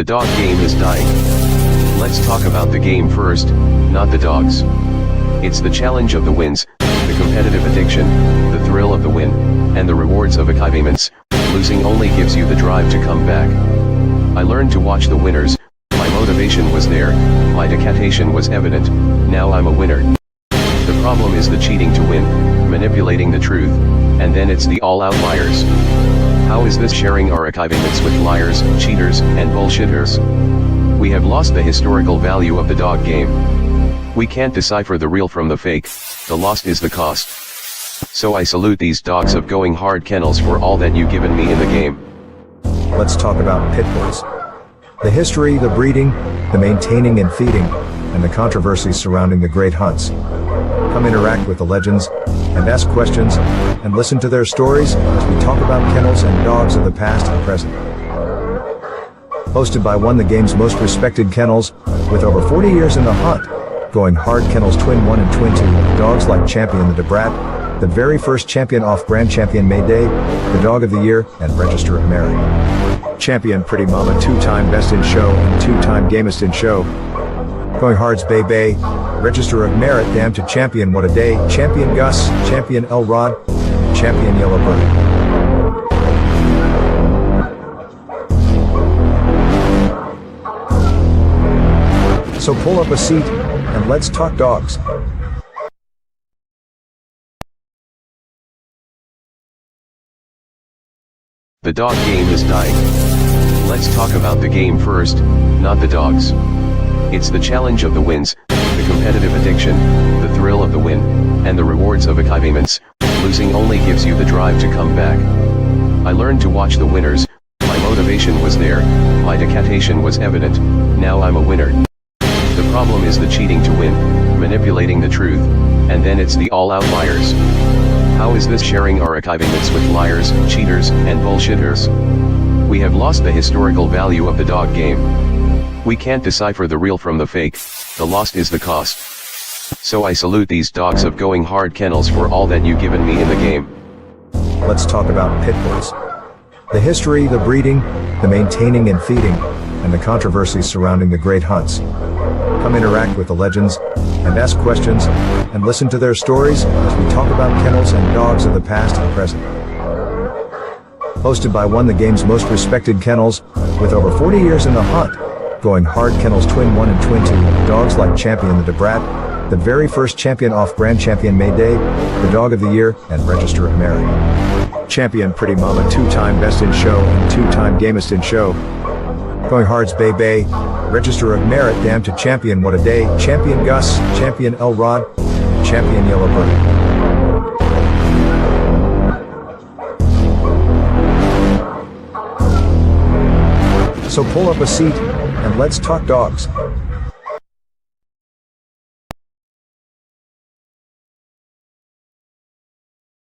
The dog game is dying. Let's talk about the game first, not the dogs. It's the challenge of the wins, the competitive addiction, the thrill of the win, and the rewards of achievements. Losing only gives you the drive to come back. I learned to watch the winners, my motivation was there, my dedication was evident, now I'm a winner. The problem is the cheating to win, manipulating the truth, and then it's the all outliers. How is this sharing our achievements with liars, cheaters, and bullshitters? We have lost the historical value of the dog game. We can't decipher the real from the fake, the lost is the cost. So I salute these dogs of going hard kennels for all that you've given me in the game. Let's talk about pit bulls. The history, the breeding, the maintaining and feeding, and the controversies surrounding the great hunts. Come interact with the legends, and ask questions, and listen to their stories as we talk about kennels and dogs of the past and present. Hosted by one of the game's most respected kennels, with over 40 years in the hunt, going hard kennels Twin 1 and Twin 2, dogs like Champion the Debrat, the very first champion off Grand Champion Mayday, the Dog of the Year, and Register of Merit. Champion Pretty Mama, 2-time Best in Show and 2-time Gamest in Show. Going Hard's Bay Bay, Register of Merit, Damn to Champion What a Day, Champion Gus, Champion Elrod, Champion Yellowbird. So pull up a seat, and let's talk dogs. The dog game is dying. Let's talk about the game first, not the dogs. It's the challenge of the wins, the competitive addiction, the thrill of the win, and the rewards of achievements. Losing only gives you the drive to come back. I learned to watch the winners, my motivation was there, my dedication was evident, now I'm a winner. The problem is the cheating to win, manipulating the truth, and then it's the all outliers. How is this sharing our achievements with liars, cheaters, and bullshitters? We have lost the historical value of the dog game. We can't decipher the real from the fake, the lost is the cost. So I salute these dogs of going hard kennels for all that you've given me in the game. Let's talk about pit bulls. The history, the breeding, the maintaining and feeding, and the controversies surrounding the great hunts. Come interact with the legends, and ask questions, and listen to their stories as we talk about kennels and dogs of the past and present. Hosted by one of the game's most respected kennels, with over 40 years in the hunt, going hard kennels Twin 1 and Twin 2, dogs like Champion the Debrat, the very first champion off Grand Champion Mayday, the Dog of the Year, and Register of Merit. Champion Pretty Mama, 2-time Best in Show and 2-time Gamest in Show. Going Hard's Bay Bay, Register of Merit, Damn to Champion What a Day, Champion Gus, Champion Elrod, Champion Yellowbird. So pull up a seat, and let's talk dogs.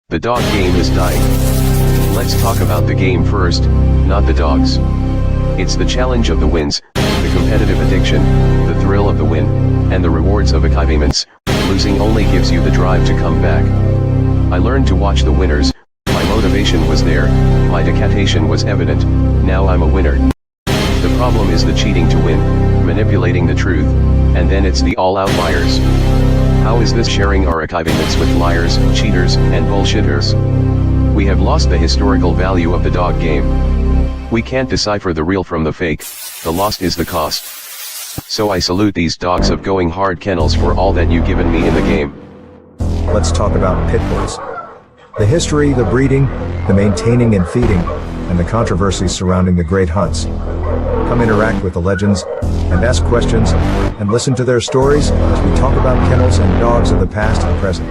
The dog game is dying. Let's talk about the game first, not the dogs. It's the challenge of the wins, the competitive addiction, the thrill of the win, and the rewards of achievements. Losing only gives you the drive to come back. I learned to watch the winners, my motivation was there, my dedication was evident, now I'm a winner. The problem is the cheating to win, manipulating the truth, and then it's the all outliers. How is this sharing our achievements with liars, cheaters, and bullshitters? We have lost the historical value of the dog game. We can't decipher the real from the fake, the lost is the cost. So I salute these dogs of going hard kennels for all that you've given me in the game. Let's talk about pit bulls. The history, the breeding, the maintaining and feeding, and the controversies surrounding the great hunts. Come interact with the legends, and ask questions, and listen to their stories as we talk about kennels and dogs of the past and present.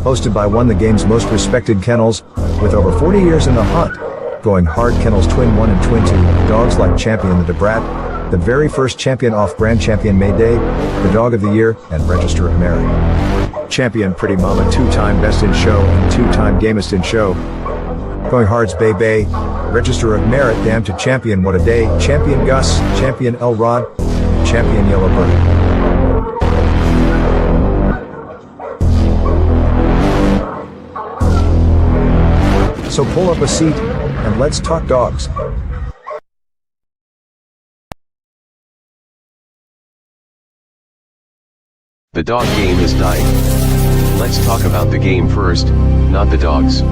Hosted by one of the game's most respected kennels, with over 40 years in the hunt, going hard kennels Twin 1 and Twin 2, dogs like Champion the Debrat, the very first champion off Grand Champion Mayday, the Dog of the Year, and Register of Merit. Champion Pretty Mama, 2-time Best in Show and 2-time Gamest in Show. Going Hard's Bay Bay, Register of Merit, Damn to Champion What a Day, Champion Gus, Champion Elrod, Champion Yellowbird. So pull up a seat, and let's talk dogs. The dog game is dying. Let's talk about the game first, not the dogs.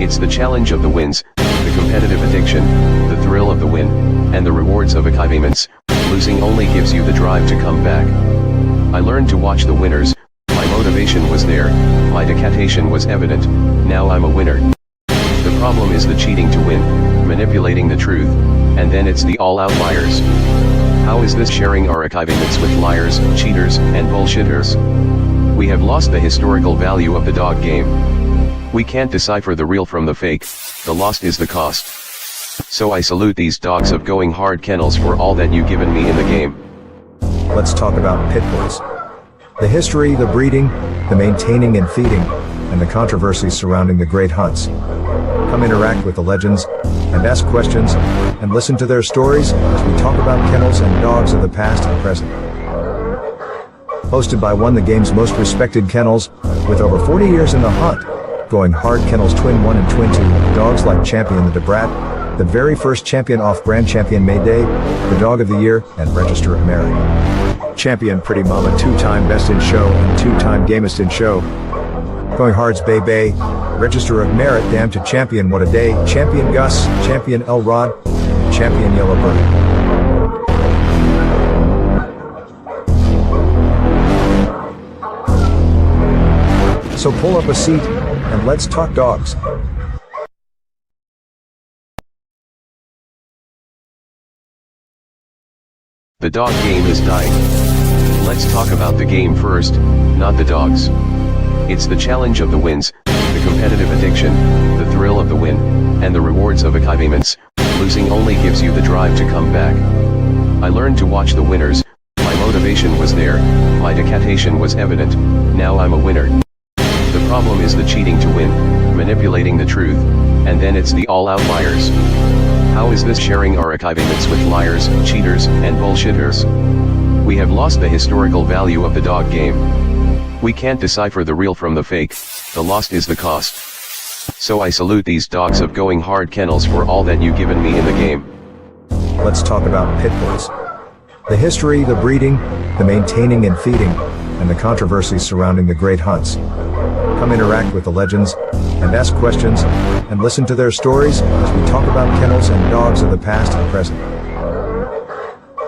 It's the challenge of the wins, the competitive addiction, the thrill of the win, and the rewards of achievements. Losing only gives you the drive to come back. I learned to watch the winners, my motivation was there, my dedication was evident, now I'm a winner. The problem is the cheating to win, manipulating the truth, and then it's the all-out liars. How is this sharing our achievements with liars, cheaters, and bullshitters? We have lost the historical value of the dog game. We can't decipher the real from the fake, the lost is the cost. So I salute these dogs of going hard kennels for all that you've given me in the game. Let's talk about pit bulls. The history, the breeding, the maintaining and feeding, and the controversies surrounding the great hunts. Come interact with the legends, and ask questions, and listen to their stories as we talk about kennels and dogs of the past and present. Hosted by one of the game's most respected kennels, with over 40 years in the hunt, going hard kennels Twin 1 and Twin 2, dogs like Champion the DeBrat, the very first champion off-brand champion Mayday, the Dog of the Year, and Register of Merit. Champion Pretty Mama, two-time Best in Show and two-time Gamest in Show. Going Hard's Bay Bay, Register of Merit, Damn to Champion What a Day, Champion Gus, Champion Elrod, Champion Yellowbird. So pull up a seat, and let's talk dogs. The dog game is dying. Let's talk about the game first, not the dogs. It's the challenge of the wins, the competitive addiction, the thrill of the win, and the rewards of achievements. Losing only gives you the drive to come back. I learned to watch the winners, my motivation was there, my dedication was evident, now I'm a winner. The problem is the cheating to win, manipulating the truth, and then it's the all-out liars. How is this sharing our achievements with liars, cheaters, and bullshitters? We have lost the historical value of the dog game. We can't decipher the real from the fake, the lost is the cost. So I salute these dogs of going hard kennels for all that you've given me in the game. Let's talk about pit bulls. The history, the breeding, the maintaining and feeding, and the controversies surrounding the great hunts. Come interact with the legends, and ask questions, and listen to their stories as we talk about kennels and dogs of the past and present.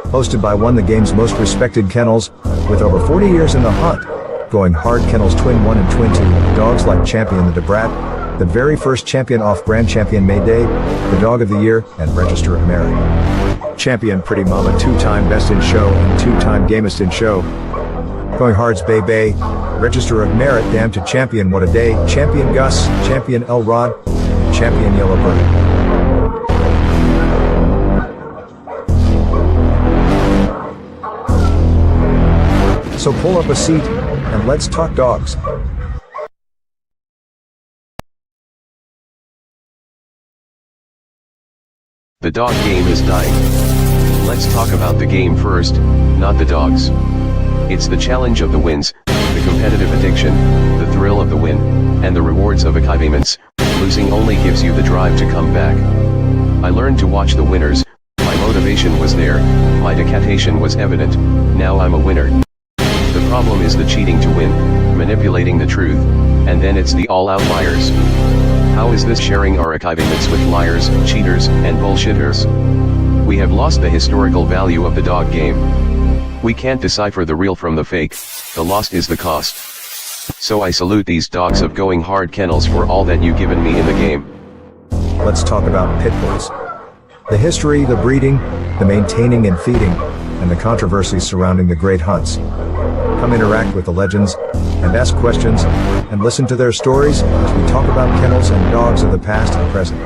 Hosted by one of the game's most respected kennels, with over 40 years in the hunt, going hard kennels Twin 1 and Twin 2, dogs like Champion the DeBrat, the very first champion off-brand champion Mayday, the Dog of the Year, and Register of Merit. Champion Pretty Mama, two-time Best in Show and two-time Gamest in Show. Going Hard's Bay Bay, Register of Merit, Damn to Champion What a Day, Champion Gus, Champion Elrod, Champion Yellowbird. So pull up a seat, and let's talk dogs. The dog game is dying. Let's talk about the game first, not the dogs. It's the challenge of the wins, the competitive addiction, the thrill of the win, and the rewards of achievements. Losing only gives you the drive to come back. I learned to watch the winners, my motivation was there, my dedication was evident, now I'm a winner. The problem is the cheating to win, manipulating the truth, and then it's the all-out liars. How is this sharing our achievements with liars, cheaters, and bullshitters? We have lost the historical value of the dog game. We can't decipher the real from the fake, the lost is the cost. So I salute these dogs of going hard kennels for all that you've given me in the game. Let's talk about pit bulls. The history, the breeding, the maintaining and feeding, and the controversies surrounding the great hunts. Come interact with the legends, and ask questions, and listen to their stories as we talk about kennels and dogs of the past and present.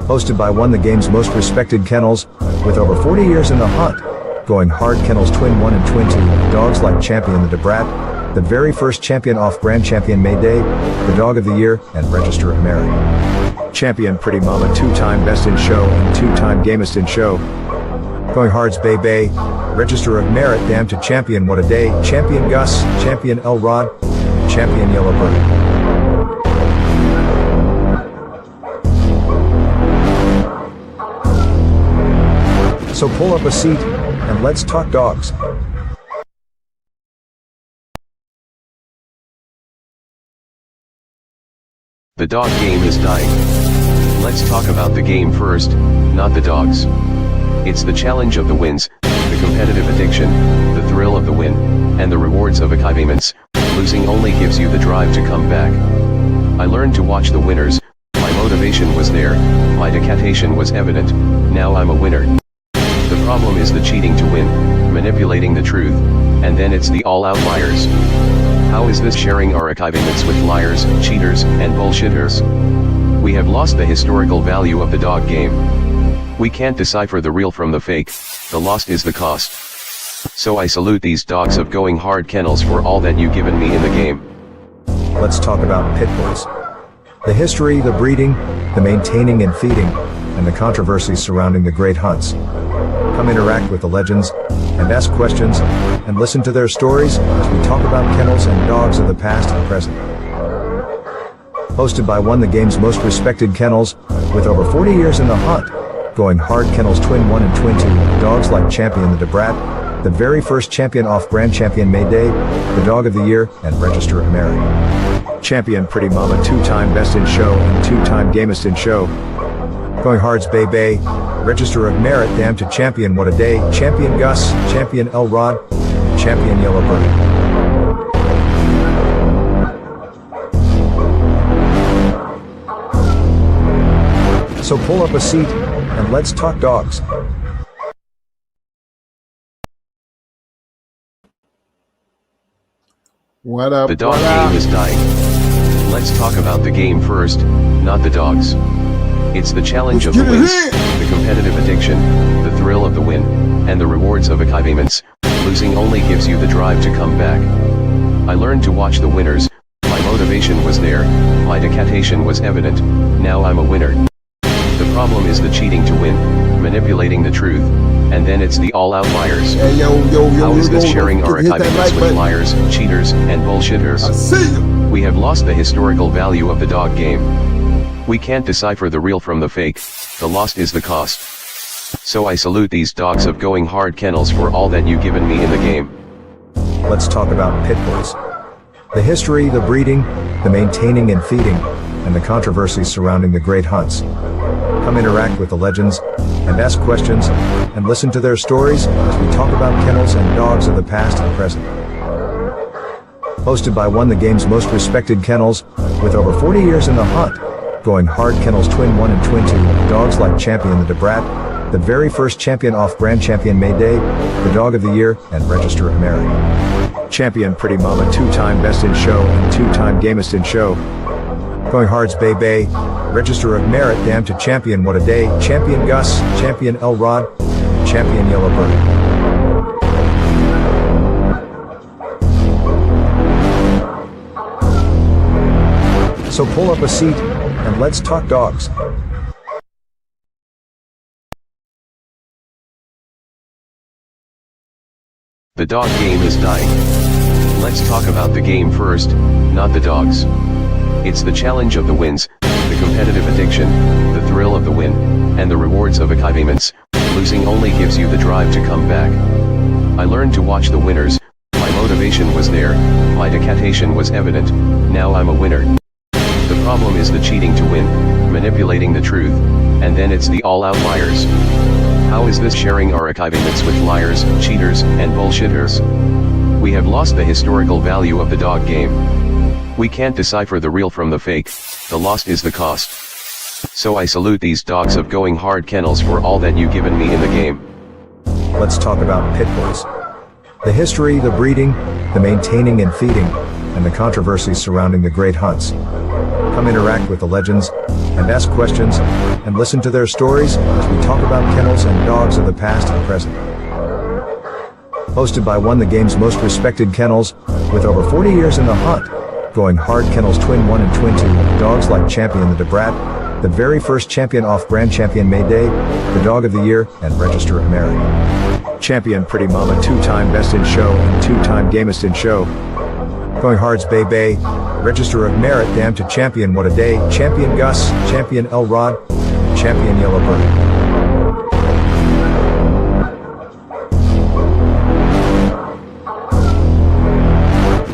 Hosted by one of the game's most respected kennels, with over 40 years in the hunt, going hard kennels Twin 1 and Twin 2, dogs like Champion the DeBrat, the very first champion off-brand champion Mayday, the Dog of the Year, and Register of Merit. Champion Pretty Mama, two-time Best in Show and two-time Gamest in Show. Going Hard's Bay Bay, Register of Merit, Damn to Champion What a Day, Champion Gus, Champion Elrod, Champion Yellowbird. So pull up a seat, and let's talk dogs. The dog game is dying. Let's talk about the game first, not the dogs. It's the challenge of the wins, the competitive addiction, the thrill of the win, and the rewards of achievements. Losing only gives you the drive to come back. I learned to watch the winners, my motivation was there, my dedication was evident, now I'm a winner. The problem is the cheating to win, manipulating the truth, and then it's the all outliers. How is this sharing our achievements with liars, cheaters, and bullshitters? We have lost the historical value of the dog game. We can't decipher the real from the fake, the lost is the cost. So I salute these dogs of going hard kennels for all that you've given me in the game. Let's talk about pit bulls. The history, the breeding, the maintaining and feeding, and the controversies surrounding the great hunts. Come interact with the legends, and ask questions, and listen to their stories as we talk about kennels and dogs of the past and present. Hosted by one of the game's most respected kennels, with over 40 years in the hunt, going hard kennels Twin 1 and Twin 2, dogs like Champion the DeBrat, the very first champion off-brand champion May Day, the dog of the year, and Register of Merit. Champion Pretty Mama, two-time Best in Show and two-time Gamest in Show. Going Hard's Bay Bay, Register of Merit, Damn to Champion What a Day, Champion Gus, Champion Elrod, Champion Yellowbird. So pull up a seat, and let's talk dogs. What up? The dog what up? game is dying. Let's talk about the game first, not the dogs. It's the challenge of the wins, the competitive addiction, the thrill of the win, and the rewards of achievements. Losing only gives you the drive to come back. I learned to watch the winners, my motivation was there, my dedication was evident, now I'm a winner. The problem is the cheating to win, manipulating the truth, and then it's the all outliers. Hey, yo, How is this sharing our hit that achievements like with button. liars, cheaters, and bullshitters? I see you. We have lost the historical value of the dog game. We can't decipher the real from the fake, the lost is the cost. So I salute these dogs of going hard kennels for all that you've given me in the game. Let's talk about pit bulls. The history, the breeding, the maintaining and feeding, and the controversies surrounding the great hunts. Come interact with the legends, and ask questions, and listen to their stories as we talk about kennels and dogs of the past and present. Hosted by one of the game's most respected kennels, with over 40 years in the hunt, going hard kennels Twin 1 and Twin 2, dogs like Champion the DeBrat, the very first champion off-brand champion May Day, the dog of the year, and Register of Merit. Champion Pretty Mama, two-time Best in Show and two-time Gamest in Show. Going Hard's Bay Bay, Register of Merit, Damn to Champion What a Day, Champion Gus, Champion Elrod, Champion Yellowbird. So pull up a seat, and let's talk dogs. The dog game is dying. Let's talk about the game first, not the dogs. It's the challenge of the wins, the competitive addiction, the thrill of the win, and the rewards of achievements. Losing only gives you the drive to come back. I learned to watch the winners, my motivation was there, my dedication was evident, now I'm a winner. The problem is the cheating to win, manipulating the truth, and then it's the all outliers. How is this sharing our achievements with liars, cheaters, and bullshitters? We have lost the historical value of the dog game. We can't decipher the real from the fake, the lost is the cost. So I salute these dogs of going hard kennels for all that you've given me in the game. Let's talk about pit bulls. The history, the breeding, the maintaining and feeding, and the controversies surrounding the great hunts. Come interact with the legends, and ask questions, and listen to their stories as we talk about kennels and dogs of the past and present. Hosted by one of the game's most respected kennels, with over 40 years in the hunt, going hard kennels Twin 1 and Twin 2, dogs like Champion the DeBrat, the very first champion off-brand champion May Day, the dog of the year, and Register of Merit. Champion Pretty Mama, two-time Best in Show and two-time Gamest in Show. Going Hard's Bay Bay, Register of Merit, Damn to Champion What a Day, Champion Gus, Champion Elrod, Champion Yellowbird.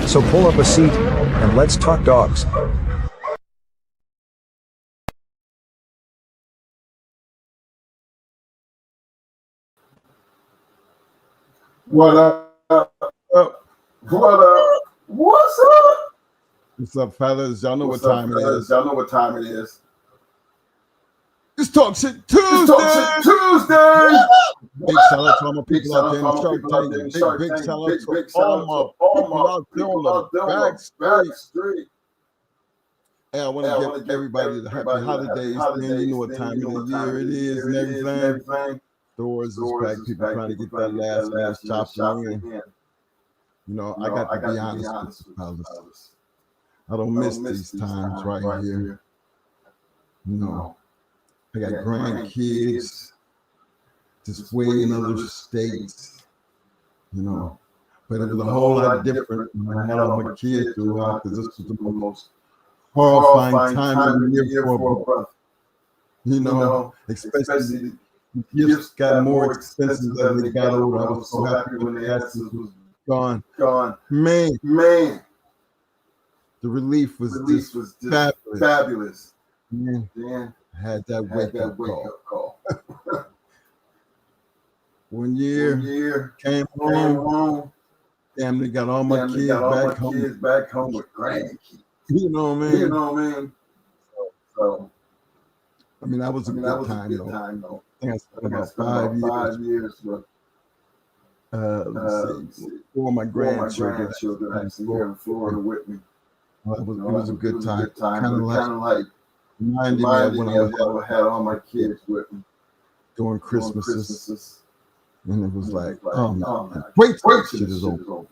So pull up a seat, and let's talk dogs. What up? What up? What's up? What's up, fellas? Y'all know what time it is. Y'all know what time it is. It's Talk Shit Tuesday. Big shout out to all my people out there in the Shark Tank. Big shout out to all my people out there on the back street. Hey, I want to give everybody the happy holidays. Man, you know what time of the year it is and everything. Doors is back. People trying to get that last shopping in. You know, I got to be honest with you, fellas. I don't miss these times right here. You know, I got grandkids just way in other states, you know. But it was a whole lot different when I had all my kids throughout, because this was the most horrifying time of the year for a brother. You know, especially gifts got more expensive as they got older. I was so happy when the asses was gone. Man. The relief was just fabulous. Man, I had that wake-up call. One year, came home. Damn, they got all my kids back home with grandkids. You know what I mean? So, I mean, that was a good time, though. I think I spent about 5 years with four of my grandchildren actually here in Florida with me. It was a good time. Kind of like reminded me of when I had all my kids with me during Christmases. And it was like, oh man, wait, shit is over.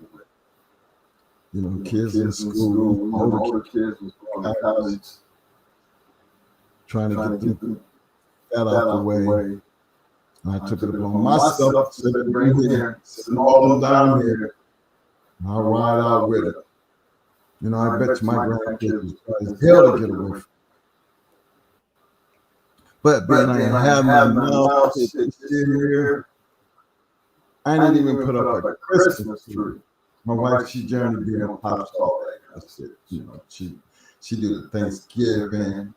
You know, kids in school, older kids was going to college, trying to get that out the way. And I took it upon myself to bring here, sitting all them down here. I'll ride out with it. You know, I bet you my grandkids was hell to get away from. But being I have my mouth here, I didn't even put up a Christmas tree. My wife, she journeyed being a pop star. I said, you know, she do the Thanksgiving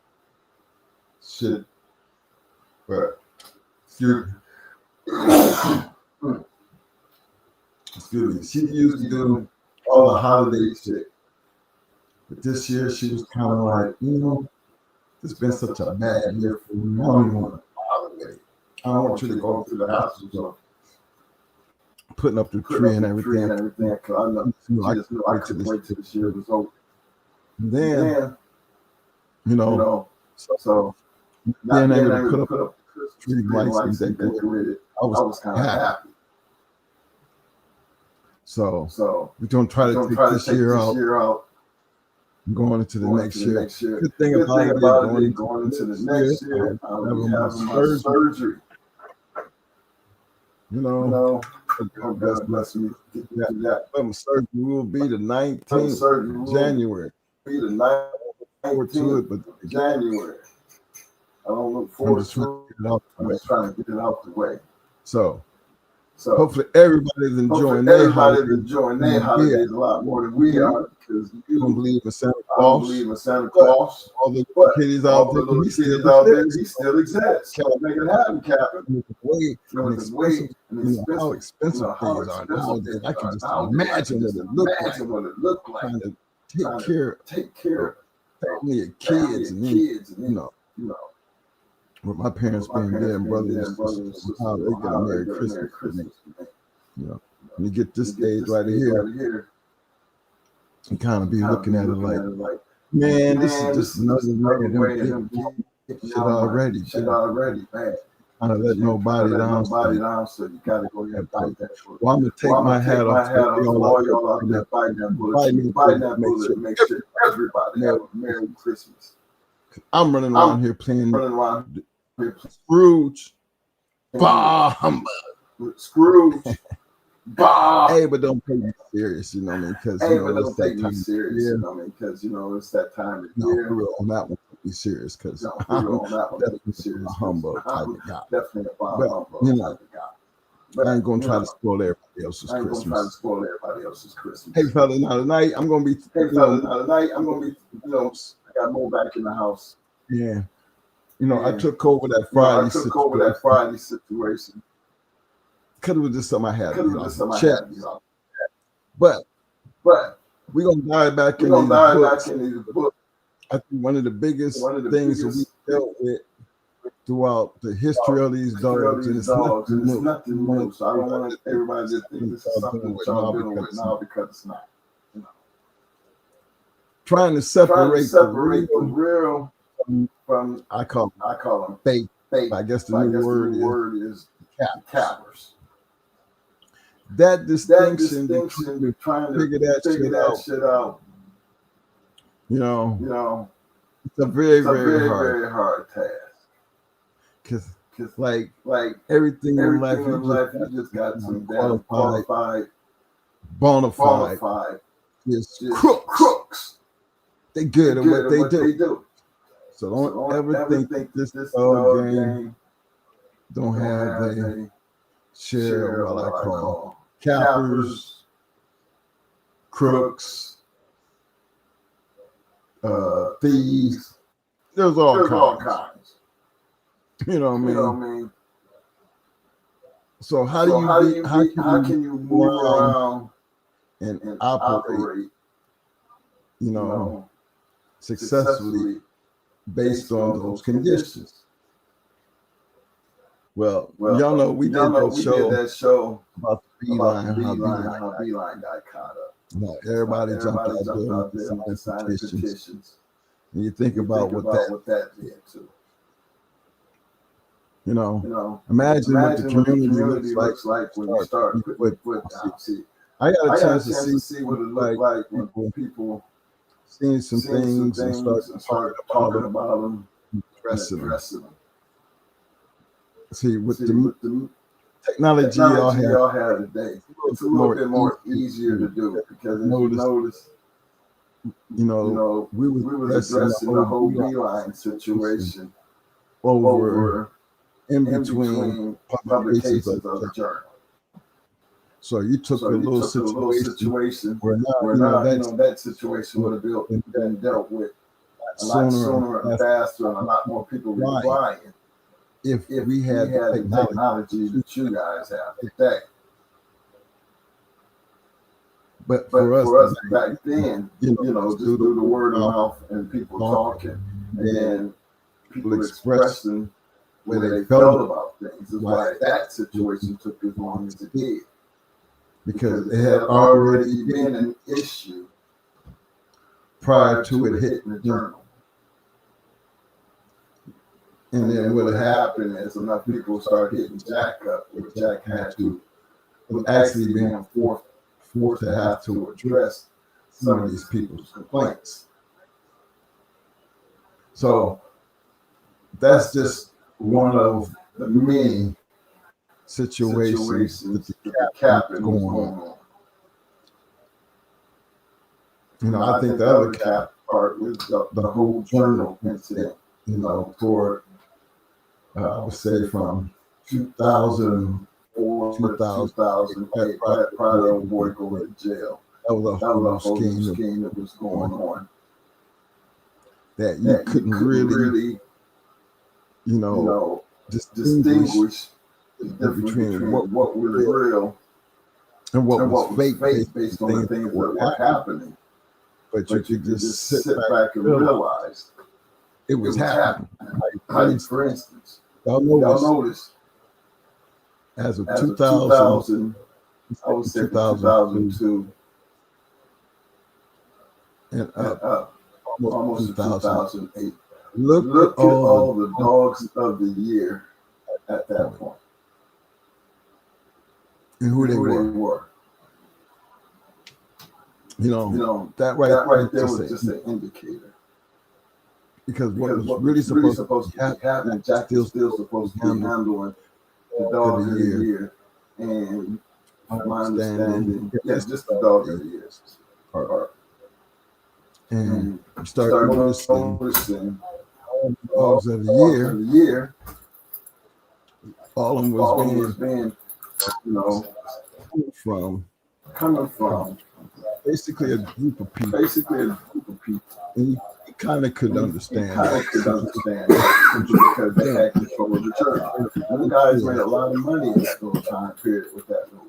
shit. But excuse me, she used to do all the holiday shit. But this year she was kind of like, you know, it's been such a bad year for me. I don't even want to bother with it. I don't want you to go through the house or something. Putting up the tree and everything. Cause I know, I just knew I couldn't wait till this year was over. And then, you know, so then they would put up tree lights and decorated. I was kind of happy. So we're gonna try to take this year out. Going into the next year. Good thing about it, going into the next year, I'm having my surgery. You know, God bless me. But my surgery will be the 19th of January. Be the 19th of January. I don't look forward to it. I'm just trying to get it out the way. So hopefully everybody's enjoying their holidays a lot more than we are, because you don't believe in Santa Claus. All the kiddies out there, he still exists. Can't make it happen, Captain. How expensive things are nowadays. I can just imagine what it looked like. Trying to take care of family and kids, and then, you know. With my parents being dead and brothers, how they get a Merry Christmas. You know, when you get this stage right here, you kind of be looking at it like, man, this is just another way of them getting shit already, man. I don't let nobody down, so you gotta go ahead and fight that. Well, I'm gonna take my hat off to all y'all out there fighting that bullet, make sure everybody have a Merry Christmas. I'm running around here playing Scrooge. Scrooge. Hey, but don't play me serious, you know what I mean? Because you know it's that time of year. Because you know it's that time of year. No, on that one, be serious, because I'm definitely a humble type of guy. Definitely a humble type of guy. But I ain't gonna try to spoil everybody else's Christmas. Hey, fella, now tonight I'm gonna be. You know, I got more back in the house. Yeah. You know, I took over that Friday situation. because it was just something I had to get off the chest. But we're gonna dive back in these books. I think one of the biggest things that we dealt with throughout the history of these dogs, and it's nothing new. So I don't want everybody to think this is something that y'all dealing with now, because it's not. You know. Trying to separate the real from I call them fake. I guess the new word is cappers. That distinction, trying to figure that shit out. You know, it's a very hard task. Cause like everything in life, you just got some damn qualified, bona fide, just crooks. They good at what they do. So don't ever think this dog game don't have a share of what I call cappers, crooks, thieves. There's all kinds. You know what I mean? So how can you move around and operate, you know, successfully based on those conditions? Well, y'all know we did that show about the beeline, how beeline got caught up. Now, everybody jumped out there with signing petitions. And you think about what that did too. You know, imagine what the community looks like when you start putting foot down. See, I got a chance to see what it looked like when people seeing some things and start talking about them, addressing them. See, with the technology y'all have today, it's a little bit more easier to do, because if you notice, you know, we was addressing the whole beeline situation over in between publications of the journal. So you took a little situation where now that situation would have been dealt with a lot sooner and faster, and a lot more people replying if we had the technology that you guys have today. But for us back then, you know, just through the word of mouth and people talking and people expressing where they felt about things, is why that situation took as long as it did. Because it had already been an issue prior to it hitting the journal. And then what happened is enough people started hitting Jack up, where Jack was actually being forced to have to address some of these people's complaints. So that's just one of the many situations that the captain was going on. You know, I think the other cap part was the whole journal incident, you know, toward I would say from 2004 to 2008, prior to old boy going to jail. That was a whole scheme that was going on. That you couldn't really, you know, distinguish between what was real and what was fake based on the things that were happening. But you could just sit back and realize it was happening. For instance, y'all notice as of 2000, I would say 2002 and up, almost 2008. Look at all the dogs of the year at that point. And who they were. You know, that right there was just an indicator. Because what was really supposed to happen, Jack still supposed to be handling the dog of the year. And my understanding, just the dog of the year part. And you start noticing dogs of the year, all of them was being, you know, coming from basically a group of people. And you kind of could understand that. Because they had control of the journal. And guys made a lot of money in that little time period with that little.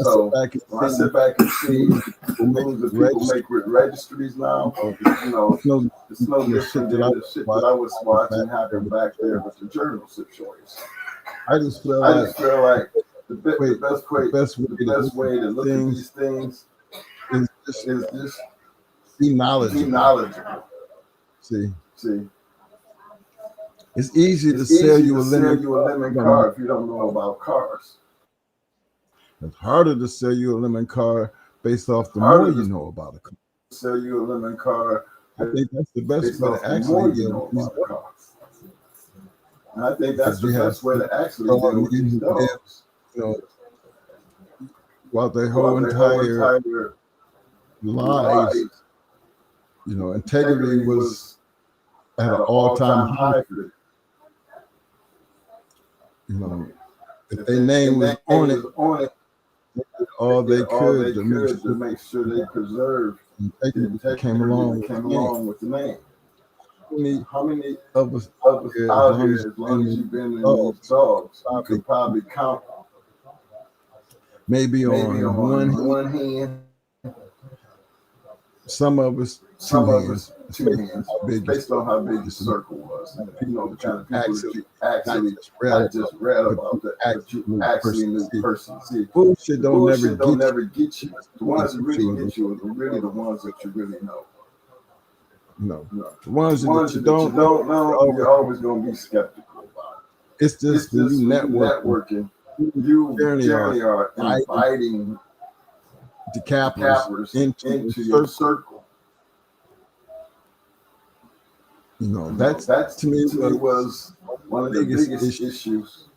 So when I sit back and see things that people make with registries now, you know, it's no different than the shit that I was watching happen back there with the journal situation. I just feel like the best way to look at these things is just be knowledgeable. See, it's easy to sell you a lemon car if you don't know about cars. It's harder to sell you a lemon car based off the more you know about a car. Sell you a lemon car. I think that's the best way to actually get about a car. And I think that's the best way to actually deal with these dogs. You know, while their whole entire lives, you know, integrity was at an all-time high for them. You know, if their name was on it, they did all they could to make sure they preserved integrity came along with the name. How many of us out here, as long as you've been in these dogs, you could probably count maybe on one hand. Some of us two hands, based on how big the circle was. You know, the kind of people that you actually not just read about, but you actually knew person. See, bullshit don't never get you. The ones that really get you are really the ones that you really know. No. The ones that you don't know, you're always going to be skeptical about it. It's just you networking. You generally are inviting the cappers into your circle. You know, that's to me was one of the biggest issues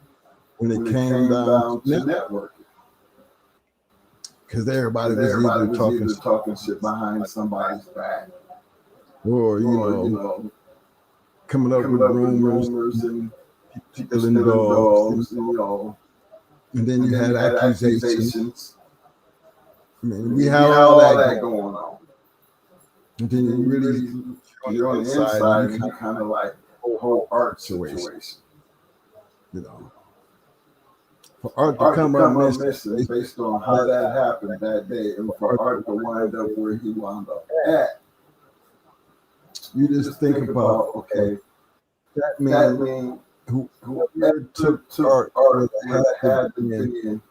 when it came down to networking. Because everybody was either talking shit behind somebody's back, or you know, coming up with rumors and stealing dogs, you know, and then you had accusations. I mean, we have all that going on. And then you really, you're on the inside, and you kind of like whole art situation. You know, for art to come up missing based on how that happened that day, and for art to wind up where he wound up at, you just think about, okay, that man whoever took art had to be in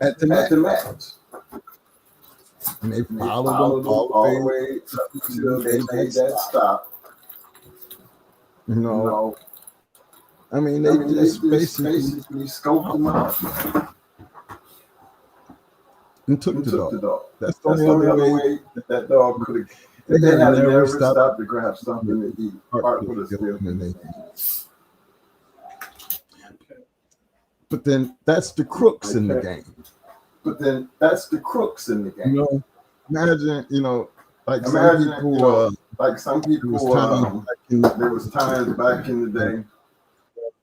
at the match. And they followed them all the way until they made that stop. You know, I mean, they just basically scoped them out and took the dog. That's the only way that dog could have. If they had never stopped to grab something to eat, Art would have still been there. But then that's the crooks in the game. You know, imagine, you know, like some people, there was times back in the day,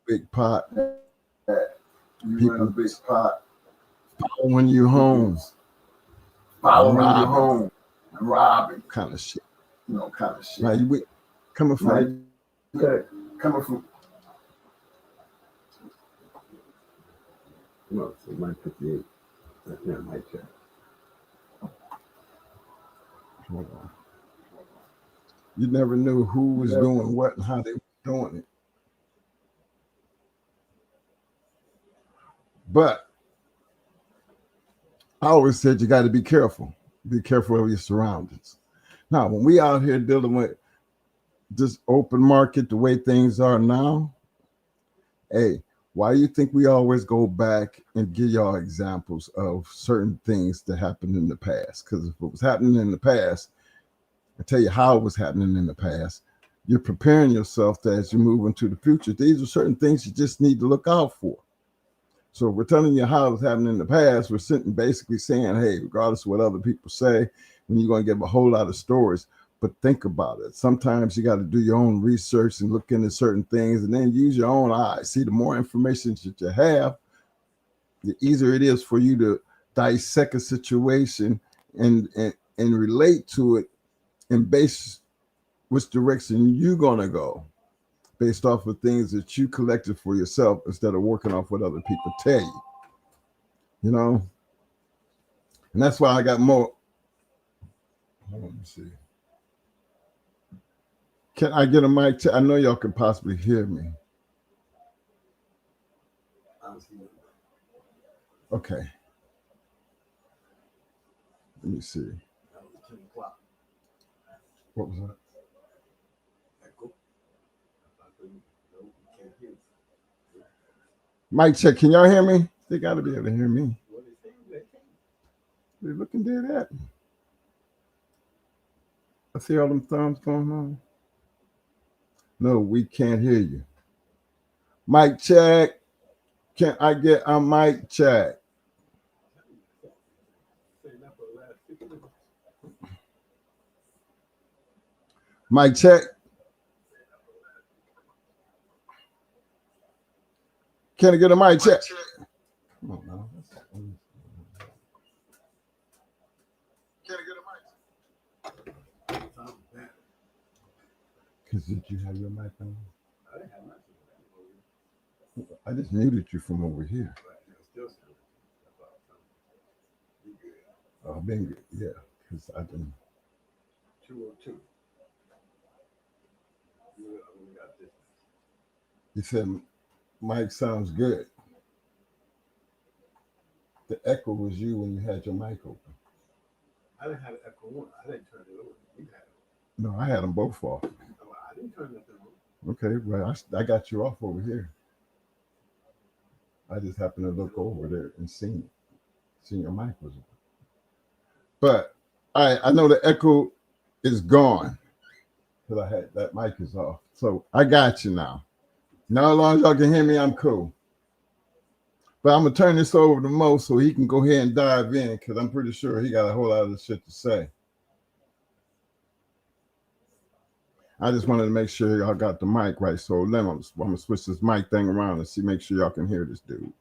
big pot, people in a big pot, following you home, robbing, kind of shit, you know, Like we coming from, no, so 958. Yeah, my check. Hold on. You never knew who was doing what and how they were doing it. But I always said you got to be careful. Be careful of your surroundings. Now, when we out here dealing with this open market, the way things are now, hey, why do you think we always go back and give y'all examples of certain things that happened in the past? Because if it was happening in the past, I tell you how it was happening in the past. You're preparing yourself that as you move into the future, these are certain things you just need to look out for. So we're telling you how it was happening in the past. We're sitting basically saying, hey, regardless of what other people say, you're going to give a whole lot of stories. But think about it. Sometimes you got to do your own research and look into certain things and then use your own eyes. See, the more information that you have, the easier it is for you to dissect a situation and relate to it and base which direction you're going to go based off of things that you collected for yourself instead of working off what other people tell you. You know? And that's why I got more. Let me see. Can I get a mic check? I know y'all can possibly hear me. Okay. Let me see. What was that? Mic check. Can y'all hear me? They got to be able to hear me. They're looking dead at me. I see all them thumbs going on. No, we can't hear you. Mic check. Can I get a mic check? Mic check. Can I get a mic check? Come on now. Can I get a mic? Because did you have your mic on? I didn't have my mic. I just muted you from over here. Oh, been good. Yeah, because I've been 202. You said mic sounds good. The echo was you when you had your mic open. I didn't have an echo on. I didn't turn it on. You had it. No, I had them both off. No, I didn't turn it on. Okay, well, I got you off over here. I just happened to look over there and seen your mic was on. But I know the echo is gone because I had that mic is off. So I got you now. Now, as long as y'all can hear me, I'm cool. But I'm gonna turn this over to Mo so he can go ahead and dive in because I'm pretty sure he got a whole lot of shit to say. I just wanted to make sure y'all got the mic right. So I'm gonna switch this mic thing around and see, make sure y'all can hear this dude.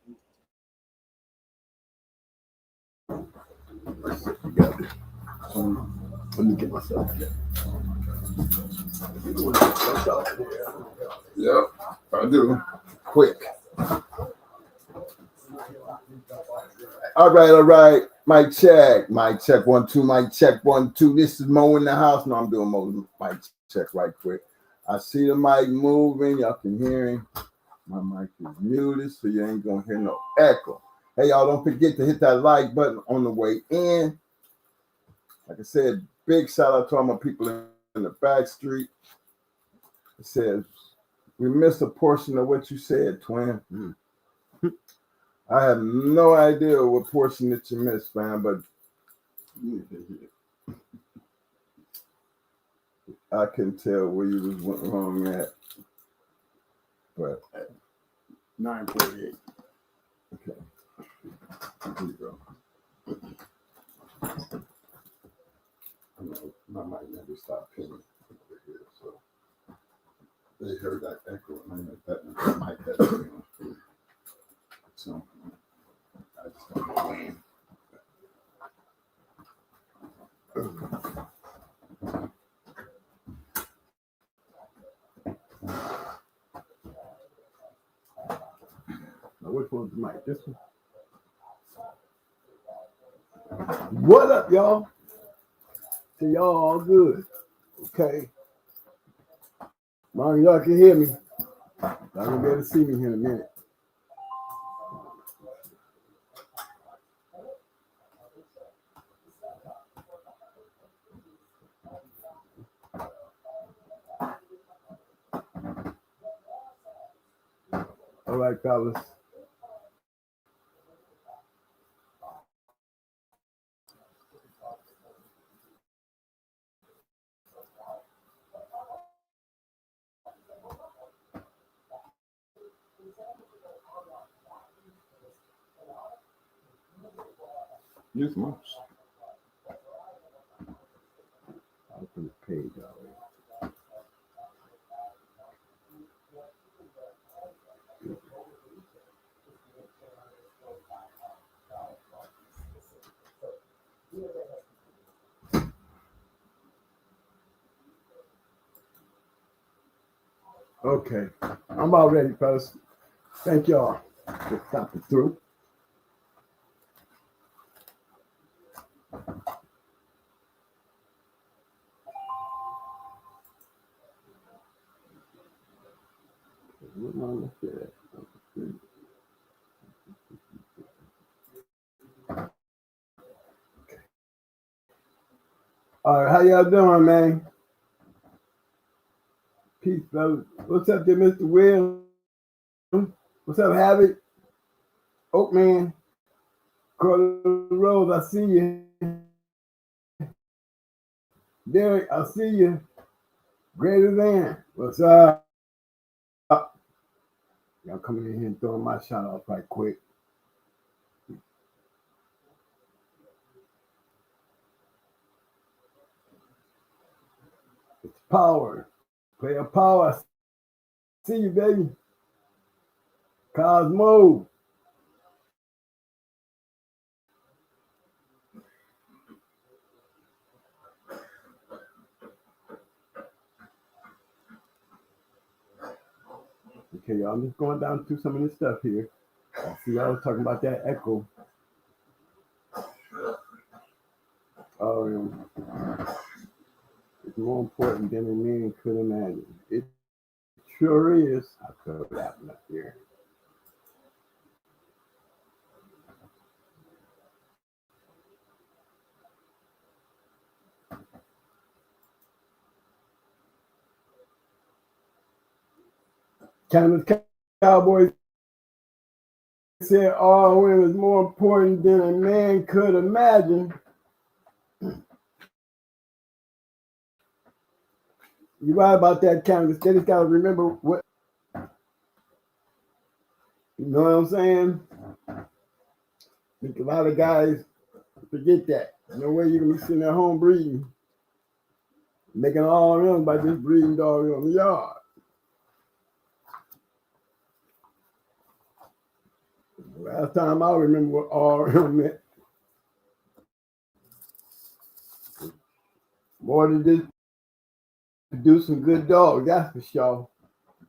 You got it. Let me get myself there. Yeah, I do. Quick. All right. Mic check. Mic check 1 2. Mic check 1 2. This is Mo in the house. No, I'm doing Mo mic check right quick. I see the mic moving. Y'all can hear him. My mic is muted, so you ain't gonna hear no echo. Hey, y'all, don't forget to hit that like button on the way in. Like I said, big shout out to all my people in the back street. It says, we missed a portion of what you said, twin. I have no idea what portion that you missed, fam, but I can tell where you was wrong at. But 948. okay. Here you go. I know my mic never stopped pinging over here, so they heard that echo and I that mic had to be. So I just don't know when. Now, which one's the mic? This one? What up, y'all? See y'all all good. Okay. Long y'all can hear me. Y'all gonna be able to see me here in a minute. All right, fellas. Use mouse. I'll put the page already. Okay. I'm about ready, fellas. Thank y'all for stopping through. All right, how y'all doing, man? Peace, fellas. What's up there, Mr. Will? What's up, Havoc? Oakman. Carter Rose, I see you. Derek, I see you. Greater than. What's up? Y'all coming in here and throwing my shout out right quick. It's power. Player power. See you, baby. Cosmo. Okay, y'all, I'm just going down through some of this stuff here. I see y'all was talking about that echo. It's more important than a man could imagine. It sure is. I could that one up here. Cannabis Cowboys said all women is more important than a man could imagine. You're right about that, Cannabis. They just got to remember what, you know what I'm saying? I think a lot of guys forget that. No way you're going to be sitting at home breeding, making all around by just breeding dogs on the yard. Last time I remember what all around meant. More than just producing good dogs, that's for sure.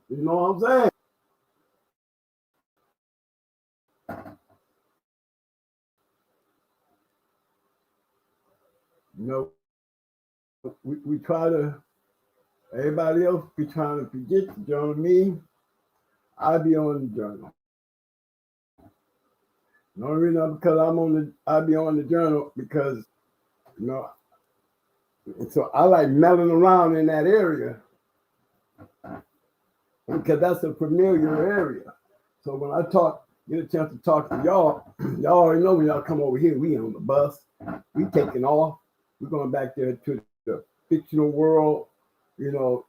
You know what I'm saying? You know, we try to, everybody else be trying to forget the journal. Me, I be on the journal. The only reason because I be on the journal because, you know, so I like melting around in that area because that's a familiar area. So when I get a chance to talk to y'all, y'all already know when y'all come over here, we on the bus, we taking off, we're going back there to the fictional world, you know,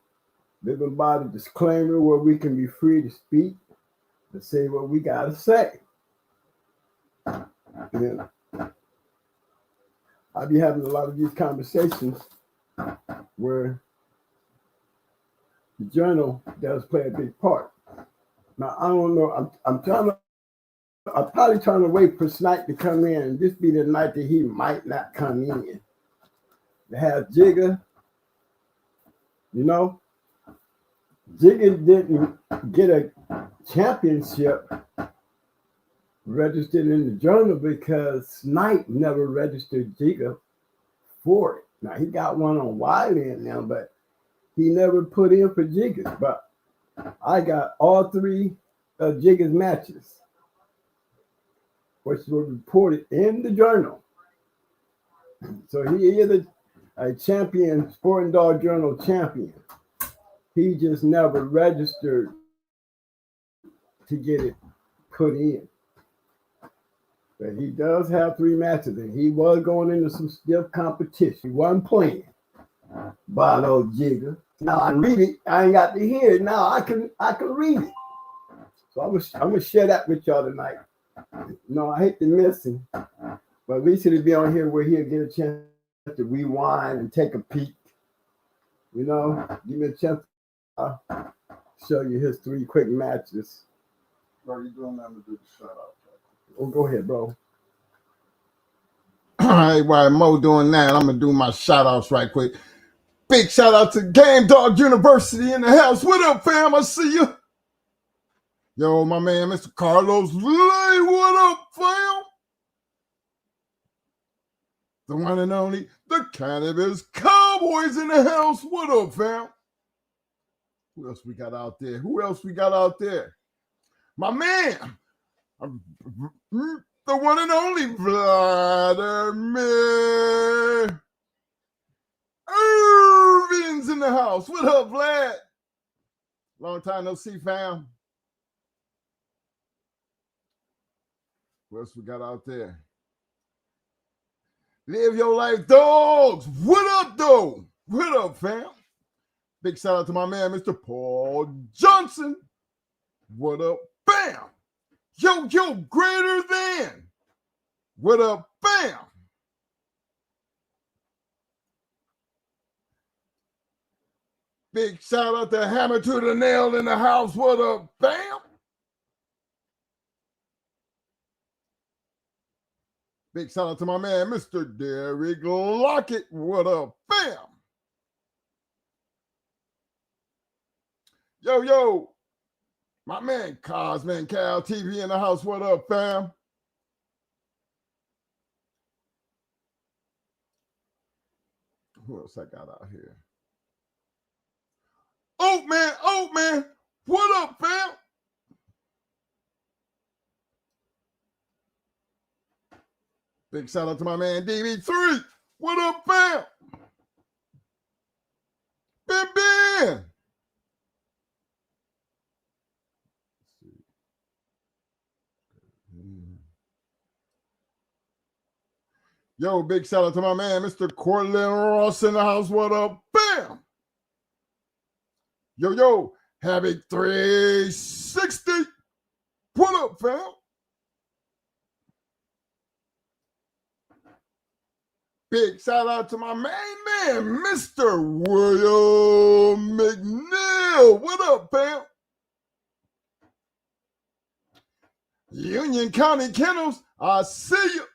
living by the disclaimer where we can be free to speak, to say what we got to say. Yeah. I be having a lot of these conversations where the journal does play a big part. Now, I don't know, I'm probably trying to wait for Snipe to come in, and this be the night that he might not come in. To have Jigga, you know, Jigga didn't get a championship registered in the journal because Snipe never registered Jigga for it. Now, he got one on Wiley now, but he never put in for Jigga's. But I got all three of Jigga's matches, which were reported in the journal. So he is a champion, Sporting Dog Journal champion. He just never registered to get it put in. But he does have three matches, and he was going into some stiff competition. He wasn't playing by those Jigga. Now I read it. I ain't got to hear it. Now I can read it. So I'm gonna share that with y'all tonight. No, I hate to miss him, but at least he'll be on here where he'll get a chance to rewind and take a peek. You know, give me a chance to show you his three quick matches. Are you doing that to do the shout out? Oh, go ahead, bro. All right, while Mo doing that, I'm gonna do my shout outs right quick. Big shout out to Game Dog University in the house. What up, fam? I see you. Yo, my man, Mr. Carlos Lay. What up, fam? The one and only, the Cannabis Cowboys in the house. What up, fam? Who else we got out there? My man, the one and only Vladimir Irvin's in the house. What up, Vlad? Long time no see, fam. What else we got out there? Live your life, dogs. What up, though? What up, fam? Big shout out to my man, Mr. Paul Johnson. What up, bam? Yo, greater than. What up, bam? Big shout out to Hammer to the Nail in the house. What up, bam? Big shout out to my man, Mr. Derek Lockett. What up, bam? Yo, my man, Cosman Cal TV in the house. What up, fam? Who else I got out here? Oatman. What up, fam? Big shout out to my man, DB3. What up, fam? Ben. Yo, big shout out to my man, Mr. Cortland Ross in the house. What up? Bam! Yo, Havoc 360. What up, fam? Big shout out to my main man, Mr. William McNeil. What up, fam? Union County Kennels, I see you.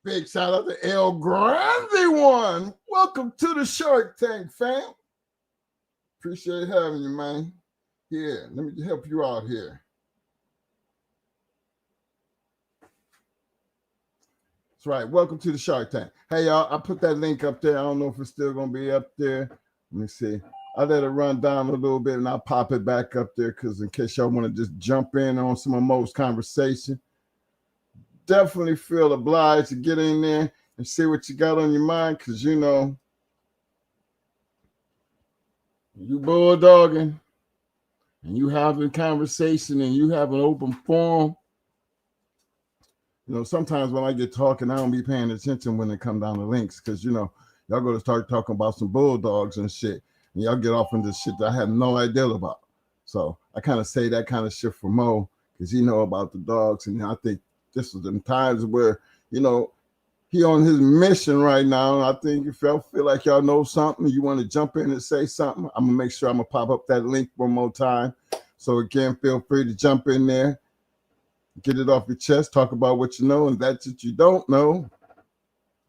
Big shout out to El Grande One. Welcome to the Shark Tank, fam. Appreciate having you, man. Yeah, let me help you out here. That's right. Welcome to the Shark Tank. Hey, y'all, I put that link up there. I don't know if it's still going to be up there. Let me see. I let it run down a little bit, and I'll pop it back up there because in case y'all want to just jump in on some of Mo's conversation. Definitely feel obliged to get in there and see what you got on your mind because, you know, you bulldogging and you having conversation and you have an open forum. You know, sometimes when I get talking, I don't be paying attention when they come down the links because, you know, y'all go to start talking about some bulldogs and shit and y'all get off into shit that I have no idea about. So I kind of say that kind of shit for Mo because he know about the dogs, and I think this is the times where, you know, he on his mission right now. And I think if y'all feel like y'all know something, you want to jump in and say something, I'm going to make sure I'm going to pop up that link one more time. So again, feel free to jump in there, get it off your chest, talk about what you know, and that's what you don't know.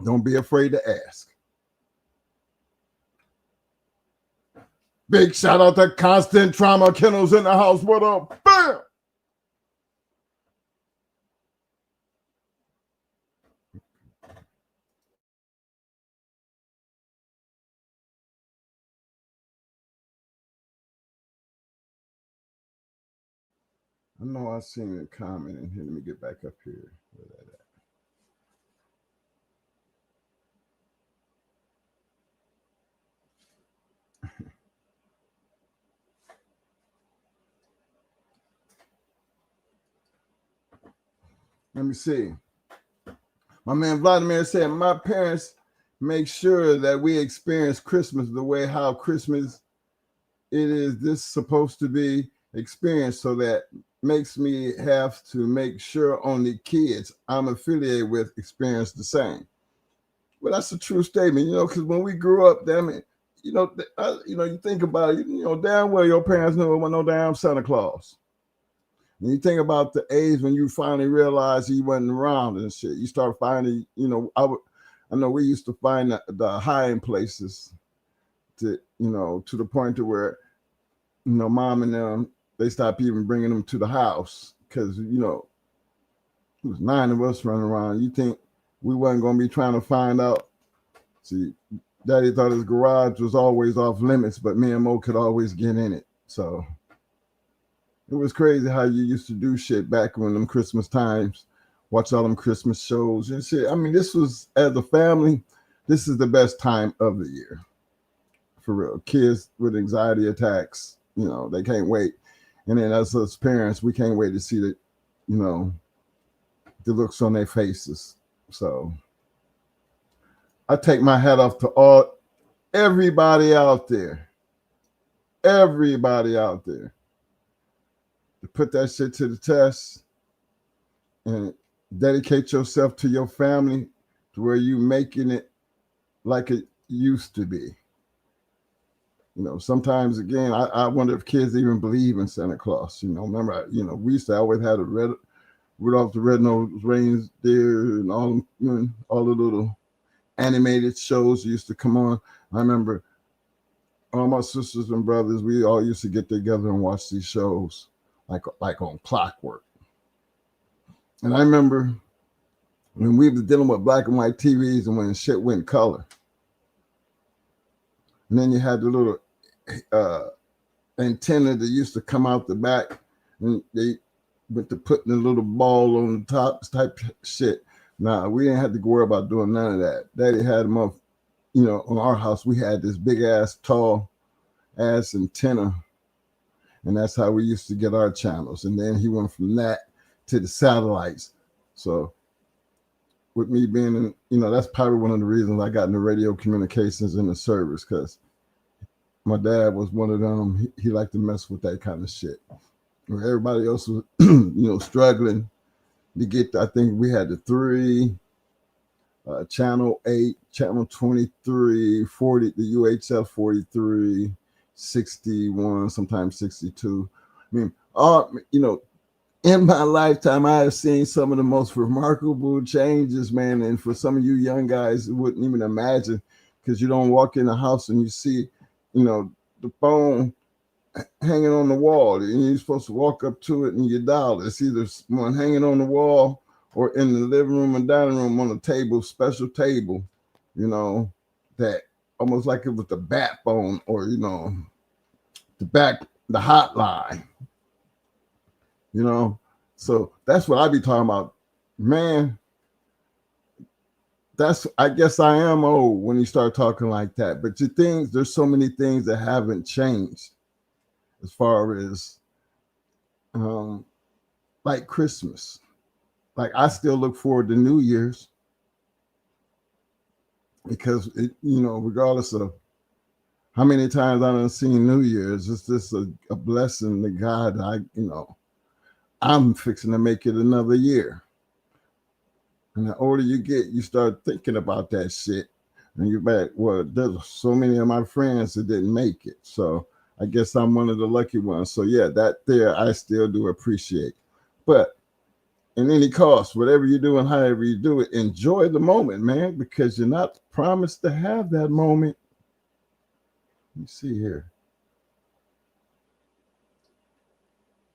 Don't be afraid to ask. Big shout out to Constant Trauma Kennels in the house. What up? Bam! I know I seen a comment in here. Let me get back up here. Where that at? Let me see. My man Vladimir said, my parents make sure that we experience Christmas the way how Christmas it is this supposed to be experienced, so that makes me have to make sure only kids I'm affiliated with experience the same. Well, that's a true statement, because when we grew up, damn it, you think about it, damn well your parents knew it was no damn Santa Claus. And you think about the age when you finally realize he wasn't around and shit. You start finding, I know we used to find the hiding places to the point to where, mom and them, they stopped even bringing them to the house because, it was 9 of us running around. You think we wasn't going to be trying to find out? See, Daddy thought his garage was always off limits, but me and Mo could always get in it. So it was crazy how you used to do shit back when them Christmas times, watch all them Christmas shows and shit. I mean, this was, as a family, this is the best time of the year. For real. Kids with anxiety attacks, they can't wait. And then us as parents, we can't wait to see the looks on their faces. So I take my hat off to everybody out there to put that shit to the test and dedicate yourself to your family to where you making it like it used to be. Sometimes again, I wonder if kids even believe in Santa Claus. Remember, we used to always have Rudolph the Red-Nosed Reindeer and all the little animated shows used to come on. I remember all my sisters and brothers, we all used to get together and watch these shows like on clockwork. And I remember when we were dealing with black and white TVs and when shit went color. And then you had the little antenna that used to come out the back, and they went to putting a little ball on the top type shit. Nah, we didn't have to worry about doing none of that. Daddy had them up, on our house. We had this big ass, tall ass antenna, and that's how we used to get our channels. And then he went from that to the satellites. So with me being in, that's probably one of the reasons I got into radio communications in the service, because my dad was one of them. He liked to mess with that kind of shit. Where everybody else was, struggling to get, I think we had the 3, channel 8, channel 23, 40, the UHF 43, 61, sometimes 62. I mean, in my lifetime, I have seen some of the most remarkable changes, man. And for some of you young guys, you wouldn't even imagine, because you don't walk in the house and you see, the phone hanging on the wall, and you're supposed to walk up to it and you dial it. It's either one hanging on the wall or in the living room and dining room on a table, special table, that almost like it was the bat phone or, the hotline, So that's what I be talking about, man. I guess I am old when you start talking like that, but there's so many things that haven't changed as far as like Christmas. Like I still look forward to New Year's because regardless of how many times I done seen New Year's, it's just a blessing to God. I'm fixing to make it another year. And the older you get, you start thinking about that shit. And you're back, well, there's so many of my friends that didn't make it. So I guess I'm one of the lucky ones. So yeah, that there I still do appreciate. But in any cost, whatever you do and however you do it, enjoy the moment, man, because you're not promised to have that moment. Let me see here.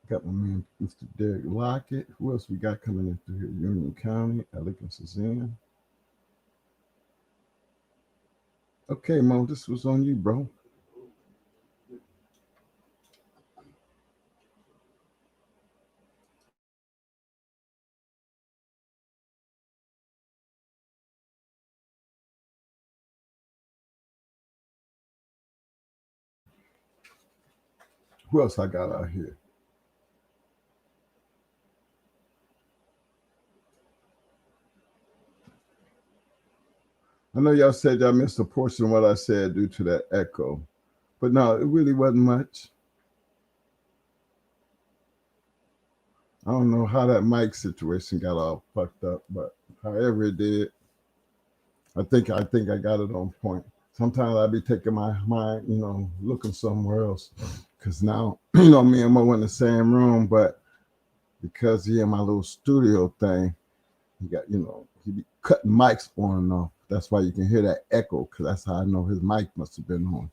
Got my man, Mr. Derek Lockett. Who else we got coming in through here? Union County, Alec Suzanne. Okay, Mo, this was on you, bro. Who else I got out here? I know y'all said y'all missed a portion of what I said due to that echo, but no, it really wasn't much. I don't know how that mic situation got all fucked up, but however it did, I think I got it on point. Sometimes I be taking my mind, looking somewhere else, because now me and Mo in the same room, but because he in my little studio thing, he got he be cutting mics on and off. That's why you can hear that echo, because that's how I know his mic must have been on.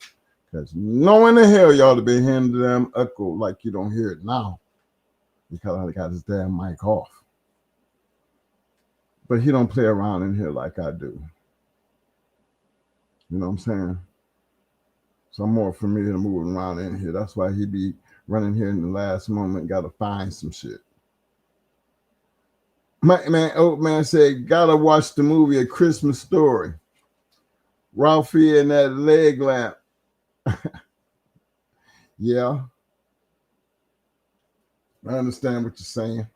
Because no in the hell y'all to be hearing the damn echo like you don't hear it now, because I got his damn mic off. But he don't play around in here like I do. You know what I'm saying? So I'm more familiar to moving around in here. That's why he be running here in the last moment, got to find some shit. My man, old man said, gotta watch the movie A Christmas Story. Ralphie and that leg lamp. Yeah. I understand what you're saying.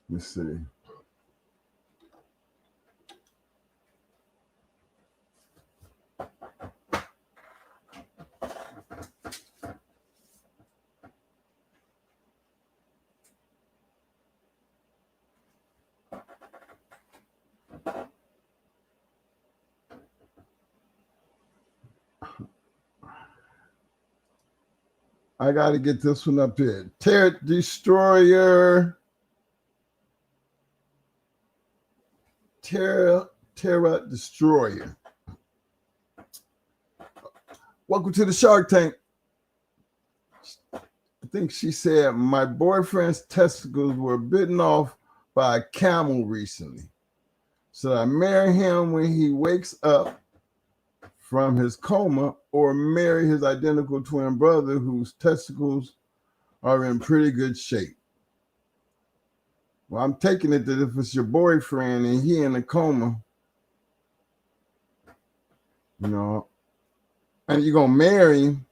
Let's see. I got to get this one up here. Terra Destroyer. Terra Destroyer. Welcome to the Shark Tank. I think she said, my boyfriend's testicles were bitten off by a camel recently. Should I marry him when he wakes up from his coma, or marry his identical twin brother whose testicles are in pretty good shape? Well, I'm taking it that if it's your boyfriend and he in a coma, and you're going to marry him,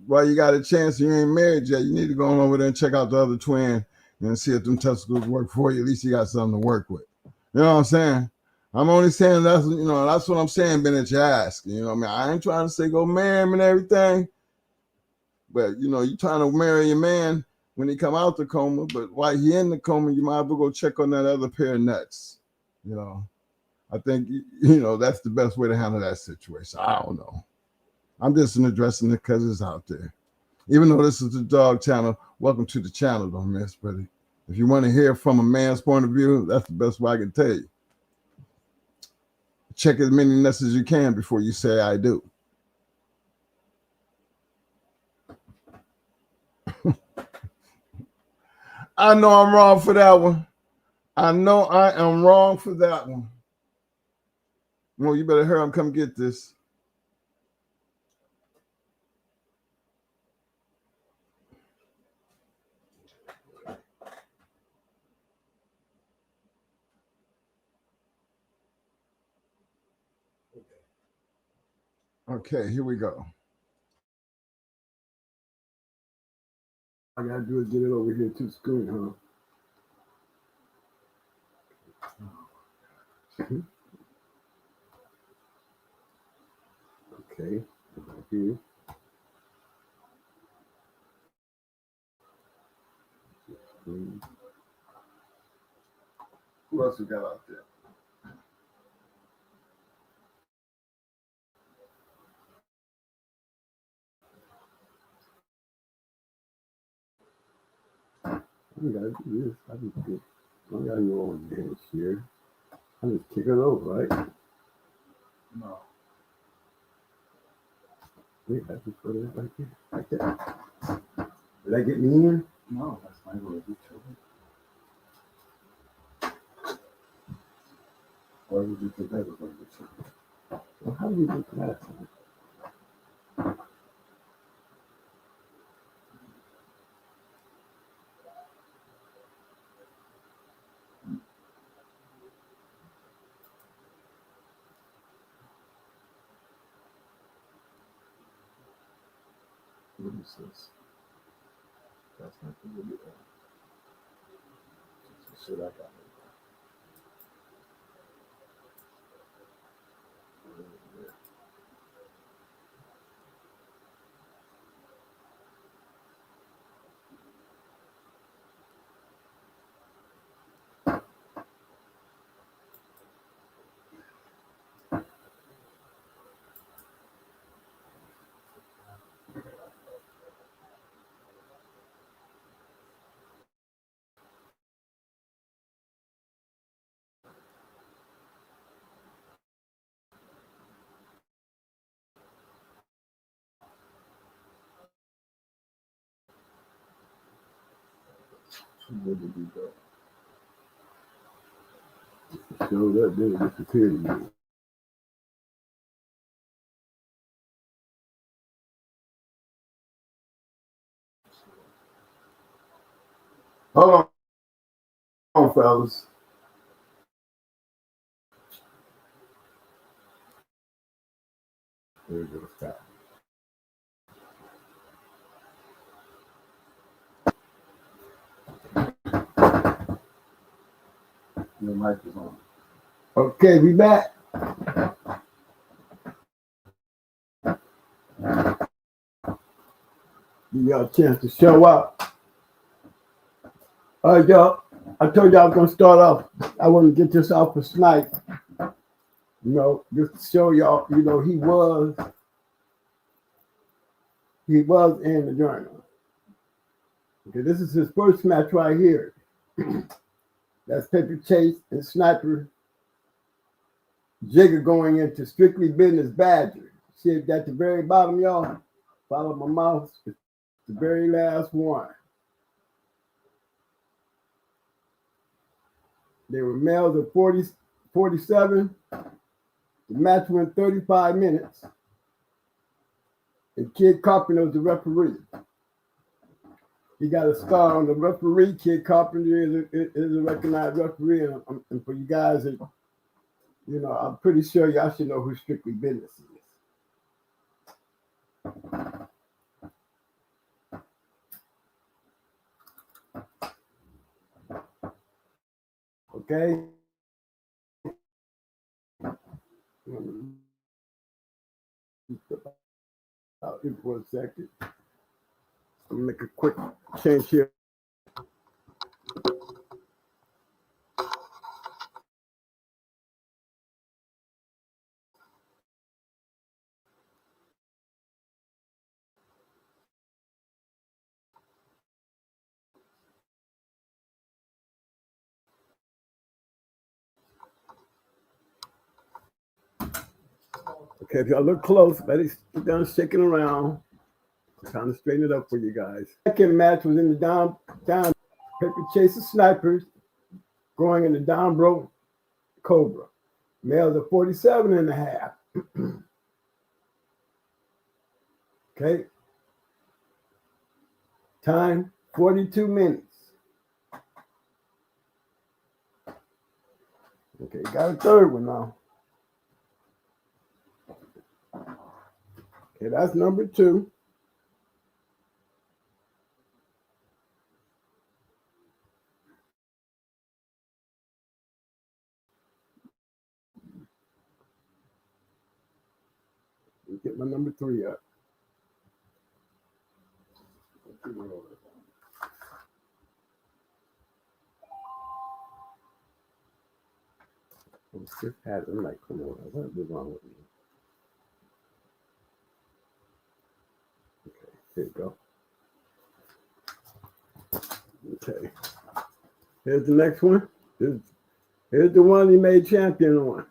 while you got a chance and you ain't married yet, you need to go on over there and check out the other twin and see if them testicles work for you. At least you got something to work with. You know what I'm saying? I'm only saying that's what I'm saying, Ben, that you ask. You know what I mean? I ain't trying to say go marry him and everything. But, you trying to marry your man when he come out the coma. But while he in the coma, you might as well go check on that other pair of nuts. I think, that's the best way to handle that situation. I don't know. I'm just addressing it because it's out there. Even though this is the dog channel, welcome to the channel, don't miss. But if you want to hear from a man's point of view, that's the best way I can tell you. Check as many nuts as you can before you say I do. I know I'm wrong for that one. I know I am wrong for that one. Well, you better hurry up and come get this. Okay, here we go. I gotta do is get it over here to the screen, huh? Okay, here. Who else we got out there? We gotta do this. I just get. I gotta go on dance here. I just kick it over, right? No. Wait, I just put it right there. Like that. Did that get me in? No, that's my little bit. Why would you think that was going to be? Well, how do you do that? What is this? That's not the video. Shit, I got Where did he go? Showed up, then it disappeared again. Hold on, fellas. There we go. Stop. Your mic is on. Okay, we back. Give y'all a chance to show up. All right, y'all. I told y'all I was gonna start off. I want to get this off for Snipe. You know, just to show y'all, you know, he was in the journal. Okay, this is his first match right here. That's Paper Chase and Sniper Jigger going into Strictly Business Badger. See it at the very bottom, y'all. Follow my mouse. It's the very last one. They were males at 47. The match went 35 minutes. And Kid Carpenter was the referee. He got a star on the referee. Kid Carpenter is a recognized referee. And for you guys that, you know, I'm pretty sure y'all should know who Strictly Business is. Okay. Out here for a second. I'm gonna make a quick change here. Okay, if y'all look close, let it get done shaking around. I'm trying to straighten it up for you guys. Second match was in the down Paper Chaser Snipers going in the down broke Cobra. Males are 47 and a half. Okay. Time 42 minutes. Okay, got a third one now. Okay, that's number 2. Get my number 3 up. Just had it. I'm like, come on, what is wrong with me? Okay, here you go. Okay. Here's the next one. Here's the one he made champion on.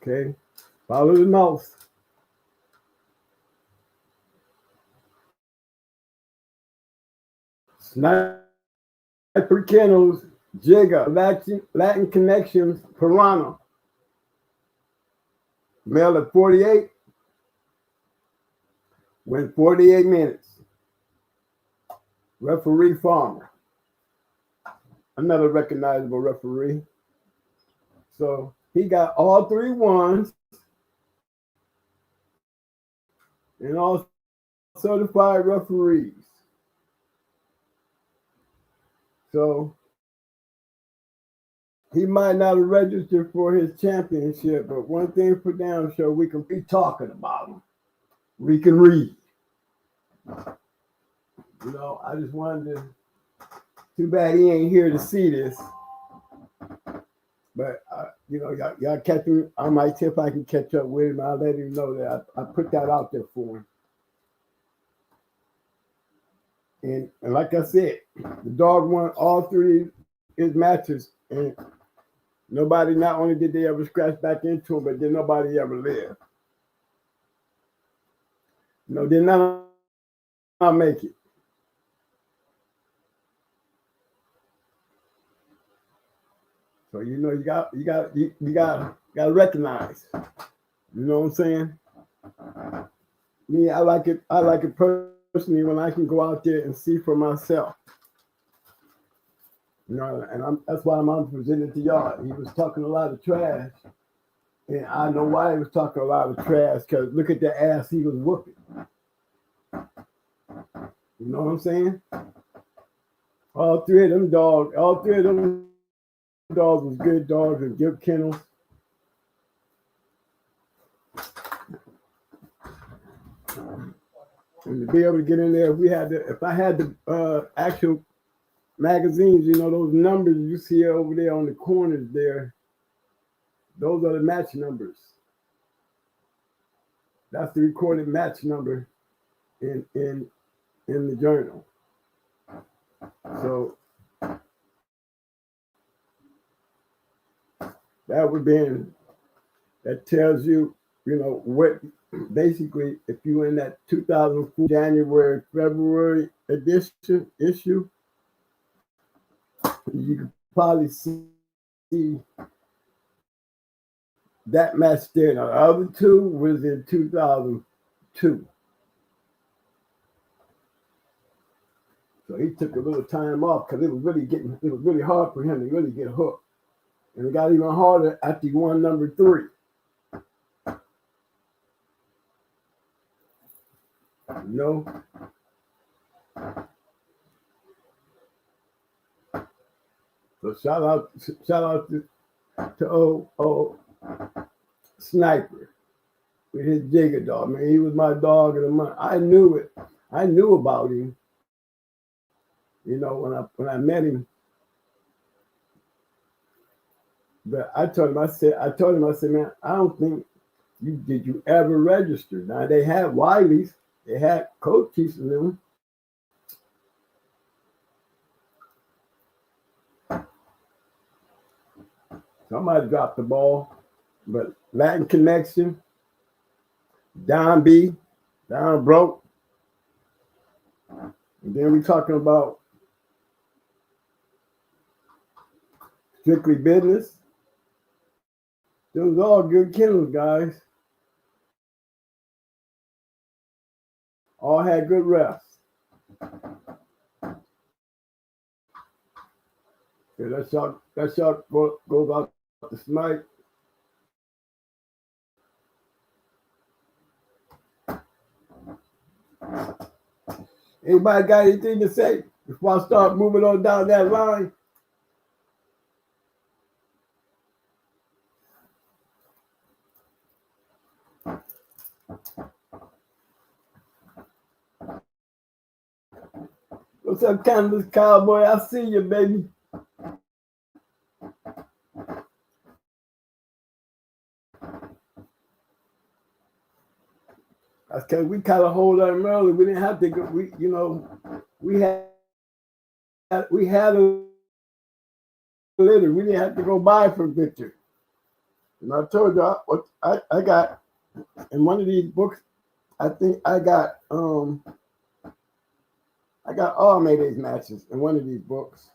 Okay. Follow the mouse. Sniper Kennels, Jigger, Latin Connections, Piranha. Male at 48. Went 48 minutes. Referee Farmer. Another recognizable referee. So he got all 3 ones and all certified referees. So he might not have registered for his championship, but one thing for damn sure, we can be talking about him. We can read. You know, I just wanted to. Too bad he ain't here to see this. But you know, y'all catch me. I might see if I can catch up with him. I'll let him know that I put that out there for him. And like I said, the dog won all 3 his matches, and nobody, not only did they ever scratch back into him, but then nobody ever lived. No, did not make it. So you know, you got to recognize. You know what I'm saying? Me, I like it personally when I can go out there and see for myself. You know, and that's why I'm presenting to y'all. He was talking a lot of trash, and I know why he was talking a lot of trash, because look at the ass he was whooping. You know what I'm saying? All 3 of them dogs was good dogs and good kennels. And to be able to get in there, if I had the actual magazines, you know, those numbers you see over there on the corners there, those are the match numbers. That's the recorded match number in the journal. So that tells you, you know, what basically, if you in that 2004 January, February issue, you can probably see that match there. Now, the other 2 was in 2002. So he took a little time off because it was really hard for him to really get hooked. And it got even harder after he won number 3. You know? So shout out to old Sniper with his Jigger dog. Man, he was my dog of the month. I knew it. I knew about him. You know, when I met him. But I told him, I said, man, I don't think did you ever register? Now they had Wiley's, they had coaches in them. Somebody dropped the ball, but Latin Connection, Don B, Don Broke. And then we talking about Strictly Business. Those are all good kennels, guys. All had good refs. Yeah, that shot goes out the snipe. Anybody got anything to say before I start moving on down that line? What's up, Kennels Cowboy? I see you, baby. That's because we kind of hold on early. We didn't have to go. We had a litter. We didn't have to go buy for Victor. And I told you what I got in one of these books. I think I got all Mayday's matches in one of these books.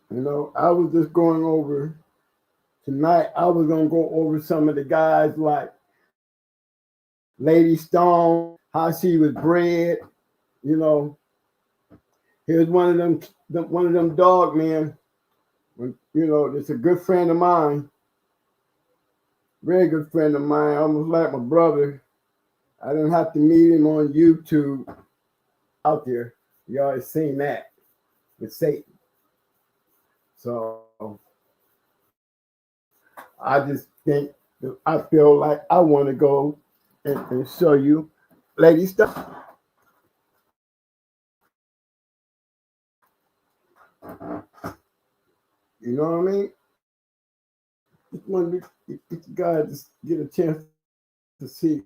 You know, I was just going over tonight. I was gonna go over some of the guys like Lady Stone, how she was bred, you know, Here's one of them dog men. When, you know, it's a good friend of mine, very good friend of mine, almost like my brother. I didn't have to meet him on YouTube out there. You always seen that with Satan. So I just think, I feel like I want to go and show you lady stuff. You know what I mean? Just want to guys get a chance to see.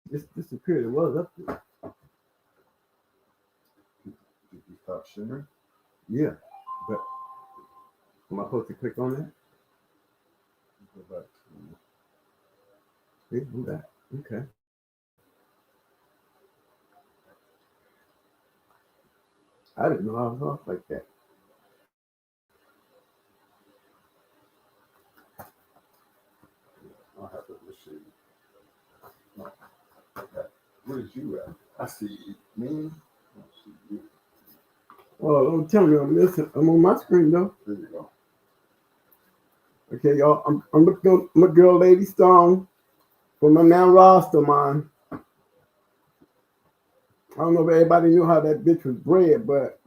This disappeared. It was up there. Did you stop shimmering? Yeah, but am I supposed to click on that? Go back to See, I'm back. Okay. I didn't know I was off like that. I'll have to machine. No. Okay. Where's you at? I see me. I see you. Oh, don't tell me I'm missing. I'm on my screen though. There you go. Okay, y'all. I'm looking at my girl, Lady Stone, for my man Rastaman. I don't know if everybody knew how that bitch was bred, but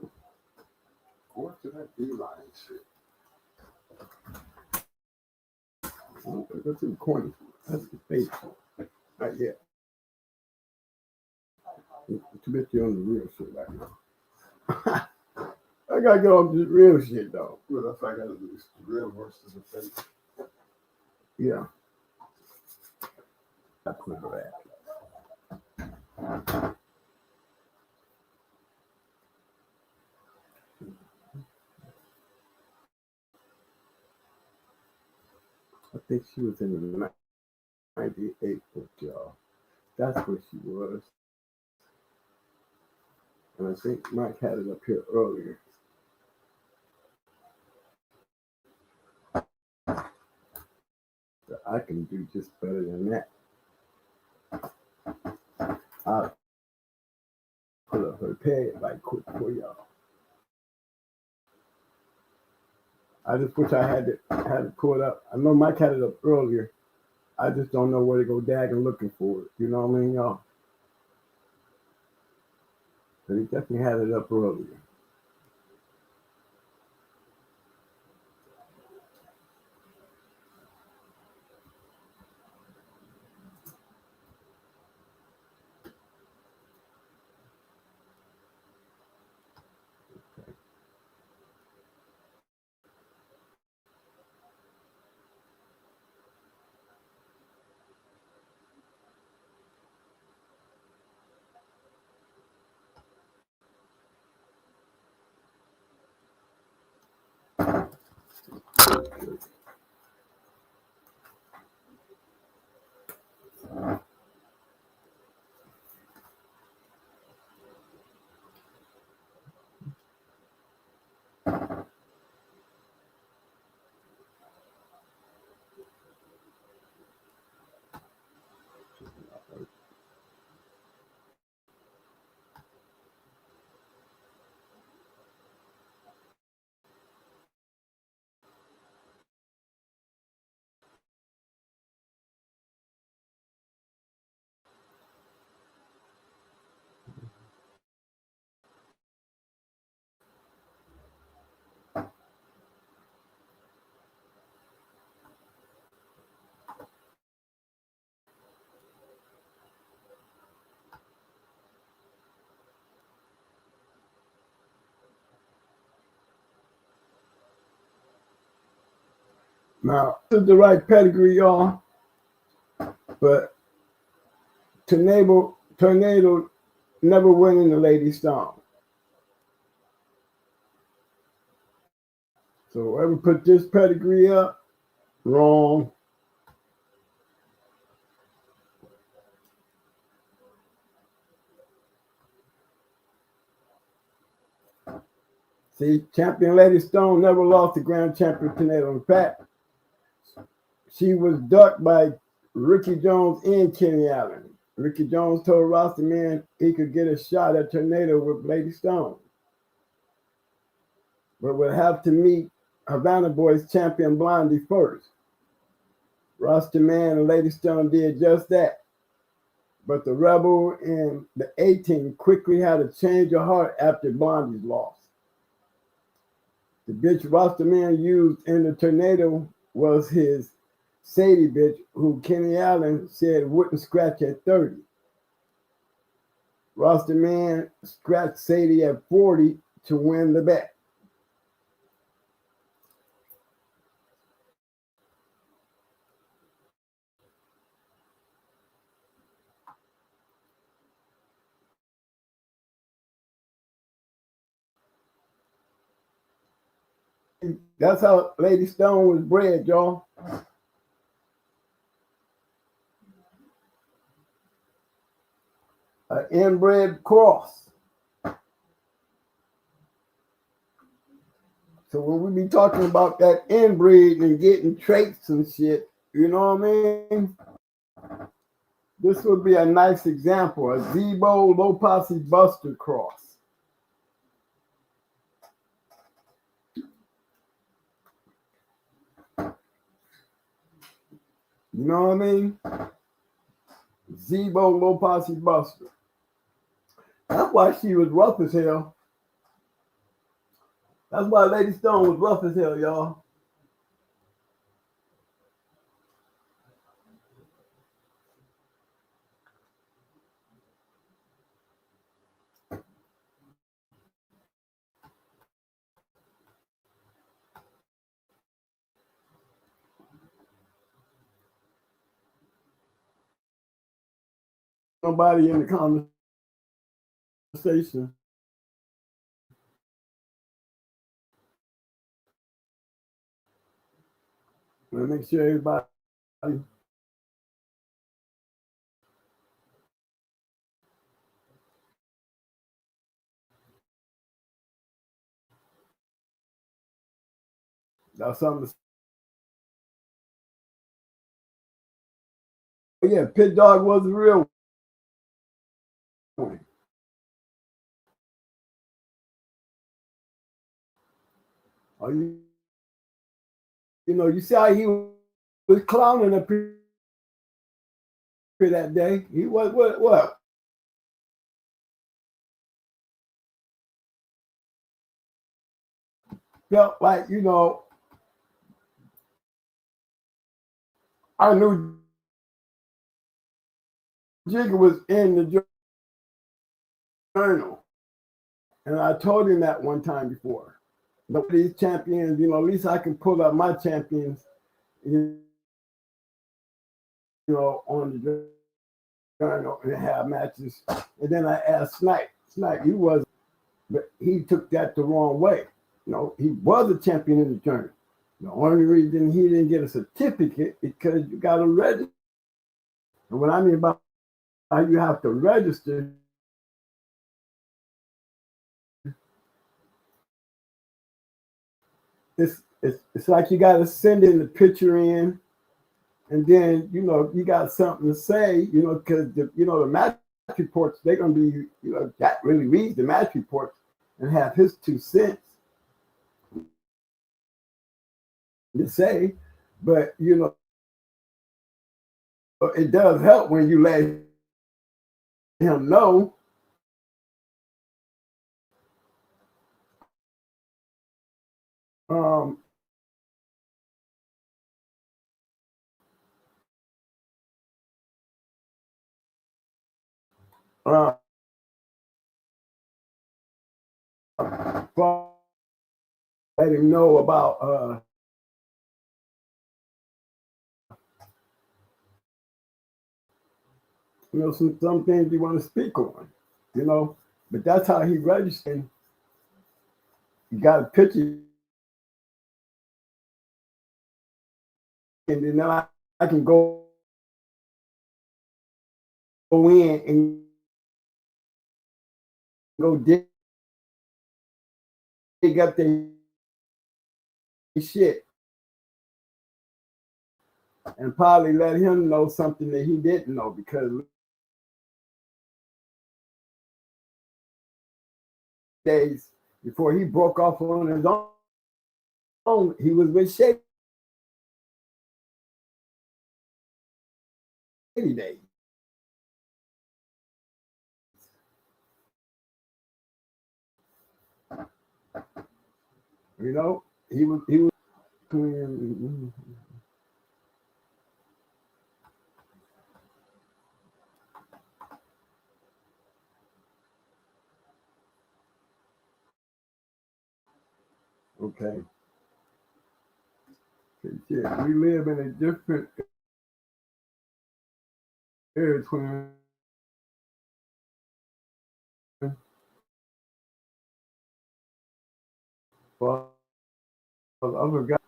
Go to that beeline shit. go to the corner. That's the face. Not yet. Too bit you on the real shit right now. I gotta get off this real shit though. Well, that's what I gotta do. It's the real versus the fake. Yeah. That's where we're at. I think she was in the 98 book, y'all. That's where she was. And I think Mike had it up here earlier. But I can do just better than that. I'll pull up her page right quick for y'all. I just wish I had it pulled up. I know Mike had it up earlier. I just don't know where to go dagging looking for it. You know what I mean, y'all? But he definitely had it up earlier. Now, this is the right pedigree, y'all. But Tornado never went in the Lady Stone. So whoever put this pedigree up, wrong. See, champion Lady Stone never lost the grand champion Tornado. In fact, she was ducked by Ricky Jones and Kenny Allen. Ricky Jones told Rasta Man he could get a shot at Tornado with Lady Stone. but would have to meet Havana Boys champion Blondie first. Roster Man and Lady Stone did just that. But the Rebel and the A-Team quickly had a change of heart after Blondie's loss. The bitch Roster Man used in the tornado was his Sadie bitch, who Kenny Allen said wouldn't scratch at 30. Roster Man scratched Sadie at 40 to win the bet. That's how Lady Stone was bred, y'all. An inbred cross. So when we be talking about that inbreed and getting traits and shit, you know what I mean? This would be a nice example, a Zebo Low Posse Buster cross. You know what I mean? Zebo Low Posse Buster. That's why she was rough as hell. That's why Lady Stone was rough as hell, y'all. Nobody in the conversation. I'm gonna make sure everybody got something to say. Yeah, Pit Dog was the real one. Oh, you know, you see how he was clowning up here that day. He was what? Felt like, you know, I knew Jigga was in the journal. And I told him that one time before. But these champions, you know, at least I can pull up my champions, you know, on the journal and have matches. And then I asked Snipe, he wasn't, but he took that the wrong way. You know, he was a champion in the journal. The only reason he didn't get a certificate is because you got to register. And what I mean about how you have to register, it's like you got to send in the picture in, and then, you know, you got something to say, you know, because the match reports, they're gonna be, you know, that really reads the match reports and have his 2 cents to say. But you know, it does help when you let him know. Let him know about you know, some things you want to speak on, you know. But that's how he registered. You got a picture, and then I can go in and go dig up their shit and probably let him know something that he didn't know, because days, before he broke off on his own, he was with Shady Days. You know, he was okay. Yeah, we live in a different era between other guys.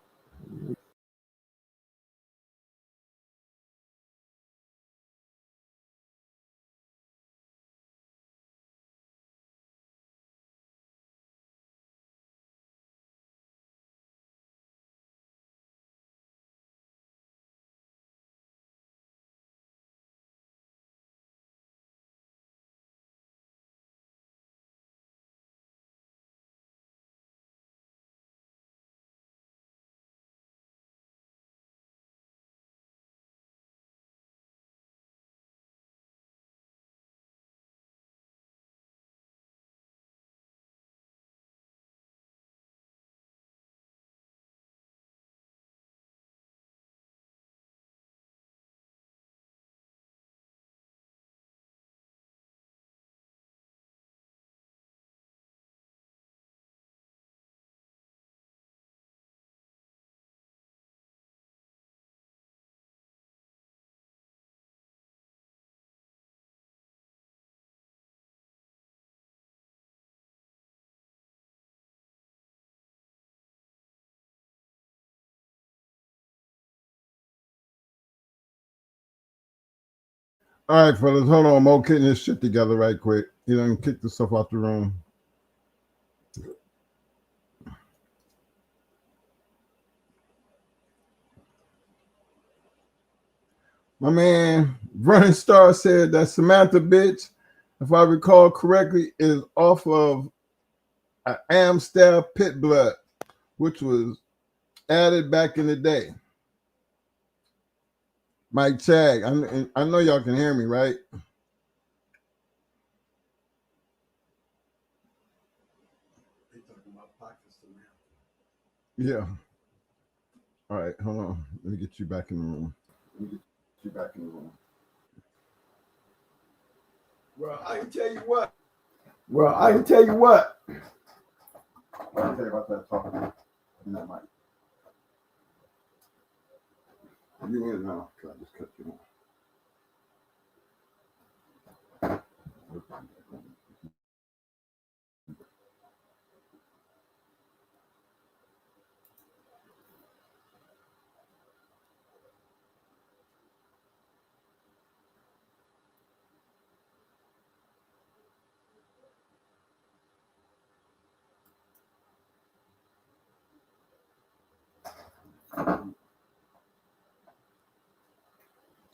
All right, fellas, hold on. Mo getting this shit together right quick. He done kicked the stuff out the room. My man, Running Star said that Samantha bitch, if I recall correctly, is off of an Amstel pit blood, which was added back in the day. Mike Chag, I know y'all can hear me, right? Yeah. All right, hold on. Let me get you back in the room. Well, I can tell you what. I'll tell you about that talking in that mic. You in now? I just cut you off.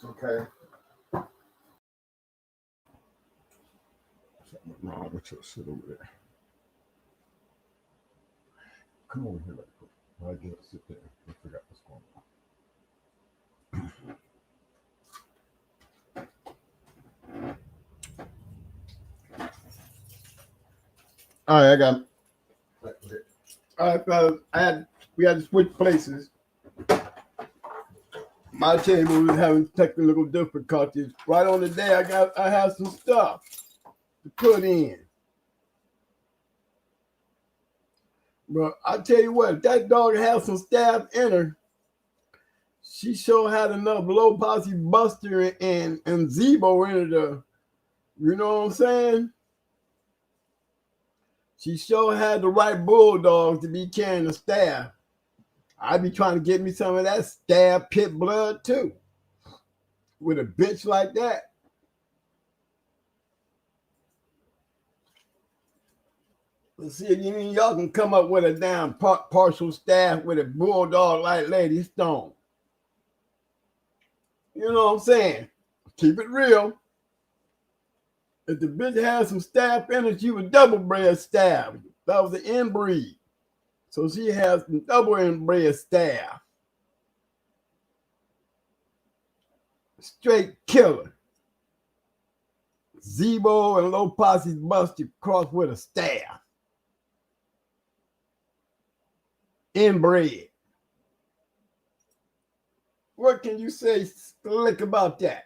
Okay. Something wrong with your shit over there. Come over here, right quick. I just sit there. I forgot what's going on. All right, I got it. All right, fellas. We had to switch places. My table was having technical difficulties. Right on the day I had some stuff to put in. But I tell you what, if that dog had some staff in her, she sure had enough low posse buster and Zebo in her. You know what I'm saying? She sure had the right bulldogs to be carrying the staff. I'd be trying to get me some of that staff pit blood too. With a bitch like that. Let's see if y'all can come up with a damn partial staff with a bulldog like Lady Stone. You know what I'm saying? Keep it real. If the bitch had some staff in it, she was double bred staff. That was the inbreed. So she has double inbred staff. Straight killer. Zebo and Low Posse's busted crossed with a staff. Inbred. What can you say slick about that?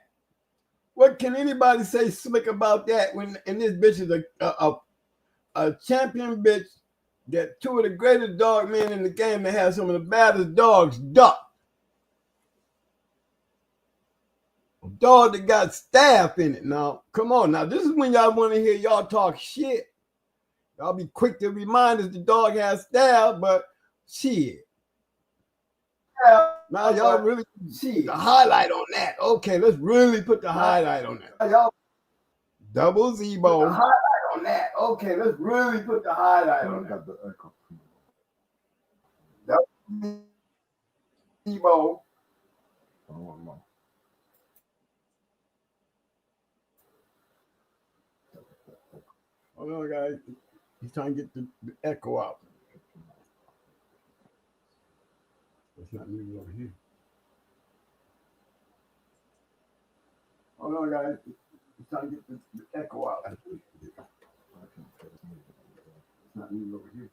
What can anybody say slick about that when and this bitch is a champion bitch that two of the greatest dog men in the game that have some of the baddest dogs duck. A dog that got staff in it. Now, come on. Now, this is when y'all want to hear y'all talk shit. Y'all be quick to remind us the dog has staff, but shit. Now y'all really see the highlight on that. Okay, let's really put the highlight on that. Y'all double Zebo. The highlight on that. Okay, let's really put the highlight on that. Double Zebo. Hold on, guys. He's trying to get the echo out. It's not moving over here. Hold on, guys. He's trying to get the echo out. It's not moving over here.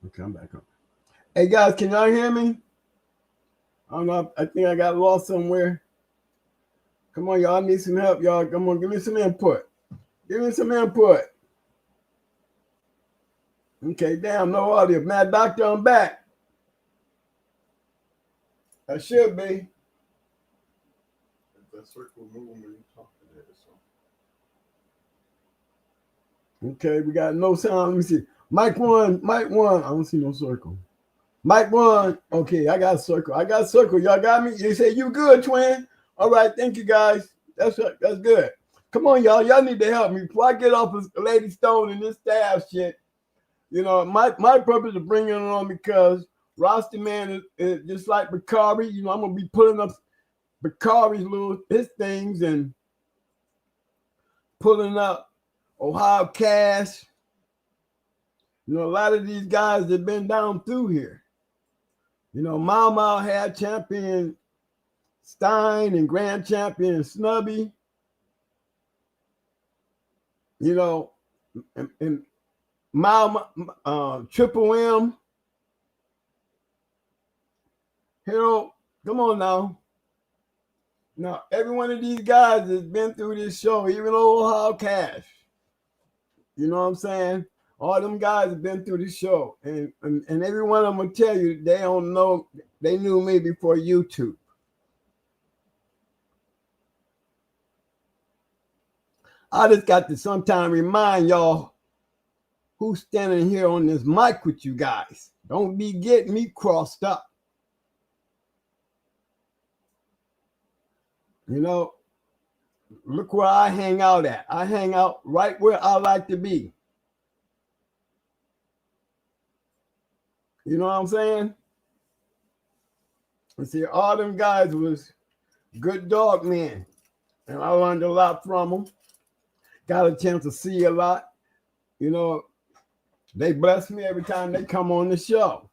Okay, I'm back up. Hey guys, can y'all hear me? I don't know. I think I got lost somewhere. Come on, y'all. I need some help, y'all. Come on, give me some input. Give me some input. Okay, damn, no audio. Mad Doctor, I'm back. I should be. that circle moving when you talk to that. So. Okay, we got no sound. Let me see. Mic one. I don't see no circle. Mic one. Okay, I got circle. Y'all got me? You say you good, twin? All right, thank you guys. That's good. Come on, y'all. Y'all need to help me before I get off of Lady Stone and this staff shit. You know, my purpose is bringing it on because Roster Man is just like Bakari. You know, I'm gonna be pulling up Bakari's little his things and pulling up Ohio Cash. You know, a lot of these guys have been down through here. You know, Mau had champion Stein and grand champion Snubby. You know, and Triple M. Harold, come on now. Now, every one of these guys has been through this show, even old Ohio Cash. You know what I'm saying? All them guys have been through the show. And every one of them will tell you they don't know, they knew me before YouTube. I just got to sometime remind y'all who's standing here on this mic with you guys. Don't be getting me crossed up. You know, look where I hang out at. I hang out right where I like to be. You know what I'm saying? And see, all them guys was good dog men. And I learned a lot from them. Got a chance to see a lot. You know, they bless me every time they come on the show.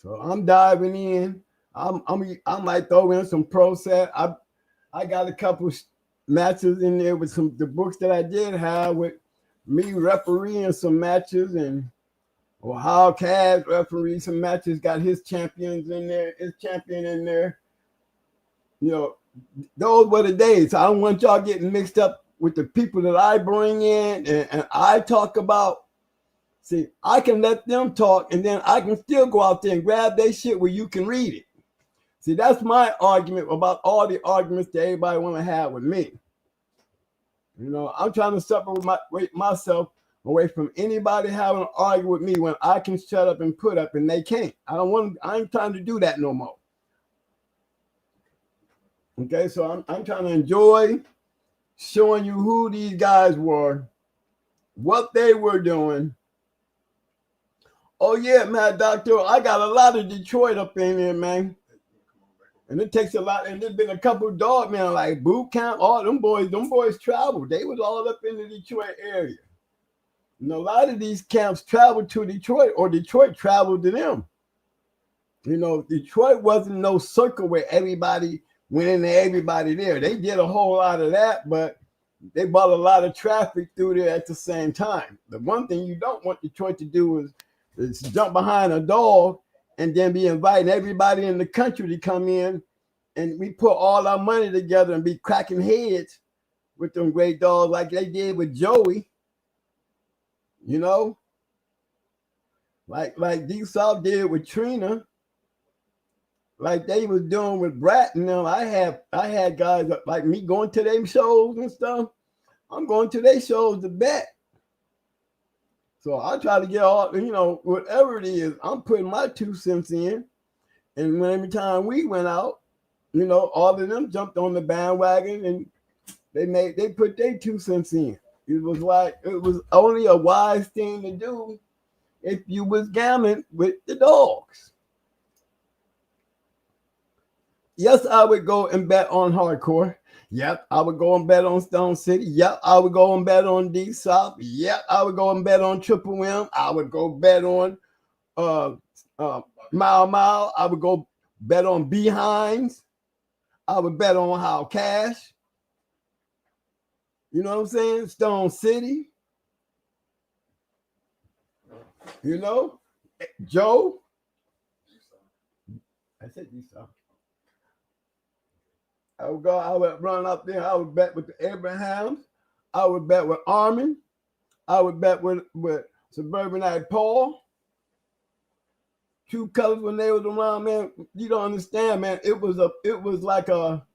So I'm diving in. I might throw in some pro set. I got a couple matches in there with the books that I did have with me refereeing some matches, and Ohio Cash referee some matches, got his champions in there, his champion in there. You know, those were the days. I don't want y'all getting mixed up with the people that I bring in and I talk about. See, I can let them talk, and then I can still go out there and grab that shit where you can read it. See, that's my argument about all the arguments that everybody want to have with me. You know, I'm trying to separate myself away from anybody having an argument with me when I can shut up and put up and they can't. I ain't trying to do that no more. Okay, so I'm trying to enjoy showing you who these guys were, what they were doing. Oh yeah, man, Doctor, I got a lot of Detroit up in there, man. And it takes a lot, and there's been a couple of dog men like boot camp, all them boys traveled. They was all up in the Detroit area. And a lot of these camps traveled to Detroit, or Detroit traveled to them. You know, Detroit wasn't no circle where everybody went into everybody there. They did a whole lot of that, but they brought a lot of traffic through there at the same time. The one thing you don't want Detroit to do is jump behind a dog and then be inviting everybody in the country to come in, and we put all our money together and be cracking heads with them great dogs like they did with Joey. You know, like D-South did with Trina, like they was doing with Brat. And them. I had guys like me going to them shows and stuff. I'm going to their shows to bet. So I try to get all, you know, whatever it is, I'm putting my 2 cents in. And when every time we went out, you know, all of them jumped on the bandwagon and they put their 2 cents in. It was only a wise thing to do if you was gambling with the dogs. Yes, I would go and bet on Hardcore. Yep, I would go and bet on Stone City. Yep, I would go and bet on D South. Yep, I would go and bet on Triple M. I would go bet on Mile. I would go bet on Behinds. I would bet on How Cash. You know what I'm saying? Stone City. You know? Joe. I said D South. I would run up there. I would bet with the Abrahams. I would bet with Armin. I would bet with Suburbanite Paul. True Colors when they was around, man. You don't understand, man. It was like a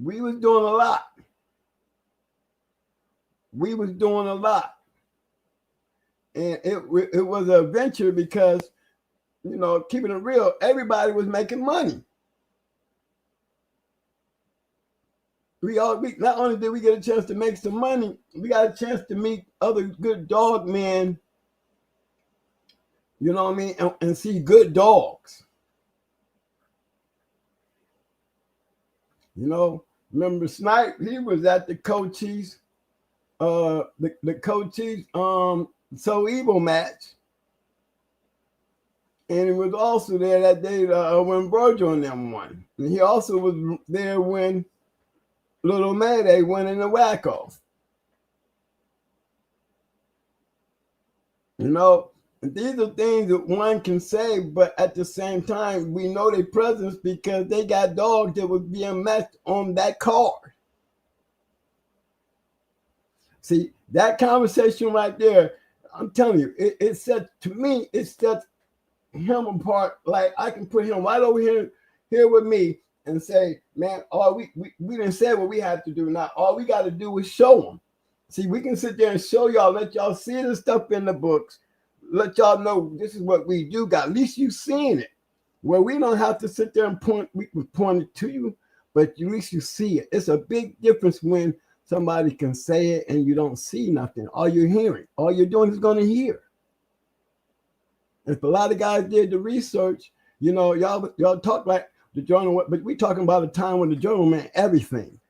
we was doing a lot. We was doing a lot. And it was an adventure because, you know, keeping it real, everybody was making money. We not only did we get a chance to make some money, we got a chance to meet other good dog men, you know what I mean, and see good dogs. You know, remember Snipe? He was at the Cochise, the Cochise So Evil match, and he was also there that day when Virgil and them won. And he also was there when Little Mayday went in the whack-off. You know, these are things that one can say, but at the same time, we know their presence because they got dogs that was being matched on that card. See, that conversation right there, I'm telling you, it set, to me, it sets him apart. Like, I can put him right over here with me and say, man, we didn't say what we have to do. Now, all we got to do is show them. See, we can sit there and show y'all, let y'all see the stuff in the books, let y'all know this is what we do got. At least you seeing it. Where we don't have to sit there and point, we can point it to you, but at least you see it. It's a big difference when somebody can say it and you don't see nothing. All you're hearing, all you're doing is going to hear. If a lot of guys did the research, you know, y'all talk like the journal, but we talking about a time when the journal meant everything.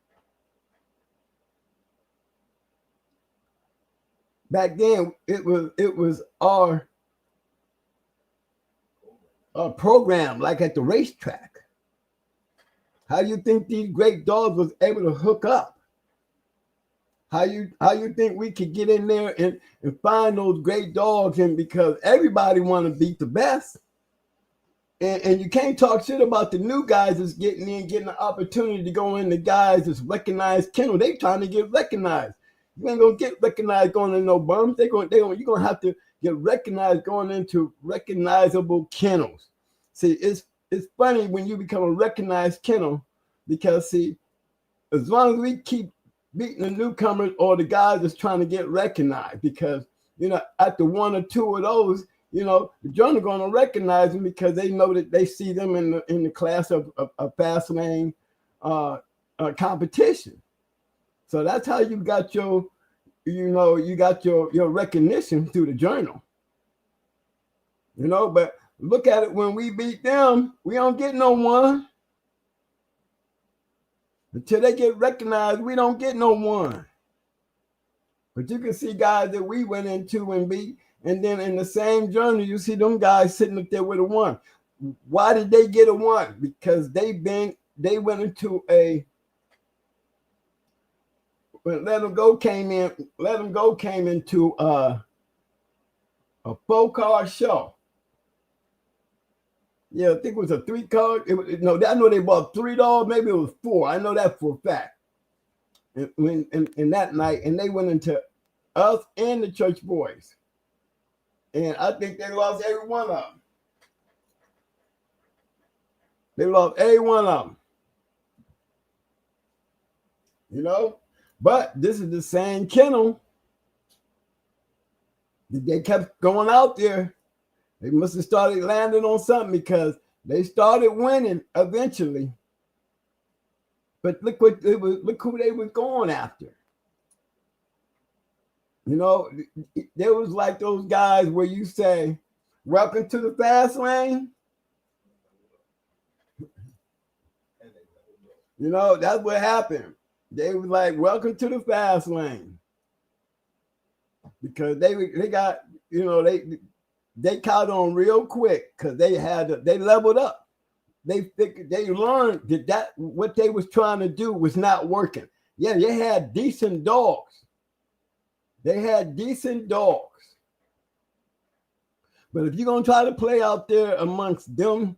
Back then, it was our program, like at the racetrack. How do you think these great dogs was able to hook up? How you think we could get in there and find those great dogs? And because everybody want to beat the best. And you can't talk shit about the new guys that's getting the opportunity to go in, the guys that's recognized kennel. They trying to get recognized. You ain't gonna get recognized going in no bums. You're gonna have to get recognized going into recognizable kennels. See, it's funny when you become a recognized kennel, because see, as long as we keep beating the newcomers or the guys that's trying to get recognized, because you know, after one or two of those, you know, the journal gonna recognize them because they know that they see them in the class of fast lane competition. So that's how you got your recognition through the journal. You know, but look at it, when we beat them, we don't get no one. Until they get recognized, we don't get no one. But you can see guys that we went into and beat, and then in the same journal, you see them guys sitting up there with a one. Why did they get a one? Because they went into when Let 'Em Go came into a 4-card show. Yeah, I think it was a 3-card. I know they bought $3. Maybe it was 4. I know that for a fact. In that night, and they went into us and the Church Boys, and I think they lost every one of them. They lost every one of them. You know, but this is the same kennel. They kept going out there. They must have started landing on something because they started winning eventually. But look who they were going after. You know, there was like those guys where you say, "Welcome to the fast lane." You know, that's what happened. They was like, "Welcome to the fast lane," because they got, you know, they caught on real quick because they leveled up. They learned that what they was trying to do was not working. Yeah, they had decent dogs. They had decent dogs. But if you're gonna try to play out there amongst them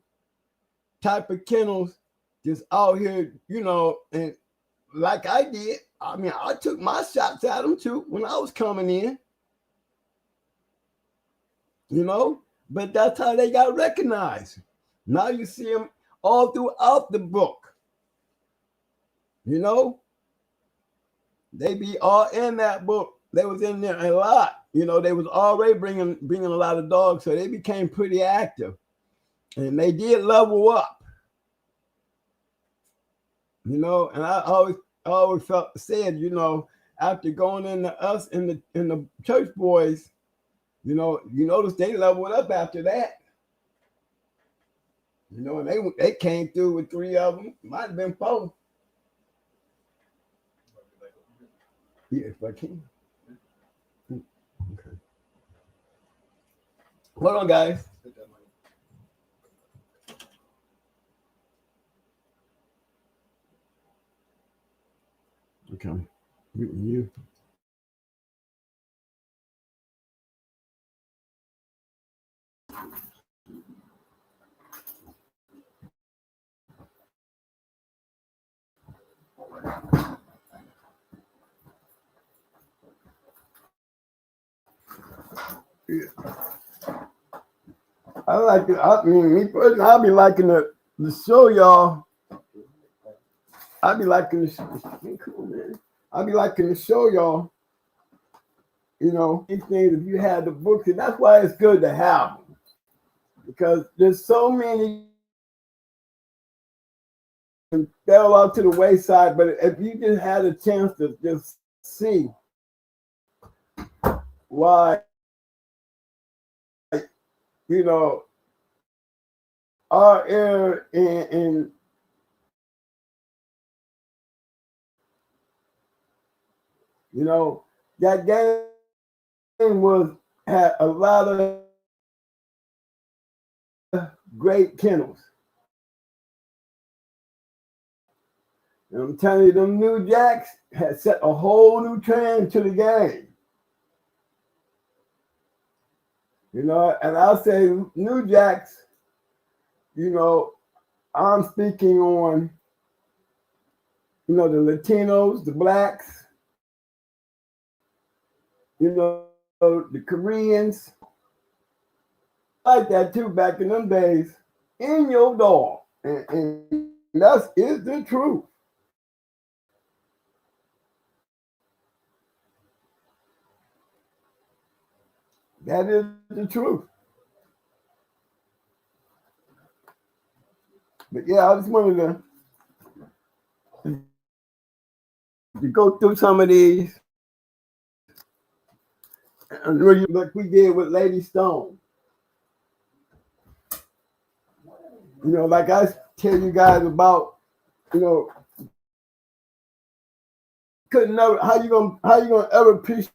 type of kennels, just out here, you know, and like I did, I mean, I took my shots at them too when I was coming in. You know, but that's how they got recognized. Now you see them all throughout the book. You know, they be all in that book. They was in there a lot. You know, they was already bringing a lot of dogs, so they became pretty active, and they did level up. You know, and I always said, you know, after going into us in the church boys, you know, you notice they leveled up after that. You know, and they came through with 3 of them. Might have been 4. Yeah, if I can. Okay. Hold on, guys. Okay. You. I like it. I mean, me personally, I'll be liking to show y'all. I'll be liking to cool, man. I'll be liking to show y'all, you know, these things if you had the books, and that's why it's good to have them. Because there's so many fell out to the wayside, but if you just had a chance to just see why, you know, our era in you know, that game had a lot of great kennels. And I'm telling you, them new jacks had set a whole new trend to the game. You know, and I'll say new jacks, you know, I'm speaking on, you know, the Latinos, the blacks, you know, the Koreans, like that too back in them days, in your dog. And that's is the truth. That is the truth. But yeah, I just wanted to go through some of these, and really like we did with Lady Stone. You know, like I tell you guys about, you know, couldn't never how you gonna ever appreciate.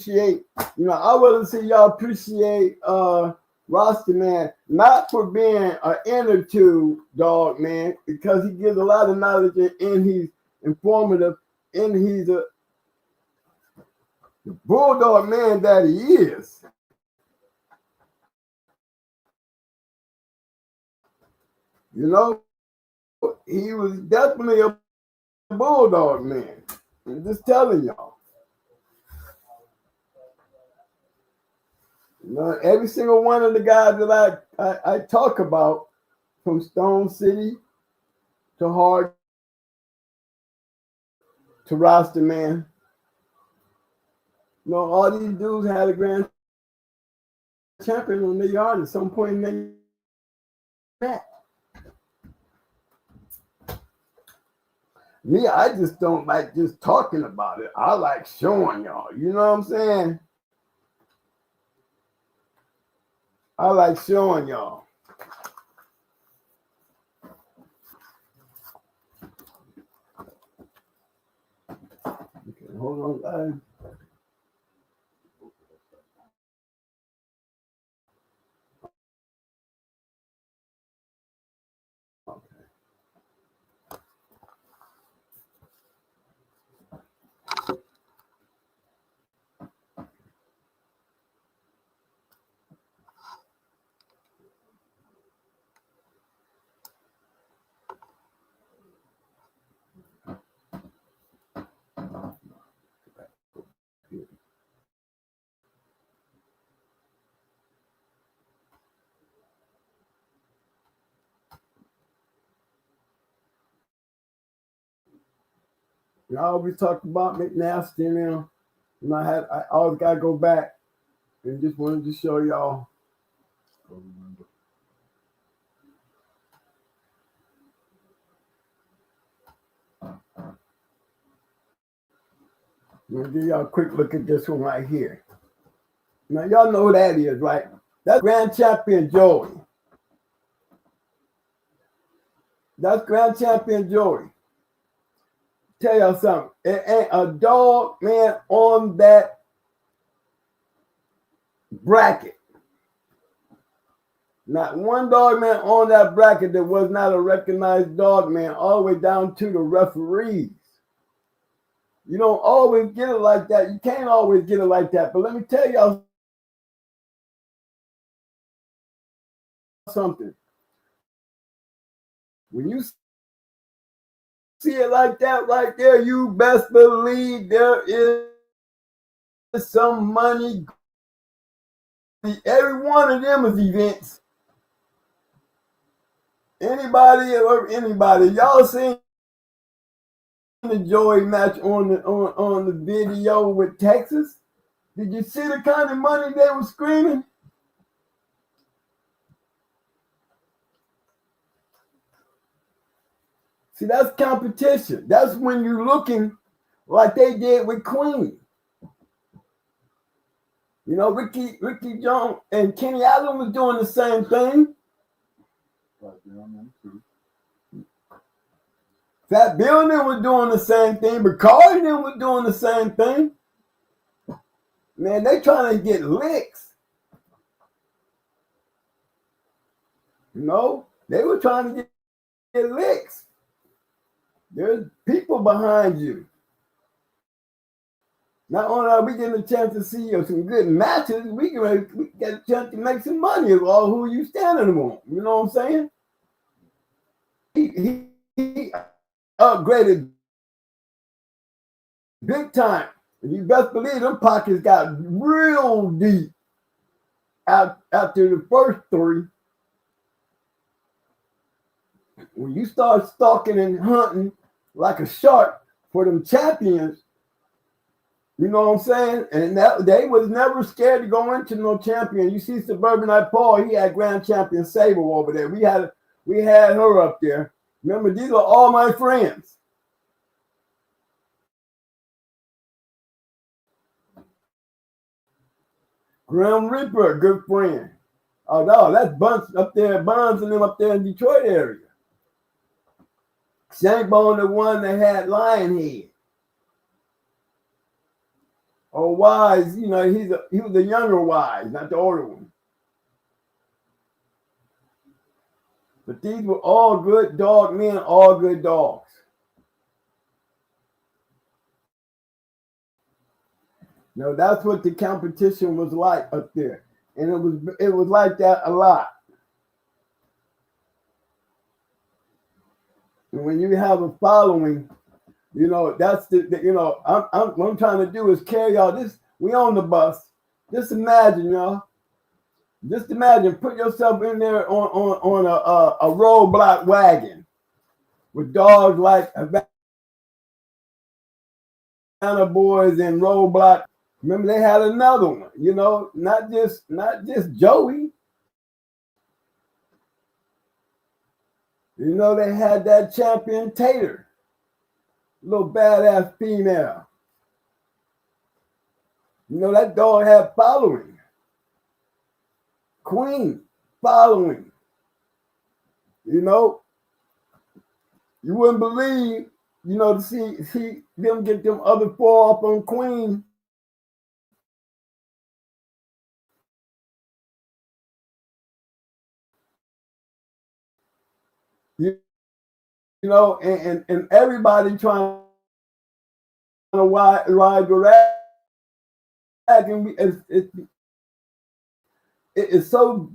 You know, I want to see y'all appreciate Roster Man, not for being an inner tube dog man, because he gives a lot of knowledge and he's informative and he's a bulldog man that he is. You know, he was definitely a bulldog man. I'm just telling y'all. You know, every single one of the guys that I talk about, from Stone City to Hard to Roster Man, you know, all these dudes had a grand champion on their yard at some point in their match. Me, I just don't like just talking about it. I like showing y'all. You know what I'm saying? I like showing y'all. Okay, hold on, guys. And I always talk about McNasty and them. And I always gotta go back and just wanted to show y'all. I'm gonna give y'all a quick look at this one right here. Now y'all know who that is, right? That's Grand Champion Joey. That's Grand Champion Joey. Tell y'all something. It ain't a dog man on that bracket. Not one dog man on that bracket that was not a recognized dog man, all the way down to the referees. You don't always get it like that. You can't always get it like that. But let me tell y'all something. When you see it like that right there, you best believe there is some money. Every one of them is events. Anybody or anybody, y'all seen the Joey match on the video with Texas? Did you see the kind of money they were screaming? See, that's competition. That's when you're looking like they did with Queen. You know, Ricky Jones and Kenny Allen was doing the same thing. Fat Bill and them was doing the same thing, but Carl and them was doing the same thing. Man, they trying to get licks. You know, they were trying to get licks. There's people behind you. Not only are we getting a chance to see some good matches, we get a chance to make some money of all who you standing on. You know what I'm saying? He upgraded big time. And you best believe them pockets got real deep after the first three. When you start stalking and hunting like a shark for them champions, you know what I'm saying? And that they was never scared to go into no champion. You see Suburbanite Paul, he had Grand Champion Sable over there. We had her up there. Remember, these are all my friends. Grim Reaper, good friend. Oh no, that's Buns up there, Buns and them up there in Detroit area. Shankbone, the one that had Lionhead. Oh, Wise, you know, he was the younger Wise, not the older one. But these were all good dog men, all good dogs. No, that's what the competition was like up there. And it was like that a lot. And when you have a following, you know, that's you know, what I'm trying to do is carry y'all this. We on the bus. Just imagine, y'all. Just imagine, put yourself in there on a roadblock wagon with dogs like Havana Boys and Roadblock. Remember, they had another one, you know, not just Joey. You know, they had that champion Tater, little badass female. You know, that dog had following. Queen, following. You know, you wouldn't believe, you know, to see them get them other four up on Queen. You know, and everybody trying to ride the rag. And it's so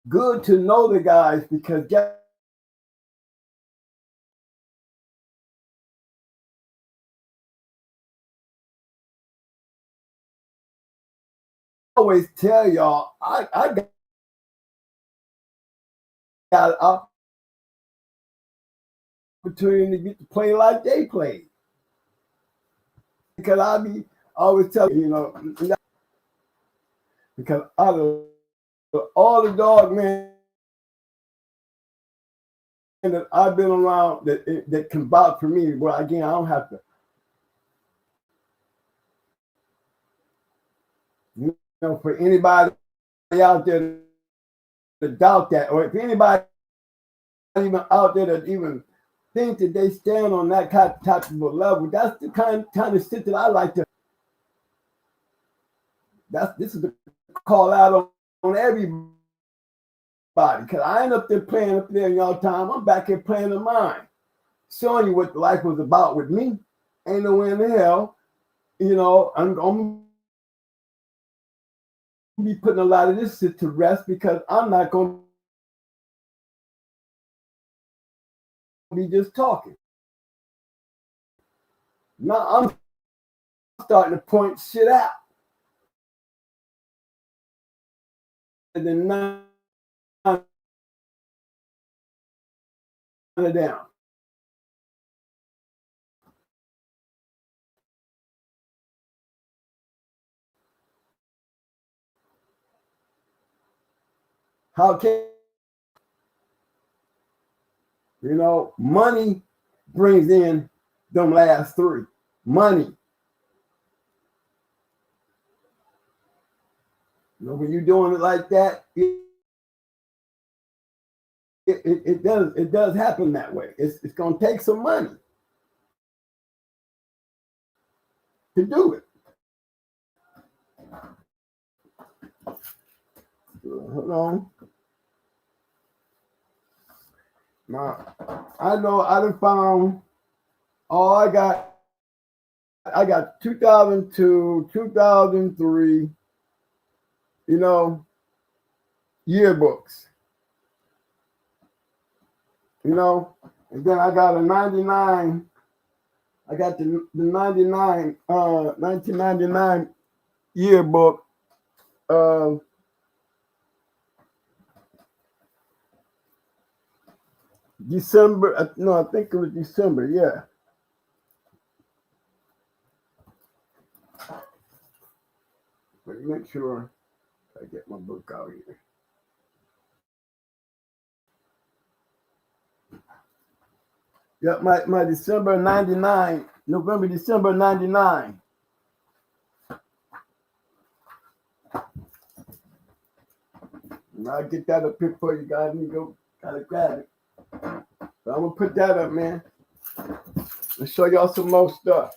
good to know the guys because I always tell y'all, I got opportunity to get to play like they played. Because I be always telling because out of all the dog men that I've been around that can vouch for me, well, again, I don't have to. For anybody out there to doubt that, or if anybody even out there that even think that they stand on that type of a level, that's the kind of shit that I like to. This is the call out on everybody, because I ain't up there playing up there in y'all time. I'm back here playing in mine, showing you what life was about with me. Ain't no way in the hell, I'm gonna be putting a lot of this shit to rest, because I'm not gonna be just talking. Now I'm starting to point shit out. And then none it down. How can money brings in them last three. Money. When you're doing it like that, it does happen that way. It's gonna take some money to do it. Hold on. Now, I know I done found I got 2002, 2003, yearbooks. And then I got a 99. I got the 99, 1999 yearbook. December, no, I think it was December, yeah. Let me make sure I get my book out here. Yeah, my December 99, November, December 99. And I'll get that up here for you guys. And you gotta grab it. So I'm gonna put that up, man. Let's show y'all some more stuff.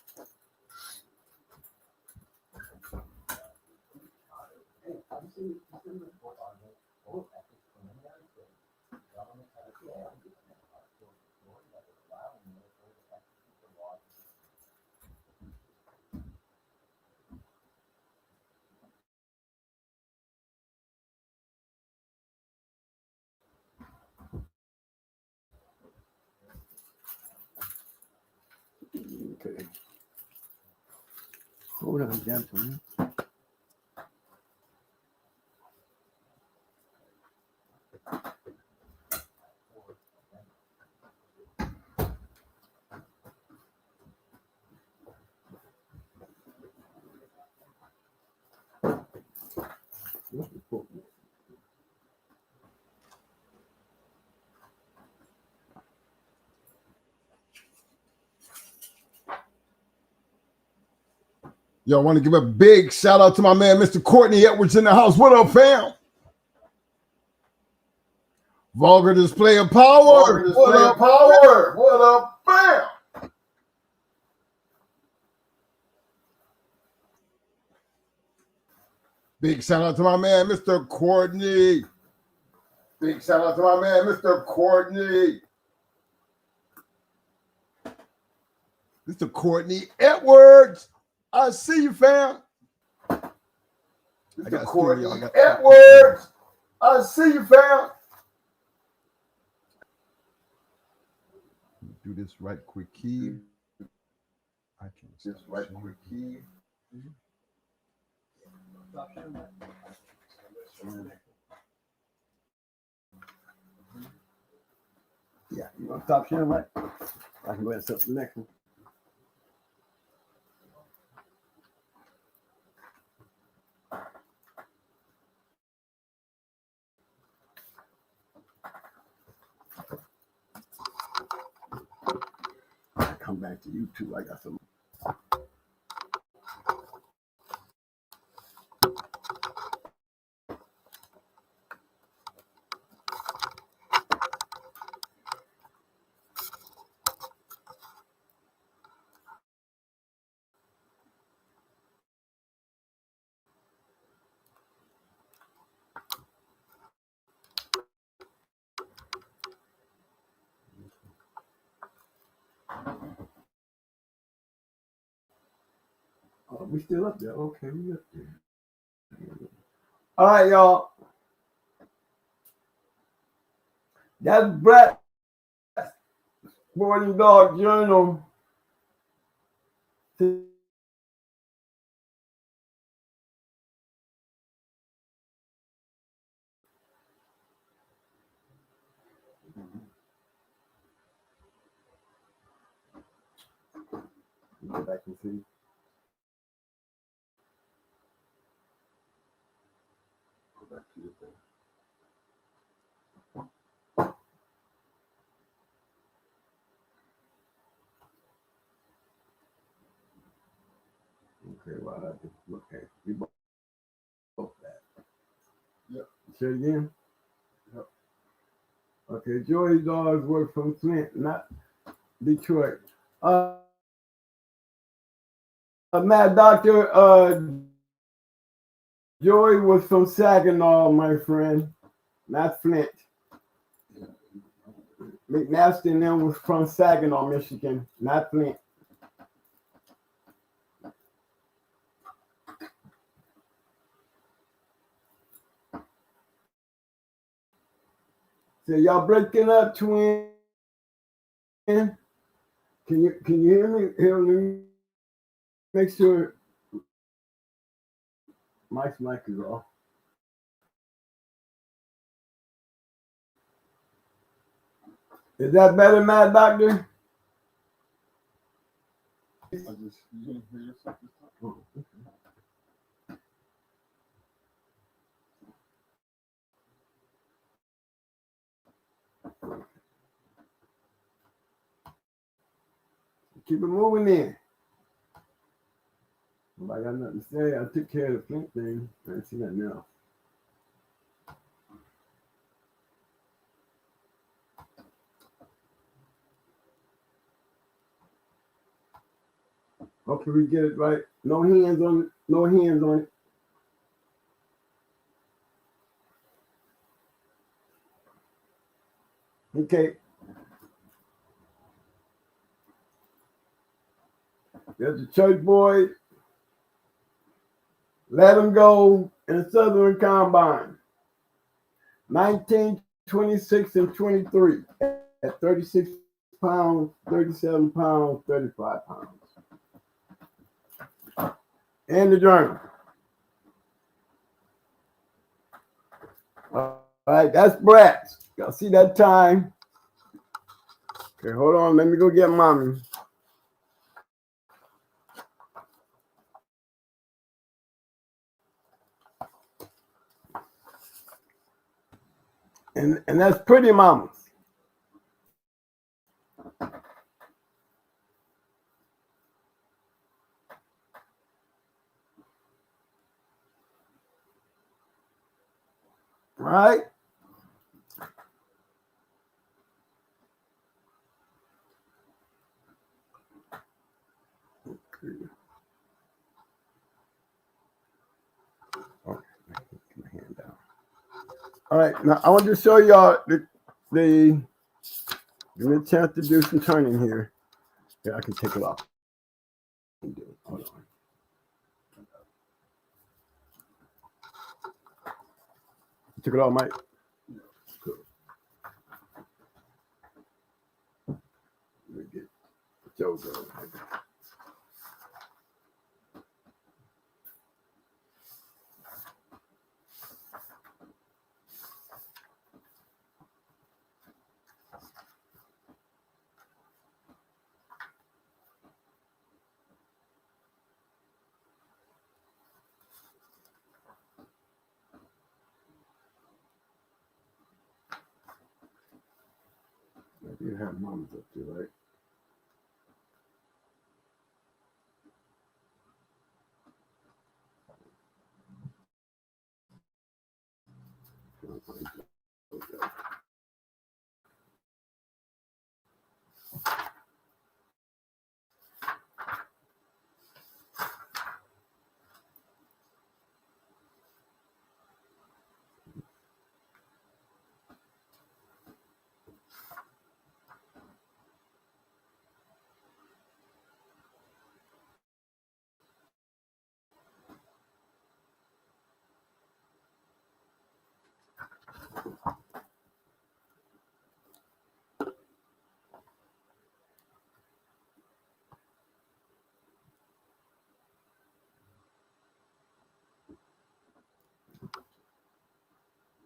Okay. Hold on, gentlemen. Yo, I want to give a big shout out to my man, Mr. Courtney Edwards in the house. What up, fam? Vulgar display of power. Vulgar display of power. What up, fam? Big shout out to my man, Mr. Courtney. Big shout out to my man, Mr. Courtney. Mr. Courtney Edwards. I see you, fam. Mr. Courtney Edwards. I see you, fam. Do this right quick key. I can just right quick key. Yeah, you want to stop sharing, right? I can go ahead and set up the next one. I'll come back to YouTube. I got some. Oh, we still up there. Okay, we up there. All right, y'all. That's Brett Sporting Dog Journal. Go back and see. Go back to your thing. Okay, well, I just look at we both that. Yep. Say it again. Yep. Okay, Joey Dogs work from Flint, not Detroit. Mad Doctor, Joey was from Saginaw, my friend, not Flint. McNasty and them was from Saginaw, Michigan, not Flint. So y'all breaking up, twin? Can you hear me? Hear me? Make sure Mike's mic is off. Is that better, Mad Doctor? I just, you didn't hear yourself this time? Oh, okay. Keep it moving in. If I got nothing to say, I took care of the Flint thing. I ain't seen that now. Hopefully we get it right. No hands on it. No hands on it. Okay. There's a church boy. Let him go in the Southern Combine. 19, 26, and 23 at 36 pounds, 37 pounds, 35 pounds. And the journal. All right, that's Brett. Y'all see that time? Okay, hold on. Let me go get mommy. And that's Pretty Mamas. All right. Okay, get my hand down. All right, now I want to show y'all the give me a chance to do some turning here. Yeah, I can take it off. Hold on. You took it off, Mike? Cool. Let me get Joe going. You have mamas up there, right?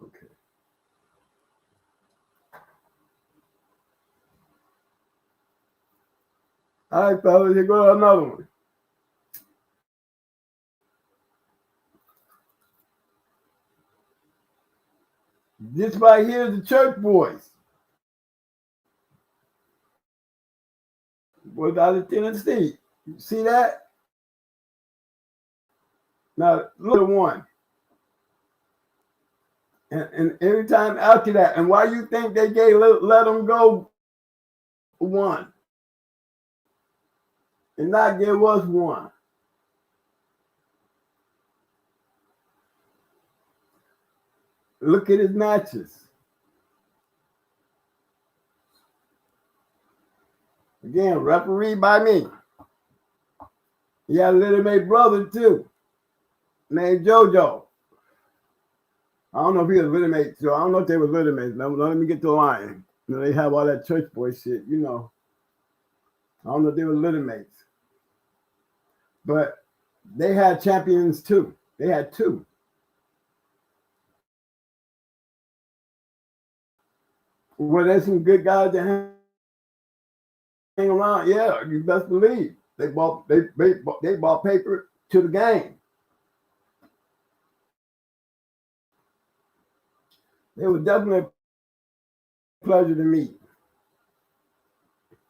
Okay. All right, fellas, here go another one. This right here is the church boys. Boys out of Tennessee. You see that? Now, look at one. And every time after that, and why you think they let them go one and not give us one? Look at his matches. Again, referee by me. He had a little mate brother too, named JoJo. I don't know if he was little mate, so I don't know if they were little mates. Let me get to the line. You know, they have all that church boy shit, you know. I don't know if they were little mates. But they had champions too. They had two. Well, there's some good guys that hang around. Yeah, you best believe they bought paper to the game. They were definitely a pleasure to meet.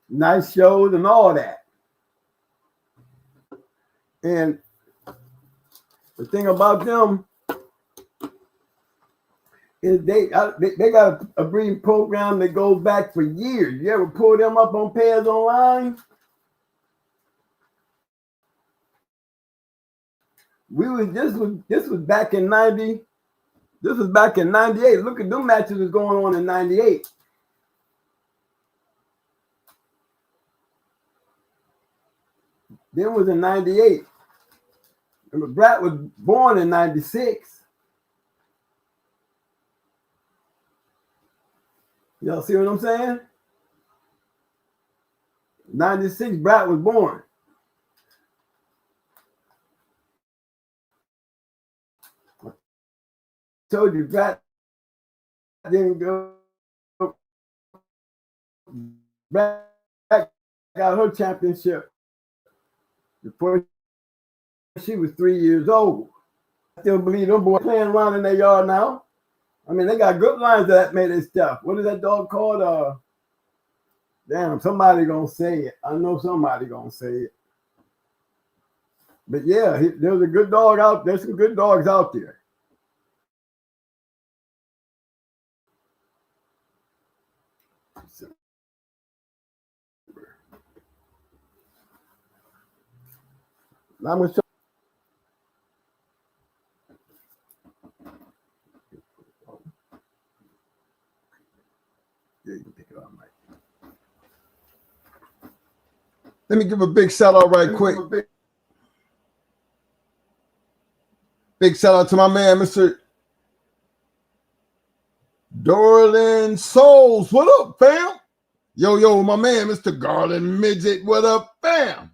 Nice shows and all that. And the thing about them is they got a breeding program that goes back for years. You ever pull them up on pairs online? This was back in 90. This was back in 98. Look at them matches was going on in 98. Then was in 98. And Brat was born in 96. Y'all see what I'm saying? 96, Brat was born. I told you, Brat didn't go. Brat got her championship before she was 3 years old. I still believe them boys playing around in their yard now. I mean, they got good lines that made this stuff. What is that dog called? Damn, somebody gonna say it. I know somebody gonna say it. But yeah, there's a good dog out. There's some good dogs out there. I'm gonna show. Yeah, you can pick it up, Mike. Let me give a big shout out right quick. Big shout out to my man, Mr. Dorland Souls. What up, fam? Yo, my man, Mr. Garland Midget. What up, fam?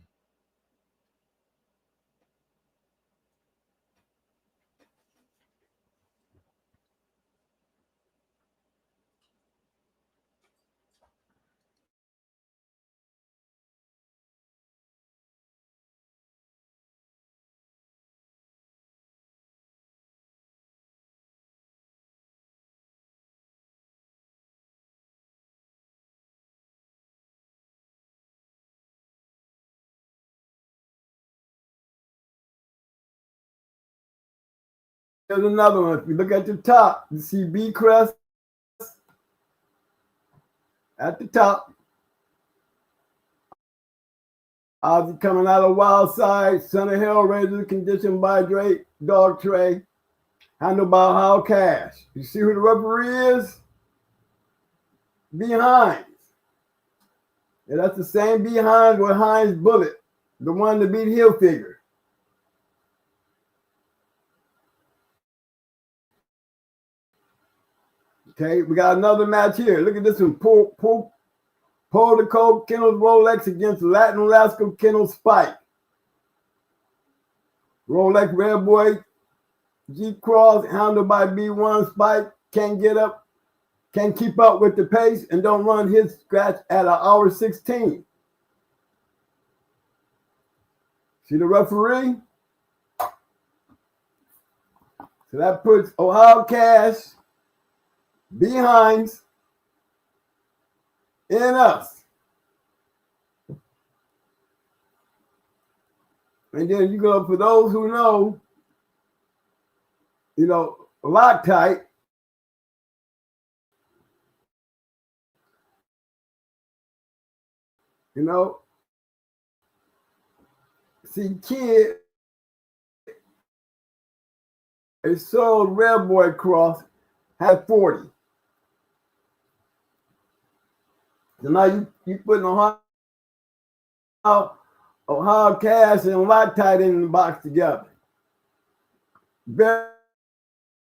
another one. If you look at the top, you see B crest at the top. Ozzy coming out of Wild Side, Center Hill, Razor, conditioned by Drake, Dog Tray, handled by Hal Cash. You see who the referee is? B. Hines. Yeah, that's the same B. Hines with Hines Bullet, the one to beat Hilfiger. Okay, we got another match here. Look at this one. Paul the Coke, Kennels Rolex against Latin Rascal Kennels Spike. Rolex Red Boy, G Cross, handled by B1 Spike, can't keep up with the pace and don't run his scratch at 1:16. See the referee? So that puts Ohio Cash behind in us. And then you go for those who know, Loctite. See, Kid, a sold Red Boy Cross, had 40. So now you putting Ohio Cash and Loctite in the box together. Very,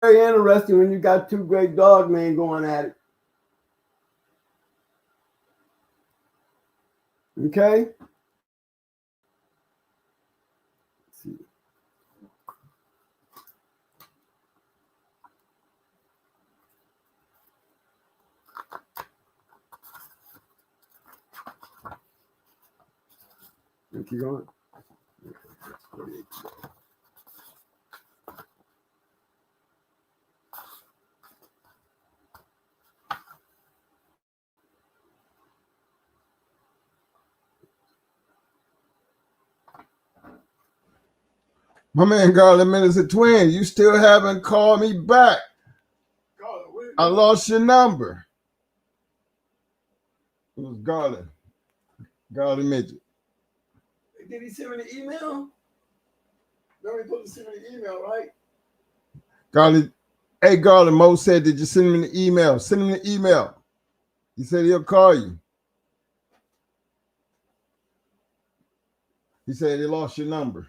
very interesting when you got two great dogmen going at it. Okay? Let's see. Keep going. My man Garland Minister Twin, you still haven't called me back. I lost your number. It was Garland Midget. Did he send me the email? No, he supposed to send me the email, right? Garland, hey Garland, Mo said, did you send him an email? Send him an email. He said he'll call you. He said he lost your number.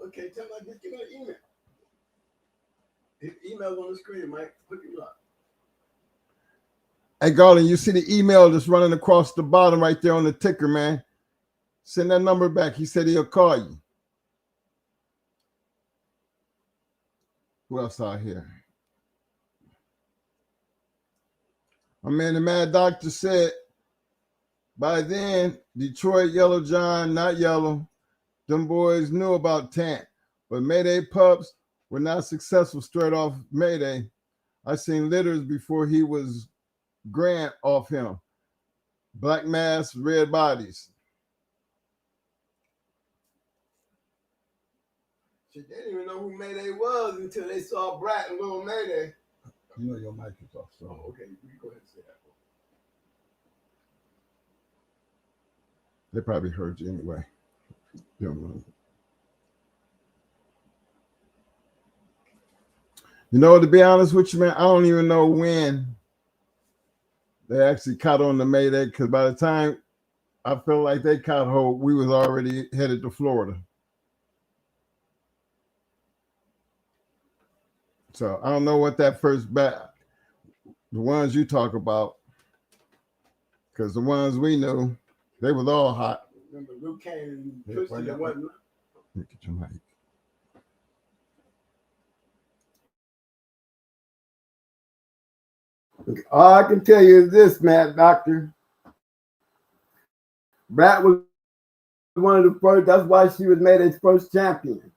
Okay, tell him just give me an email. His email's on the screen, Mike. Look him up. Hey Garland, you see the email that's running across the bottom right there on the ticker, man? Send that number back. He said he'll call you. Who else out here? My man, the Mad Doctor said, by then, Detroit Yellow John, not yellow, them boys knew about Tant, but Mayday pups were not successful straight off Mayday. I seen litters before he was Grant off him. Black masks, red bodies. Shit, they didn't even know who Mayday was until they saw Brat and Little Mayday. You know your mic is off, so. Oh, okay. You go ahead and say that. They probably heard you anyway. You know, to be honest with you, man, I don't even know when they actually caught on the Mayday, because by the time I felt like they caught hold, we was already headed to Florida. So I don't know what that first bat, the ones you talk about, because the ones we knew, they was all hot. Remember Luke came and twisted and whatnot. Look at your mic. All I can tell you is this, Matt Doctor. Brat was one of the first. That's why she was made his first champion.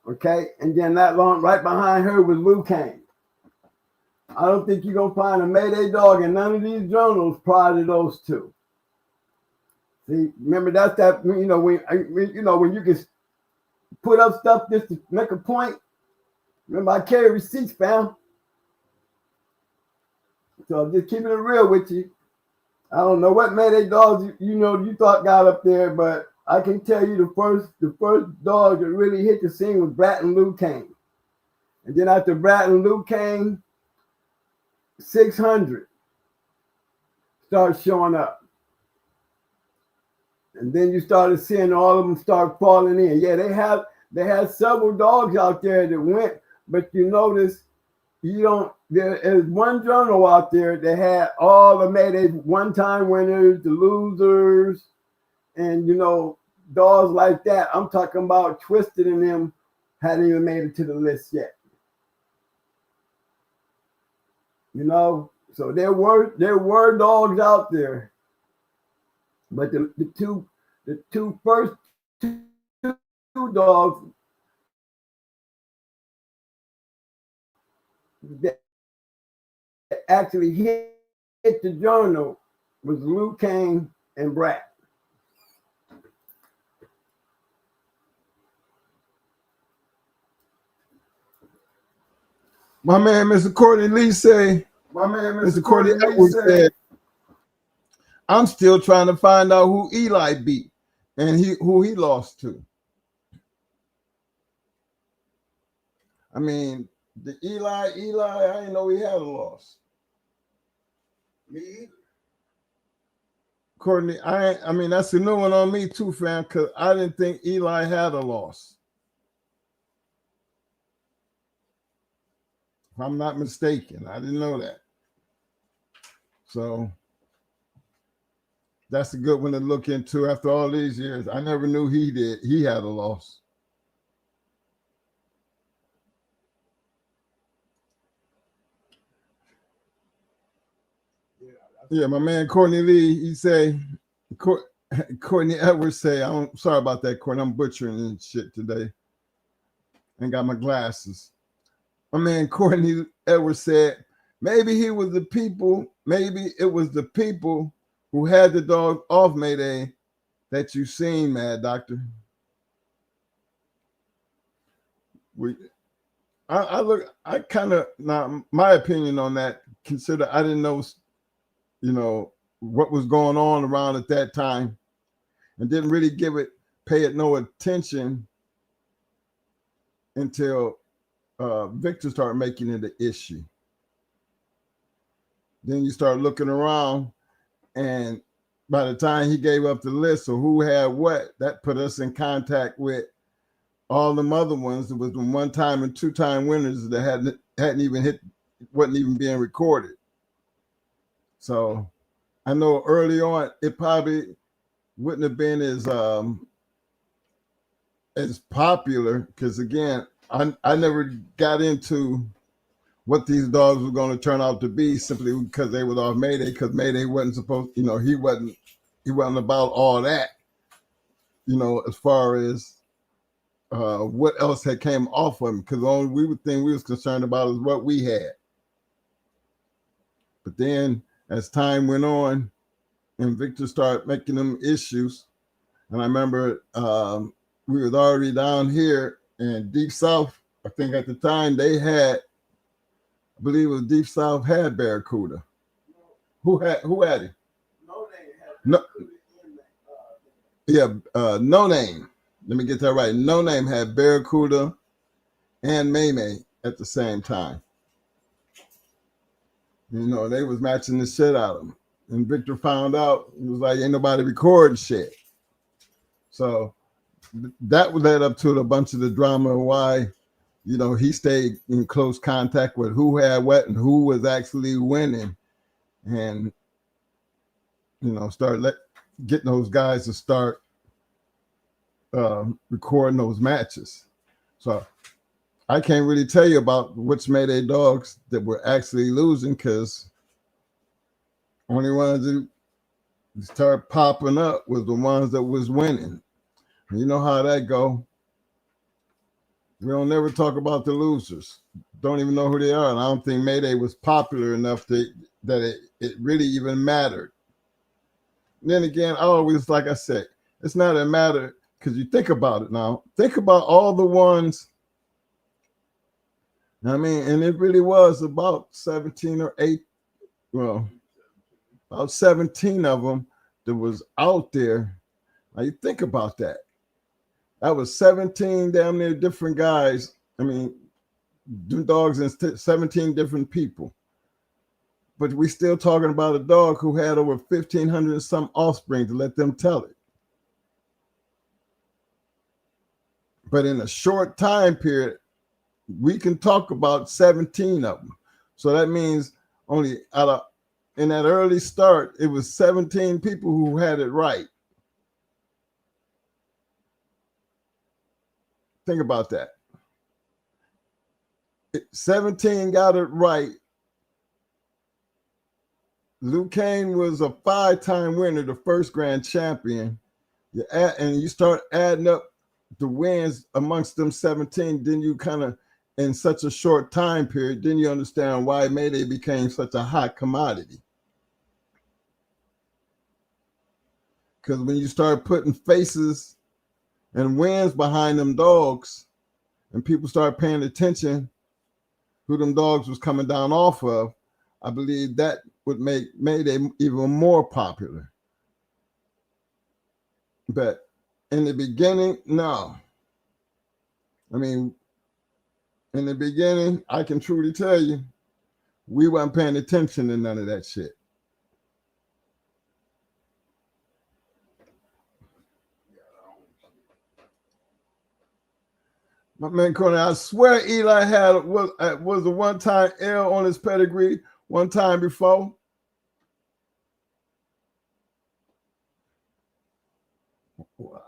Okay, and then that long right behind her was Lou Kane. I don't think you're gonna find a Mayday dog in none of these journals prior to those two. See, remember that's that when when you can put up stuff just to make a point. Remember, I carry receipts, fam. So I'm just keeping it real with you. I don't know what Mayday dogs you thought got up there, but I can tell you the first dog that really hit the scene was Brat and Lou Kane. And then after Brat and Lou Kane, 600 started showing up. And then you started seeing all of them start falling in. Yeah, they had several dogs out there that went, but you notice there is one journal out there that had all the Mayday one-time winners, the losers, and dogs like that. I'm talking about Twisted and them hadn't even made it to the list yet. So there were dogs out there, but the two first two dogs that actually hit the journal was Lou Kane and Brat. My man, Mr. Courtney Lee say, Mr. Courtney Edwards said, I'm still trying to find out who Eli beat and who he lost to. I mean, the Eli, I didn't know he had a loss. Me either. Courtney, I mean, that's a new one on me too, fam, because I didn't think Eli had a loss. If I'm not mistaken, I didn't know that. So that's a good one to look into after all these years. I never knew he had a loss. Yeah, my man Courtney Lee, he say, Courtney Edwards say, I'm sorry about that, Courtney. I'm butchering and shit today. Ain't got my glasses. My man Courtney Edwards said, maybe it was the people who had the dog off Mayday that you seen, Mad Doctor. I kind of, now my opinion on that, consider I didn't know, what was going on around at that time and didn't really pay it no attention until Victor started making it an issue. Then you start looking around, and by the time he gave up the list of who had what, that put us in contact with all the other ones. There was the one-time and two-time winners that hadn't even hit, wasn't even being recorded. So I know early on it probably wouldn't have been as popular, because again, I never got into what these dogs were going to turn out to be simply because they were off Mayday, because Mayday wasn't supposed, he wasn't about all that, as far as what else had came off of him, because the only thing we was concerned about is what we had. But then as time went on and Victor started making them issues, and I remember we was already down here in Deep South. I think at the time they had, I believe it was Deep South had Barracuda. Who had it? No, No Name. Let me get that right. No Name had Barracuda and May at the same time. They was matching the shit out of them. And Victor found out, he was like, ain't nobody recording shit. So that led up to a bunch of the drama of why, he stayed in close contact with who had what and who was actually winning. And, start getting those guys to start recording those matches. So I can't really tell you about which Mayday dogs that were actually losing, because only ones that started popping up was the ones that was winning. You know how that go. We don't never talk about the losers. Don't even know who they are. And I don't think Mayday was popular enough that it really even mattered. And then again, I always, like I said, it's not a matter, because you think about it now. Think about all the ones I mean, and it really was about 17 or 8, well, about 17 of them that was out there. Now you think about that. That was 17 damn near different guys. I mean, dogs and 17 different people. But we still talking about a dog who had over 1,500 and some offspring to let them tell it. But in a short time period, we can talk about 17 of them. So that means only in that early start, it was 17 people who had it right. Think about that. 17 got it right. Luke Kane was a 5-time winner, the first grand champion. And you start adding up the wins amongst them 17, then you kind of, in such a short time period, then you understand why Mayday became such a hot commodity. Because when you start putting faces and wins behind them dogs, and people start paying attention who them dogs was coming down off of, I believe that would make Mayday even more popular. But in the beginning, no. I mean, in the beginning, I can truly tell you, we weren't paying attention to none of that shit. My man Conan, I swear Eli was a one-time L on his pedigree one time before.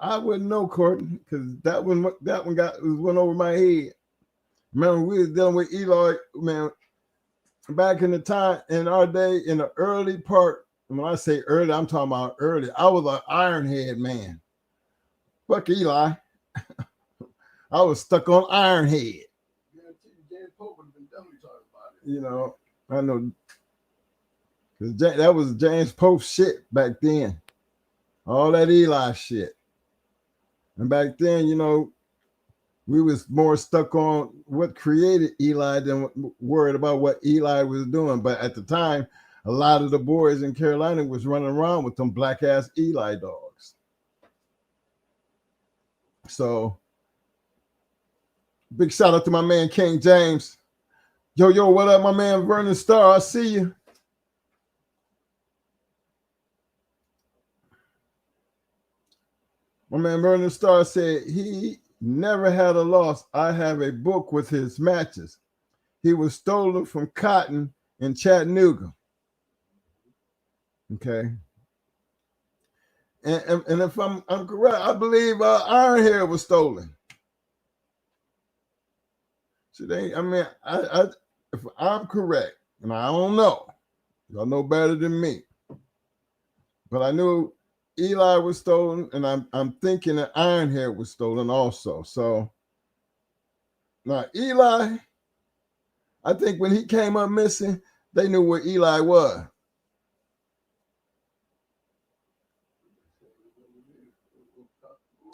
I wouldn't know, Courtney, because that one went over my head. Remember, we was dealing with Eli, man, back in the time, in our day, in the early part. When I say early, I'm talking about early. I was an ironhead man. Fuck Eli. I was stuck on ironhead. You know, I know. Because that was James Pope shit back then. All that Eli shit. And back then, you know, we was more stuck on what created Eli than worried about what Eli was doing. But at the time, a lot of the boys in Carolina was running around with them black ass Eli dogs. So big shout out to my man King James. Yo, what up, my man Vernon Starr? I see you. My man Vernon Starr said he never had a loss. I have a book with his matches. He was stolen from Cotton in Chattanooga. Okay. And if I'm correct, I believe Ironhair was stolen. If I'm correct, and I don't know, y'all know better than me, but I knew Eli was stolen, and I'm thinking that Ironhair was stolen also. So now Eli, I think when he came up missing, they knew where Eli was.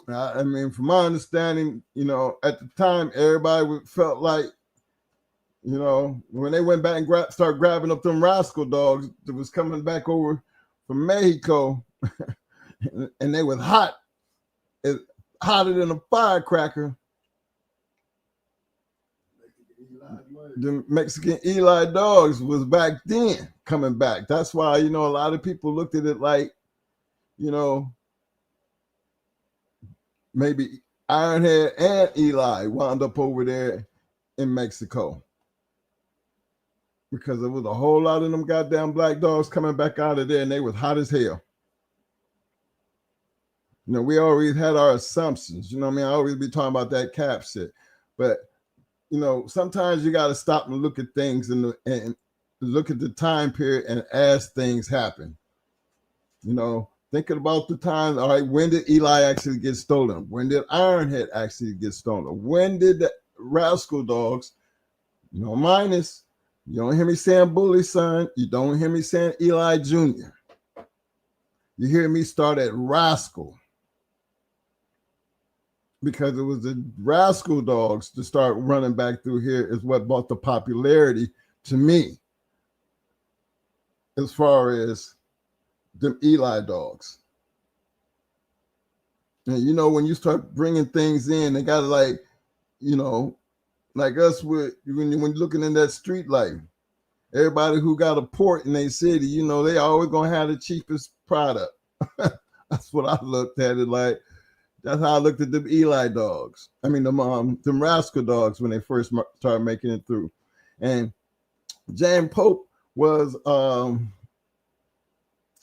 I mean, from my understanding, you know, at the time, everybody felt like, you know, when they went back and started grabbing up them rascal dogs that was coming back over from Mexico, and they was hot, hotter than a firecracker. The Mexican Eli dogs was back then coming back. That's why, you know, a lot of people looked at it like, you know, maybe Ironhead and Eli wound up over there in Mexico. Because there was a whole lot of them goddamn black dogs coming back out of there, and they was hot as hell. You know, we always had our assumptions. You know what I mean? I always be talking about that cap shit. But, you know, sometimes you got to stop and look at things and look at the time period and as things happen. You know, thinking about the time, all right, when did Eli actually get stolen? When did Ironhead actually get stolen? When did the rascal dogs, you know, minus, you don't hear me saying Bully Son, you don't hear me saying Eli Jr. You hear me start at rascal. because it was the rascal dogs to start running back through here is what brought the popularity to me as far as them Eli dogs. And you know, when you start bringing things in, they got to like, you know, like us with when you're looking in that street light, everybody who got a port in their city, you know, they always gonna have the cheapest product. That's what I looked at it like. That's how I looked at them Eli dogs. I mean, them rascal dogs when they first started making it through. And James Pope was,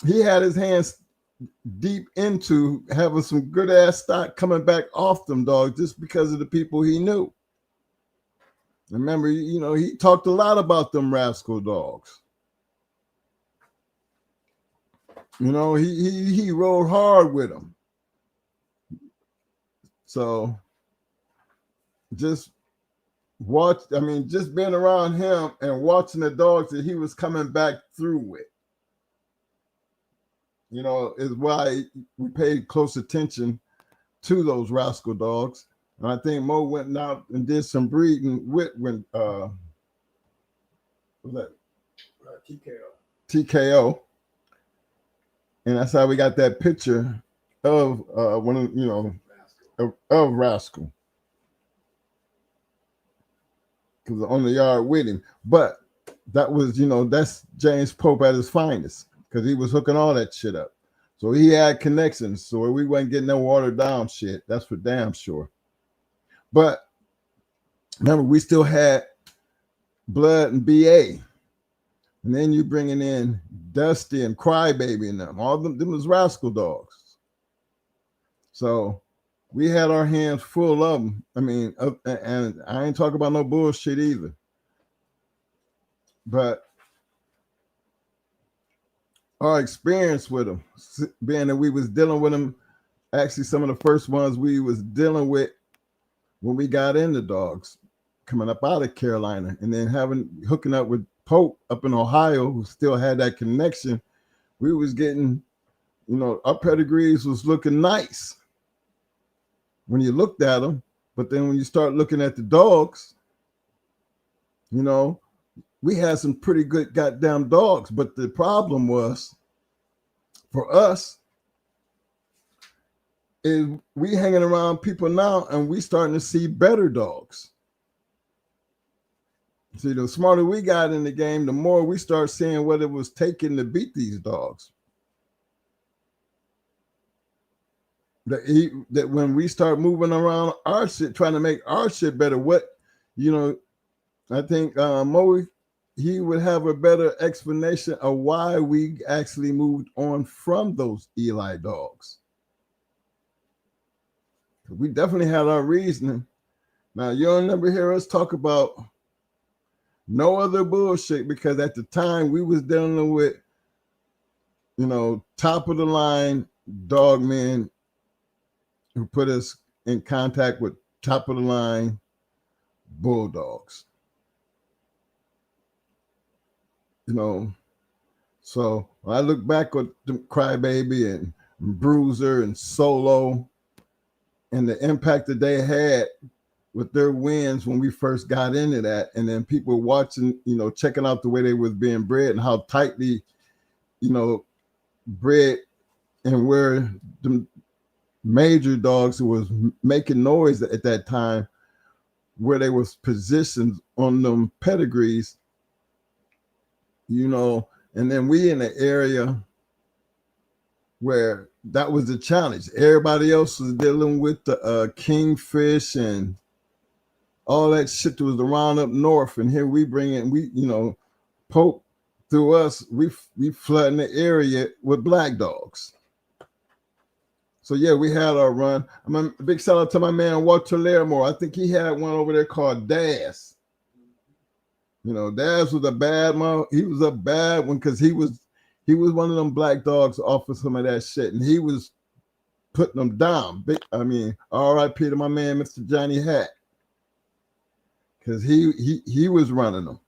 he had his hands deep into having some good ass stock coming back off them dogs just because of the people he knew. Remember, you know, he talked a lot about them rascal dogs. You know, he rode hard with them. So just just being around him and watching the dogs that he was coming back through with, you know, is why we paid close attention to those rascal dogs. And I think Mo went out and did some breeding with what was that? TKO. And that's how we got that picture of one of, you know, of Rascal. Because on the yard with him. But that was, you know, that's James Pope at his finest. Because he was hooking all that shit up. So he had connections. So we wasn't getting no watered down shit. That's for damn sure. But remember, we still had Blood and BA. And then you bringing in Dusty and Crybaby and them. All them was rascal dogs. So we had our hands full of them. I mean, and I ain't talking about no bullshit either. But our experience with them, being that we was dealing with them, actually some of the first ones we was dealing with when we got into dogs, coming up out of Carolina, and then hooking up with Pope up in Ohio, who still had that connection. We was getting, you know, our pedigrees was looking nice when you looked at them, but then when you start looking at the dogs, you know, we had some pretty good goddamn dogs. But the problem was for us is we hanging around people now and we starting to see better dogs. See, the smarter we got in the game, the more we start seeing what it was taking to beat these dogs. That when we start moving around our shit, trying to make our shit better, what, you know, I think Mo, he would have a better explanation of why we actually moved on from those Eli dogs. We definitely had our reasoning. Now, you'll never hear us talk about no other bullshit, because at the time we was dealing with, you know, top of the line dogmen who put us in contact with top of the line bulldogs. You know, so when I look back at Crybaby and Bruiser and Solo and the impact that they had with their wins when we first got into that, and then people watching, you know, checking out the way they was being bred and how tightly, you know, bred, and where the major dogs who was making noise at that time, where they was positioned on them pedigrees, you know, and then we in the area where that was the challenge. Everybody else was dealing with the kingfish and all that shit that was around up north, and here we bring in, we, you know, Pope through us, we flooding the area with black dogs. So yeah, we had our run. I'm a big shout out to my man Walter Larimore. I think he had one over there called Daz. You know, Daz was a bad one. He was a bad one because he was one of them black dogs off of some of that shit, and he was putting them down. I mean, R.I.P. to my man Mr. Johnny Hat, because he was running them.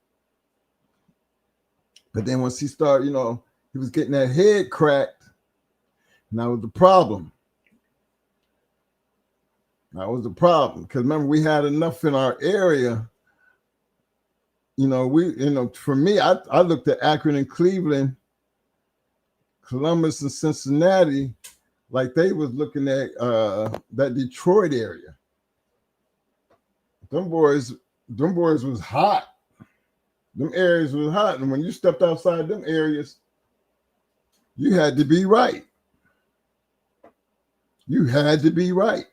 But then once he started, you know, he was getting that head cracked, and that was the problem. That was the problem, because remember, we had enough in our area. For me, I looked at Akron and Cleveland, Columbus and Cincinnati, like they was looking at that Detroit area. Them boys was hot. Them areas was hot, and when you stepped outside them areas, you had to be right. You had to be right.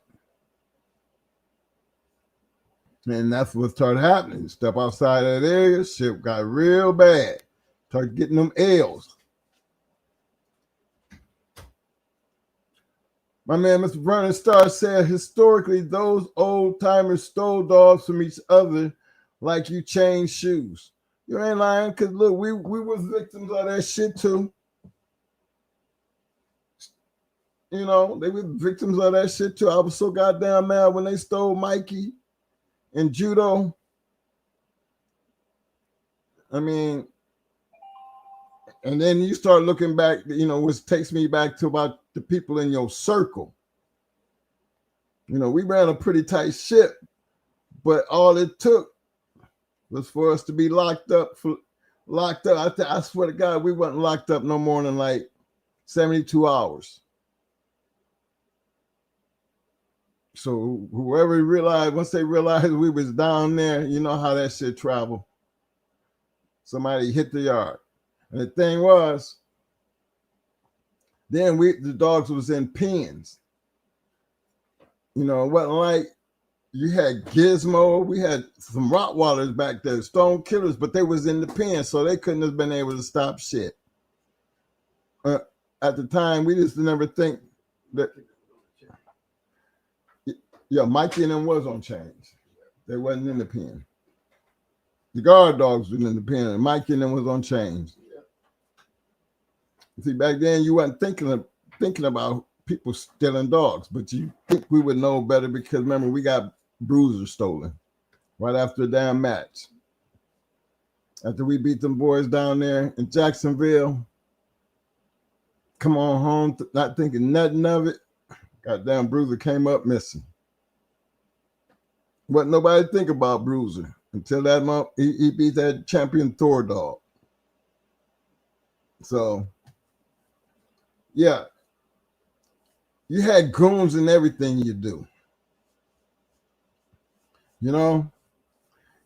And that's what started happening. Step outside that area, shit got real bad. Started getting them L's. My man, Mr. Vernon Starr, said historically those old timers stole dogs from each other like you change shoes. You ain't lying, because look, we was victims of that shit too. They were victims of that shit too. I was so goddamn mad when they stole Mikey in judo. I mean, and then you start looking back, which takes me back to about the people in your circle. We ran a pretty tight ship, but all it took was for us to be locked up. I swear to God, we wasn't locked up no more than like 72 hours. So whoever realized, once they realized we was down there, you know how that shit traveled. Somebody hit the yard. And the thing was, then the dogs was in pens. It wasn't like you had Gizmo. We had some Rottweilers back there, stone killers, but they was in the pen, so they couldn't have been able to stop shit. At the time, we just never think that. Yeah, Mikey and them was on change. They wasn't in the pen. The guard dogs was in the pen, and Mikey and them was on change. See, back then you wasn't thinking about people stealing dogs, but you think we would know better because remember we got Bruiser stolen right after a damn match. After we beat them boys down there in Jacksonville, come on home, not thinking nothing of it. Goddamn Bruiser came up missing. What nobody think about Bruiser until that month he beat that champion Thor dog. So, yeah, you had goons in everything you do.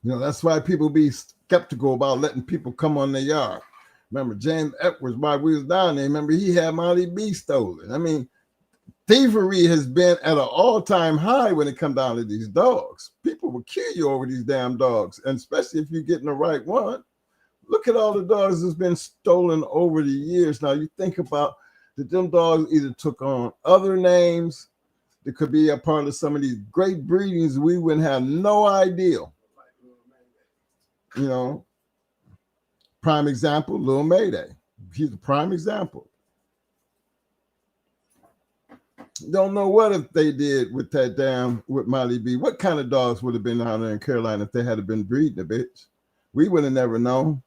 That's why people be skeptical about letting people come on their yard. Remember James Edwards, while we was down there, remember he had Molly B stolen. I mean, thievery has been at an all-time high when it comes down to these dogs. People will kill you over these damn dogs, and especially if you're getting the right one. Look at all the dogs that's been stolen over the years. Now you think about that them dogs either took on other names that could be a part of some of these great breedings we wouldn't have no idea. Prime example, Lil Mayday. He's a prime example. Don't know what if they did with with Molly B. What kind of dogs would have been down there in Carolina if they had been breeding a bitch? We would have never known.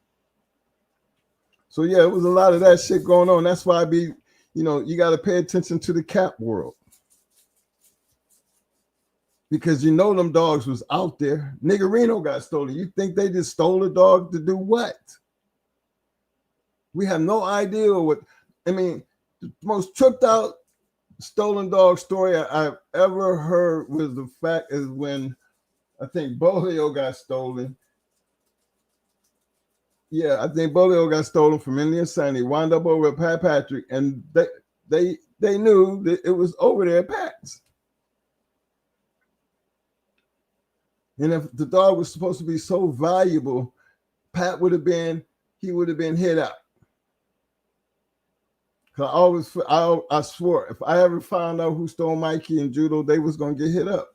So yeah, it was a lot of that shit going on. That's why you got to pay attention to the cat world. Because them dogs was out there. Niggerino got stolen. You think they just stole a dog to do what? We have no idea the most tripped out stolen dog story I've ever heard was the fact is when I think Bolio got stolen. Yeah, I think Bolio got stolen from Indian Sunny, wound up over at Pat Patrick, and they knew that it was over there at Pat's. And if the dog was supposed to be so valuable, Pat would have been hit out. I swore if I ever found out who stole Mikey and judo, they was gonna get hit up.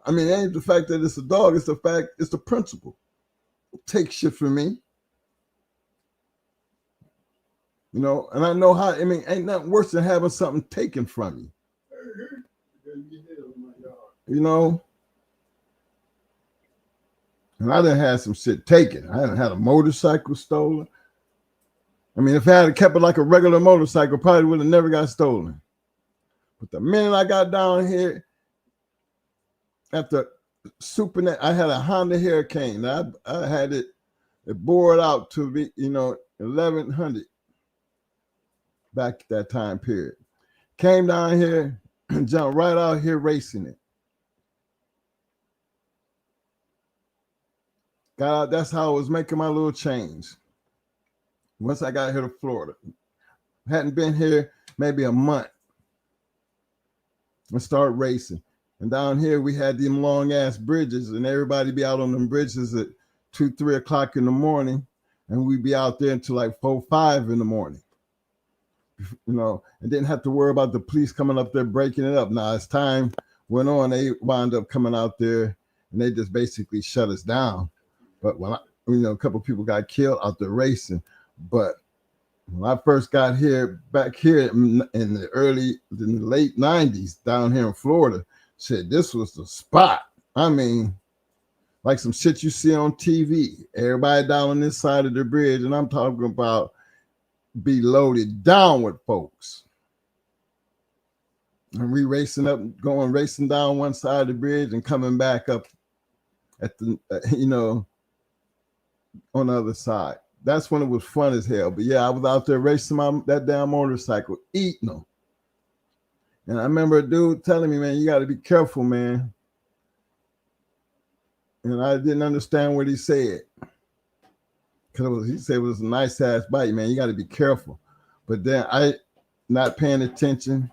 I mean, it ain't the fact that it's a dog, it's the principle. Take shit from me. And I know how, ain't nothing worse than having something taken from you. And I done had some shit taken. I done had a motorcycle stolen. If I had kept it like a regular motorcycle, probably would have never got stolen. But the minute I got down here, after Supernet, I had a Honda Hurricane. I had it bored out to be, 1100 back at that time period. Came down here and jumped right out here racing it. Got out, that's how I was making my little change. Once I got here to Florida. Hadn't been here maybe a month. I started racing. And down here we had them long ass bridges, and everybody be out on them bridges at 2-3 o'clock in the morning, and we'd be out there until like 4-5 in the morning. And didn't have to worry about the police coming up there breaking it up. Now as time went on, they wound up coming out there and they just basically shut us down. But when a couple of people got killed out there racing. But when I first got here, back here in the late 90s down here in Florida, shit, this was the spot. I mean, like some shit you see on TV. Everybody down on this side of the bridge, and I'm talking about be loaded down with folks. And we racing down one side of the bridge and coming back up at the, on the other side. That's when it was fun as hell. But yeah, I was out there racing that damn motorcycle, eating them. And I remember a dude telling me, man, you got to be careful, man. And I didn't understand what he said. Because he said it was a nice ass bike, man. You got to be careful. But then I, not paying attention,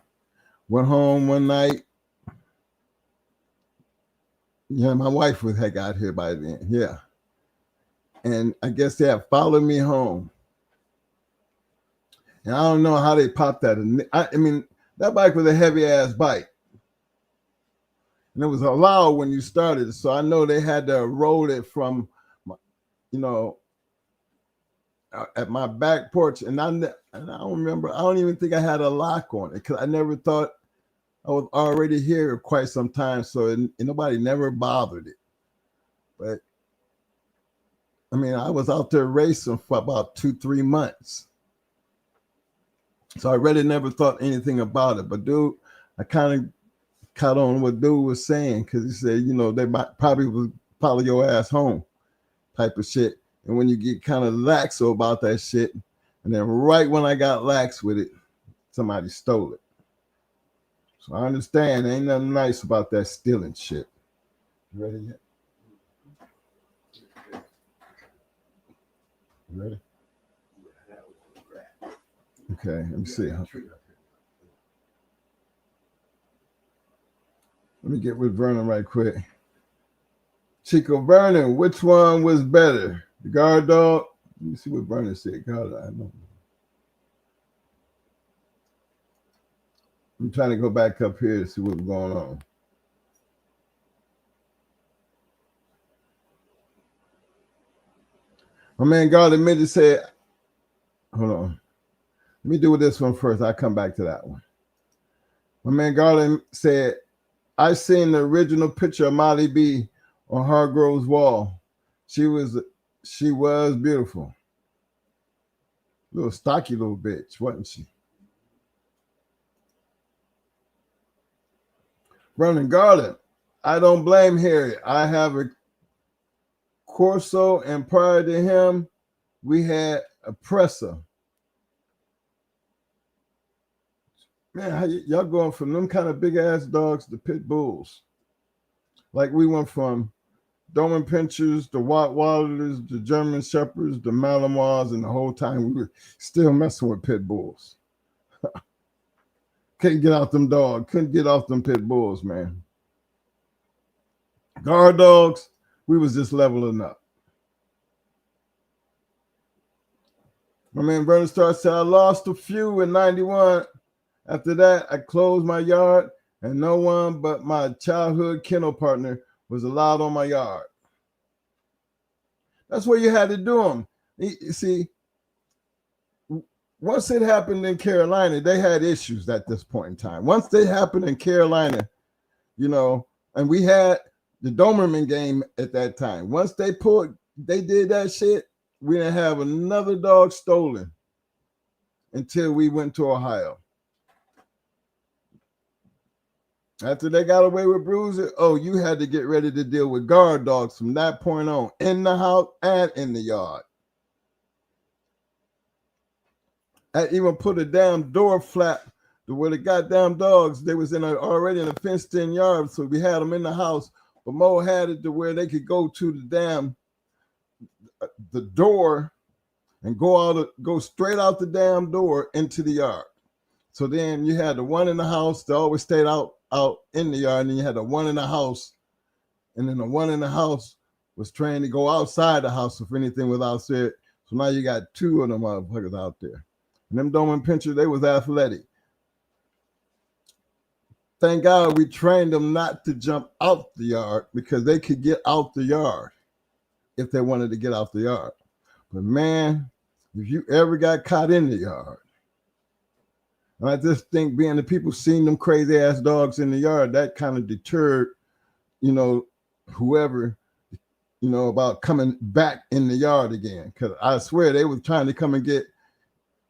went home one night. Yeah, my wife had got here by then. Yeah. And I guess they had followed me home. And I don't know how they popped that. I mean, that bike was a heavy ass bike. And it was loud when you started. So I know they had to roll it from, at my back porch. And I don't remember. I don't even think I had a lock on it because I never thought I was already here quite some time. So nobody never bothered it. But I mean, I was out there racing for about 2-3 months. So I really never thought anything about it. But dude, I kind of caught on what dude was saying because he said, they probably would follow your ass home type of shit. And when you get kind of laxo about that shit, and then right when I got lax with it, somebody stole it. So I understand. Ain't nothing nice about that stealing shit. You ready yet? You ready? Okay, let me see. Let me get with Vernon right quick. Chico Vernon, which one was better? The guard dog? Let me see what Vernon said. God, I know. I'm trying to go back up here to see what's going on. My man Garland Midget said, hold on. Let me do this one first. I'll come back to that one. My man Garland said, I seen the original picture of Molly B on Hargrove's wall. She was beautiful. Little stocky little bitch, wasn't she? Vernon Garland, I don't blame Harriet. I have a Corso, and prior to him, we had a Pressa. Man, how y'all going from them kind of big ass dogs to pit bulls? Like we went from Doberman Pinschers, the Rottweilers, the German Shepherds, the Malinois, and the whole time we were still messing with pit bulls. Couldn't get out them dogs. Couldn't get off them pit bulls, man. Guard dogs, we was just leveling up. My man Vernon Starr said, I lost a few in 91. After that, I closed my yard, and no one but my childhood kennel partner was allowed on my yard. That's what you had to do them. You see, once it happened in Carolina, they had issues at this point in time. Once they happened in Carolina, and we had the Doberman game at that time. Once they did that shit, we didn't have another dog stolen until we went to Ohio. After they got away with Bruiser, oh, you had to get ready to deal with guard dogs from that point on, in the house and in the yard. I even put a damn door flap to where the goddamn dogs, they was already in a fenced-in yard, so we had them in the house, but Mo had it to where they could go to the door and go straight out the damn door into the yard. So then you had the one in the house that always stayed out in the yard, and then you had the one in the house, and then the one in the house was trained to go outside the house if anything was outside. So now you got two of them motherfuckers out there. And them Doberman pinchers, they was athletic. Thank God we trained them not to jump out the yard because they could get out the yard if they wanted to get out the yard. But man, if you ever got caught in the yard, and I just think being the people seeing them crazy ass dogs in the yard, that kind of deterred, whoever, about coming back in the yard again. Because I swear they were trying to come and get,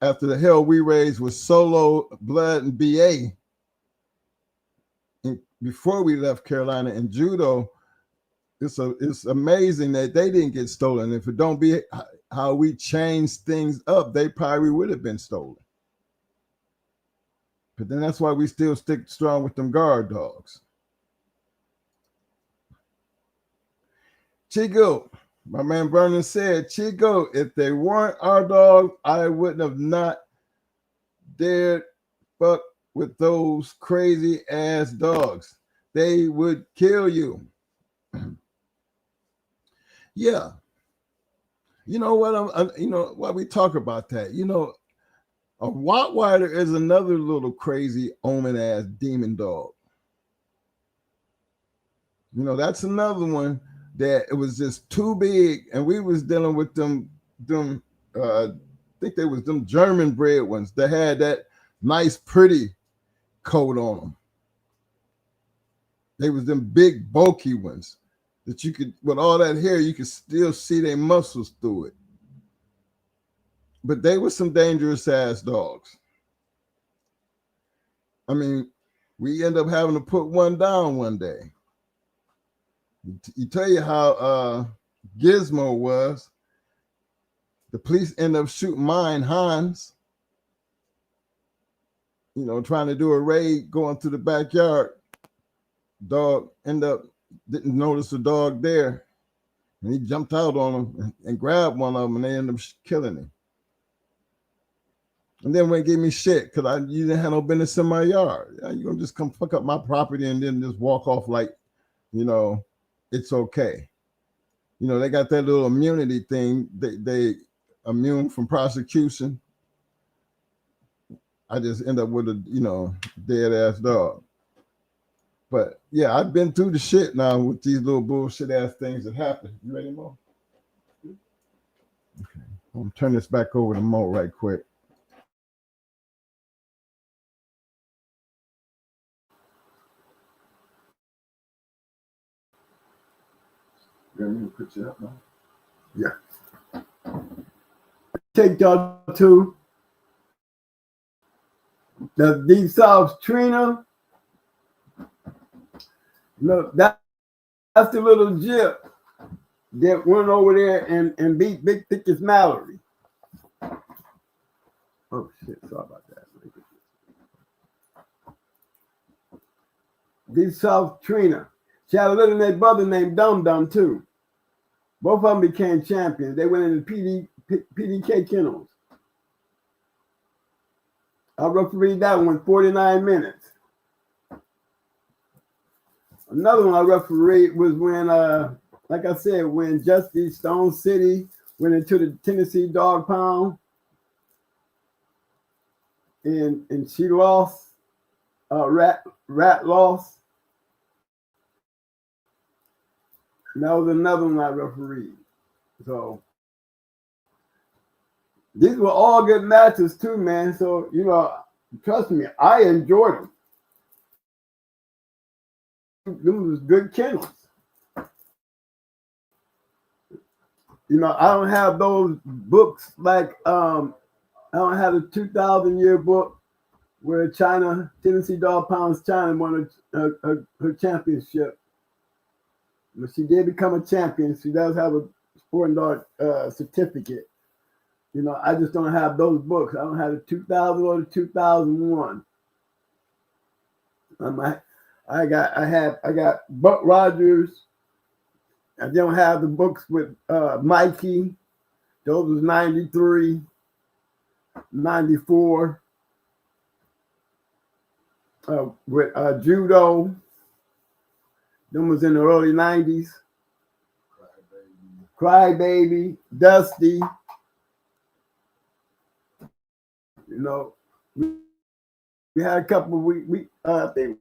after the hell we raised with Solo, Blood, and BA, and before we left Carolina in judo, it's amazing that they didn't get stolen. If it don't be how we changed things up, they probably would have been stolen. But then that's why we still stick strong with them guard dogs. Chico, my man Vernon said, Chico, if they weren't our dogs, I wouldn't have not dared fuck with those crazy ass dogs. They would kill you. Yeah. You know what? Why we talk about that? A Rottweiler is another little crazy omen ass demon dog. That's another one that it was just too big, and we was dealing with them I think they was them German bred ones that had that nice pretty coat on them. They was them big bulky ones that you could, with all that hair, you could still see their muscles through it. But they were some dangerous ass dogs. I mean, we end up having to put one down one day. You tell you how Gizmo was. The police end up shooting mine, Hans. Trying to do a raid, going through the backyard. Dog didn't notice the dog there, and he jumped out on him and grabbed one of them, and they ended up killing him. And then when he gave me shit because you didn't have no business in my yard. You're gonna just come fuck up my property and then just walk off like, it's okay. They got that little immunity thing. They immune from prosecution. I just end up with a dead ass dog. But yeah, I've been through the shit now with these little bullshit ass things that happen. You ready, Mo? Okay. I'm gonna turn this back over to Mo right quick. You put you up, man. Yeah. Take y'all to the Deep South Trina. Look, that's the little jip that went over there and beat Big Thickest Mallory. Oh shit, sorry about that. Deep South Trina. She had a little brother named Dum Dum too. Both of them became champions. They went into PDK Kennels. I refereed that one 49 minutes. Another one I refereed was when, like I said, when Justice Stone City went into the Tennessee Dog Pound, and she lost. Rat lost. And that was another one I refereed. So these were all good matches too, man. So trust me, I enjoyed them. Them was good kennels. I don't have those books like I don't have the 2,000 year book where China, Tennessee Dog Pounds China won her championship. But she did become a champion. She does have a sporting dog certificate. You know, I just don't have those books. I don't have the 2000 or the 2001. I got Buck Rogers. I don't have the books with Mikey. Those was 93, 94. With judo. Them was in the early 90s. Crybaby, Dusty. You know, we had a couple. I think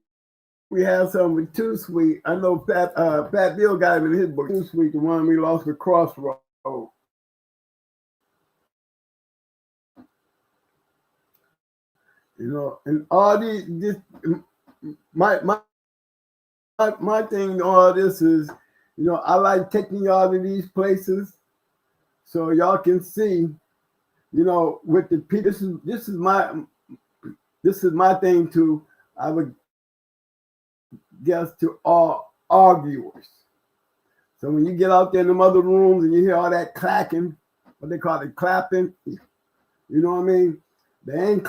we had some with Too Sweet. I know Fat Bill got him in his book. Too Sweet, the one we lost with Crossroad. You know, and all these my thing, all this is, you know, I like taking y'all to these places so y'all can see, you know, with the people. This is my thing to, I would guess, to all arguers. So when you get out there in them other rooms and you hear all that clacking, what they call it, clapping, you know what I mean? They ain't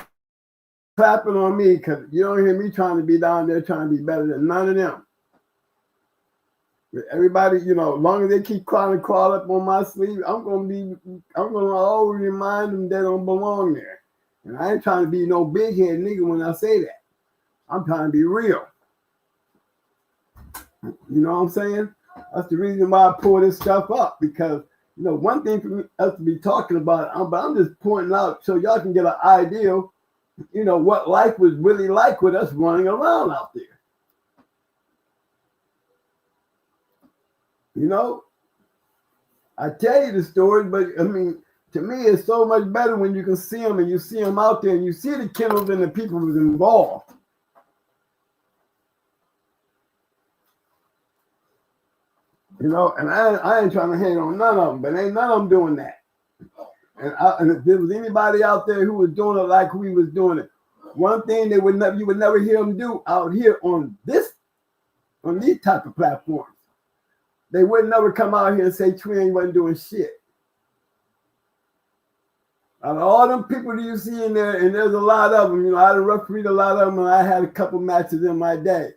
clapping on me, because you don't hear me trying to be down there trying to be better than none of them. But everybody, you know, as long as they keep trying to crawl up on my sleeve, I'm gonna always remind them they don't belong there. And I ain't trying to be no big head nigga when I say that. I'm trying to be real. You know what I'm saying? That's the reason why I pull this stuff up, because, you know, one thing for us to be talking about, but I'm just pointing out so y'all can get an idea, you know, what life was really like with us running around out there. You know, I tell you the story, but I mean, to me, it's so much better when you can see them and you see them out there and you see the kennels and the people who's involved. You know, and I ain't trying to hate on none of them, but ain't none of them doing that. And if there was anybody out there who was doing it like we was doing it, one thing you would never hear them do out here on these type of platforms. They would never come out here and say Twin wasn't doing shit. Out of all them people that you see in there, and there's a lot of them, you know, I refereed a lot of them, and I had a couple matches in my day.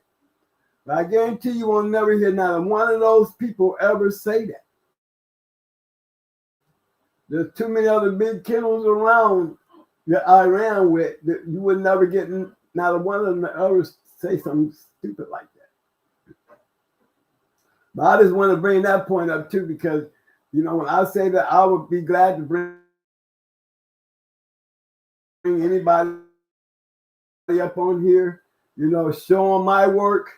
But I guarantee you won't never hear not one of those people ever say that. There's too many other big kennels around that I ran with that you would never get not one of them to ever say something stupid like that. But I just want to bring that point up too, because, you know, when I say that, I would be glad to bring anybody up on here, you know, show them my work.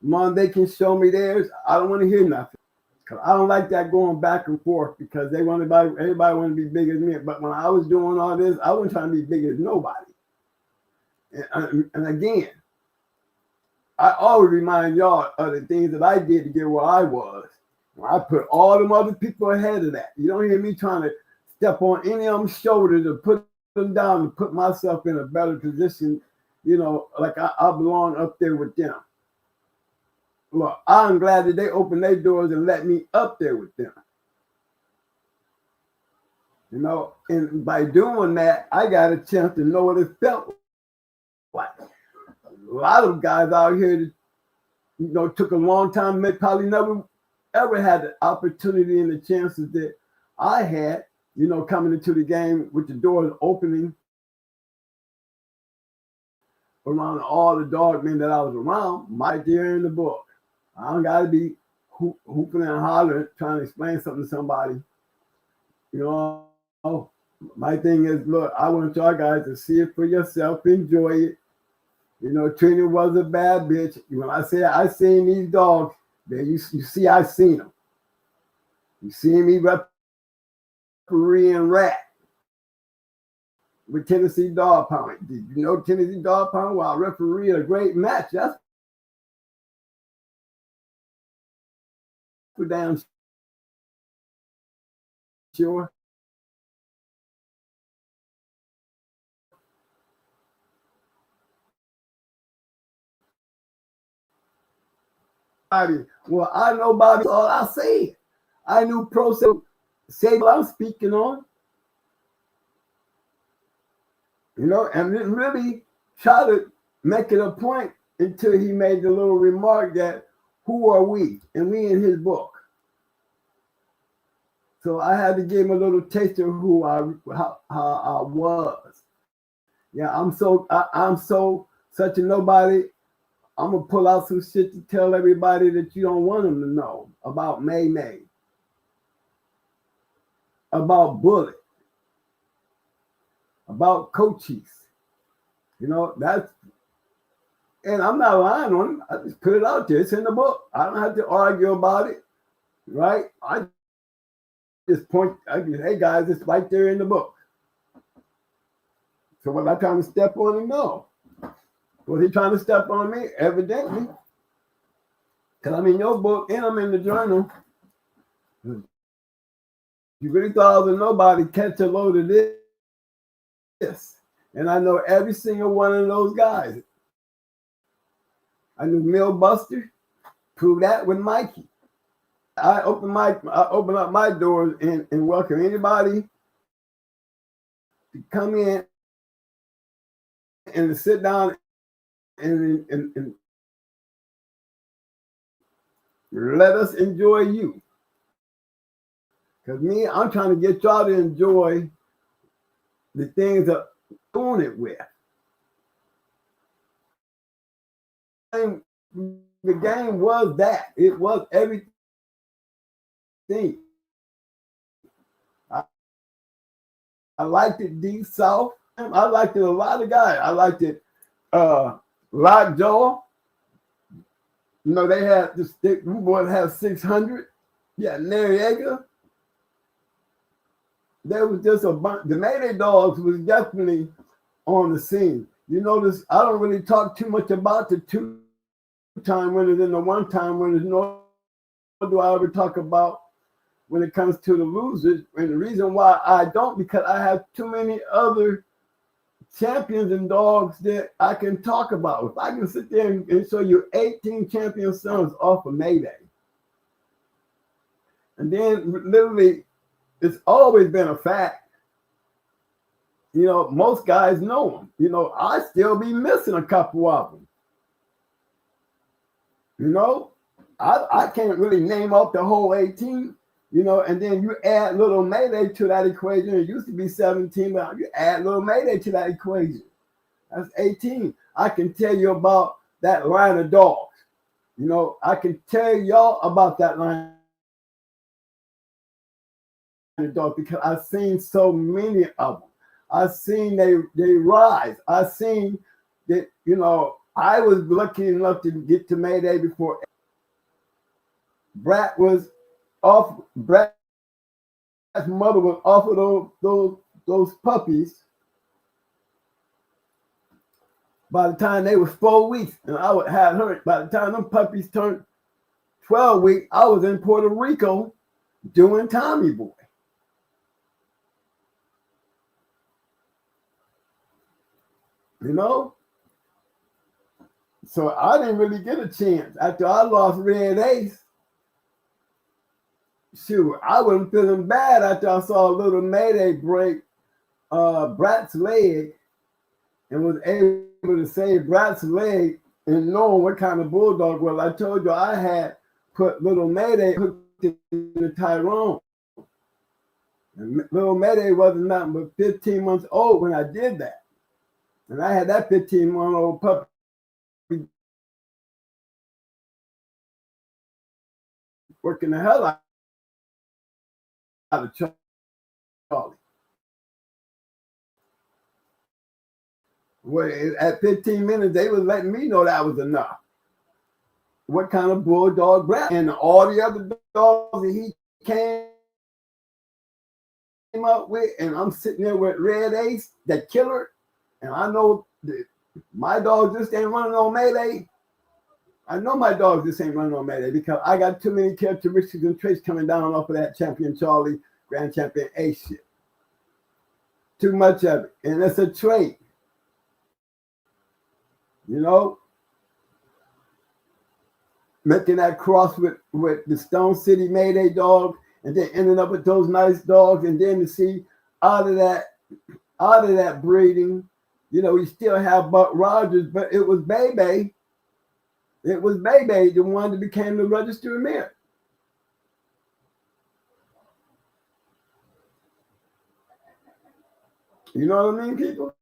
Mom, they can show me theirs. I don't want to hear nothing, because I don't like that going back and forth, because everybody want to be big as me. But when I was doing all this, I wasn't trying to be big as nobody. And again, I always remind y'all of the things that I did to get where I was. I put all them other people ahead of that. You don't hear me trying to step on any of them's shoulders to put them down and put myself in a better position, you know, like I belong up there with them. Well, I'm glad that they opened their doors and let me up there with them. You know, and by doing that, I got a chance to know what it felt like. A lot of guys out here that, you know, took a long time, they probably never ever had the opportunity and the chances that I had, you know, coming into the game with the doors opening around all the dogmen that I was around, my dear in the book. I don't got to be hooping and hollering trying to explain something to somebody. You know, my thing is, look, I want y'all guys to see it for yourself, enjoy it. You know, Trina was a bad bitch. When I say I seen these dogs, then you see I seen them. You see me referee and rat with Tennessee Dog Pound. Did you know Tennessee Dog Pound? While referee a great match, that's for damn sure. Well, I know Bobby, all I said. I knew Pro say what I'm speaking on. You know, and didn't really try to make it a point until he made the little remark that who are we? And we in his book. So I had to give him a little taste of who how I was. Yeah, I'm so such a nobody. I'm gonna pull out some shit to tell everybody that you don't want them to know about May, about Bullet, about Cochise. You know, that's, and I'm not lying on him. I just put it out there. It's in the book. I don't have to argue about it, right? I just point, hey guys, it's right there in the book. So was I trying to step on him? No. Was he trying to step on me? Evidently. Because I'm in your book and I'm in the journal. You really thought I was a nobody, catch a load of this. And I know every single one of those guys. I knew Mill Buster, prove that with Mikey. I open up my doors and welcome anybody to come in and to sit down and let us enjoy you. Because me, I'm trying to get y'all to enjoy the things that I'm doing it with. And the game was that. It was everything. I liked it deep south. I liked it a lot of guys. I liked it Lockjaw. You know, they had the stick boy had 600. Yeah, Noriega. There was just a bunch. The Mayday Dogs was definitely on the scene. You notice I don't really talk too much about the 2-time winners and the 1-time winners, nor do I ever talk about when it comes to the losers. And the reason why I don't, because I have too many other champions and dogs that I can talk about. If I can sit there and show you 18 champion sons off of Mayday, and then literally it's always been a fact. You know, most guys know them. You know, I still be missing a couple of them. You know, I can't really name off the whole 18. You know, and then you add little Mayday to that equation. It used to be 17, but you add little Mayday to that equation. That's 18. I can tell you about that line of dogs. You know, I can tell y'all about that line of dogs because I've seen so many of them. I've seen they rise. I've seen that, you know, I was lucky enough to get to Mayday before Brat was off. Brat's mother was off of those puppies by the time they was 4 weeks, and I would have her. By the time them puppies turned 12 weeks, I was in Puerto Rico doing Tommy Boy. You know, so I didn't really get a chance after I lost Red Ace. Shoot, I wasn't feeling bad after I saw a little Mayday break Brat's leg and was able to save Brat's leg and knowing what kind of bulldog was. I told you I had put little Mayday hooked in the Tyrone. And little Mayday wasn't nothing but 15 months old when I did that. And I had that 15-month-old puppy working the hell out of Charlie. Well, at 15 minutes, they was letting me know that was enough. What kind of bulldog Brat and all the other dogs that he came up with, and I'm sitting there with Red Ace, that killer, and I know that my dog just ain't running on Mayday. I know my dog just ain't running on Mayday because I got too many characteristics and traits coming down off of that Champion Charlie, Grand Champion Ace shit. Too much of it, and it's a trait. You know, making that cross with the Stone City Mayday dog, and then ending up with those nice dogs, and then to see out of that breeding, you know, we still have Buck Rogers, but it was Bebe. It was Bebe, the one that became the registered mare. You know what I mean, people?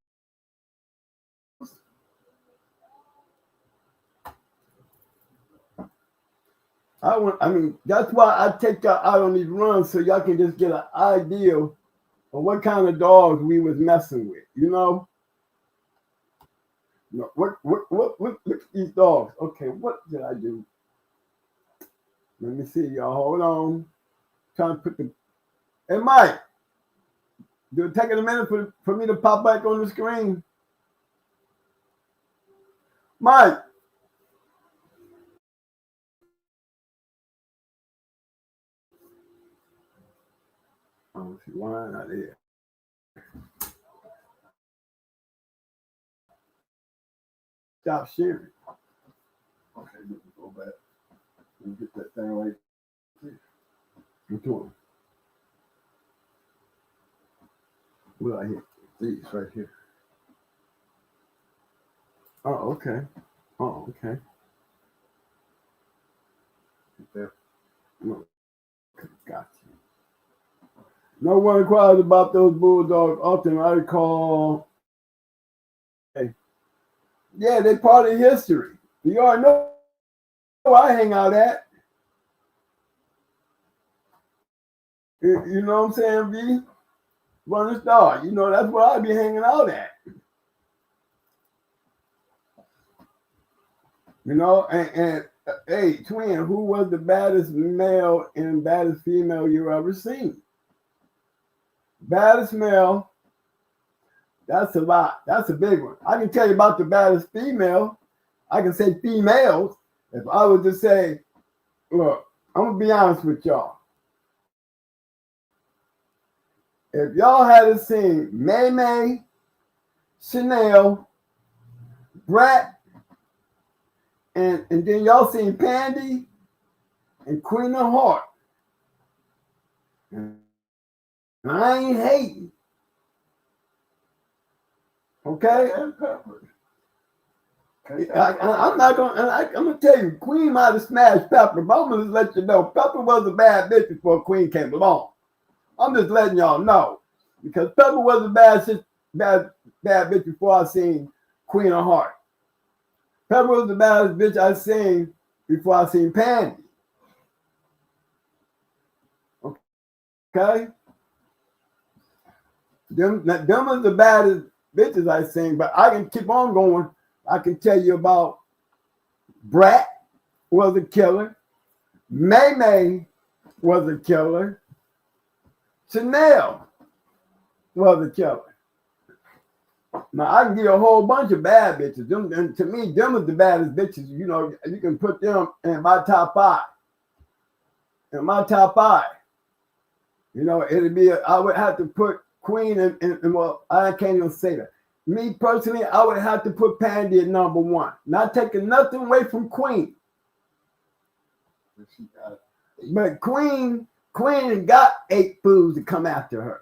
I mean, that's why I take y'all out on these runs so y'all can just get an idea of what kind of dogs we was messing with, you know? Look at these dogs. Okay, what did I do? Let me see, y'all. Hold on. Trying to put the. Hey, Mike. Do it take a minute for me to pop back on the screen? Mike. Oh, see, why not there? Stop sharing. Okay, let me go back and get that thing right here. What doing? What I hit? These right here. Oh, okay. Oh, okay. There. Got you. No one inquires about those bulldogs. Often I recall. Hey, yeah, they're part of history. You already know where I hang out at. You know what I'm saying, V? Running Star. You know, that's where I be hanging out at. You know, and hey, twin, who was the baddest male and baddest female you ever seen? Baddest male, that's a lot. That's a big one. I can tell you about the baddest female. I can say females. If I was to say, look, I'm going to be honest with y'all. If y'all had seen May May, Chanel, Brat, and then y'all seen Pandy and Queen of Heart, and I ain't hating. Okay? And Pepper. I'm not gonna. I'm gonna tell you, Queen might have smashed Pepper, but I'm gonna just let you know, Pepper was a bad bitch before Queen came along. I'm just letting y'all know, because Pepper was a bad bitch before I seen Queen of Heart. Pepper was the baddest bitch I seen before I seen Pandy. Okay, them was the baddest bitches I seen, but I can keep on going. I can tell you about Brat was a killer. May May was a killer. Chanel was a killer. Now I can give you a whole bunch of bad bitches. Them, and to me, them are the baddest bitches. You know, you can put them in my top 5. In my top 5. You know, it'd be. I would have to put Queen and well, I can't even say that. Me personally, I would have to put Pandy at number 1. Not taking nothing away from Queen. But Queen got 8 fools to come after her.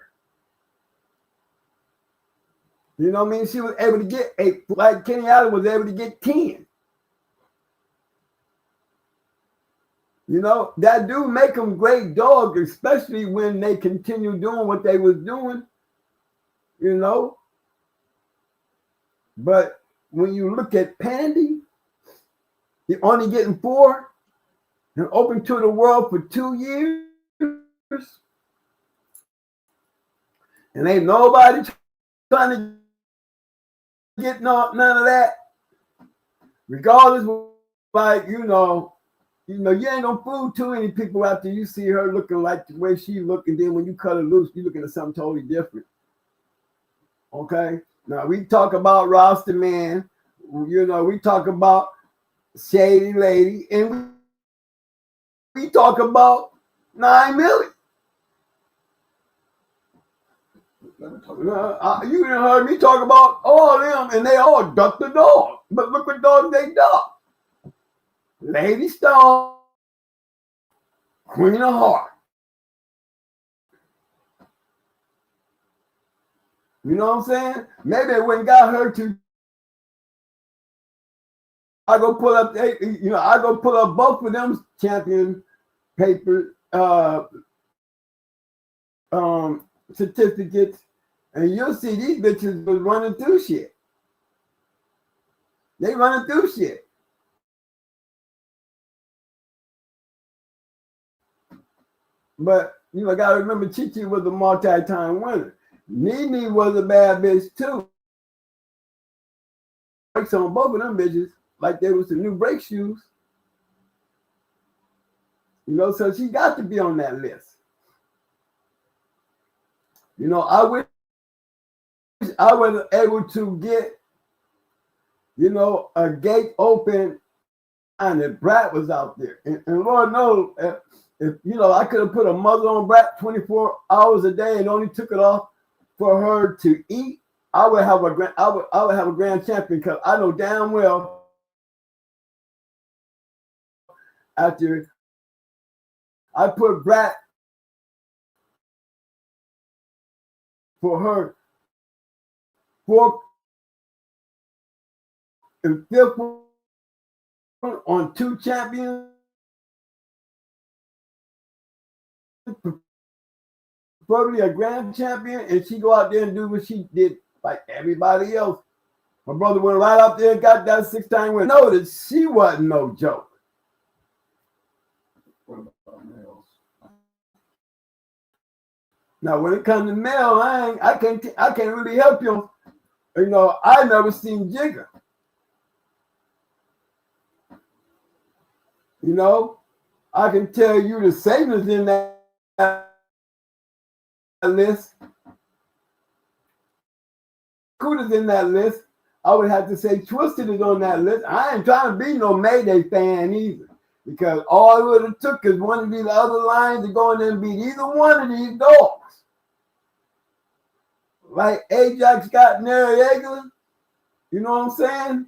You know what I mean? She was able to get 8, like Kenny Allen was able to get 10. You know, that do make them great dogs, especially when they continue doing what they was doing, you know. But when you look at Pandy, you're only getting 4 and open to the world for 2 years. And ain't nobody trying to get none of that. Regardless, like, you know, you ain't gonna fool too many people after you see her looking like the way she look, and then when you cut her loose, you're looking at something totally different. Okay? Now we talk about Roster Man, you know, we talk about Shady Lady, and we talk about 9 million. You heard me talk about all of them, and they all ducked the dog. But look what dog they ducked. Lady Stone, Queen of Heart. You know what I'm saying? Maybe it wouldn't got her to. I go pull up, I go pull up both of them champion paper certificates, and you'll see these bitches was running through shit. They running through shit. But gotta remember, Chi was a multi-time winner. Nene was a bad bitch too. Brakes on both of them bitches like they was the new brake shoes. So she got to be on that list. I wish I was able to get, a gate open and if Brat was out there. And Lord knows, if I could have put a muzzle on Brat 24 hours a day and only took it off for her to eat, I would have a grand champion, because I know damn well after I put Brat for her fourth and fifth on 2 champions, probably a grand champion, and she go out there and do what she did like everybody else. My brother went right out there and got that 6-time win. No, that she wasn't no joke. What about males? Now, when it comes to male, I can't really help you. I never seen Jigger. I can tell you the Satan's in that list. Cooter's in that list. I would have to say Twisted is on that list. I ain't trying to be no Mayday fan either, because all it would have took is one of these other lions to go in there and beat either one of these dogs. Like Ajax got Noriega, you know what I'm saying?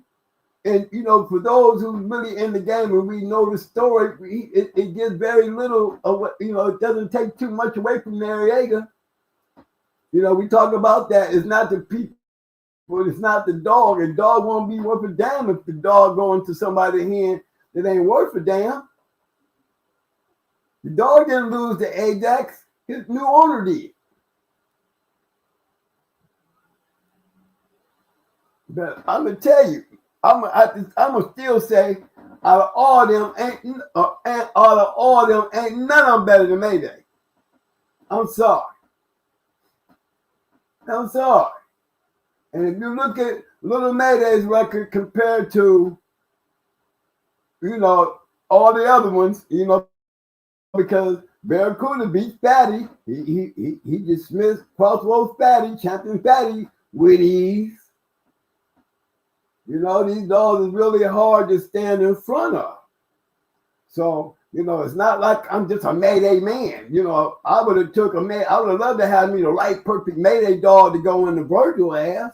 And, for those who's really in the game and we know the story, it gives very little of what, it doesn't take too much away from Noriega. We talk about that. It's not the people, it's not the dog. A dog won't be worth a damn if the dog going to somebody's hand that ain't worth a damn. The dog didn't lose to Ajax. His new owner did. But I'm going to tell you, I'm gonna still say, out of all them, ain't none of them better than Mayday. I'm sorry. I'm sorry. And if you look at Little Mayday's record compared to, all the other ones, because Barracuda beat Fatty. He dismissed Crossroads Fatty, Champion Fatty with ease. These dogs is really hard to stand in front of. So, it's not like I'm just a Mayday man. I would have I would have loved to have me the right perfect Mayday dog to go in the Virgil ass.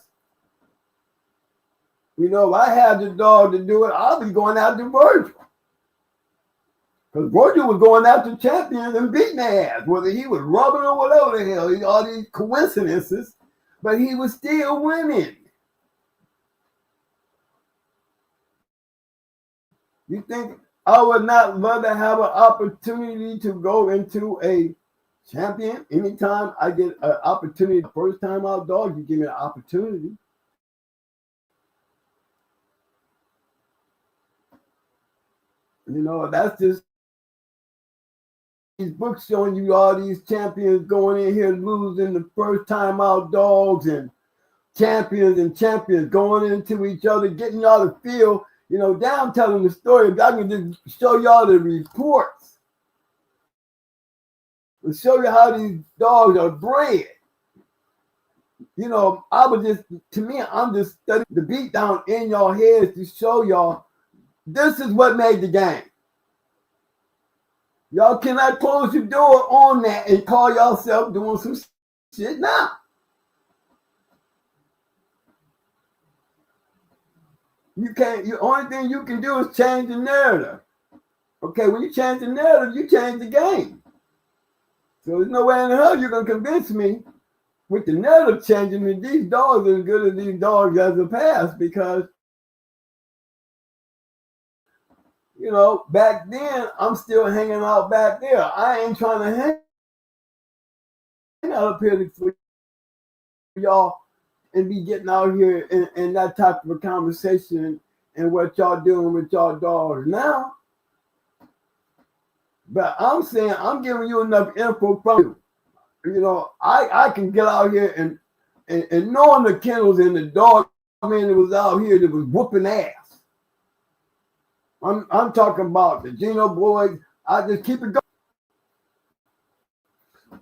If I had the dog to do it, I'll be going after Virgil. Because Virgil was going after champions and beating their ass, whether he was rubbing or whatever the hell, all these coincidences, but he was still winning. You think I would not love to have an opportunity to go into a champion? Anytime I get an opportunity, first time out dog, you give me an opportunity. That's just these books showing you all these champions going in here losing the first time out dogs, and champions going into each other, getting y'all to feel. Down telling the story, if I can just show y'all the reports, and show you how these dogs are bred. I'm just studying the beat down in your heads to show y'all this is what made the game. Y'all cannot close your door on that and call yourself doing some shit now. You can't. The only thing you can do is change the narrative. Okay, when you change the narrative, you change the game. So there's no way in hell you're gonna convince me with the narrative changing that these dogs are as good as these dogs as the past, because you know, back then I'm still hanging out back there. I ain't trying to hang out up here for y'all and be getting out here in that type of a conversation and what y'all doing with y'all dogs now. But I'm saying I'm giving you enough info from you. You know, I can get out here and knowing the kennels and the dog man that was out here that was whooping ass. I'm talking about the Geno boys. I just keep it going.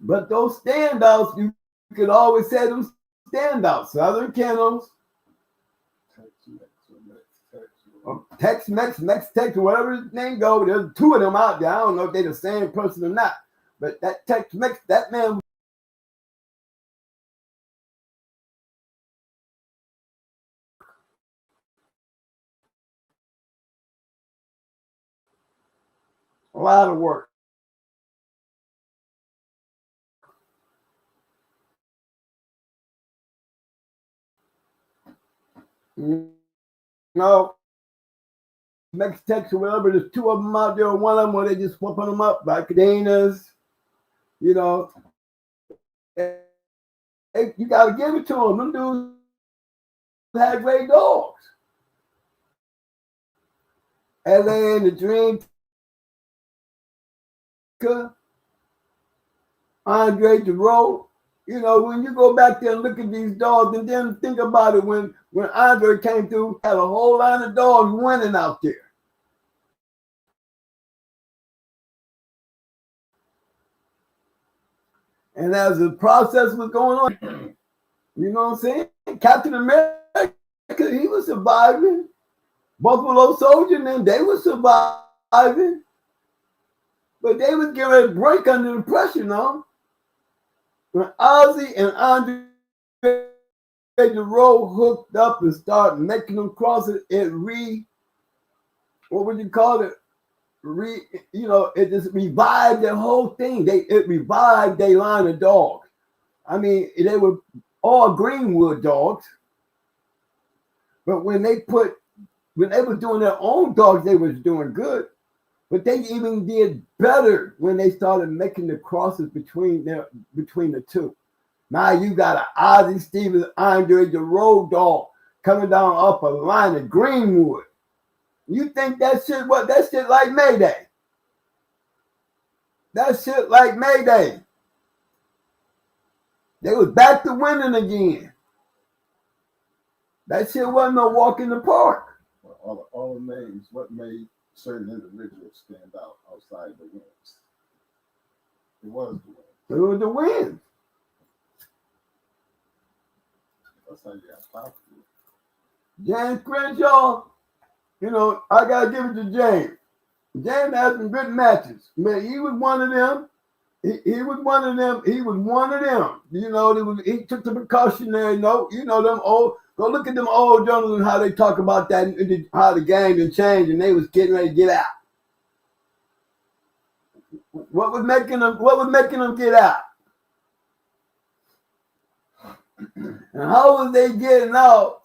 But those standouts, you could always say them standouts. Southern Kennels, Tex-Mex, Mex-Tex, whatever his name goes. There's two of them out there. I don't know if they're the same person or not. But that Tex-Mex, that man. A lot of work. You know, Mex-Tex or whatever, there's two of them out there. One of them where they just whooping them up by condones. You know, hey, you got to give it to them. Them dudes had great dogs. LA and the Dream, Andre Giroux. You know, when you go back there and look at these dogs and then think about it, when Andre came through, had a whole line of dogs winning out there. And as the process was going on, you know what I'm saying? Captain America, he was surviving. Buffalo Soldier and them, they were surviving. But they was giving a break under the pressure, no? When Ozzy and Andre Giroux hooked up and started making them crosses, what would you call it? It just revived the whole thing. It revived their line of dogs. I mean, they were all Greenwood dogs. But when they were doing their own dogs, they was doing good. But they even did better when they started making the crosses between the two. Now you got an Ozzy Stevens, Andre Giroux dog coming down off a line of Greenwood. You think that shit like Mayday? That shit like Mayday. They was back to winning again. That shit wasn't no walk in the park. Well, all the names, what made certain individuals stand out outside the wins? It was the wins. It was the wins. That's how you got popular. James Crenshaw, you know, I gotta give it to James. James had some good matches. Man, he was one of them. He was one of them. He was one of them. You know, he took the precautionary note. You know, them old. Go look at them old journals and how they talk about that, how the game had changed, and they was getting ready to get out. What was making them get out? And how was they getting out?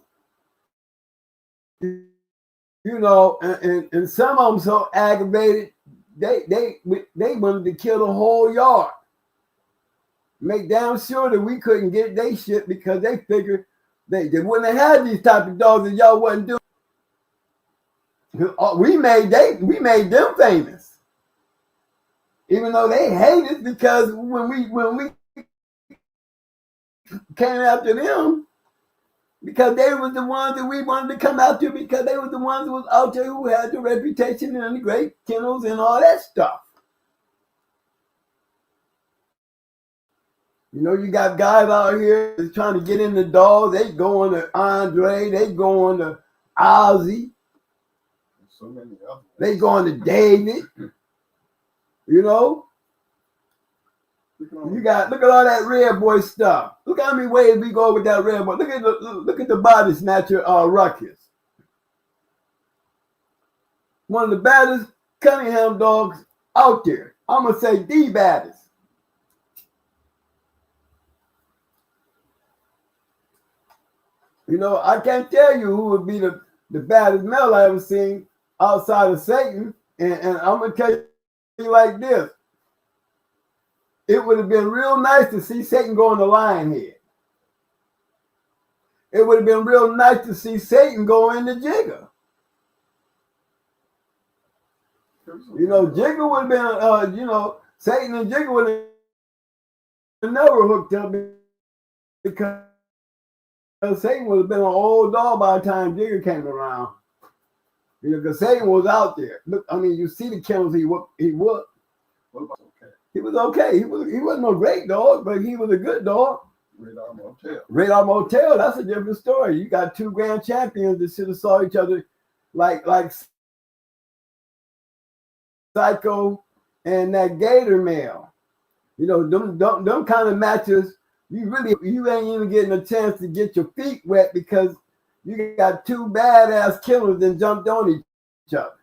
You know, and some of them so aggravated, they wanted to kill the whole yard. Make damn sure that we couldn't get their shit because they figured they wouldn't have had these type of dogs if y'all wasn't doing. We made them famous, even though they hate us because when we came after them, because they were the ones that we wanted to come out to, because they were the ones that was out there who had the reputation and the great kennels and all that stuff. You know, you got guys out here that's trying to get in the dogs. They going to Andre. They going to Ozzy. So many others. They going to David. You know? Look at all that red boy stuff. Look how many ways we go with that red boy. Look at the body snatcher Ruckus. One of the baddest Cunningham dogs out there. I'm gonna say the baddest. You know, I can't tell you who would be the baddest male I ever seen outside of Satan. And I'm gonna tell you like this. It would have been real nice to see Satan go in the lion head. It would have been real nice to see Satan go in the Jigger. You know, Jigger would have been, you know, Satan and Jigger would have never hooked up because Satan would have been an old dog by the time Jigger came around. You know, because Satan was out there. Look, I mean, you see the Kennels he whooped. He was okay. He wasn't no great dog, but he was a good dog. Radar Motel, that's a different story. You got two grand champions that should have saw each other like Psycho and that Gator male. You know, them kind of matches, you ain't even getting a chance to get your feet wet because you got two badass killers that jumped on each other.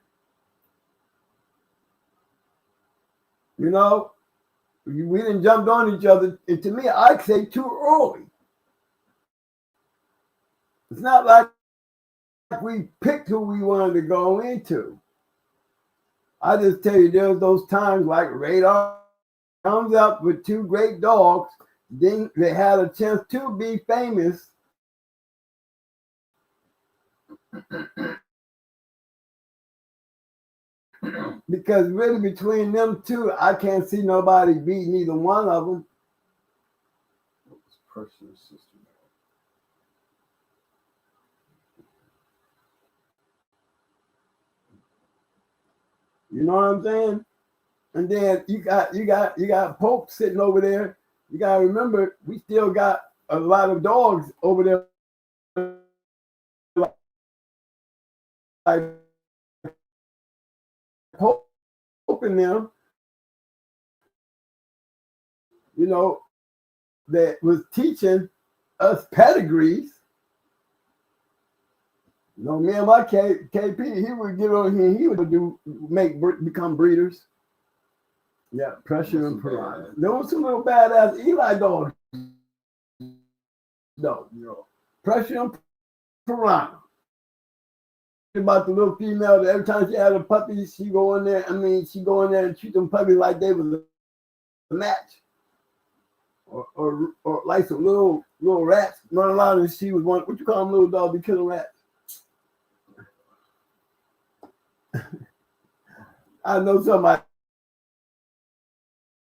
You know, we didn't jump on each other. And to me, I'd say too early. It's not like we picked who we wanted to go into. I just tell you, there's those times like Radar comes up with two great dogs. Then they had a chance to be famous. Because really between them two, I can't see nobody beating either one of them. You know what I'm saying? And then you got Pope sitting over there. You gotta remember, we still got a lot of dogs over there. Like Pope and them, you know, that was teaching us pedigrees. You know, me and my KP, he would get on here, he would become breeders. Yeah, Pressure and Piranha. There was some little badass Eli dogs. No, Pressure and Piranha. About the little female that every time she had a puppy, she go in there. I mean, she go in there and treat them puppies like they was a match, or like some little rats running around, and she was one. What you call them, little dog be killing rats? I know somebody.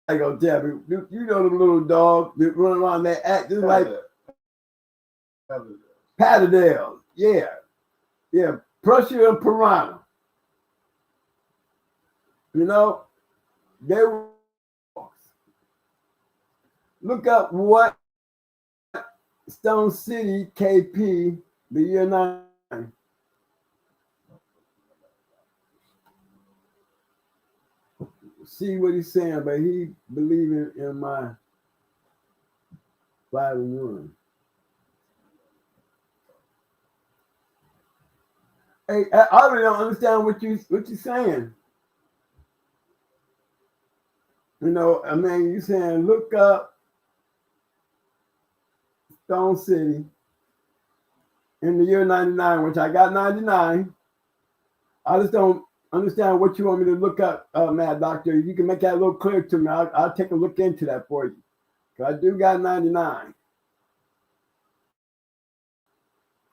I go, Debbie, you know the little dog that run around that act just like Patterdale. Yeah. Pressure and Piranha. You know, they were. Look up what Stone City KP, the year 9. See what he's saying, but he believing in my 5 and 1. Hey, I really don't understand what you're saying. You know, I mean, you're saying look up Stone City in the year 99, which I got 99. I just don't understand what you want me to look up, Mad Doctor. You can make that a little clear to me. I'll take a look into that for you. Because I do got 99.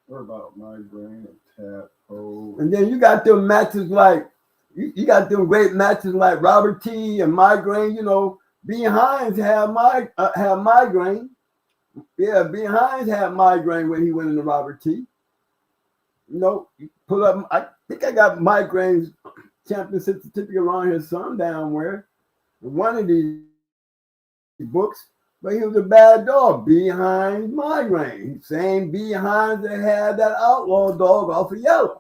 What about migraine and tap? And then you got them matches like, you got them great matches like Robert T and Migraine. You know, B. Hines had migraine. Yeah, B. Hines had migraine when he went into Robert T. You know, you pull up, I think I got migraines championship certificate around here somewhere. One of these books, but he was a bad dog. B. Hines migraine. Same B. Hines that had that outlaw dog off of Yellow.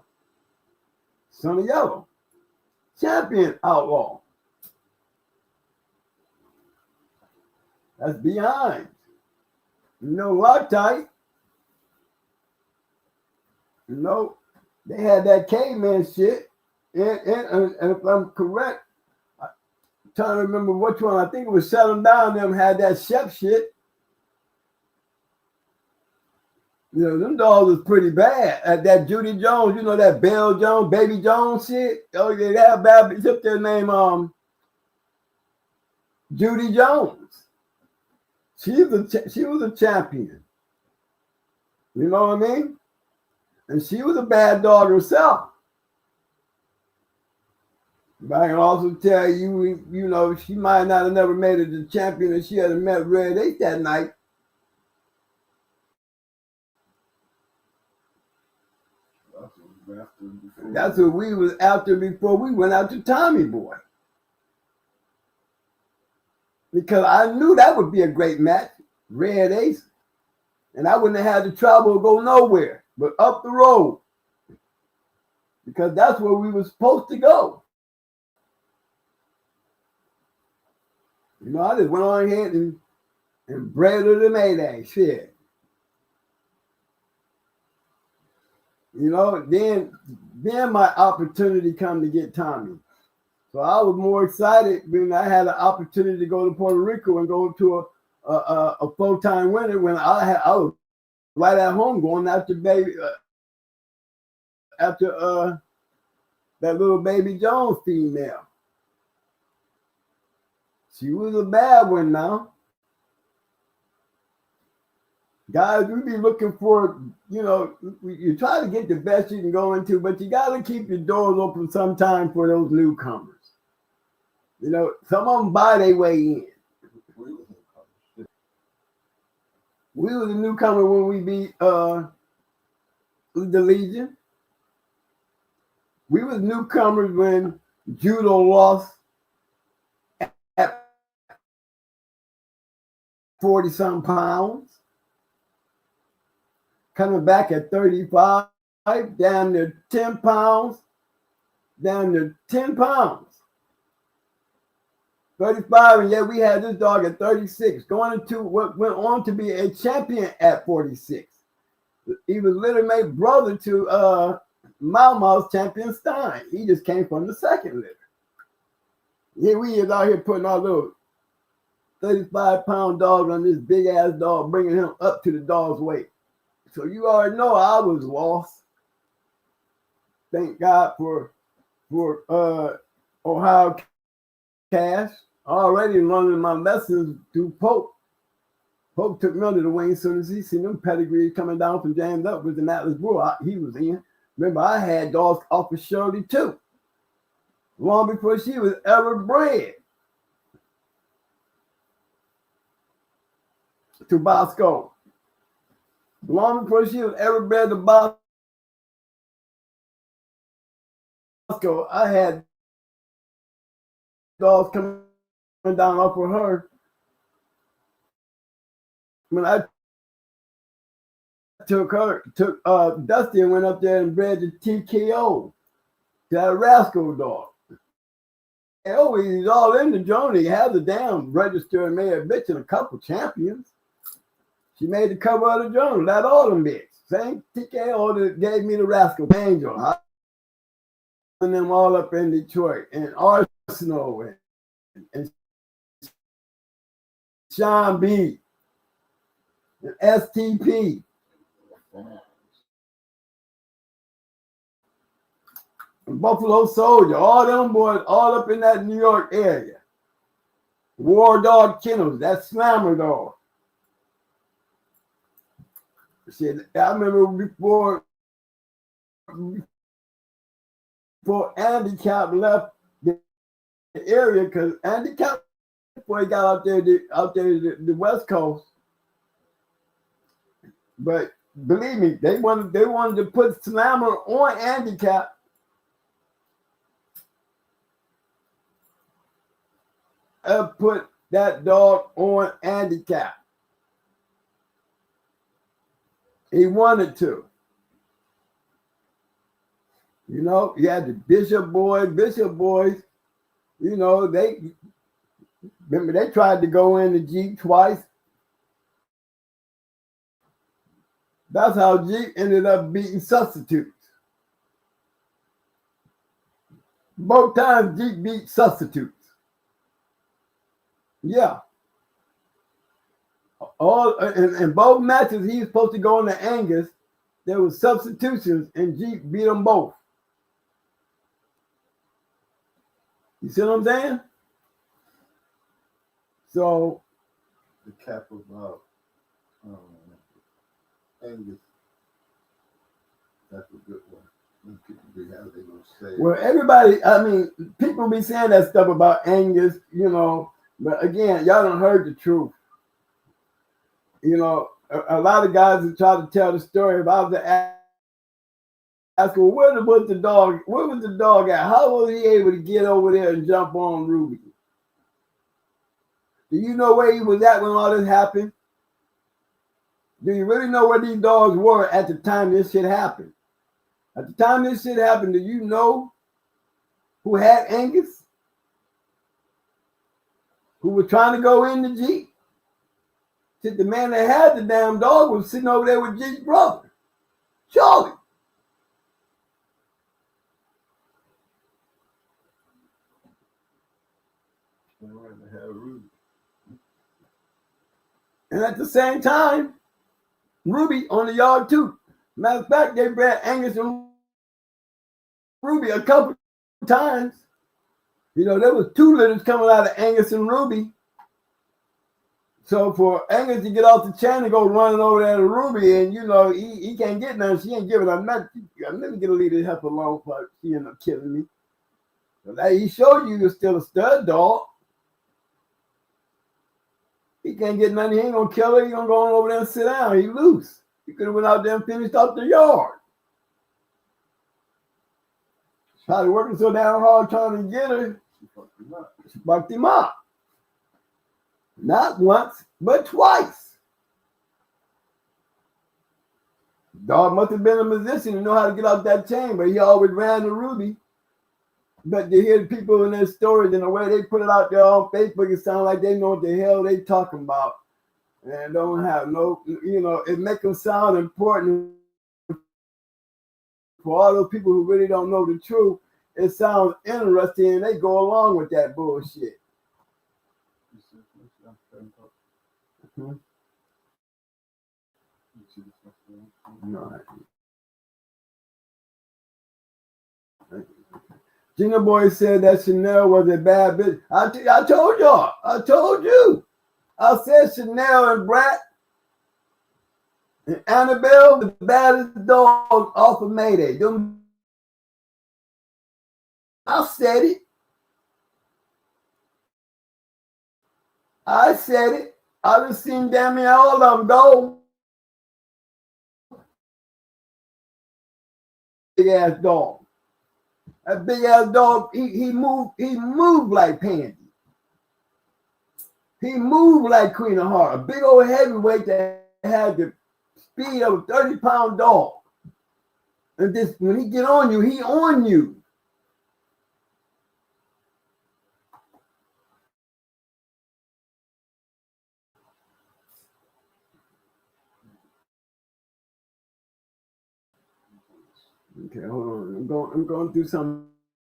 Son of Yellow. Champion outlaw. That's B. Hines. You know, Loctite. You know, they had that caveman shit. And if I'm correct, I'm trying to remember which one. I think it was Settle Down. Them had that chef shit. You know, them dogs was pretty bad. At that Judy Jones, you know, that Belle Jones, Baby Jones shit. Oh yeah, that bad. Except their name, Judy Jones. She was a champion. You know what I mean? And she was a bad dog herself. But I can also tell you, you know, she might not have never made it to champion if she had met Red 8 that night. That's what we was after before we went out to Tommy Boy. Because I knew that would be a great match, Red Ace. And I wouldn't have had to travel or go nowhere, but up the road. Because that's where we were supposed to go. You know, I just went on ahead and bred her the Mayday shit. You know, then my opportunity come to get Tommy. So I was more excited when I had an opportunity to go to Puerto Rico and go to a full-time winner when I was right at home going after that little Baby Jones female. She was a bad one now. Guys, we be looking for, you know, you try to get the best you can go into, but you got to keep your doors open sometime for those newcomers. You know, some of them buy their way in. We was a newcomer when we beat the Legion. We was newcomers when Judo lost at 40-some pounds. Coming back at 35, down to 10 pounds, down to 10 pounds. 35, and yet we had this dog at 36, going into what went on to be a champion at 46. He was literally made brother to Mau champion Stein. He just came from the second litter. Here we is out here putting our little 35-pound dog on this big-ass dog, bringing him up to the dog's weight. So you already know I was lost. Thank God for Ohio Cash. Already learning my lessons through Pope. Pope took me under the wing as soon as he seen them pedigrees coming down from James Up with the Atlas Bull. He was in. Remember, I had dogs off of Shirley too. Long before she was ever bred to Bosco. Long before she was ever bred to Bosco, I had dogs coming down off of her. When I took Dusty and went up there and bred the TKO, that rascal dog. Oh, he's all in the journey. He has a damn register and made a bitch and a couple champions. She made the cover of the journal. That all them bitch. Same TKO that gave me the rascal angel. And them all up in Detroit and Arsenal and Sean B. and STP. And Buffalo Soldier, all them boys, all up in that New York area. War Dog Kennels, that Slammer dog. Shit, I remember before Andy Cap left the area, because Andy Cap, before he got out there the West Coast. But believe me, they wanted to put Slammer on Andy Cap. Put that dog on handicap. He wanted to. You know, you had the Bishop boys, you know, they tried to go in the Jeep twice. That's how Jeep ended up beating substitutes. Both times Jeep beat substitutes. Yeah. All in both matches, he was supposed to go into Angus. There was substitutions, and Jeep beat them both. You see what I'm saying? So the cap of Angus. That's a good one. Well, everybody, I mean, people be saying that stuff about Angus, you know, but again, y'all done heard the truth. You know, a lot of guys that try to tell the story about the ask, well, where was the dog? Where was the dog at? How was he able to get over there and jump on Ruby? Do you know where he was at when all this happened? Do you really know where these dogs were at the time this shit happened? At the time this shit happened, do you know who had Angus? Who was trying to go in the Jeep? Said the man that had the damn dog was sitting over there with Jeep's brother, Charlie. And at the same time, Ruby on the yard too. Matter of fact, they bred Angus and Ruby a couple times. You know, there was 2 litters coming out of Angus and Ruby. So for Angus to get off the chain and go running over there to Ruby, and you know, he can't get none. She ain't giving her nothing. Let me get a leave this heifer alone, but she ended up killing me. But he showed you you're still a stud dog. He can't get nothing. He ain't gonna kill her. He gonna go on over there and sit down. He loose. He could have went out there and finished off the yard. Probably working so damn hard trying to get her. She fucked him up. Not once, but twice. Dog must have been in a position to know how to get out that chain, but he always ran to Ruby. But to hear the people in their stories and the way they put it out there on Facebook, it sounds like they know what the hell they talking about. And don't have no, you know, it makes them sound important for all those people who really don't know the truth. It sounds interesting and they go along with that bullshit. Hmm? No. Gina Boy said that Chanel was a bad bitch. I told y'all. I told you. I said Chanel and Brat and Annabelle, the baddest dogs off of Mayday. I said it. I said it. I done seen damn near all of them go. Big ass dog. That big ass dog, he moved like Pandy. He moved like Queen of Heart. A big old heavyweight that had the speed of a 30-pound dog. And this, when he get on you, he on you. Okay, hold on. I'm going through some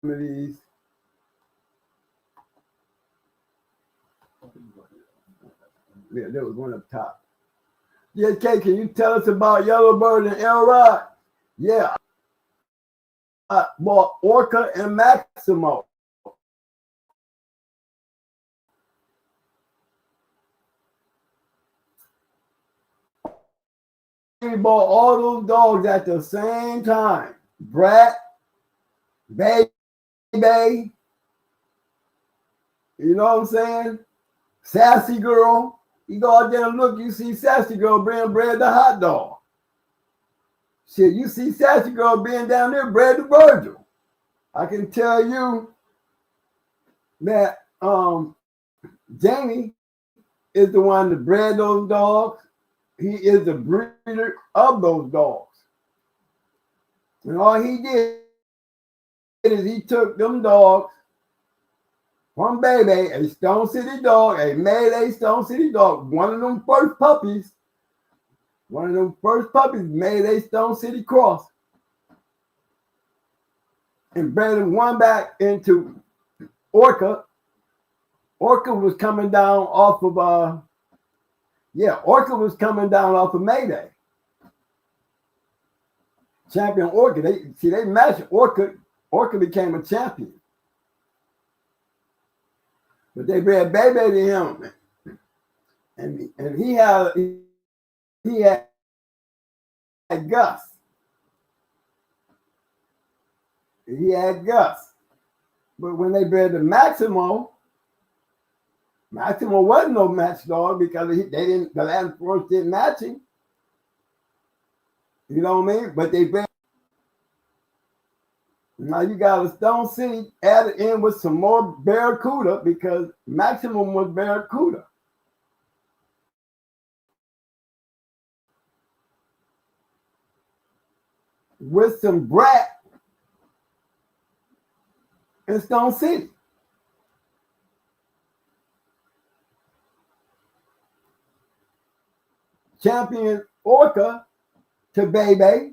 of these. Yeah, there was one up top. Yeah, Kay, can you tell us about Yellowbird and Elrod? Yeah. I bought Orca and Maximo. We bought all those dogs at the same time. Brat, Baby, you know what I'm saying? Sassy Girl. You go out there and look, you see Sassy Girl bring bread to Hot Dog. Shit, you see Sassy Girl being down there, bread to Virgil. I can tell you that Jamie is the one that bred those dogs. He is the breeder of those dogs. And all he did is he took them dogs from Baby, a Stone City dog, a Mayday Stone City dog, one of them first puppies made a Stone City cross. and bred one back into Orca. Orca was coming down off of Orca was coming down off of Mayday. Champion Orca. They matched Orca. Orca became a champion. But they bred Baby to him. And he had Gus. He had Gus. But when they bred the Maximo wasn't no match dog because the last first didn't match him. You know what I mean? But they bred. Now you got a Stone City added in with some more Barracuda because Maximum was Barracuda. With some Brat in Stone City. Champion Orca to Baby.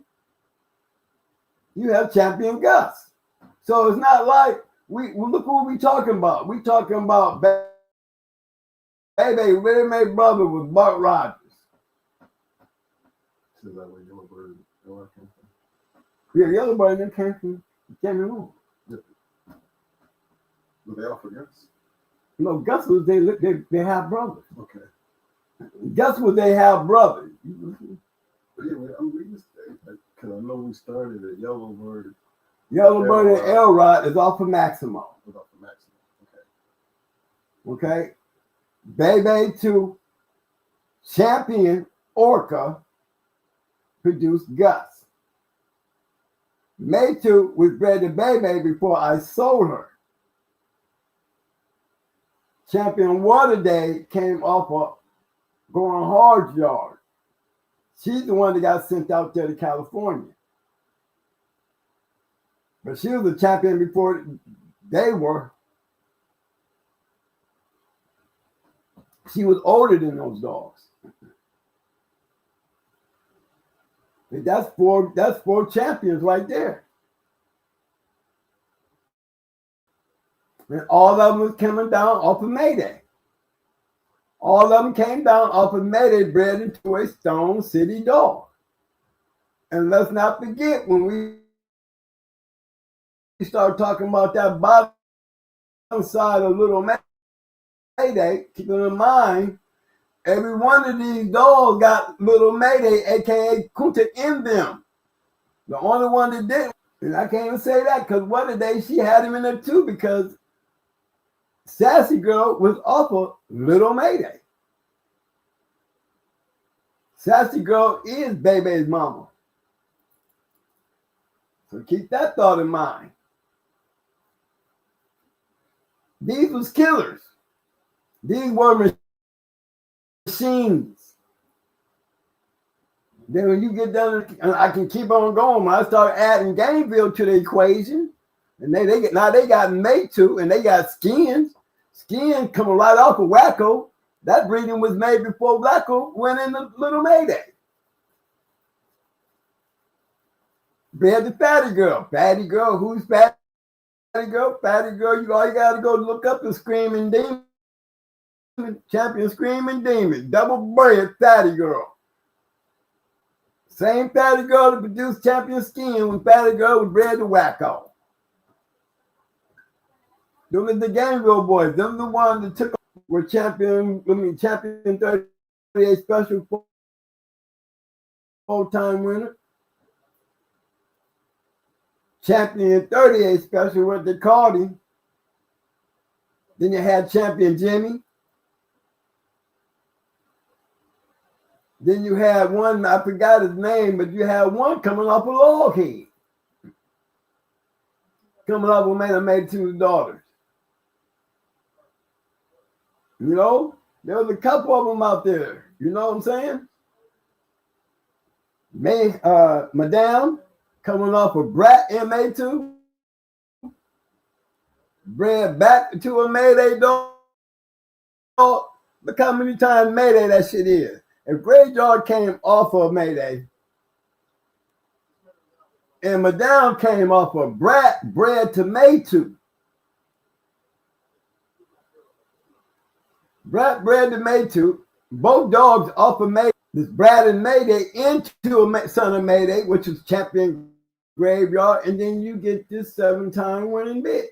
You have Champion Gus. So it's not like we look what we talking about. We talking about Baby really made brother with Bart Rogers. Is that where Yellowbird came from? Yeah, Yellowbird then came from Cameroon. Were they all for Gus? No, Gus was they have brothers. Okay. Gus was they have brothers. Yeah, I'm reading this because I know we started at Yellowbird. Yellowbird and Elrod is off of Maximo. Was off of Maximo. Okay. Baby to Champion Orca produced Gus. Maytu was bred to Baby before I sold her. Champion Waterday came off of Going Hard Yard. She's the one that got sent out there to California. But she was a champion before they were. She was older than those dogs. That's four champions right there. And all of them was coming down off of Mayday. All of them came down off of Mayday, bred into a Stone City dog. And let's not forget when we start talking about that bottom side of Little Mayday, keeping in mind, every one of these dogs got Little Mayday, aka Kunta, in them. The only one that didn't, and I can't even say that because one of the days she had him in there too because Sassy Girl was off of Little Mayday. Sassy Girl is Baby's mama. So keep that thought in mind. These was killers. These were machines. Then when you get done, and I can keep on going. When I start adding Gameville to the equation, and they got Maytu, and they got Skins. Skins coming right off of Wacko. That breeding was made before Wacko went into Little Mayday. Bred the Fatty Girl. Fatty Girl, who's Fatty Girl? Fatty Girl, all you gotta go look up the Screaming Demon. Champion Screaming Demon. Double bred Fatty Girl. Same Fatty Girl that produced Champion Skin when Fatty Girl was bred to Wacko. Them is the Gameville boys. Them the ones that took were champion 38 special full-time winner. Champion 38 special, what they called him. Then you had Champion Jimmy. Then you had one, I forgot his name, but you had one coming off a log head. Coming up with made two daughters. You know, there was a couple of them out there. You know what I'm saying? Madame coming off of Brat MA2. Bred back to a Mayday dog. Look how many times Mayday that shit is. If Graveyard came off of Mayday and Madame came off of bred to Maytooth. Bred to Maytooth. Both dogs off of Mayday. This Brad and Mayday into a son of Mayday, which was champion Graveyard, and then you get this 7-time winning bitch.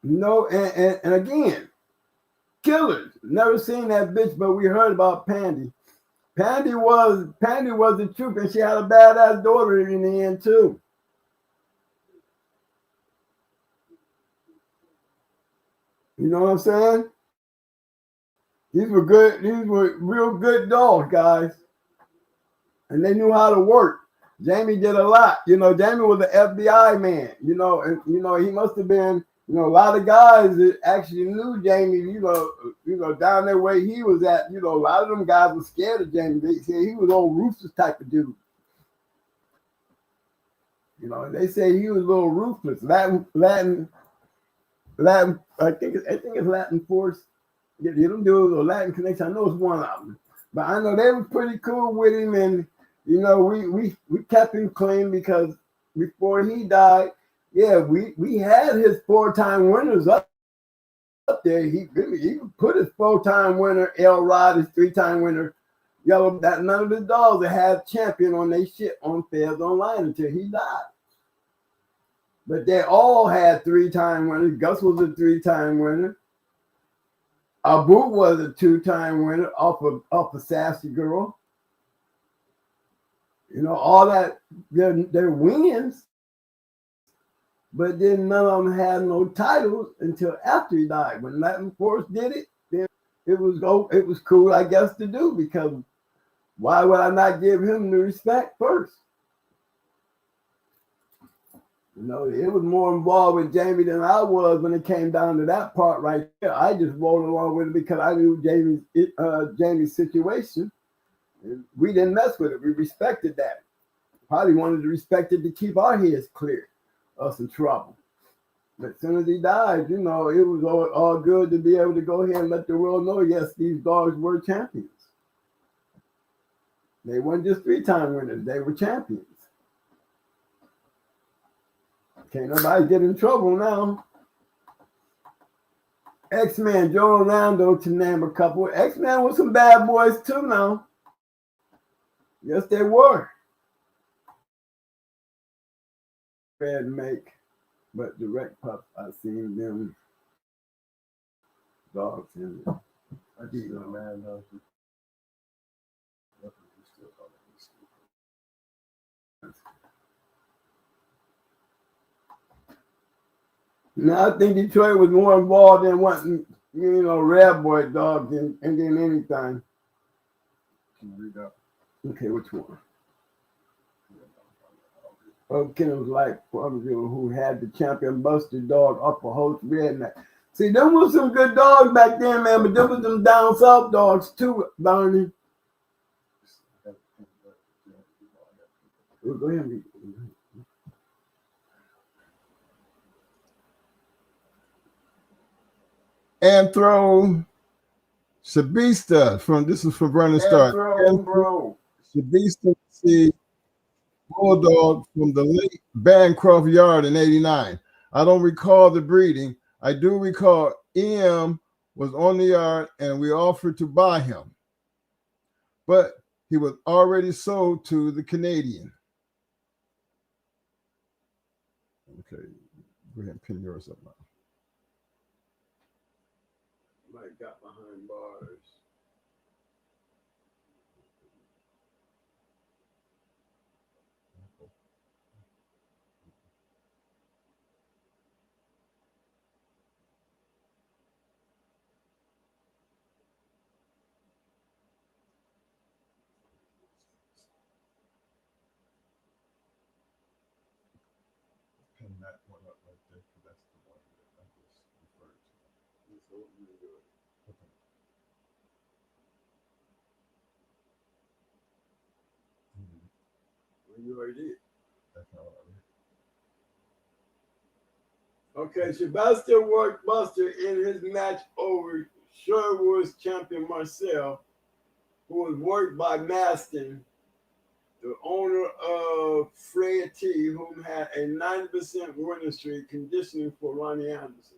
No, and again, killers. Never seen that bitch, but we heard about Pandy. Pandy was the truth, and she had a badass daughter in the end too. You know what I'm saying? These were good. These were real good dogs, guys, and they knew how to work. Jamie did a lot. You know, Jamie was an FBI man. You know, and he must have been. You know, a lot of guys that actually knew Jamie. You know, down there where he was at. You know, a lot of them guys were scared of Jamie. They said he was old ruthless type of dude. You know, they say he was a little ruthless. Latin. I think it's Latin Force. You don't do a Latin connection. I know it's one of them, but I know they were pretty cool with him, and you know, we kept him clean because before he died, yeah, we had his 4-time winners up there. He put his 4-time winner, L Rod, his 3-time winner, Yellow. That none of the dogs that had champion on their shit on Feds Online until he died. But they all had 3-time winners. Gus was a 3-time winner. Abu was a 2-time winner off of Sassy Girl. You know, all that, they're wins, but then none of them had no titles until after he died. When Latin Force did it, then it was cool, I guess, to do, because why would I not give him the respect first? You know, it was more involved with Jamie than I was when it came down to that part right there. I just rolled along with it because I knew Jamie's situation. We didn't mess with it. We respected that. Probably wanted to respect it to keep our heads clear, us in trouble. But as soon as he died, you know, it was all good to be able to go ahead and let the world know, yes, these dogs were champions. They weren't just 3-time winners. They were champions. Can't nobody get in trouble now. X-Men, Joe Orlando, to name a couple. X-Men was some bad boys too now. Yes, they were. Bad make, but direct pup, I've seen them dogs in it. I just know, man. Now, I think Detroit was more involved in wanting, you know, Red Boy dogs and then anything. Can you read that? Okay, which one? Kennels like Farmville, who had the champion Buster dog up a host redneck. See, them was some good dogs back then, man, but them was them down south dogs too, Barney. Go ahead and read. Anthro Sabista this is from Brandon Stark. Bro. Sabista, see, Bulldog from the late Bancroft Yard in '89. I don't recall the breeding. I do recall EM was on the yard and we offered to buy him, but he was already sold to the Canadian. Okay, go ahead and pin yours up now. Mike got behind bars. Pin that one up right there because that's the one that I just referred to. Okay. You already did. That's not what I read. Okay, Sebastian worked Buster in his match over Sherwood's champion Marcel, who was worked by Maston, the owner of Freya T, whom had a 90% winning streak, conditioning for Ronnie Anderson.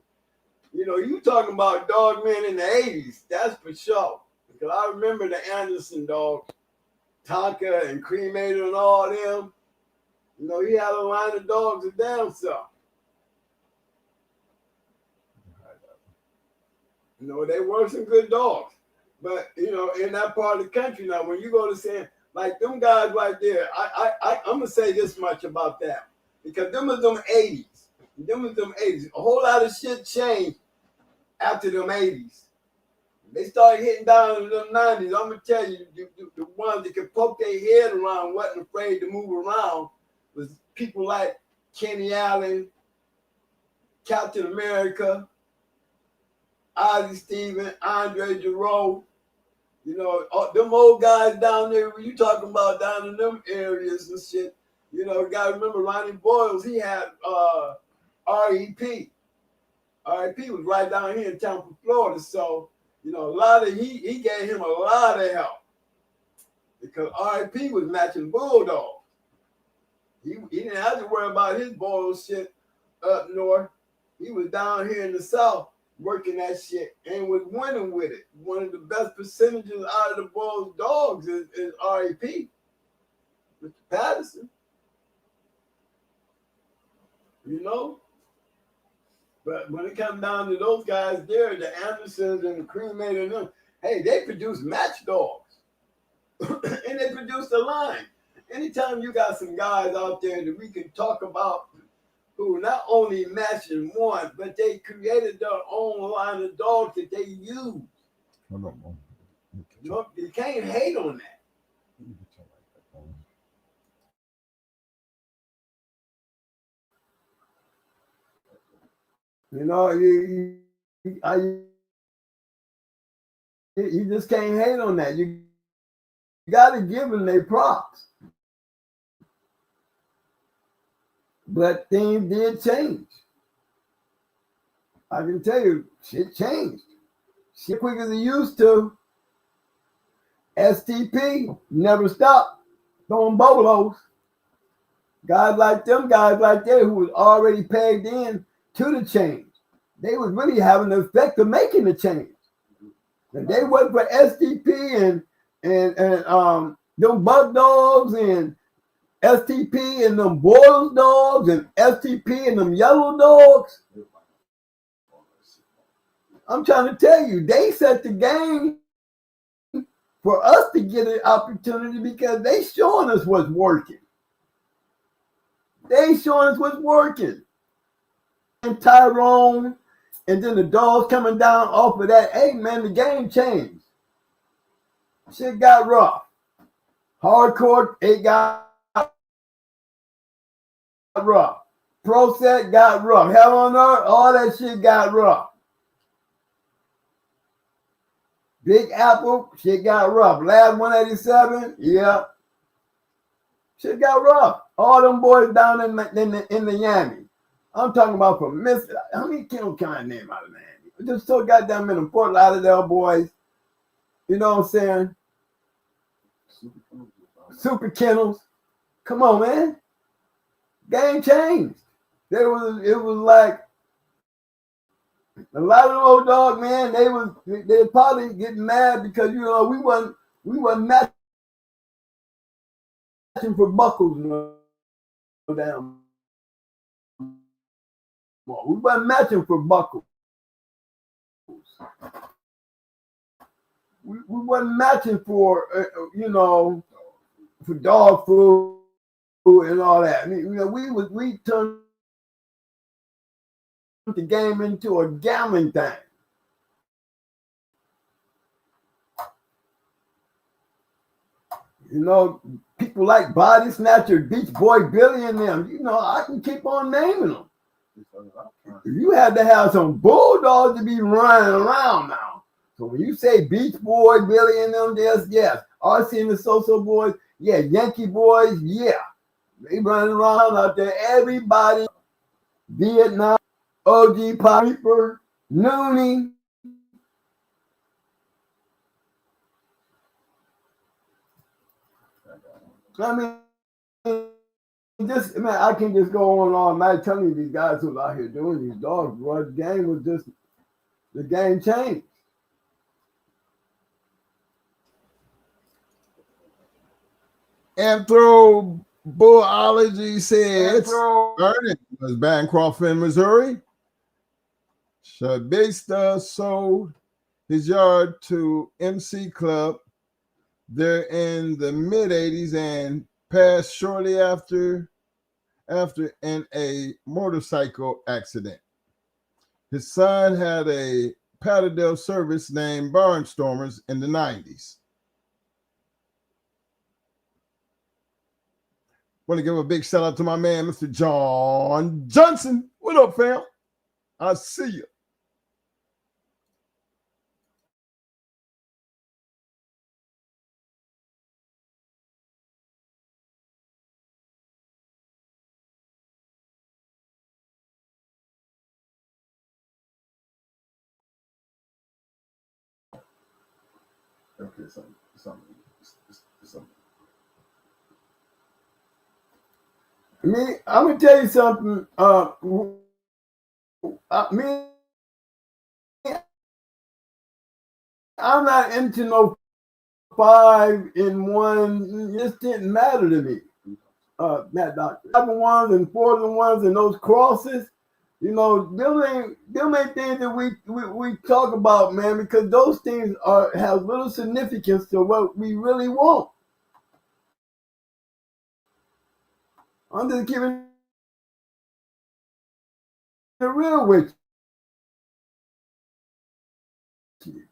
You know, you talking about dogmen in the 80s, that's for sure. Because I remember the Anderson dogs, Tonka and Cremator and all them. You know, he had a line of dogs of damn stuff. You know, they were some good dogs. But, you know, in that part of the country now, when you go to San, like them guys right there, I'm going to say this much about that. Because them was them 80s. Them was them 80s. A whole lot of shit changed after them 80s. They started hitting down in them 90s. I'm going to tell you, the ones that could poke their head around, wasn't afraid to move around, was people like Kenny Allen, Captain America, Ozzie Stevens, Andre Giroux. You know, them old guys down there, when you talking about down in them areas and shit, you know, you got to remember Ronnie Boyles, he had REP. REP was right down here in Tampa, Florida. So, you know, he gave him a lot of help because REP was matching Bulldogs. He didn't have to worry about his Boyles shit up north. He was down here in the South working that shit and was winning with it. One of the best percentages out of the Bulls dogs is REP, Mr. Patterson. You know? But when it comes down to those guys there, the Andersons and the Cremator and them, hey, they produce match dogs. And they produce a line. Anytime you got some guys out there that we can talk about who not only matching one, but they created their own line of dogs that they use. You can't hate on that. You know, you just can't hate on that. You got to give them their props. But things did change. I can tell you, shit changed. Shit quick as it used to. STP never stopped throwing bolos. Guys like that who was already pegged in to the change. They was really having the effect of making the change. And they went for STP and them Buck Dogs and STP and them Boyles dogs and STP and them Yellow Dogs. I'm trying to tell you, they set the game for us to get an opportunity because they showing us what's working. They showing us what's working. And Tyrone, and then the dogs coming down off of that. Hey, man, the game changed. Shit got rough. Hardcore, it got rough. Pro set got rough. Hell on earth, all that shit got rough. Big Apple, shit got rough. Lab 187, yeah. Shit got rough. All them boys down in the Yammy. I'm talking about from Miss. How many kennel can I name out of Miami? Just so goddamn in the Fort Lauderdale boys. You know what I'm saying? Super Kennels. Come on, man. Game changed. It was like a lot of them old dog, man, they probably getting mad because you know we wasn't matching for buckles no damn. Well, we wasn't matching for buckles. We wasn't matching for for dog food and all that. I mean, you know, we turned the game into a gambling thing. You know, people like Body Snatcher, Beach Boy Billy and them, you know, I can keep on naming them. You had to have some bulldogs to be running around now. So when you say Beach Boy Billy and them, yes. RC and the So-So Boys, yeah. Yankee Boys, yeah. They running around out there. Everybody, Vietnam, OG Piper, Noonie. I mean, just man, I can just go on and on. I'm telling you, these guys who are out here doing these dogs, bro, the game was just the game changed. Anthropoology says Vernon was Bancroft in Missouri. Shabista sold his yard to MC Club there in the mid 80s and passed shortly after in a motorcycle accident. His son had a Patterdale service named Barnstormers in the 90s. Want to give a big shout out to my man, Mr. John Johnson. What up, fam? I see you. Okay, something. Me, I'm gonna tell you something. I'm not into no 5-in-1. It just didn't matter to me. Matt Doctor, 5-in-1s and 4-in-1s and those crosses. You know, them ain't things that we talk about, man, because those things have little significance to what we really want. I'm just keeping it real with you.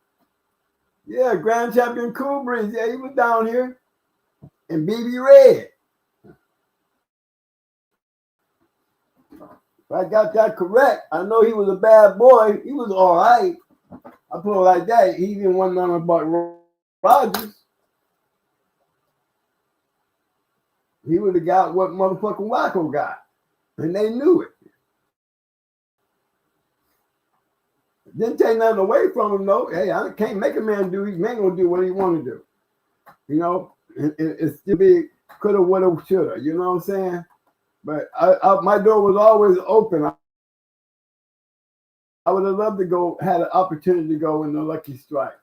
Yeah, Grand Champion Cool Breeze. Yeah, he was down here. And BB Red. If I got that correct, I know he was a bad boy. He was all right. I put it like that. He didn't want nothing about Rogers. He would have got what motherfucking Wacko got. And they knew it. Didn't take nothing away from him, though. Hey, I can't make a man do. He ain't gonna do what he want to do. You know, it's still be coulda, woulda, shoulda. You know what I'm saying? But my door was always open. I would have loved to go, had an opportunity to go in the Lucky Strike.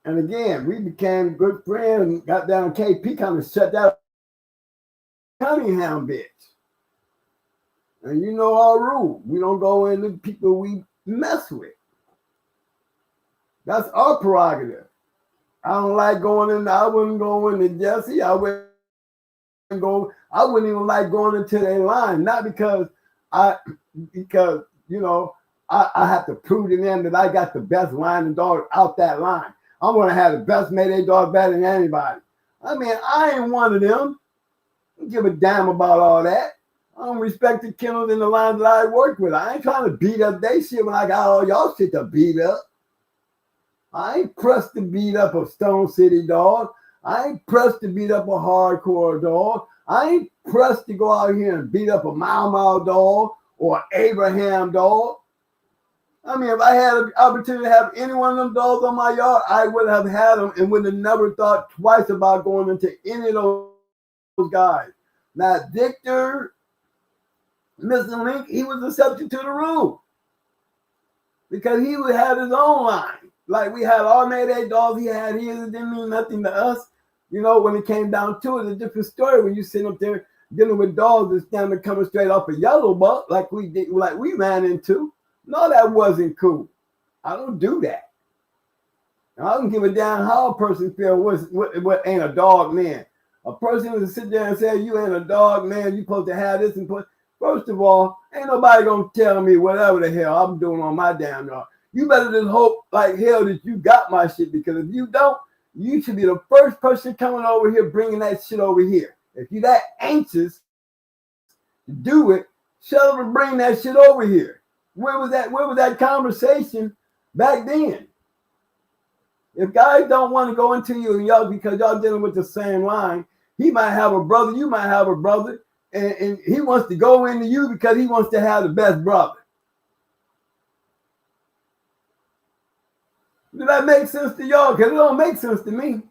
And again, we became good friends. Got down. KP kind of shut that Cunningham bitch. And you know our rule. We don't go into people we mess with. That's our prerogative. I don't like going in. I wouldn't go into Jesse. I wouldn't even like going into their line. Not because you know, I have to prove to them that I got the best line and dog out that line. I'm gonna have the best Mayday dog better than anybody. I mean, I ain't one of them. I don't give a damn about all that. I don't respect the kennels in the lines that I work with. I ain't trying to beat up they shit when I got all y'all shit to beat up. I ain't pressed to beat up a Stone City dog. I ain't pressed to beat up a hardcore dog. I ain't pressed to go out here and beat up a Mau dog or an Abraham dog. I mean, if I had an opportunity to have any one of them dogs on my yard, I would have had them and would have never thought twice about going into any of those guys. Now, Victor, Mr. Link, he was a subject to the rule because he would have his own line. Like we had our Mayday dogs, he had his. It didn't mean nothing to us. You know, when it came down to it, a different story. When you sit up there dealing with dogs that's down there coming straight off a yellow buck, like we did, like we ran into. No, that wasn't cool. I don't do that. I don't give a damn how a person feels. What ain't a dog man? A person who sit there and say you ain't a dog man, you supposed to have this and put. First of all, ain't nobody gonna tell me whatever the hell I'm doing on my damn yard. You better just hope like hell that you got my shit, because if you don't, you should be the first person coming over here bringing that shit over here. If you that anxious to do it, shut up and bring that shit over here. Where was that conversation back then? If guys don't want to go into you and y'all because y'all dealing with the same line, he might have a brother, you might have a brother. and he wants to go into you because he wants to have the best brother. Does that make sense to y'all? Because it don't make sense to me.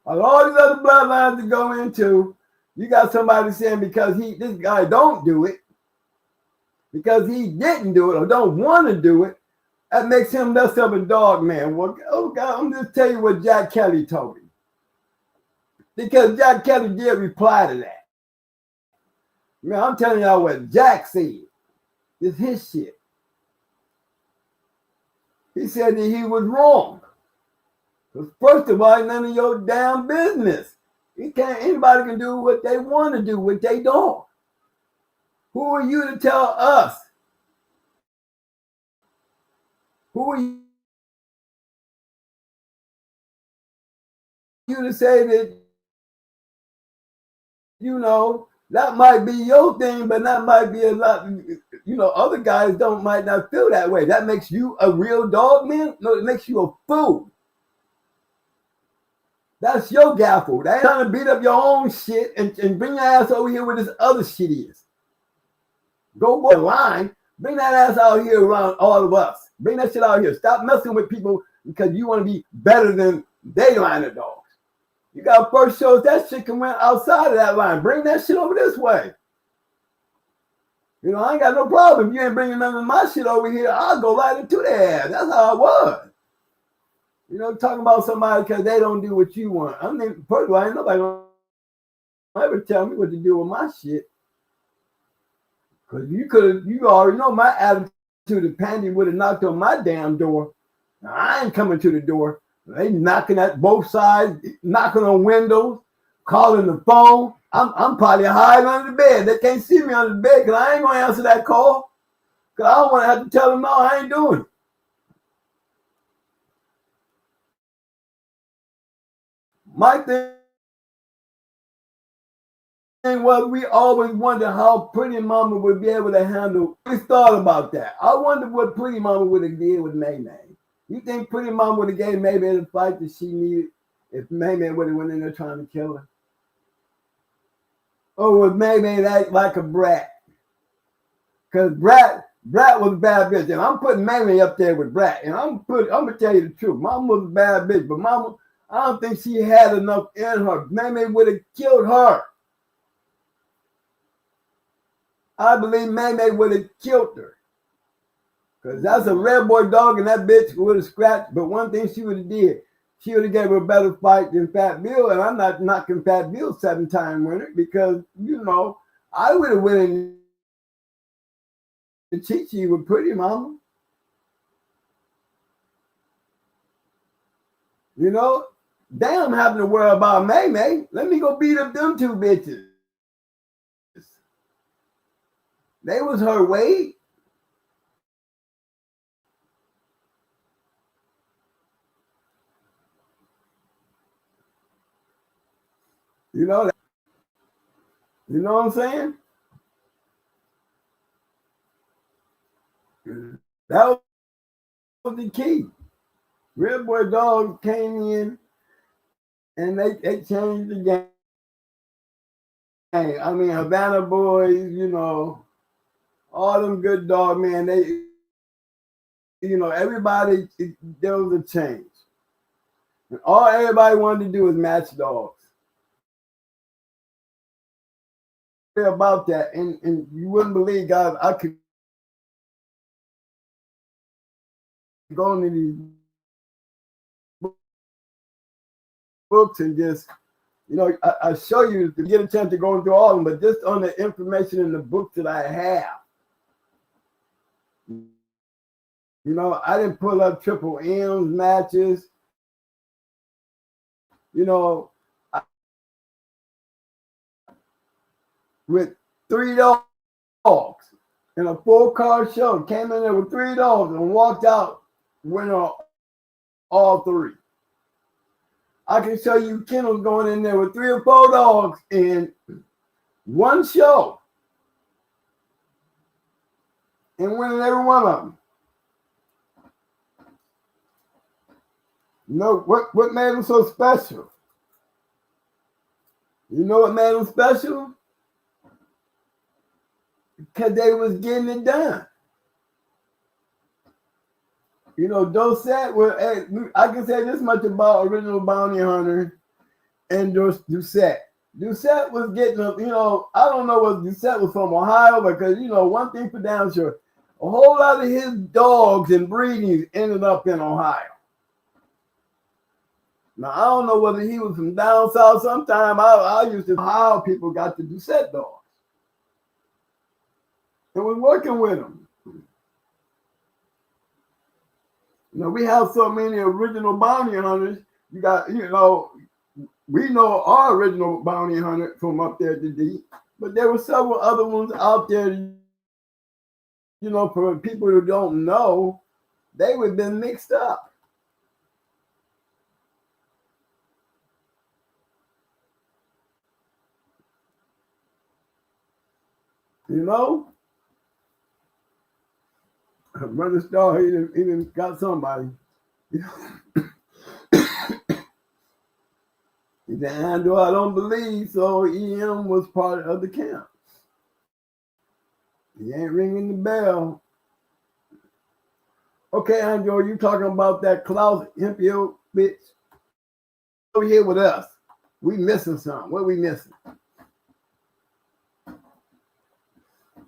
All these other bloodlines to go into, you got somebody saying because this guy don't do it, because he didn't do it or don't want to do it, that makes him less of a dog man. Well, oh God, I'm just tell you what Jack Kelly told me. Because Jack Kelly did reply to that. Man, I'm telling y'all what Jack said. It's his shit. He said that he was wrong. Because first of all, none of your damn business. Anybody can do what they want to do, what they don't. Who are you to tell us? Who are you to say that, you know, that might be your thing, but that might be a lot, you know, other guys might not feel that way. That makes you a real dog man? No, it makes you a fool. That's your gaffle. They ain't trying to beat up your own shit and bring your ass over here where this other shit is. Go the line. Bring that ass out here around all of us. Bring that shit out here. Stop messing with people because you want to be better than they line of dogs. You got first shows, that shit can went outside of that line. Bring that shit over this way. You know, I ain't got no problem. If you ain't bringing none of my shit over here, I'll go right into their ass. That's how I was. You know, talking about somebody because they don't do what you want. I mean, first of all, ain't nobody gonna ever tell me what to do with my shit. Because you already know my attitude. If Pandy would have knocked on my damn door, now, I ain't coming to the door. They knocking at both sides, knocking on windows, calling the phone. I'm probably hiding under the bed. They can't see me under the bed because I ain't gonna answer that call. Because I don't want to have to tell them no, I ain't doing it. My thing was we always wondered how Pretty Mama would be able to handle. We thought about that. I wonder what Pretty Mama would have did with May May. You think Pretty Mama would have gave May May the fight that she needed if May May would have went in there trying to kill her? Or would May May act like a brat? Because Brat was a bad bitch, and I'm putting May May up there with Brat. And I'm gonna tell you the truth. Mama was a bad bitch, but Mama, I don't think she had enough in her. May May would have killed her. I believe May May would have killed her. Because that's a red boy dog, and that bitch would have scratched. But one thing she would have did, she would have gave her a better fight than Fat Bill. And I'm not knocking Fat Bill 7-time winner because, you know, I would have went in the Chi-Chi with Pretty Mama. You know, damn having to worry about May May. Let me go beat up them two bitches. They was her weight. You know what I'm saying? That was the key. Red Boy Dog came in and they changed the game. I mean, Havana Boys, you know, all them good dog, man, they, you know, everybody, there was a change. And all everybody wanted to do was match dogs. About that, and you wouldn't believe, guys, I could go into these books and just, you know, I show you to get a chance to go into all of them, but just on the information in the books that I have. You know, I didn't pull up Triple M's matches. You know, with 3 dogs in a 4-card show, came in there with 3 dogs and walked out winning all 3. I can show you Kennels going in there with 3 or 4 dogs in one show and winning every one of them. You know what made them so special? You know what made them special? Because they was getting it done. You know, Dosette, I can say this much about Original Bounty Hunter and Doucette. Doucette was getting, you know, I don't know what Doucette was from Ohio, because, you know, one thing for damn sure, a whole lot of his dogs and breedings ended up in Ohio. Now, I don't know whether he was from down south. Sometime I used to know how people got the Doucette dogs. And was working with them. You know, we have so many original bounty hunters. You got, you know, we know our original bounty hunter from up there at the deep, but there were several other ones out there, you know, for people who don't know, they would have been mixed up. You know? Brother Star, he done got somebody. He said, Andrew, I don't believe so. EM was part of the camp. He ain't ringing the bell. Okay, Andrew, you talking about that Klaus Hempio bitch? Over here with us. We missing something. What we missing?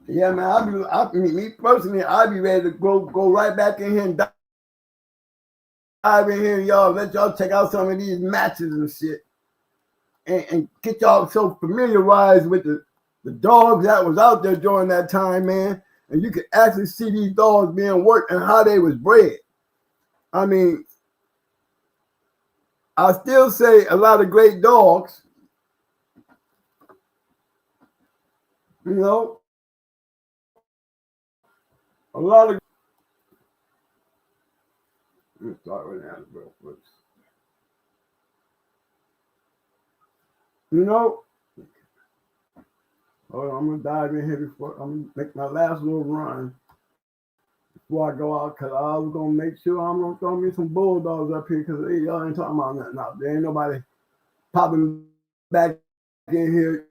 Yeah, man, me personally, I'd be ready to go right back in here and dive in here, y'all. Let y'all check out some of these matches and shit. And get y'all so familiarized with the dogs that was out there during that time, man. And you could actually see these dogs being worked and how they was bred. I mean, I still say a lot of great dogs, you know, a lot of. Let me start with that real quick. You know, hold on, I'm gonna dive in here before I'm gonna make my last little run before I go out, because I was gonna make sure I'm gonna throw me some bulldogs up here, because y'all ain't talking about nothing out there. Ain't nobody popping back in here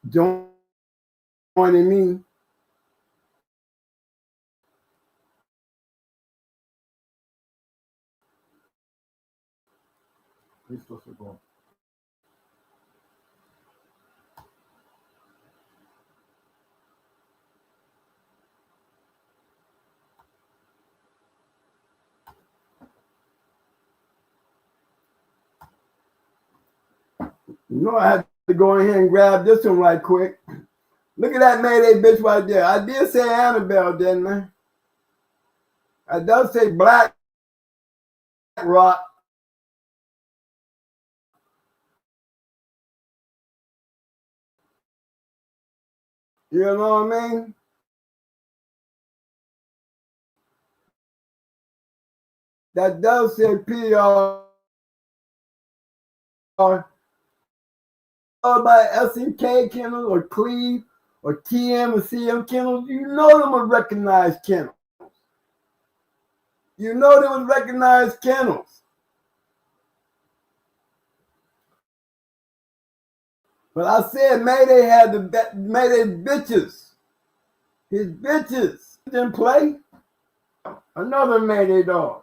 joining me. He's supposed to go. You know, I had to go in here and grab this one right quick. Look at that Mayday bitch right there. I did say Annabelle, didn't I? I does say Black Rock. You know what I mean? That does say PR. By SNK Kennels or Cleve or TM or CM Kennels, you know them are recognized kennels. You know them as recognized kennels. But I said Mayday had the Mayday bitches. His bitches didn't play. Another Mayday dog.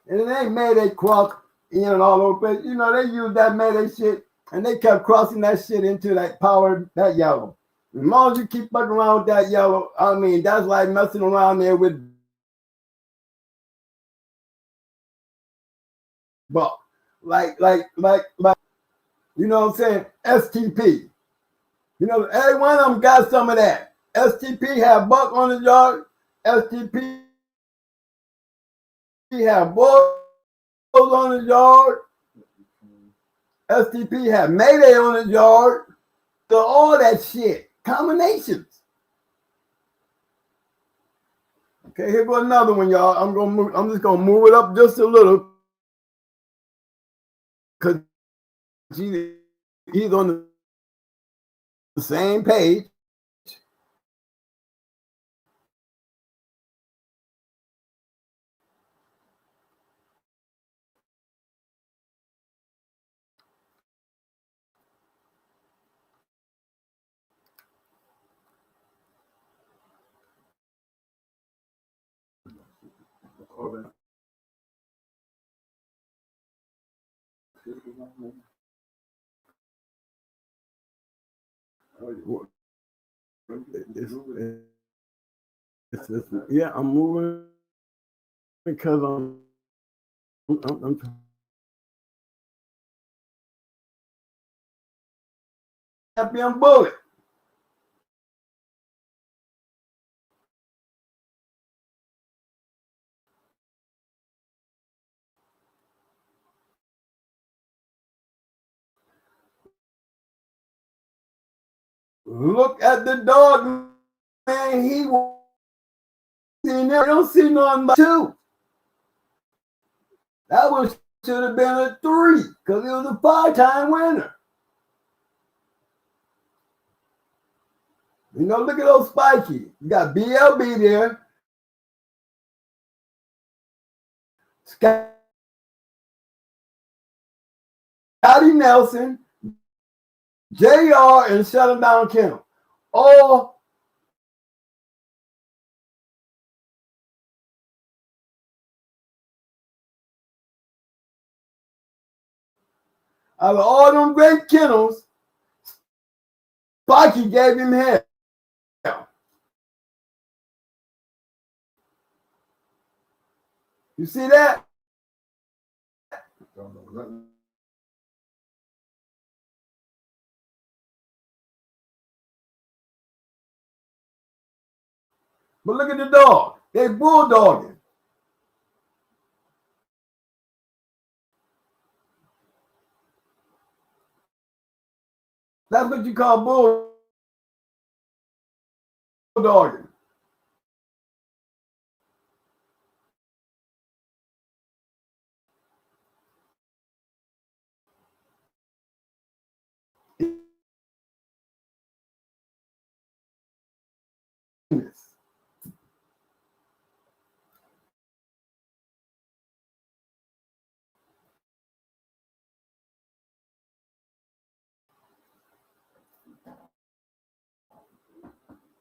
And it ain't Mayday cross in and all over, but you know, they used that Mayday shit and they kept crossing that shit into that power, that yellow. As long as you keep fucking around with that yellow, I mean, that's like messing around there with Buck. Like, you know what I'm saying? STP. You know, every one of them got some of that. STP had Buck on his yard. STP had Bulls on his yard. STP had Mayday on his yard. So all that shit. Combinations. Okay, here go another one, y'all. I'm just gonna move it up just a little. Cause he's on the same page. Yeah, I'm moving because I'm champion bullet. Look at the dog, man. He was in there. I don't see nothing but 2. That one should have been a 3 because it was a 5-time winner. You know, look at those spiky. You got BLB there. Scotty Nelson, JR, and Shut 'em Down Kennel. All out of all them great kennels, Spiky gave him hell. You see that? But look at the dog. They bulldogging. That's what you call bulldogging.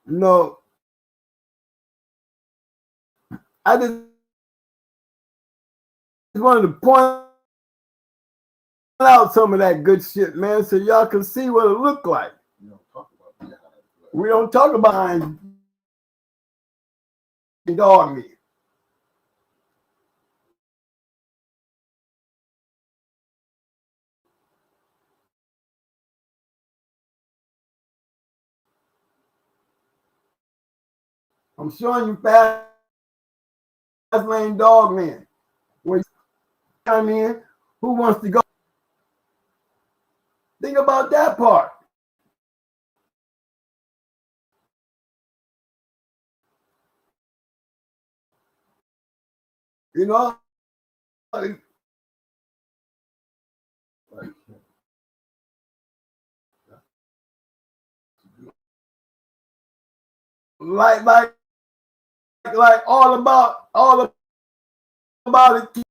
No, I just wanted to point out some of that good shit, man, so y'all can see what it looked like. We don't talk about dog meat. I'm showing you fast lane dog men. When you come in, who wants to go? Think about that part. You know, like all about it.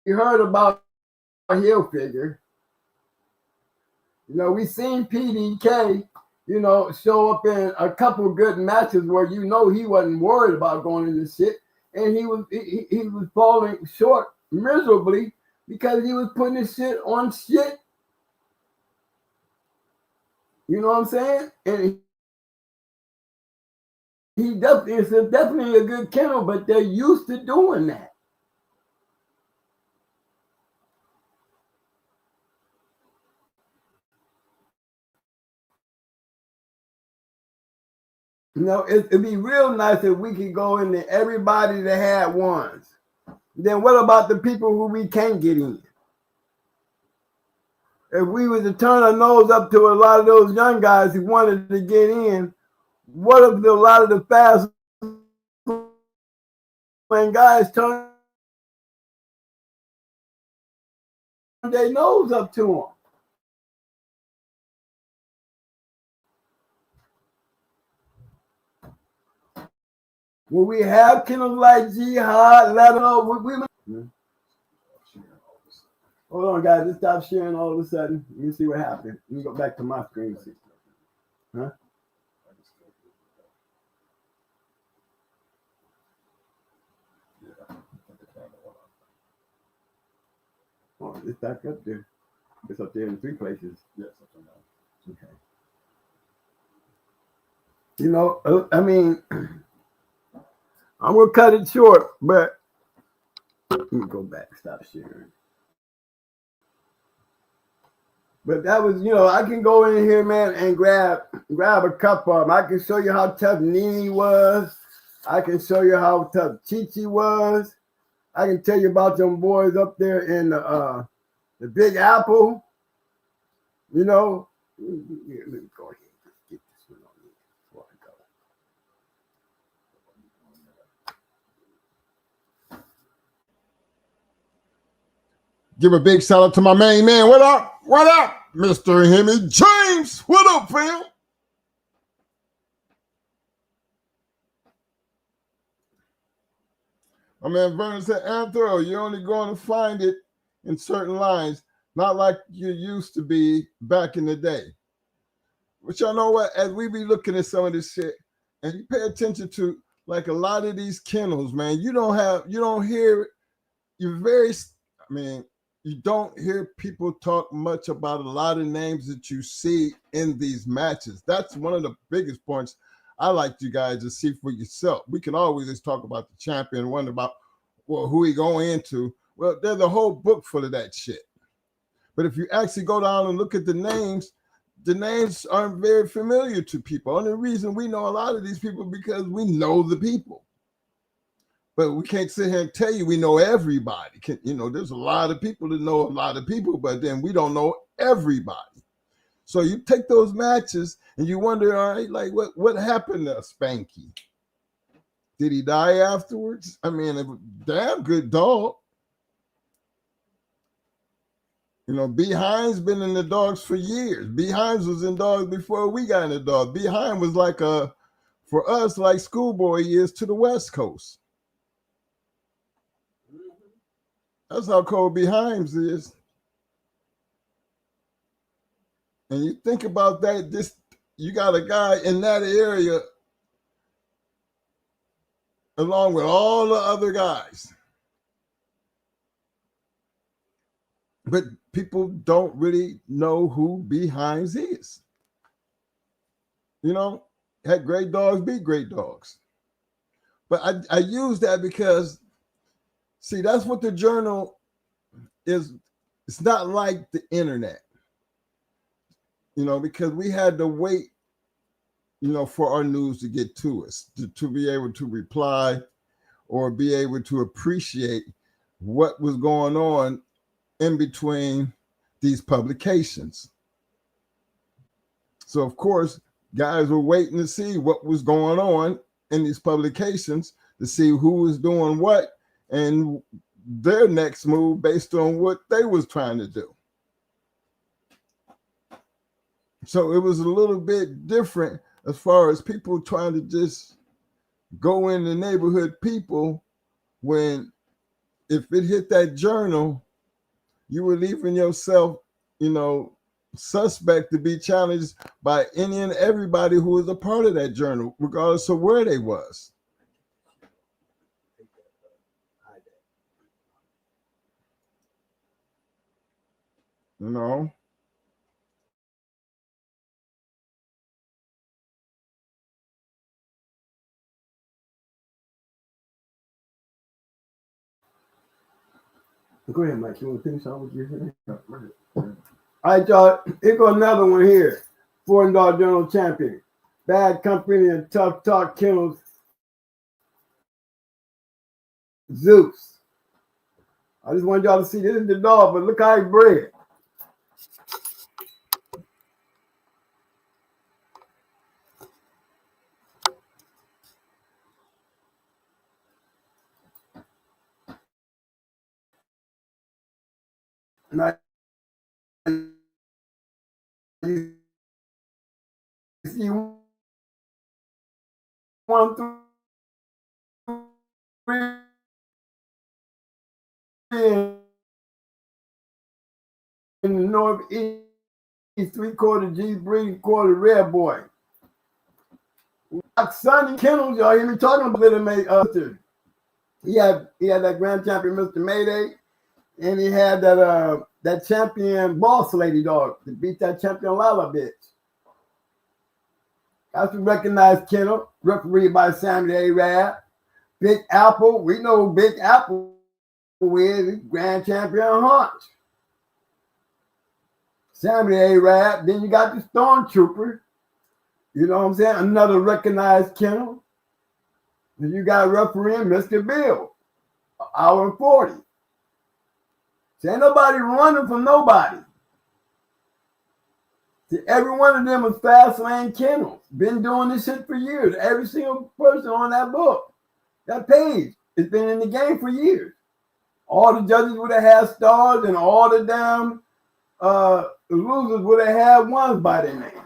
We heard about Hill figure. You know, we seen PDK, you know, show up in a couple of good matches where you know he wasn't worried about going into shit, and he was falling short miserably because he was putting his shit on shit. You know what I'm saying? And he definitely a good kennel, but they're used to doing that. You know, it'd be real nice if we could go into everybody that had ones. Then what about the people who we can't get in? if we was to turn our nose up to a lot of those young guys who wanted to get in, what if a lot of the fast when guys turn their nose up to them? Will we have kennels like Jihad, Leto? Hold on, guys. Just stop sharing all of a sudden. You see what happened. Let me go back to my screen. Huh? Oh, it's back up there. It's up there in 3 places. Yes, okay. You know, I mean, I'm gonna cut it short, but let me go back. Stop sharing. But that was, you know, I can go in here, man, and grab a couple of them. I can show you how tough Nene was. I can show you how tough Chi-Chi was. I can tell you about them boys up there in the Big Apple. You know, let me go ahead and just get this one on here before I go. Give a big shout out to my main man. What up? What up? Mr. Hemi James. What up, fam? My man Vernon said, Anthro, you're only going to find it in certain lines, not like you used to be back in the day. But y'all know what? As we be looking at some of this shit, and you pay attention to like a lot of these kennels, man, you don't hear, you're very, I mean, you don't hear people talk much about a lot of names that you see in these matches. That's one of the biggest points I like you guys to see for yourself. We can always just talk about the champion, wonder about, well, who he going into. Well, there's a whole book full of that shit. But if you actually go down and look at the names aren't very familiar to people. Only reason we know a lot of these people because we know the people. But we can't sit here and tell you we know everybody. You know, there's a lot of people that know a lot of people, but then we don't know everybody. So you take those matches and you wonder, all right, like what happened to Spanky? Did he die afterwards? I mean, a damn good dog. You know, B. Hines been in the dogs for years. B. Hines was in dogs before we got in the dogs. B. Hines was like for us, like Schoolboy is to the West Coast. That's how cold B. Hines is. And you think about that, you got a guy in that area along with all the other guys. But people don't really know who B. Hines is. You know, had great dogs, beat great dogs. But I use that because, see, that's what the journal is. It's not like the internet, you know, because we had to wait, you know, for our news to get to us, to be able to reply or be able to appreciate what was going on in between these publications. So, of course, guys were waiting to see what was going on in these publications to see who was doing what and their next move based on what they was trying to do. So it was a little bit different as far as people trying to just go in the neighborhood people when if it hit that journal, you were leaving yourself, you know, suspect to be challenged by any and everybody who was a part of that journal, regardless of where they was. You know? Go ahead, Mike. You want to finish on what you're saying? All right, y'all. Here go another one here. Foreign Dog Journal champion. Bad Company and Tough Talk Kennels. Zeus. I just want y'all to see this is the dog, but look how he bred. Now, you see 1 through 3 in the Northeast, 3/4 G breed, 1/4 red boy. Sonny Kennels, y'all hear me talking about little May. He had that grand champion, Mr. Mayday, and he had that champion boss lady dog to beat that champion Lala bitch. That's to recognize Kennel, refereed by Samuel A. Rad. Big Apple, we know who Big Apple is, grand champion Hunt. Samuel A. Rad. Then you got the Stormtrooper. You know what I'm saying? Another recognized Kennel. Then you got refereeing Mr. Bill, 1 hour and 40. So ain't nobody running from nobody. See, every one of them was fast lane Kennels. Been doing this shit for years. Every single person on that book, that page, has been in the game for years. All the judges would have had stars, and all the damn losers would have had ones by their name.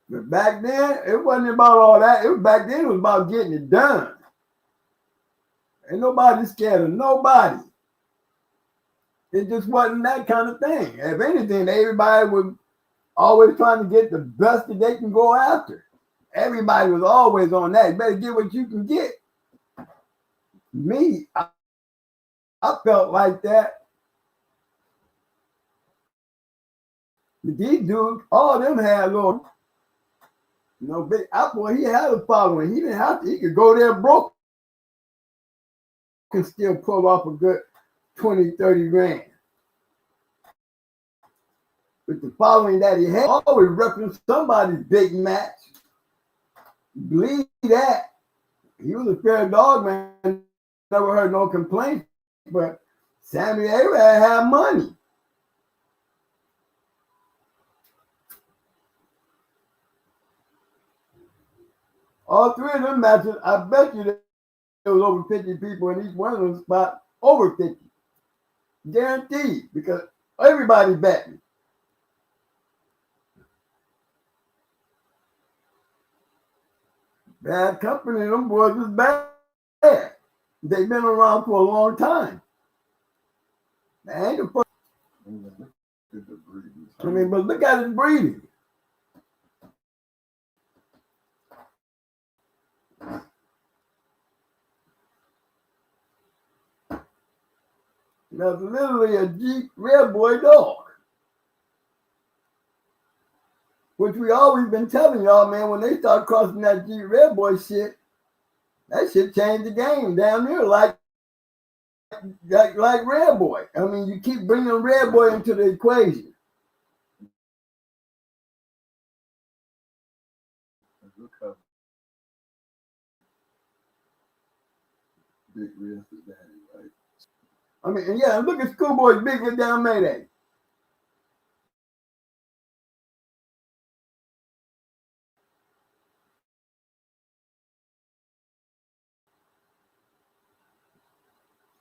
But back then, it wasn't about all that. Back then, it was about getting it done. Ain't nobody scared of nobody. It just wasn't that kind of thing. If anything, everybody was always trying to get the best that they can go after. Everybody was always on that. You better get what you can get. Me, I felt like that. These dudes, all of them had little, Big Apple, he had a following. He didn't have to. He could go there broke and still pull off a good 20, 30 grand. With the following that he had, always reference somebody's big match. Believe that. He was a fair dog, man. Never heard no complaints. But Sammy Arab had money. All 3 of them matches, I bet you there was over 50 people in each one of them spots. Over 50. Guaranteed. Because everybody's betting. Bad company, them boys was bad. They've been around for a long time. They ain't the first. I mean, but look at his breeding. That's literally a Jeep red boy dog. Which we always been telling y'all, man, when they start crossing that Jeep red boy shit, that shit changed the game down there like red boy. I mean, you keep bringing red boy into the equation. Look how big Red is daddy, right? I mean, yeah, look at Schoolboy's bigger down Mayday.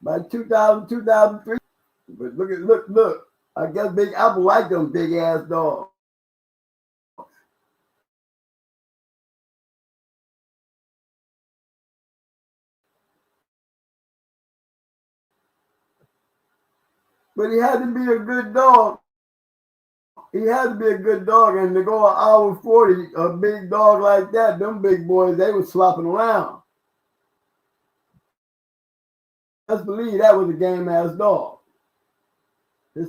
By 2000, 2003. But look. I guess Big Apple like them big ass dogs. But he had to be a good dog. He had to be a good dog. And to go 1 hour 40, a big dog like that, them big boys, they was slopping around. Let's believe that was a game ass dog. His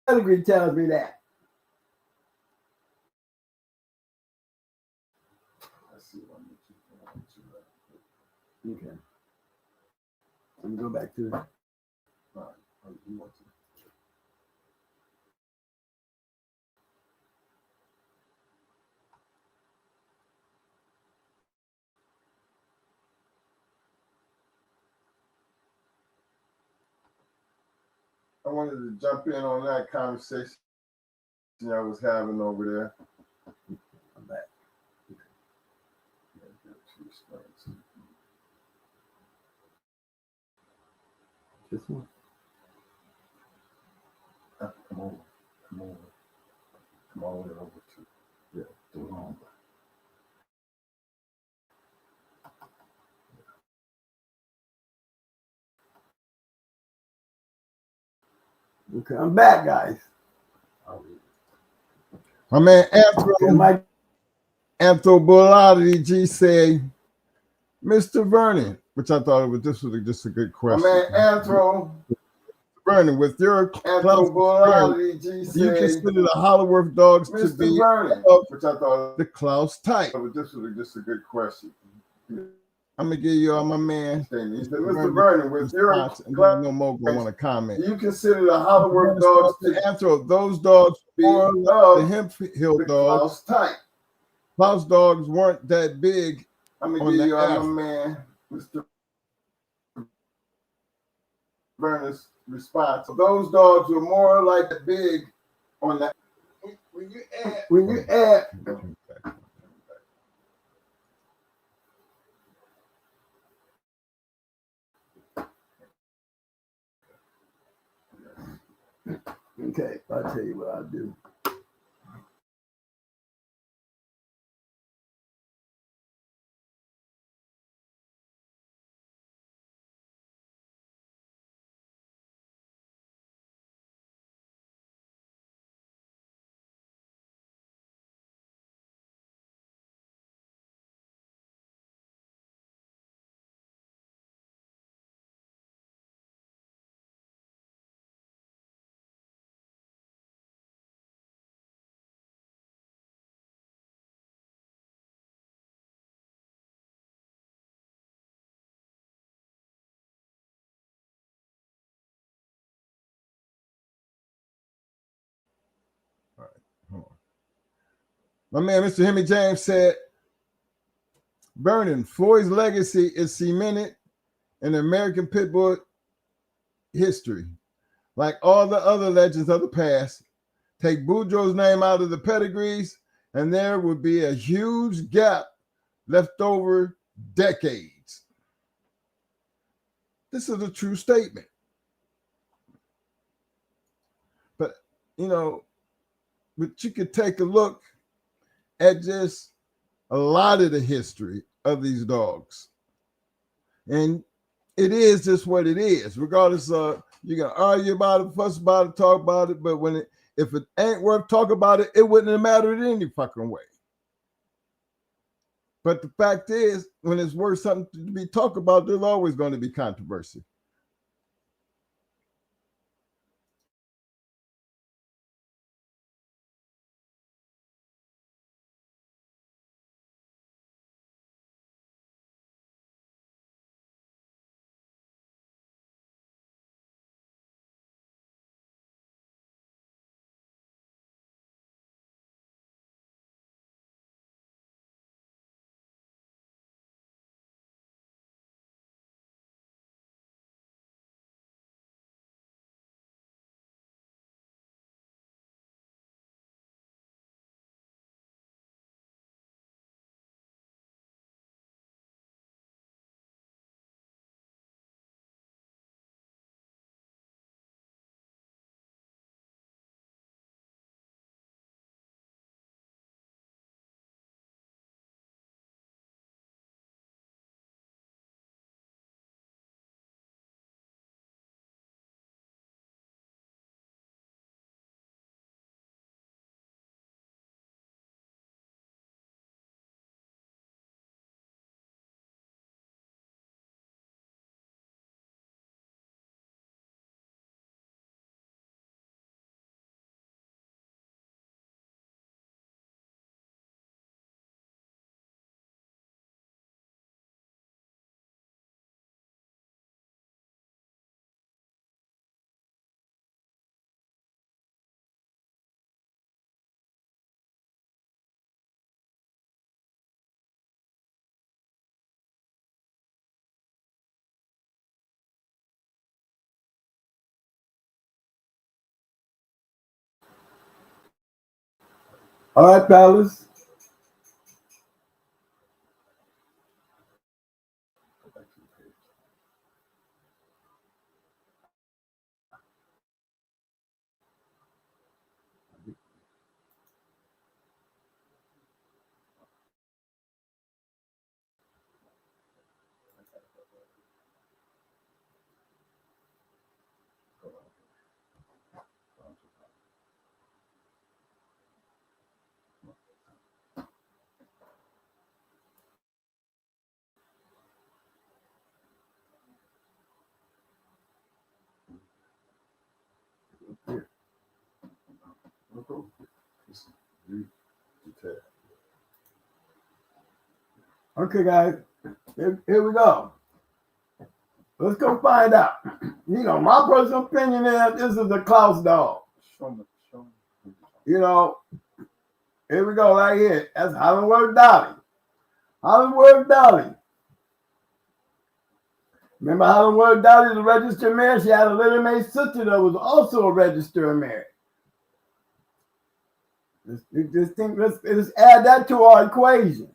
pedigree tells me that. I see what Okay. Let me go back to that. All right. You want to. I wanted to jump in on that conversation I was having over there. I'm back. This one. Come on over to the wrong. Okay, I'm back, guys. My man Okay, Anthrobologity G said, Mr. Vernon, which I thought this was just a good question. My man Vernon, with your Anthrobologity G do you said, consider the Hollowworth dogs to Mr. be Vernon, of which I thought the Klaus type? this was just a good question. I'm gonna give you all my man. Mr. Vernon, with your and then no more gonna want to comment. do you consider the Hollowworth dogs to Anthro, those dogs be more of like the Hemp Hill the dogs. Klaus type? Klaus dogs weren't that big. I'm gonna on give the you all average. my man, Mr. Vernon's response. Those dogs were more like big on that. When you add okay, I'll tell you what I'll do. My man, Mr. Hemi James said, Vernon, Floyd's legacy is cemented in American pit bull history. Like all the other legends of the past, take Boudreaux's name out of the pedigrees, and there would be a huge gap left over decades. This is a true statement. But, but you could take a look at just a lot of the history of these dogs. And it is just what it is, regardless of, you can argue about it, fuss about it, talk about it, but if it ain't worth talking about it, it wouldn't have mattered any fucking way. But the fact is, when it's worth something to be talked about, there's always going to be controversy. All right, fellas. Cool. Okay, guys, here we go. Let's go find out. You know, my personal opinion is this is a Klaus dog. You know, here we go right here. That's Hollywood Dolly. Hollywood Dolly. Remember Hollywood Dolly, the registered mare? She had a little maid sister that was also a registered mare. Let's add that to our equation.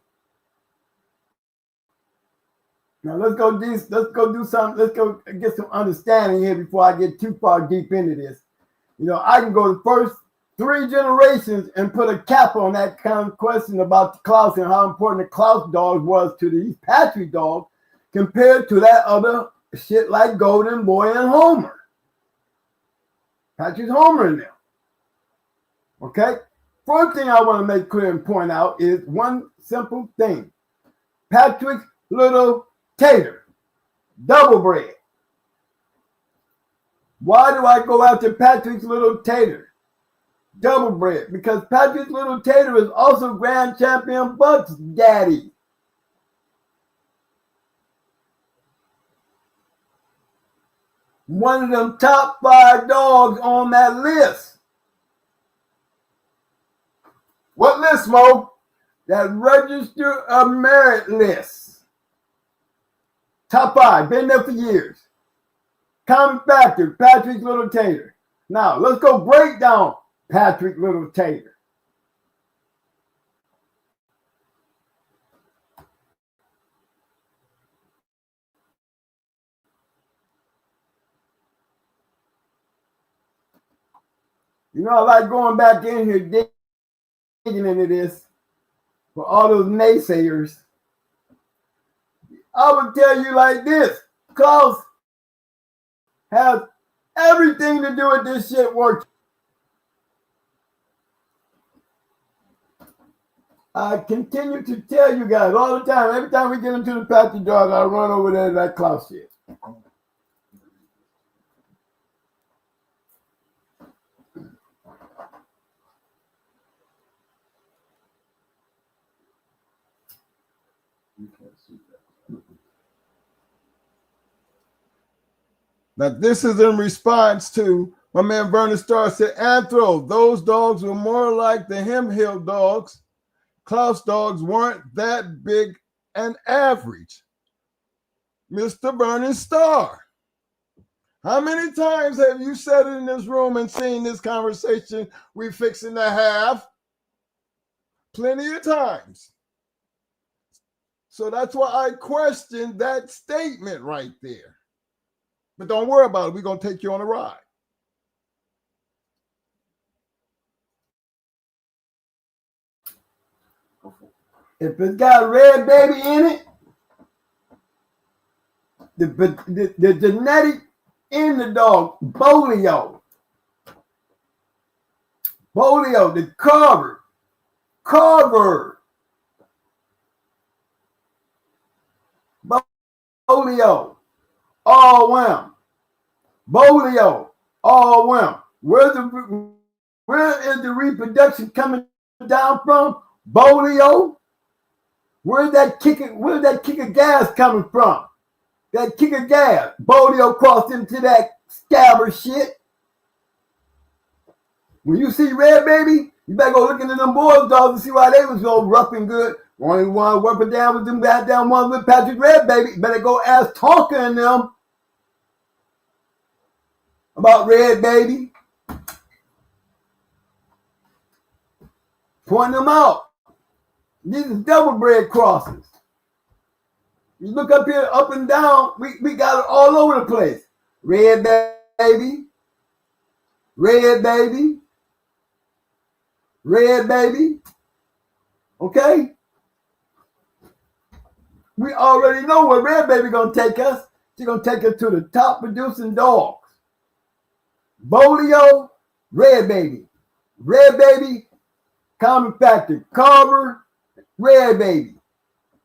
Now let's go do something. Let's go get some understanding here before I get too far deep into this. You know, I can go the first 3 generations and put a cap on that kind of question about the Klaus and how important the Klaus dog was to these Patrick dogs compared to that other shit like Golden Boy and Homer. Patrick's Homer in them. Okay? First thing I want to make clear and point out is one simple thing. Patrick's Little Tater, double bred. Why do I go after Patrick's Little Tater? Double bred. Because Patrick's Little Tater is also Grand Champion Buck's daddy. One of them top 5 dogs on that list. What list, Mo? That Register of Merit list. Top 5, been there for years. Common factor, Patrick Little Tater. Now, let's go break down Patrick Little Tater. You know, I like going back in here digging into this for all those naysayers. I would tell you like this. Klaus has everything to do with this shit working. I continue to tell you guys all the time. Every time we get into the Patrick dog, I run over there to that Klaus shit. Now, this is in response to my man Vernon Starr said, Anthro, those dogs were more like the Hemhill dogs. Klaus dogs weren't that big and average. Mr. Vernon Starr, how many times have you sat in this room and seen this conversation we're fixing to have? Plenty of times. So that's why I questioned that statement right there. But don't worry about it. We're going to take you on a ride. If it's got red baby in it, the genetic in the dog, Bolio, the Carver, Bolio, all wham. Bolio, all wham. Where is the reproduction coming down from? Bolio. Where's that kick of gas coming from? That kick of gas. Bolio crossed into that scabber shit. When you see red baby, you better go look into them boys' dogs and see why they was so rough and good. Only one working down with them goddamn ones with Patrick Red Baby. Better go ask Tonka and them about Red Baby. Point them out. These are double bred crosses. You look up here, up and down, we got it all over the place. Red Baby. Red Baby. Red Baby. Okay? We already know where Red Baby gonna take us. She's gonna take us to the top producing dogs. Bolio, Red Baby. Red Baby, common factor. Carver, Red Baby.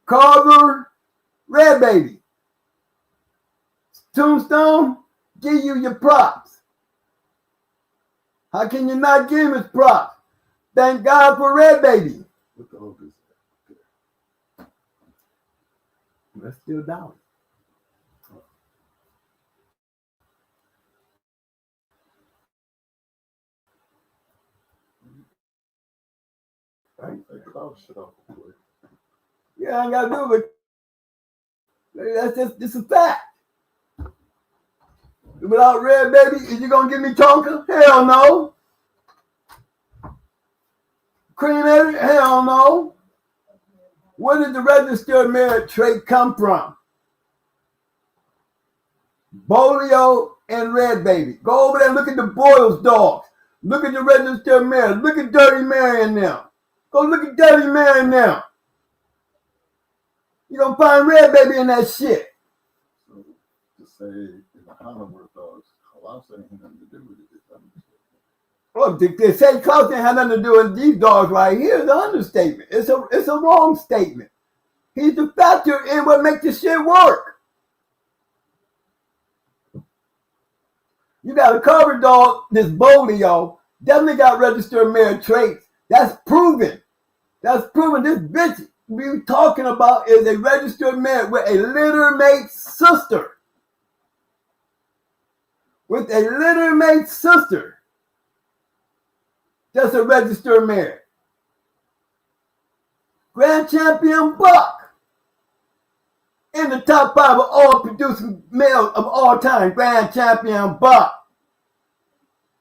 Carver, Red Baby. Tombstone, give you your props. How can you not give him his props? Thank God for Red Baby. What dog is that? That's still down. Right? Take Klaus shit off the boy. Yeah, I ain't got to do it. That's just a fact. Without Red Baby, is you going to give me Tonka? Hell no. Cream Eddy? Hell no. Where did the registered merit trait come from? Bolio and Red Baby. Go over there and look at the Boyles dogs. Look at the registered merit. Look at Dirty Mary and them. Go look at Dirty Mary and them. You're going to find Red Baby in that shit. So to say in the Hollywood dogs, Klaus ain't nothing to do with it. Look, they say Klaus didn't have nothing to do with these dogs right here. It's an understatement. It's a wrong statement. He's the factor in what makes this shit work. You got a cover dog, this Bolio, definitely got registered merit traits. That's proven. That's proven. This bitch we talking about is a registered merit with a littermate sister. With a littermate sister. That's a registered merit. Grand champion buck. In the top 5 of all producing males of all time, grand champion buck.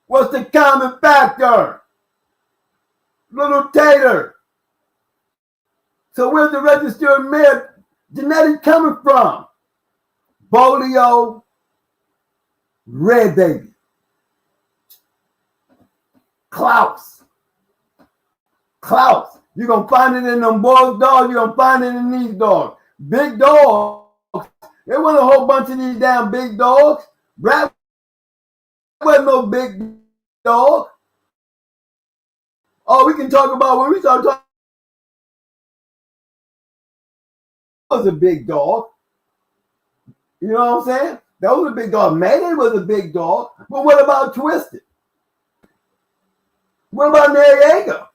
What's the common factor? Little tater. So where's the registered merit genetic coming from? Bolio, Red Baby. Klaus. You're going to find it in them Boyles dogs. You're going to find it in these dogs. Big dogs. There wasn't a whole bunch of these damn big dogs. Brad wasn't no big dog. Oh, we can talk about when we start talking. Was a big dog. You know what I'm saying? That was a big dog. Mayday was a big dog. But what about Twisted? What about Noriega?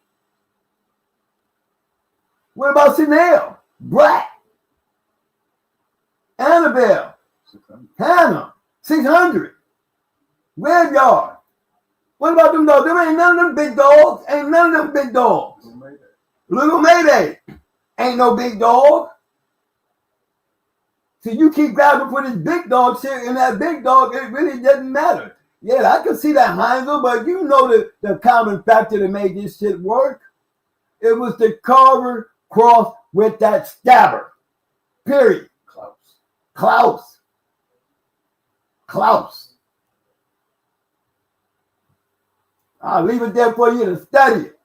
What about Chanel? Black? Annabelle? 600. Hannah? 600? Red Yard? What about them dogs? There ain't none of them big dogs. Ain't none of them big dogs. Little Mayday ain't no big dog. So you keep grabbing for this big dog shit, and that big dog, it really doesn't matter. Yeah, I can see that Heinzel, but you know the common factor that made this shit work. It was the Carver cross with that stabber. Period. Klaus. I'll leave it there for you to study it.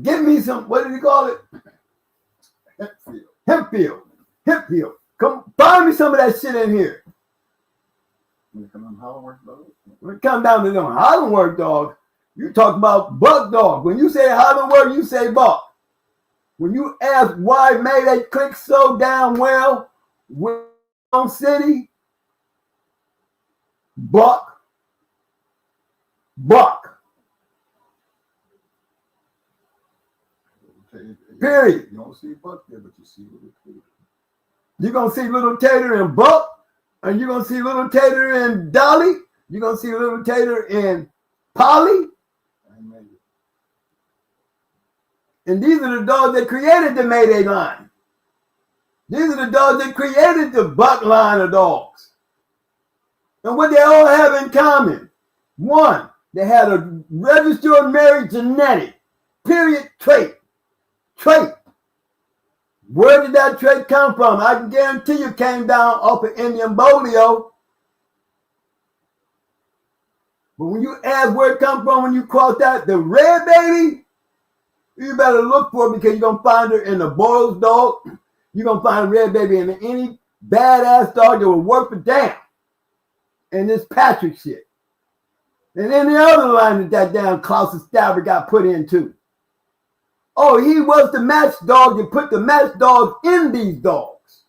Give me some, what did you call it? Hempfield. Come find me some of that shit in here. When it comes down to them Hollywood dogs, you talk about buck dog. When you say Hollywood, you say buck. When you ask why may they click so damn well with City, buck. Period. You don't see Buck there, but you see Little Tater. You're going to see Little Tater and Buck, and you're going to see Little Tater and Dolly. You're going to see Little Tater and Polly. And these are the dogs that created the Mayday line. These are the dogs that created the Buck line of dogs. And what they all have in common, one, they had a registered married genetic, period, trait. Where did that trait come from? I can guarantee you came down off of Indian Bolio. But when you ask where it comes from, when you cross that, the Red Baby, you better look for it because you're going to find her in the Boyles dog. You're going to find Red Baby in any badass dog that will work for damn. And this Patrick shit. And any other line that damn Klaus and Stabber got put into. Oh, he was the match dog that put the match dogs in these dogs.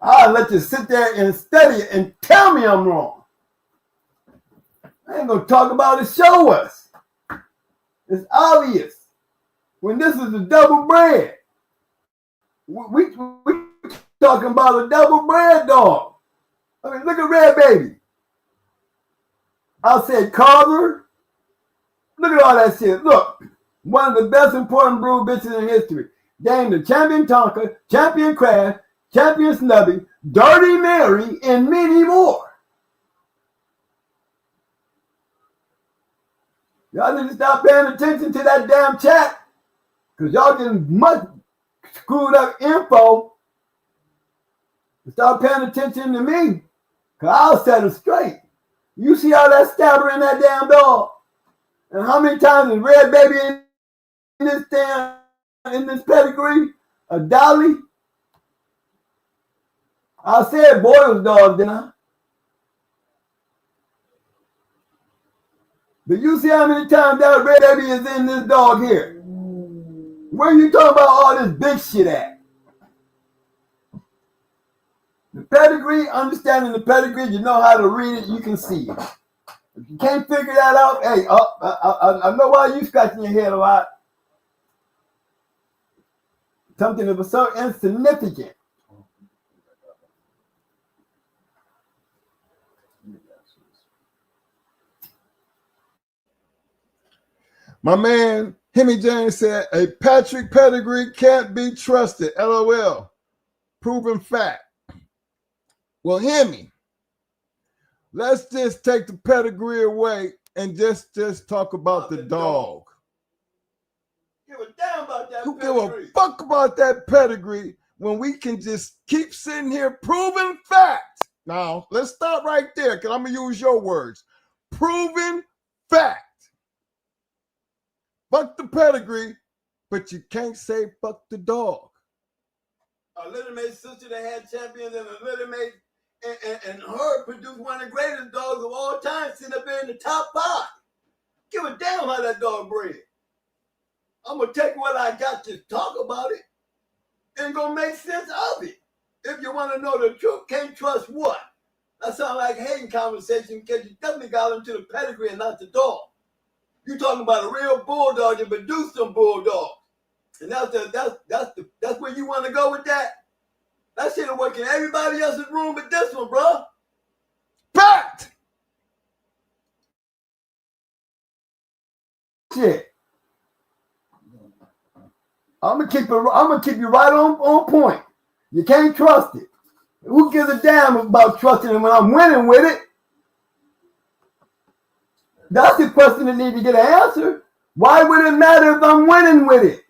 I'll let you sit there and study it and tell me I'm wrong. I ain't gonna talk about it. Show us. It's obvious. When this is a double bred, we talking about a double bred dog. I mean, look at Red Baby. I said Carver. Look at all that shit. Look, one of the best important brood bitches in history. Named the Champion Tonka, Champion Crash, Champion Snubby, Dirty Mary, and many more. Y'all need to stop paying attention to that damn chat, because y'all getting much screwed up info. Stop paying attention to me, because I'll set it straight. You see all that stabber in that damn dog? And how many times is Red Baby in this damn, in this pedigree? A dolly? I said Boyle's dog, didn't I? But you see how many times that Red Baby is in this dog here? Where you talking about all this big shit at? The pedigree, understanding the pedigree, you know how to read it, you can see it. If you can't figure that out, hey, I know why you scratching your head a lot. Something that was so insignificant. My man, Hemi James said, a Patrick pedigree can't be trusted. LOL. Proven fact. Well, Hemi, let's just take the pedigree away and just talk about the dog. Give a damn about that Who pedigree. give a fuck about that pedigree when we can just keep sitting here proving fact? Now, let's stop right there, because I'm going to use your words. Proven fact. Fuck the pedigree, but you can't say fuck the dog. A Little Maid sister that had champions, and a Little Maid and her produced one of the greatest dogs of all time, sitting up there in the top 5. Give a damn how that dog bred. I'm going to take what I got to talk about it and going to make sense of it. If you want to know the truth, can't trust what? That sounds like hating conversation, because you definitely got into the pedigree and not the dog. You talking about a real bulldog that produced some bulldogs. And that's where you want to go with that? That shit will work in everybody else's room but this one, bro. Fact! Shit. I'm gonna keep you right on point. You can't trust it. Who gives a damn about trusting it when I'm winning with it? That's the question that needs to get an answer. Why would it matter if I'm winning with it?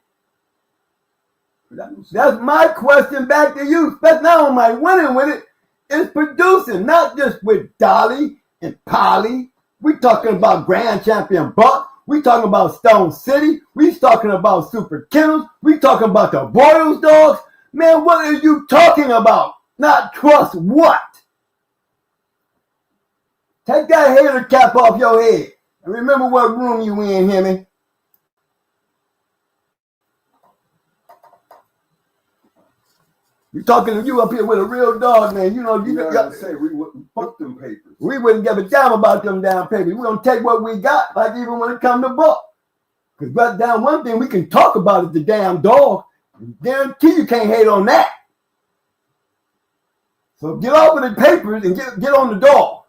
That's my question back to you. Especially now am I winning with it? It's producing, not just with Dolly and Polly. We talking about Grand Champion Buck. We talking about Stone City. We talking about Super Kennels. We talking about the Boyles dogs. Man, what are you talking about? Not trust what? Take that hater cap off your head. And remember what room you in, Hemi. We talking to you up here with a real dog, man. You know, you gotta say we wouldn't fuck them papers. We wouldn't give a damn about them damn papers. We're gonna take what we got, like even when it comes to book. Because right down one thing we can talk about is the damn dog. Guarantee you can't hate on that. So get off of the papers and get on the dog.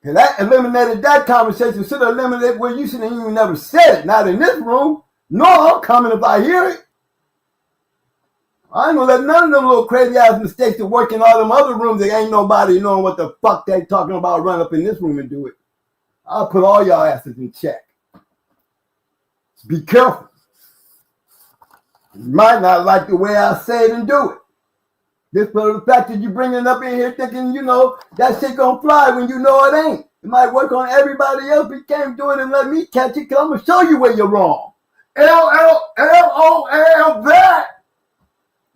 And that eliminated that conversation. Should have eliminated where you should have even never said it. Not in this room. No, I'm coming if I hear it. I ain't gonna let none of them little crazy ass mistakes that work in all them other rooms that ain't nobody knowing what the fuck they talking about run up in this room and do it. I'll put all y'all asses in check. So be careful. You might not like the way I say it and do it. Just for the fact that you bring it up in here thinking, you know, that shit gonna fly when you know it ain't. It might work on everybody else, but you can't do it and let me catch it, because I'm gonna show you where you're wrong. LOL that,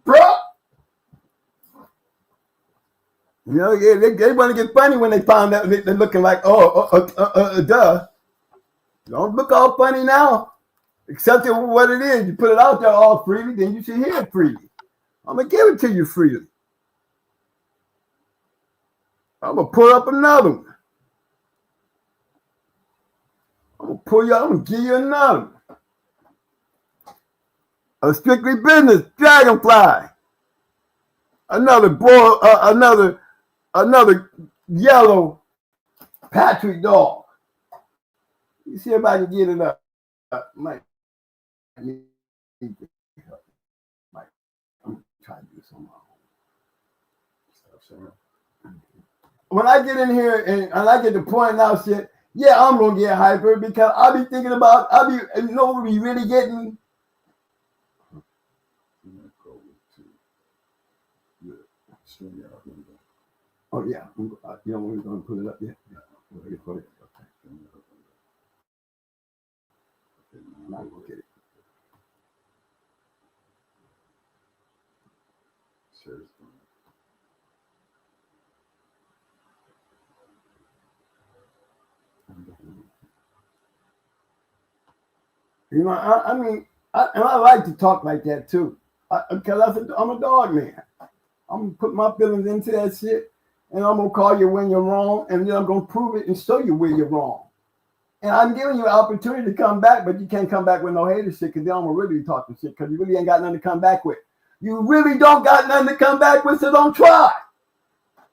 bro. You know, yeah, they want to get funny when they find out they're looking like, duh. Don't look all funny now. Accept it for what it is. You put it out there all freely, then you should hear it freely. I'm going to give it to you freely. I'm going to put up another one. I'm gonna pull you out. I'm gonna give you another. A strictly business dragonfly. Another boy. Another yellow Patrick dog. You see if I can get it up. Mike. I'm trying to do something. When I get in here and I get to pointing out shit, yeah, I'm gonna get hyper because I'll be thinking about, you know what we really getting? Oh yeah, you know we're gonna put it up. Yeah. I'm not gonna get it. You know, I mean, I like to talk like that too, because I'm a dog man. I'm gonna put my feelings into that shit, and I'm gonna call you when you're wrong, and then I'm gonna prove it and show you where you're wrong. And I'm giving you an opportunity to come back, but you can't come back with no hater shit, because then I'm gonna really be talking shit, because you really ain't got nothing to come back with. You really don't got nothing to come back with, so don't try.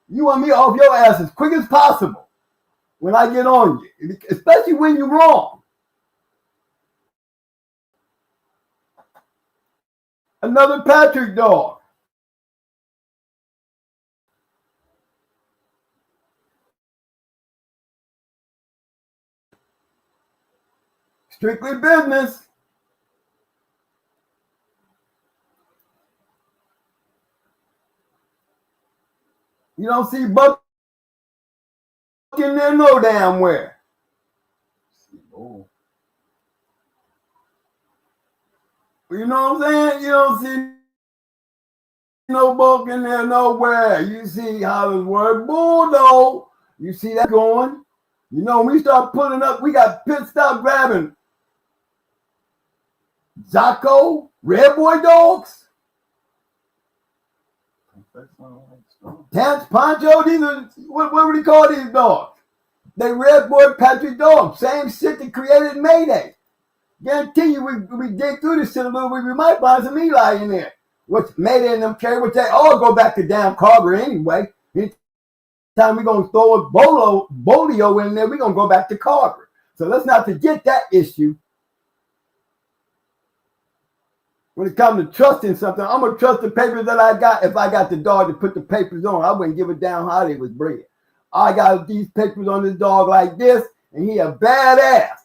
You want me off your ass as quick as possible when I get on you, especially when you're wrong. Another Patrick dog. Strictly business. You don't see Buck in there no damn where. You know what I'm saying? You don't see no Buck in there nowhere. You see Hollywood Bulldog. You see that going. You know, when we start pulling up, we got pit stop grabbing Zaco, Red Boy dogs. Tance, Poncho, these are, what would he call these dogs? They Red Boy Patrick dogs. Same shit that created Mayday. Guarantee you, we dig through this shit a little bit, we might find some Eli in there. What's Mayday and them carry, which they all go back to damn Carver anyway. Anytime we're going to throw a Bolio in there, we're going to go back to Carver. So let's not forget that issue. When it comes to trusting something, I'm going to trust the papers that I got. If I got the dog to put the papers on, I wouldn't give a damn how they was bred. I got these papers on this dog like this, and he a badass.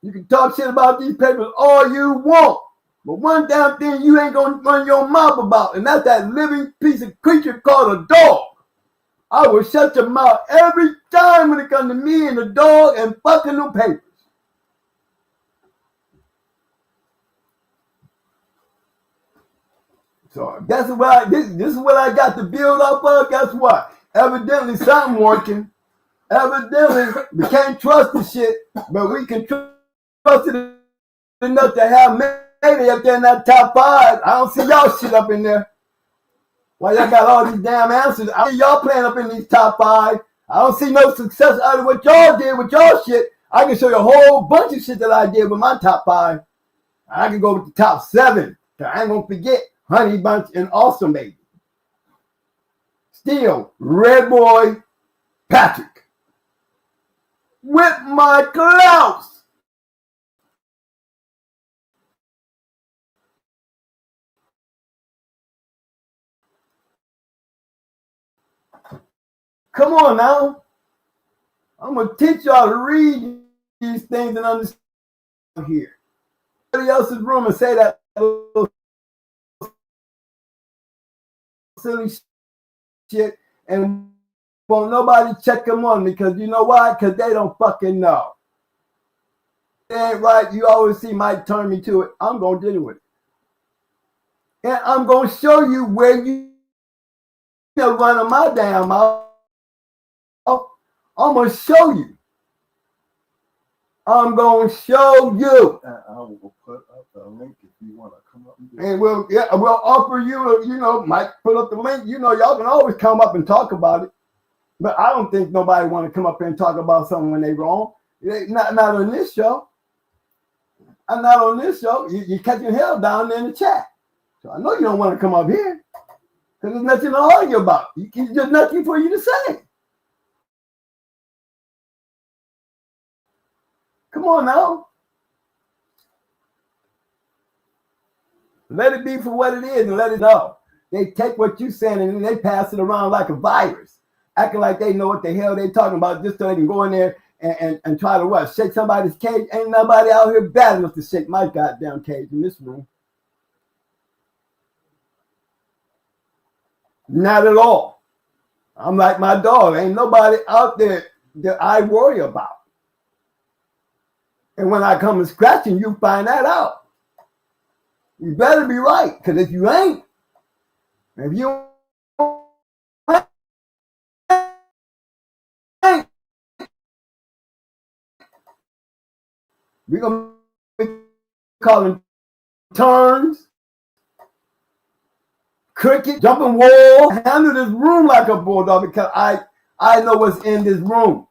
You can talk shit about these papers all you want, but one damn thing you ain't going to run your mouth about, and that's that living piece of creature called a dog. I will shut your mouth every time when it comes to me and the dog and fucking them papers. So that's what this is what I got to build up of. Guess what? Evidently something working. Evidently we can't trust the shit, but we can trust it enough to have Mayday up there in that top 5. I don't see y'all shit up in there. Why y'all got all these damn answers? I see y'all playing up in these top 5. I don't see no success out of what y'all did with y'all shit. I can show you a whole bunch of shit that I did with my top 5. I can go with the top 7. I ain't gonna forget Honey Bunch and Awesome Baby. Still, Red Boy Patrick. With my Klaus. Come on now. I'm going to teach y'all to read these things and understand here. Somebody else's room and say that little silly shit and won't nobody check them on, because you know why? Because they don't fucking know. It ain't right. You always see Mike turn me to it. I'm going to deal with it. And I'm going to show you where you running my damn mouth. I'm going to show you. I'm going to show you. And I will put up the link if you want to come up and do it. And we'll offer you, Mike, put up the link. Y'all can always come up and talk about it. But I don't think nobody want to come up here and talk about something when they wrong. Not on this show. I'm not on this show. You're catching hell down there in the chat. So I know you don't want to come up here because there's nothing to argue about. There's nothing for you to say. Come on now. Let it be for what it is and let it know. They take what you're saying and then they pass it around like a virus, acting like they know what the hell they're talking about just so they can go in there and try to what? Shake somebody's cage. Ain't nobody out here bad enough to shake my goddamn cage in this room. Not at all. I'm like my dog. Ain't nobody out there that I worry about. And when I come and scratching, you find that out. You better be right, because if you ain't, if you ain't, we're going to be calling turns, cricket, jumping wall, handle this room like a bulldog because I know what's in this room.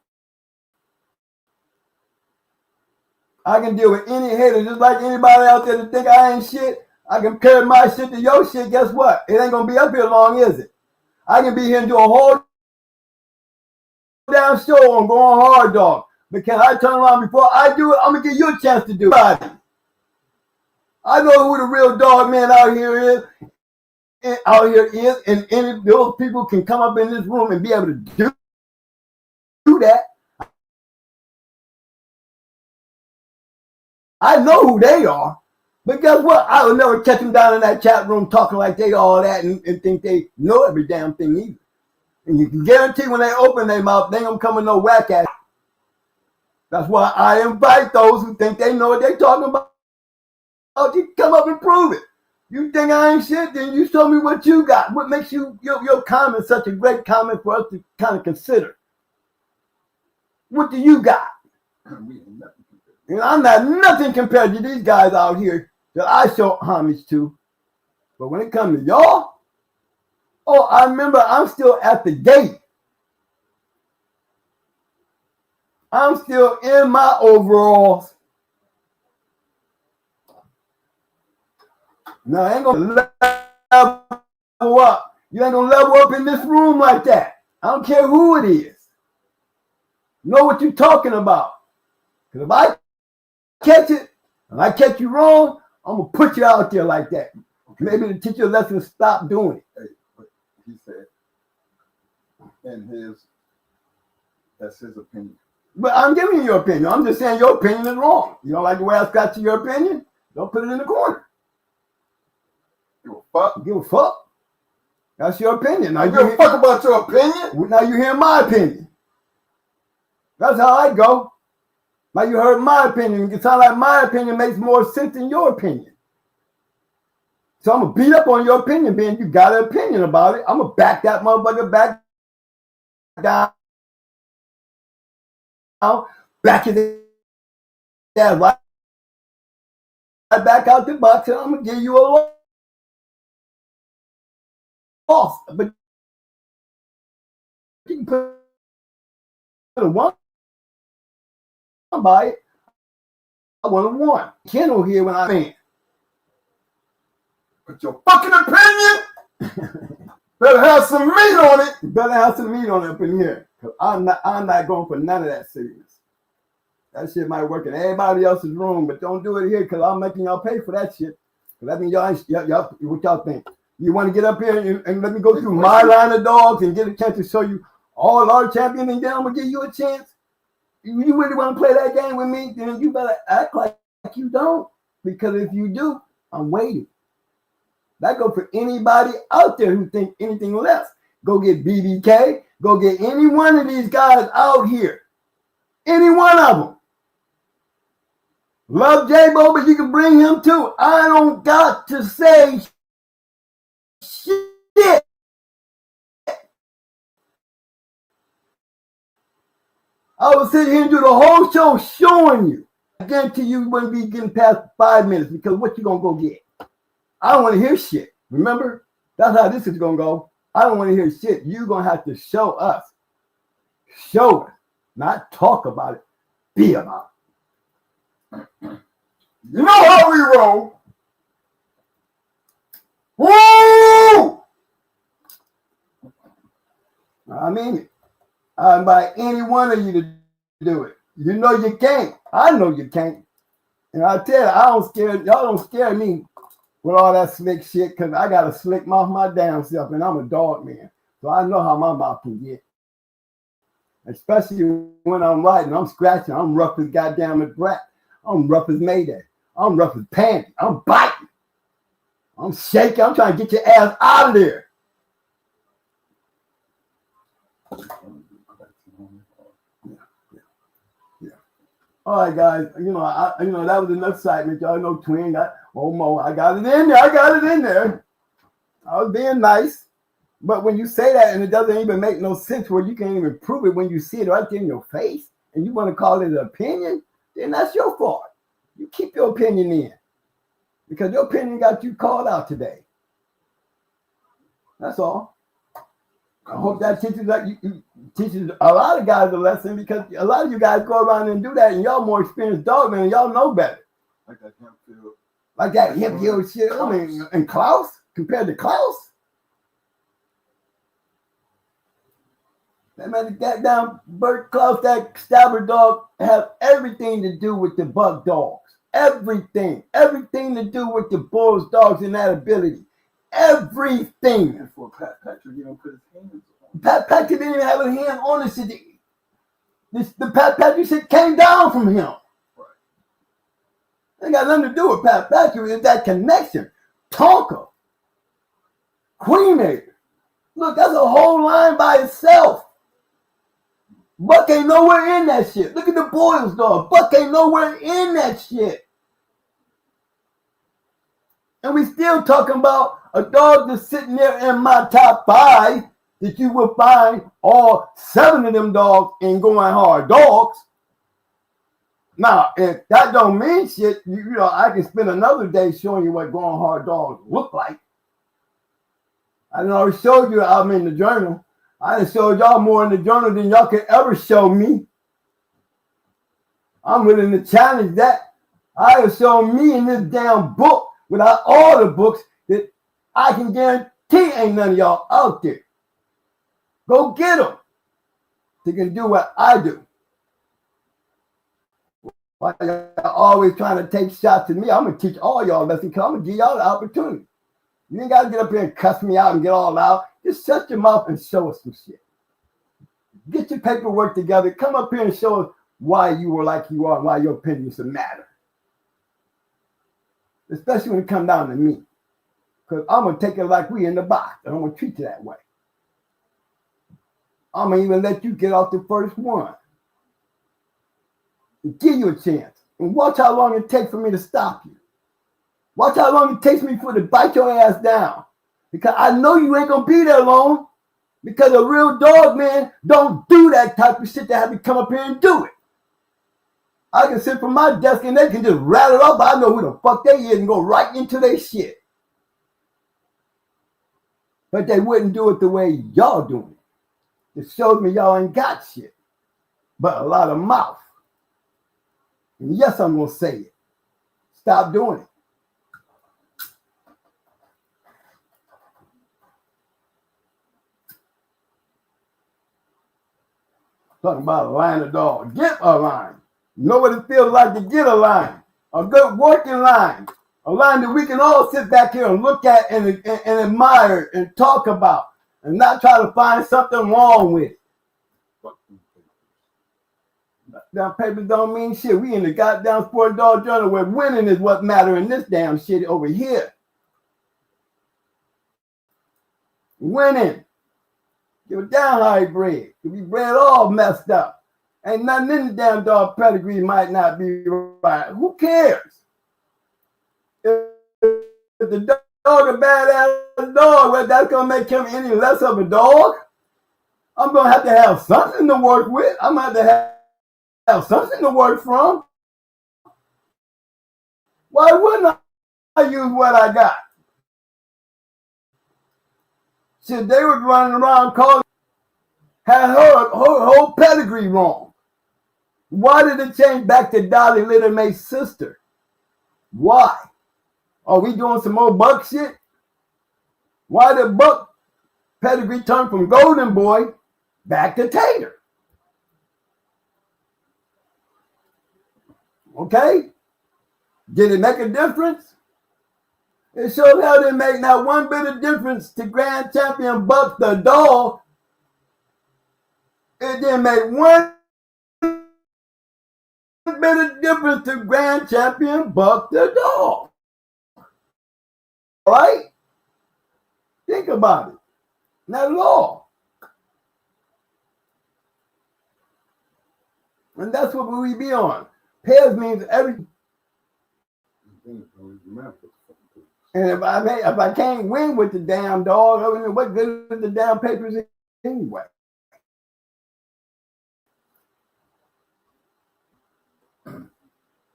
I can deal with any hater just like anybody out there that think I ain't shit. I can compare my shit to your shit. Guess what? It ain't going to be up here long, is it? I can be here and do a whole damn show on going hard, dog. But can I turn around before I do it? I'm going to give you a chance to do it. I know who the real dog man out here is. And any of those people can come up in this room and be able to do that. I know who they are, but guess what? I will never catch them down in that chat room talking like they all that and think they know every damn thing either. And you can guarantee when they open their mouth, they ain't gonna come with no whack ass. That's why I invite those who think they know what they're talking about. You come up and prove it. You think I ain't shit, then you show me what you got. What makes your comment such a great comment for us to kind of consider? What do you got? And I'm not nothing compared to these guys out here that I show homage to. But when it comes to y'all, oh, I remember I'm still at the gate. I'm still in my overalls. Now, I ain't going to level up. You ain't going to level up in this room like that. I don't care who it is. Know what you're talking about. Because if I catch it and I catch you wrong, I'm going to put you out there like that. Maybe to teach you a lesson to stop doing it. Hey, but he said, that's his opinion. But I'm giving you your opinion. I'm just saying your opinion is wrong. You don't like the way I got to your opinion? Don't put it in the corner. Give a fuck. Give a fuck. That's your opinion. Now you give a fuck about your opinion? Now you hear my opinion. That's how I go. Now you heard my opinion. It sounds like my opinion makes more sense than your opinion. So I'm going to beat up on your opinion, being you got an opinion about it. I'm going to back that motherfucker back down. Back it down right back out the box, and I'm going to give you a loss. But you can put a one by it. I want a one. Kennel here when I mean. But your fucking opinion better have some meat on it. You better have some meat on it up in here. Cause I'm not going for none of that serious. That shit might work in everybody else's room, but don't do it here because I'm making y'all pay for that shit. Cause that means y'all what y'all think? You want to get up here and let me go through my line of dogs and get a chance to show you all our champions, and then I'm gonna give you a chance. You really want to play that game with me? Then you better act like you don't. Because if you do, I'm waiting. That go for anybody out there who think anything less. Go get BBK. Go get any one of these guys out here. Any one of them. Love J-Bo, but you can bring him too. I don't got to say shit. I will sit here and do the whole show showing you. I guarantee you wouldn't be getting past 5 minutes because what you going to go get? I don't want to hear shit. Remember? That's how this is going to go. I don't want to hear shit. You're going to have to show us. Show us. Not talk about it. be about. You know how we roll. Woo! I mean it. I invite any one of you to do it. You know you can't. I know you can't. And I tell you, y'all don't scare me with all that slick shit, because I got a slick mouth my damn self, and I'm a dog man. So I know how my mouth can get. Especially when I'm writing, I'm scratching, I'm rough as goddamn a brat. I'm rough as Mayday. I'm rough as Pandy. I'm biting. I'm shaking. I'm trying to get your ass out of there. Yeah. All right, guys. You know, that was enough excitement. Y'all know Twin got Mo. I got it in there. I was being nice. But when you say that and it doesn't even make no sense, where you can't even prove it when you see it right there in your face, and you want to call it an opinion, then that's your fault. You keep your opinion in, because your opinion got you called out today. That's all. I hope that teaches a lot of guys a lesson, because a lot of you guys go around and do that, and y'all more experienced dogmen, and y'all know better. Like that hip heel shit. I mean, and Klaus, compared to Klaus. That man, that down Bert Klaus, that stabber dog, have everything to do with the buck dogs. Everything to do with the Bulls dogs and that ability. Everything. And for Pat Patrick, you don't put his hands on. Pat Patrick didn't even have a hand on the shit. The Pat Patrick shit came down from him. Right. It got nothing to do with Pat Patrick. It's that connection. Tonka. Queenator. Look, that's a whole line by itself. Buck ain't nowhere in that shit. Look at the Boyles dog. Buck ain't nowhere in that shit. And we still talking about a dog that's sitting there in my top 5 that you will find all 7 of them dogs in going hard dogs. Now, if that don't mean shit, you know, I can spend another day showing you what going hard dogs look like. I done already showed you I'm in the journal. I done showed y'all more in the journal than y'all could ever show me. I'm willing to challenge that. I have shown me in this damn book, without all the books, that I can guarantee ain't none of y'all out there. Go get them. They can do what I do. Why y'all always trying to take shots at me? I'm going to teach all y'all lessons, because I'm going to give y'all the opportunity. You ain't got to get up here and cuss me out and get all out. Just shut your mouth and show us some shit. Get your paperwork together. Come up here and show us why you were like you are and why your opinions matter. Especially when it comes down to me. Because I'm going to take it like we in the box, and I'm going to treat you that way. I'm going to even let you get off the first one. And give you a chance. And watch how long it takes for me to stop you. Watch how long it takes me to bite your ass down. Because I know you ain't going to be there long. Because a real dog man don't do that type of shit to have to come up here and do it. I can sit from my desk and they can just rattle up. I know who the fuck they is and go right into their shit. But they wouldn't do it the way y'all doing it. It shows me y'all ain't got shit. But a lot of mouth. And yes, I'm going to say it. Stop doing it. Talking about a line of dogs. Get a line. You know what it feels like to get a line. A good working line. A line that we can all sit back here and look at and admire and talk about. And not try to find something wrong with it. Damn papers don't mean shit. We in the goddamn Sport Dog Journal where winning is what matters in this damn shit over here. Winning. Give a damn how he bred. If he bred all messed up. Ain't nothing in the damn dog pedigree might not be right. Who cares? If the dog a badass dog, well, that's going to make him any less of a dog. I'm going to have something to work with. I'm going to have something to work from. Why wouldn't I use what I got? Shit, they was running around calling, had her whole pedigree wrong. Why did it change back to Dolly Little May's sister? Why? Are we doing some more Buck shit? Why did Buck pedigree turn from Golden Boy back to Tater? Okay? Did it make a difference? It showed how they make not one bit of difference to Grand Champion Buck the dog. It didn't make one bit of difference to Grand Champion Buck the dog. All right? Think about it. Not at all. And that's what we be on. Pairs means everything. And if I can't win with the damn dog, I mean, what good is the damn papers anyway?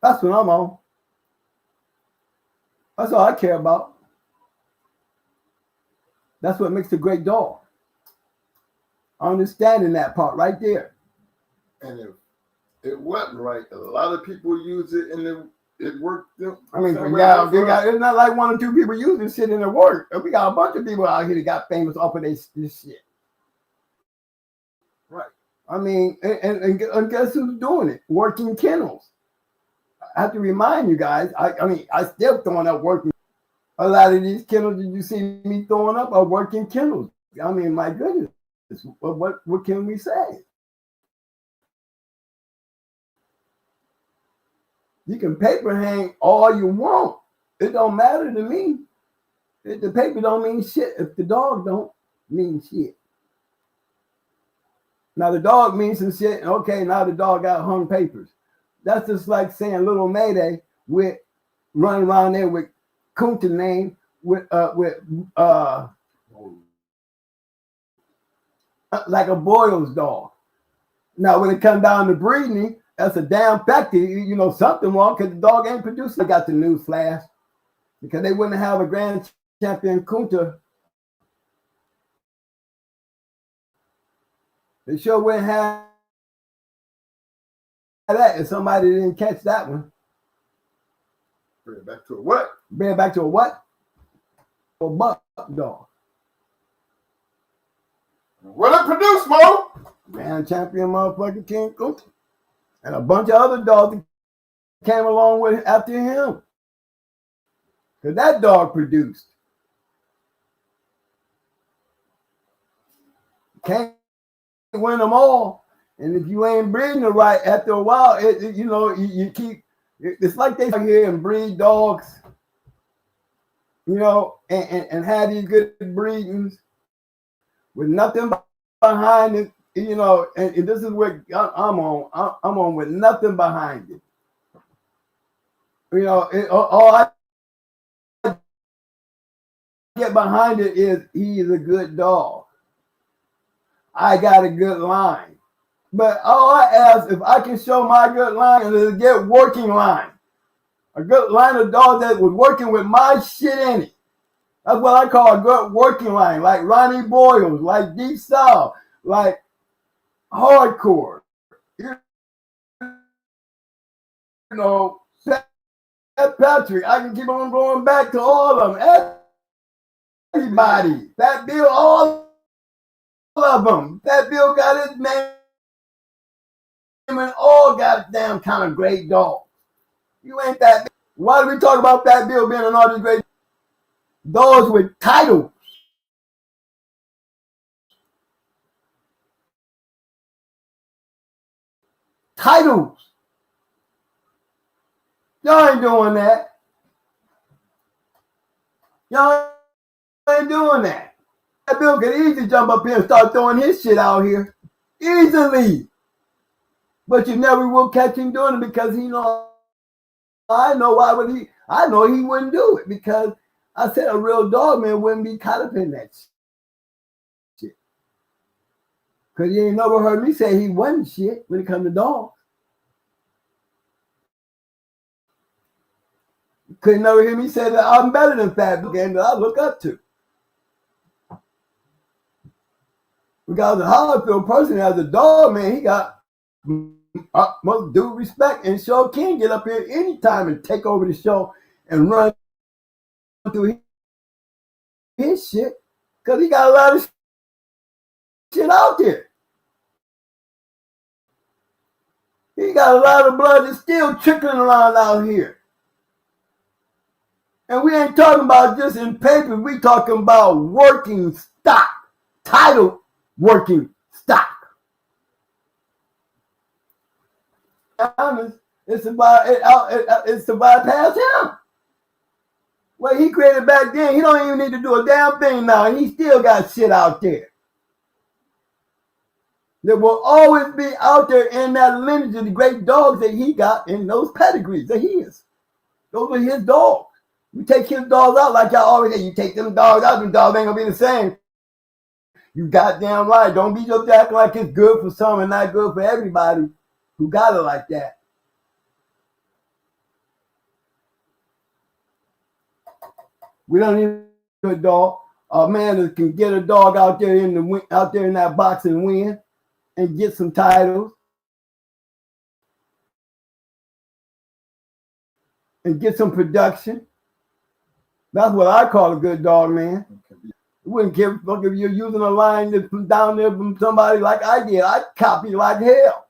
That's what I'm on. That's all I care about. That's what makes a great dog. Understanding that part right there. And if it wasn't right, a lot of people use it and it worked. I mean, yeah, it's not like one or two people using shit in their work. We got a bunch of people out here that got famous off of this shit. Right. I mean, and guess who's doing it? Working Kennels. I have to remind you guys, I mean, I still throwing up working. A lot of these kennels that you see me throwing up are working kennels. I mean, my goodness, what can we say? You can paper hang all you want. It don't matter to me. The paper don't mean shit if the dog don't mean shit. Now the dog means some shit. Okay, now the dog got hung papers. That's just like saying Little Mayday with running around there with Kunta name with like a Boyle's dog. Now when it comes down to breeding, that's a damn fact. You know something wrong because the dog ain't producing. I got the news flash because they wouldn't have a Grand Champion Kunta. They sure wouldn't have that if somebody didn't catch that one. Bring it back to a what? Bring it back to a what? A buck dog. What it produced, Mo? Grand Champion motherfucking King Kunta. And a bunch of other dogs that came along with after him. Because that dog produced. Can't win them all. And if you ain't breeding the right, after a while, you keep, it's like they come here and breed dogs, and have these good breedings with nothing behind it, and this is what I'm on. I'm on with nothing behind it. All I get behind it is he is a good dog. I got a good line. But all I ask, if I can show my good line, is to get working line. A good line of dogs that was working with my shit in it. That's what I call a good working line, like Ronnie Boyles, like Deep South, like Hardcore. Pat Patrick. I can keep on going back to all of them. Everybody. Fat Bill, all of them. Fat Bill got his name. And all goddamn kind of great dogs. You ain't that big. Why do we talk about Fat Bill being an all these great dogs with titles? Titles. Y'all ain't doing that. Y'all ain't doing that. Fat Bill could easily jump up here and start throwing his shit out here. Easily. But you never will catch him doing it because I know why would he? I know he wouldn't do it because I said a real dog man wouldn't be caught up in that shit. Because you ain't never heard me say he wasn't shit when it comes to dogs. Couldn't never hear me say that I'm better than Fat Bill and that I look up to. Because how I feel personally as a dog man, he got utmost due respect, and Show can get up here anytime and take over the show and run through his shit because he got a lot of shit out there. He got a lot of blood that's still trickling around out here. And we ain't talking about just in paper. We talking about working stock, title working stock. It's to bypass him. What he created back then, he don't even need to do a damn thing now. And he still got shit out there. There will always be out there in that lineage of the great dogs that he got in those pedigrees that he is. Those are his dogs. You take his dogs out like y'all always say. You take them dogs out, them dogs ain't gonna be the same. You goddamn right. Don't be just acting like it's good for some and not good for everybody who got it like that. We don't need a dog. A man that can get a dog out there in that box and win and get some titles and get some production. That's what I call a good dog, man. Wouldn't give a fuck if you're using a line that's down there from somebody like I did. I copy like hell.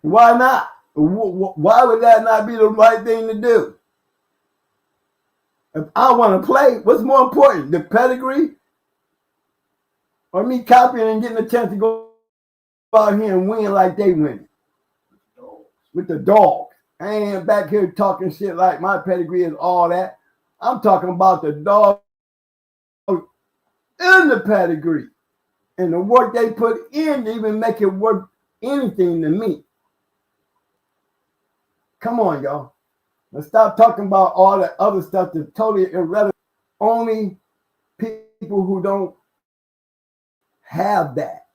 Why not? Why would that not be the right thing to do? If I want to play, what's more important, the pedigree or me copying and getting a chance to go out here and win like they win with the dog? I ain't back here talking shit like my pedigree is all that. I'm talking about the dog in the pedigree and the work they put in to even make it worth anything to me. Come on, y'all. Let's stop talking about all that other stuff that's totally irrelevant. Only people who don't have that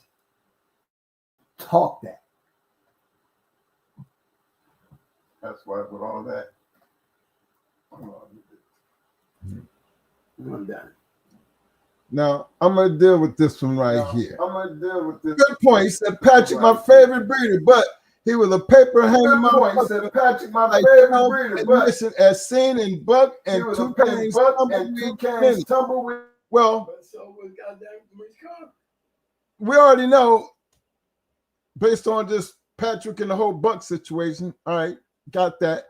talk that. That's why with all that. I'm done. Now, I'm going to deal with this one right here. I'm going to deal with this. Good point. He said Patrick, my favorite breeder, but he was a paper hanging He said Patrick, my favorite breeder, but as seen in Buck and two cans tumbleweed. Well, So was goddamn Rich Carter. we already know, based on just Patrick and the whole Buck situation. All right, got that.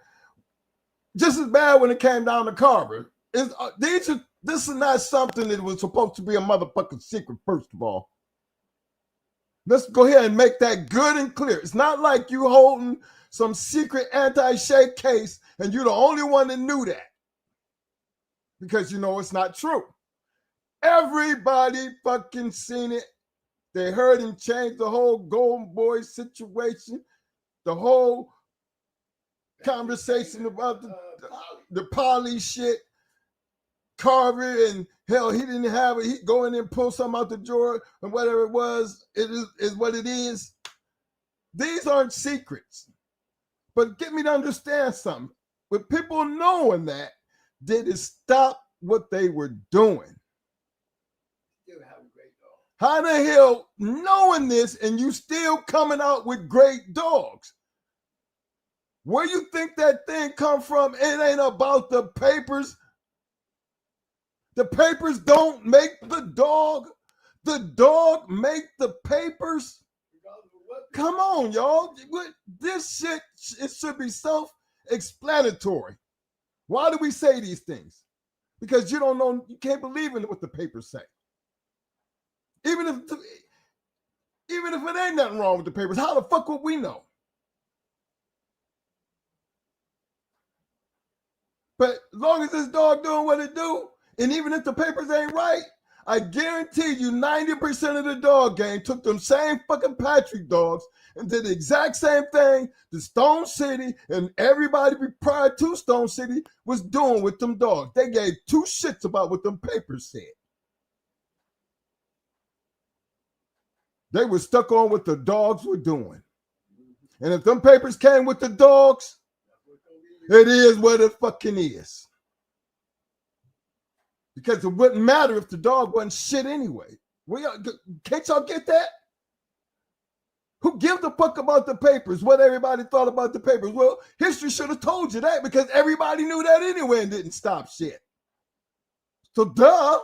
Just as bad when it came down to Carver. This is not something that was supposed to be a motherfucking secret, first of all. Let's go ahead and make that good and clear. It's not like you holding some secret anti-Shea case and you're the only one that knew that. Because you know it's not true. Everybody fucking seen it. They heard him change the whole Golden Boy situation, the whole conversation about the poly shit. Carver and hell, he didn't have it. He go in there and pull something out the drawer and whatever it was, it is what it is. These aren't secrets. But get me to understand something. With people knowing that, did it stop what they were doing? How the hell knowing this and you still coming out with great dogs? Where you think that thing come from? It ain't about the papers. The papers don't make the dog. The dog make the papers. Come on, y'all. This shit, it should be self-explanatory. Why do we say these things? Because you don't know, you can't believe in what the papers say. Even if it ain't nothing wrong with the papers, how the fuck would we know? But as long as this dog doing what it do, and even if the papers ain't right, I guarantee you 90% of the dog game took them same fucking Patrick dogs and did the exact same thing the Stone City and everybody prior to Stone City was doing with them dogs. They gave two shits about what them papers said. They were stuck on what the dogs were doing. And if them papers came with the dogs, it is what it fucking is. Because it wouldn't matter if the dog wasn't shit anyway. Can't y'all get that? Who gives a fuck about the papers? What everybody thought about the papers? Well, history should have told you that because everybody knew that anyway and didn't stop shit. So duh.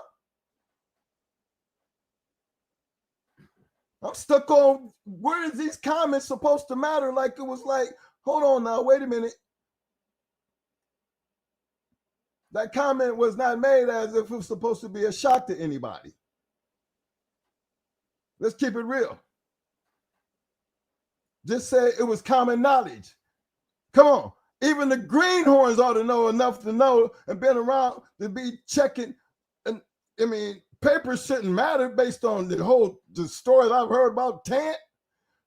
I'm stuck on where is these comments supposed to matter? Like it was like, hold on now, wait a minute. That comment was not made as if it was supposed to be a shock to anybody. Let's keep it real. Just say it was common knowledge. Come on. Even the greenhorns ought to know enough to know and been around to be checking. And I mean, papers shouldn't matter based on the stories I've heard about Tant,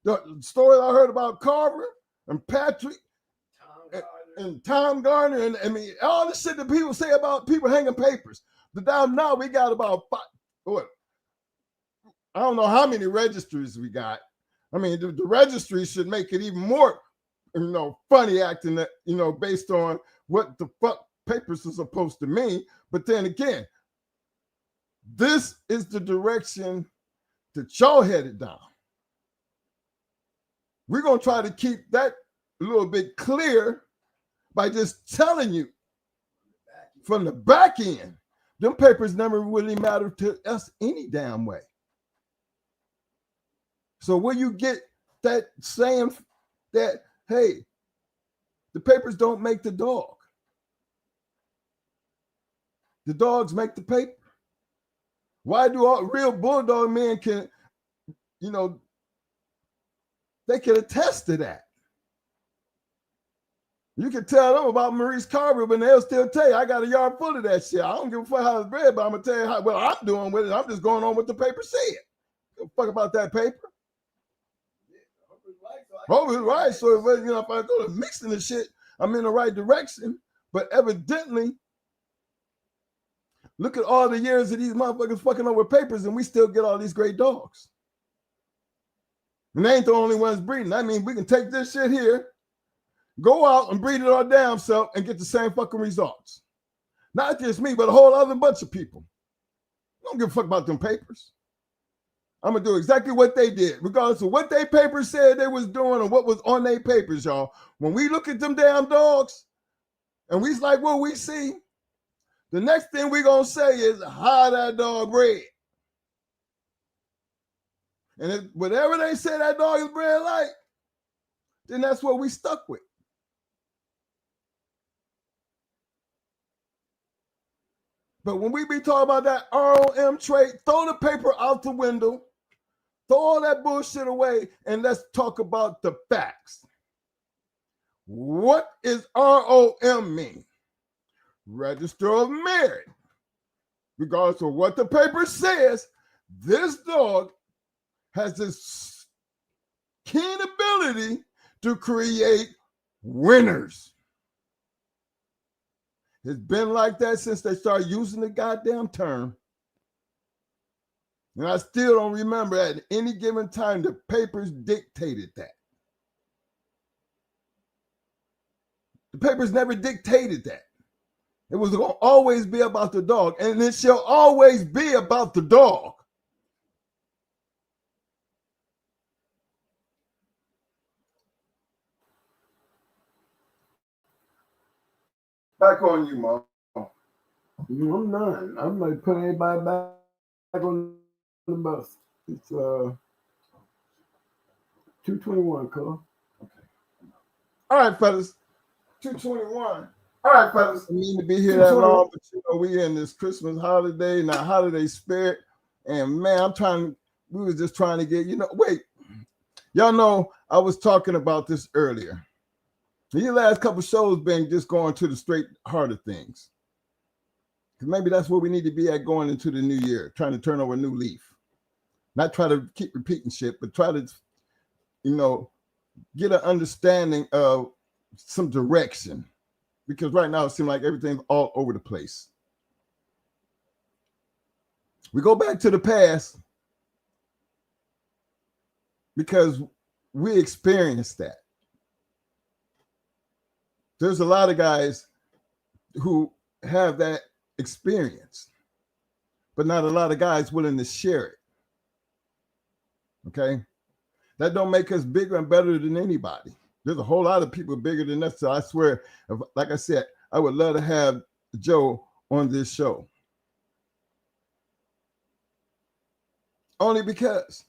the stories I heard about Carver and Patrick and Tom Garner, and I mean all the shit that people say about people hanging papers. But now we got about I don't know how many registries we got. I mean the registry should make it even more, funny acting that, based on what the fuck papers are supposed to mean. But then again, this is the direction that y'all headed down. We're going to try to keep that a little bit clear by just telling you from the back end, them papers never really matter to us any damn way. So when you get that saying that, hey, the papers don't make the dog. The dogs make the paper. Why do all real bulldog men can, they can attest to that. You can tell them about Maurice Carver, but they'll still tell you, I got a yard full of that shit. I don't give a fuck how it's bred, but I'm going to tell you how well I'm doing with it. I'm just going on what the paper said. Don't fuck about that paper. Hope it's right. So, if I go to mixing the shit, I'm in the right direction. But evidently, look at all the years of these motherfuckers fucking over papers, and we still get all these great dogs. And they ain't the only ones breeding. I mean, we can take this shit here, go out and breed it our damn self and get the same fucking results. Not just me, but a whole other bunch of people. Don't give a fuck about them papers. I'm going to do exactly what they did, regardless of what their papers said they was doing or what was on their papers, y'all. When we look at them damn dogs and we like what we see, the next thing we're going to say is how that dog bred. And whatever they say that dog is bred like, then that's what we stuck with. But when we be talking about that ROM trait, throw the paper out the window, throw all that bullshit away, and let's talk about the facts. What is ROM mean? Register of Merit. Regardless of what the paper says, this dog has this keen ability to create winners. It's been like that since they started using the goddamn term. And I still don't remember at any given time the papers dictated that. The papers never dictated that. It was going to always be about the dog, and it shall always be about the dog. Back on you, Mom. I'm not. I'm going to put everybody back on the bus. It's 2:21, Cole. Okay. All right, fellas. 2:21. All right, fellas. I mean to be here that long, but we in this Christmas holiday, now holiday spirit. And man, we was just trying to get, wait. Y'all know I was talking about this earlier. These last couple shows been just going to the straight heart of things. Because maybe that's where we need to be at going into the new year, trying to turn over a new leaf. Not try to keep repeating shit, but try to, get an understanding of some direction. Because right now it seems like everything's all over the place. We go back to the past because we experienced that. There's a lot of guys who have that experience, but not a lot of guys willing to share it. Okay? That don't make us bigger and better than anybody. There's a whole lot of people bigger than us. So I swear, like I said, I would love to have Joe on this show. Only because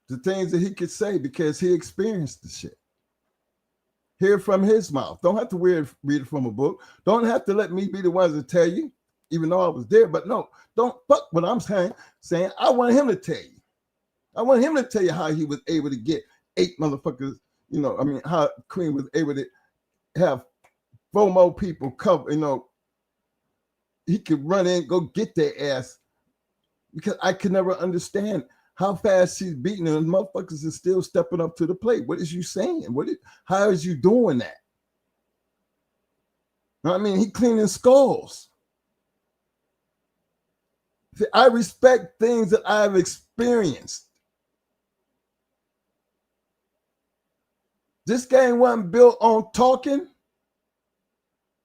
the things that he could say, because he experienced the shit. Hear from his mouth. Don't have to read it from a book. Don't have to let me be the ones to tell you, even though I was there. But no, don't fuck what I'm saying. I want him to tell you. I want him to tell you how he was able to get 8 motherfuckers, how Queen was able to have 4 more people cover, he could run in, go get their ass, because I could never understand how fast she's beating them. Motherfuckers is still stepping up to the plate. What is you saying? How is you doing that? I mean, he cleaning skulls. See, I respect things that I've experienced. This game wasn't built on talking.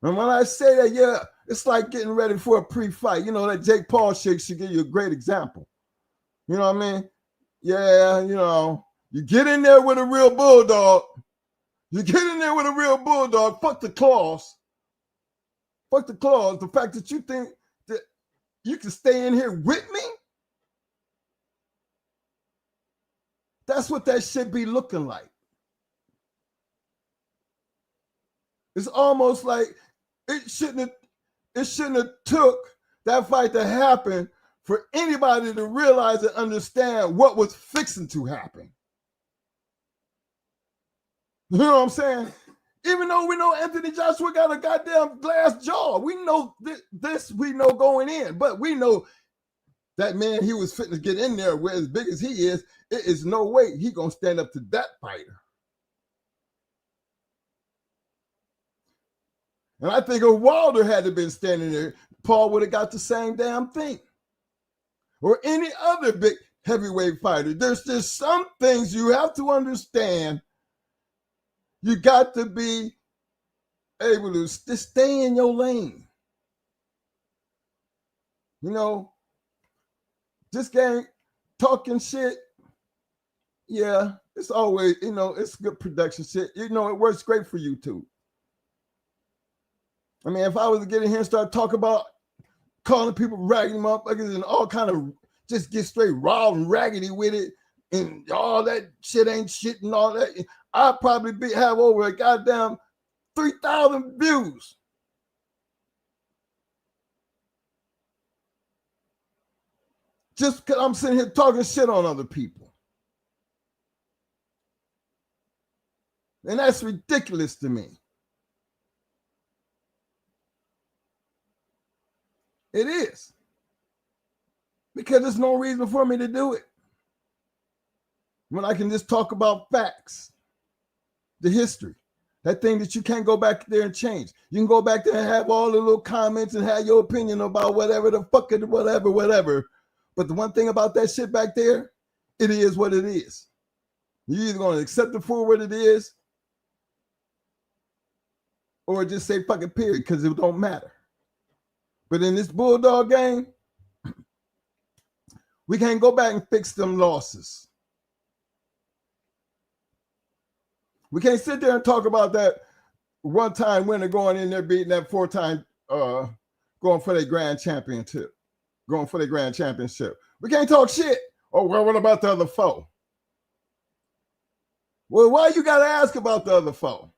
And when I say that, yeah, it's like getting ready for a pre-fight. That Jake Paul shit should give you a great example. You know what I mean? Yeah, you get in there with a real bulldog. You get in there with a real bulldog. Fuck the claws. Fuck the claws. The fact that you think that you can stay in here with me? That's what that shit be looking like. It's almost like it shouldn't have took that fight to happen for anybody to realize and understand what was fixing to happen. You know what I'm saying? Even though we know Anthony Joshua got a goddamn glass jaw, we know this we know going in, but we know that man, he was fitting to get in there where as big as he is, it is no way he gonna stand up to that fighter. And I think if Wilder had been standing there, Paul would have got the same damn thing. Or any other big heavyweight fighter. There's just some things you have to understand. You got to be able to just stay in your lane. This game, talking shit, yeah, it's always, it's good production shit. It works great for YouTube. I mean, if I was to get in here and start talking about calling people raggedy motherfuckers and all kind of just get straight raw and raggedy with it and all that shit ain't shit and all that, I'd probably have over a goddamn 3,000 views. Just because I'm sitting here talking shit on other people. And that's ridiculous to me. It is. Because there's no reason for me to do it. When I can just talk about facts, the history, that thing that you can't go back there and change. You can go back there and have all the little comments and have your opinion about whatever the fuck it, whatever. But the one thing about that shit back there, it is what it is. You're either going to accept it for what it is or just say fucking period because it don't matter. But in this Bulldog game, we can't go back and fix them losses. We can't sit there and talk about that one-time winner going in there beating that 4-time going for their grand championship. We can't talk shit. Oh, well, what about the other foe? Well, why you got to ask about the other foe?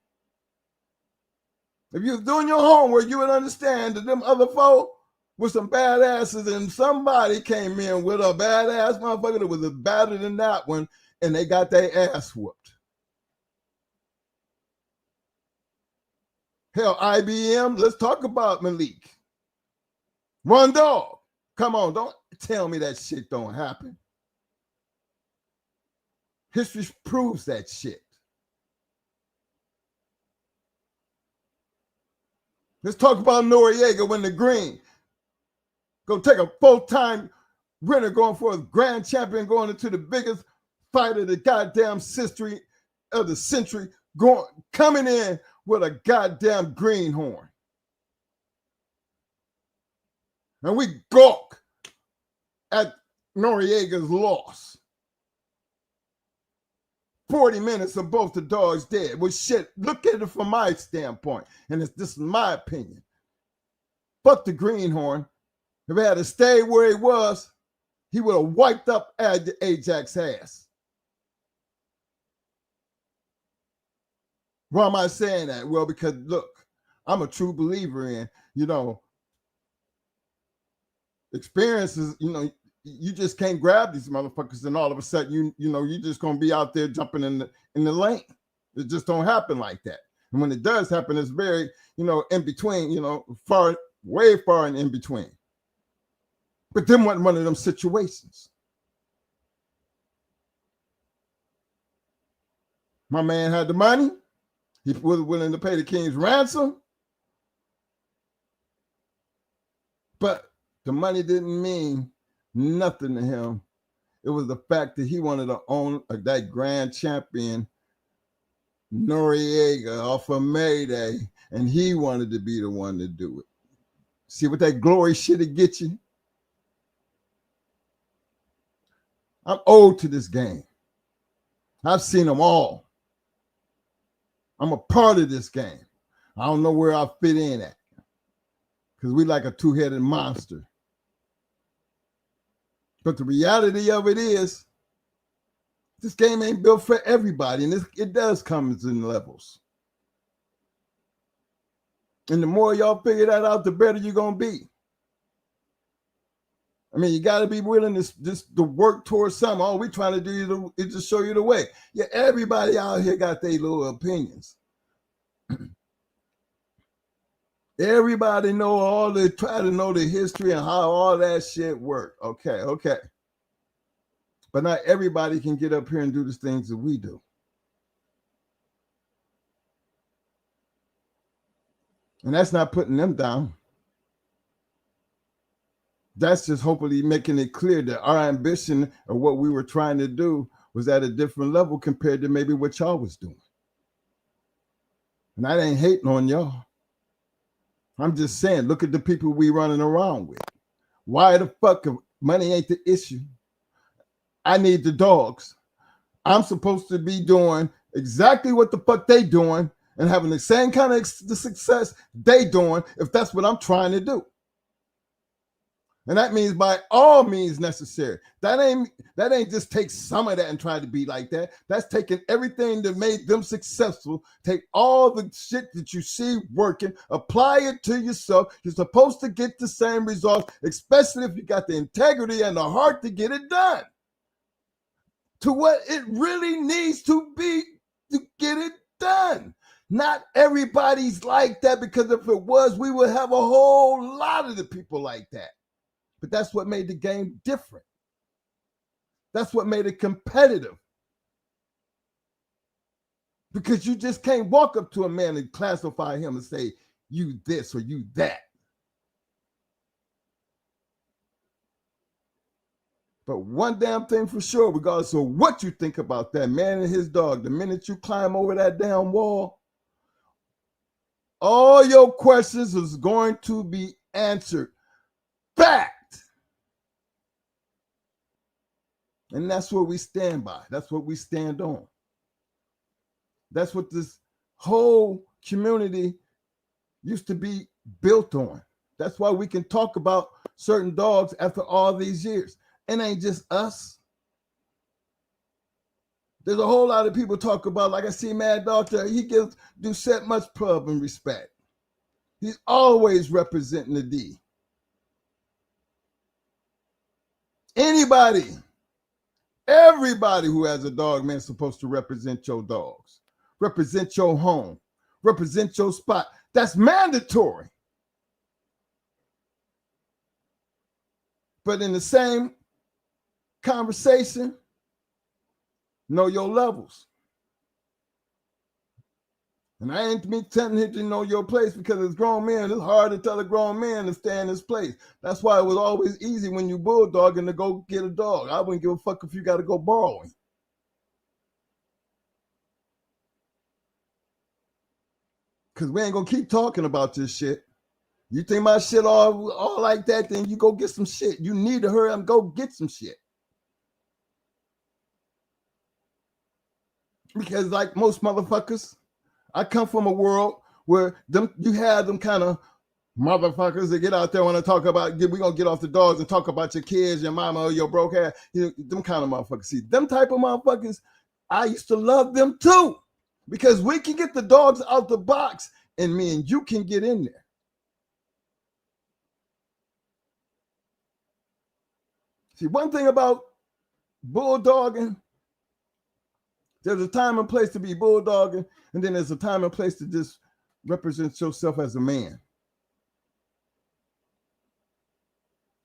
If you was doing your homework, you would understand that them other foe were some badasses and somebody came in with a badass motherfucker that was better than that one and they got their ass whooped. Hell, IBM, let's talk about Malik. Run Dog. Come on, don't tell me that shit don't happen. History proves that shit. Let's talk about Noriega when the Green go take a 4-time winner going for a grand champion going into the biggest fight of the goddamn history of the century, coming in with a goddamn greenhorn. And we gawk at, Noriega's loss. 40 minutes of both the dogs dead. Well, shit, look at it from my standpoint, and this is my opinion. Fuck the greenhorn. If he had stayed where he was, he would have wiped up Ajax's ass. Why am I saying that? Well, because look, I'm a true believer in, experiences, you just can't grab these motherfuckers and all of a sudden you're just gonna be out there jumping in the lane. It just don't happen like that. And when it does happen, it's very, in between, way far and in between. But then wasn't one of them situations. My man had the money. He was willing to pay the king's ransom. But the money didn't mean nothing to him. It was the fact that he wanted to own that grand champion, Noriega, off of Mayday, and he wanted to be the one to do it. See what that glory shit it get you? I'm old to this game. I've seen them all. I'm a part of this game. I don't know where I fit in at, because we like a two-headed monster. But the reality of it is, this game ain't built for everybody, and it does come in levels. And the more y'all figure that out, the better you're going to be. I mean, you got to be willing to work towards something. All we trying to do is just show you the way. Yeah, everybody out here got their little opinions. Everybody try to know the history and how all that shit worked. Okay. But not everybody can get up here and do the things that we do. And that's not putting them down. That's just hopefully making it clear that our ambition of what we were trying to do was at a different level compared to maybe what y'all was doing. And I ain't hating on y'all. I'm just saying, look at the people we running around with. Why the fuck money ain't the issue? I need the dogs. I'm supposed to be doing exactly what the fuck they doing and having the same kind of success they doing if that's what I'm trying to do. And that means by all means necessary. That ain't just take some of that and try to be like that. That's taking everything that made them successful. Take all the shit that you see working, apply it to yourself. You're supposed to get the same results, especially if you got the integrity and the heart to get it done. To what it really needs to be to get it done. Not everybody's like that, because if it was, we would have a whole lot of the people like that. But that's what made the game different. That's what made it competitive. Because you just can't walk up to a man and classify him and say, you this or you that. But one damn thing for sure, regardless of what you think about that man and his dog, the minute you climb over that damn wall, all your questions is going to be answered. Fact. And that's what we stand by. That's what we stand on. That's what this whole community used to be built on. That's why we can talk about certain dogs after all these years. It ain't just us. There's a whole lot of people talk about, like I see Mad Dog there, he gives Doucette much pub and respect. He's always representing the D. Everybody who has a dog, man, is supposed to represent your dogs, represent your home, represent your spot. That's mandatory. But in the same conversation, know your levels. And I ain't me telling him to know your place, because as grown men, it's hard to tell a grown man to stay in his place. That's why it was always easy when you bulldogging to go get a dog. I wouldn't give a fuck if you got to go borrow him. Because we ain't going to keep talking about this shit. You think my shit all like that, then you go get some shit. You need to hurry up and go get some shit. Because like most motherfuckers, I come from a world where you had them kind of motherfuckers that get out there want to talk about, we're going to get off the dogs and talk about your kids, your mama, or your broke ass. Them kind of motherfuckers. See, them type of motherfuckers, I used to love them too. Because we can get the dogs out the box and me and you can get in there. See, one thing about bulldogging, there's a time and place to be bulldogging, and then there's a time and place to just represent yourself as a man.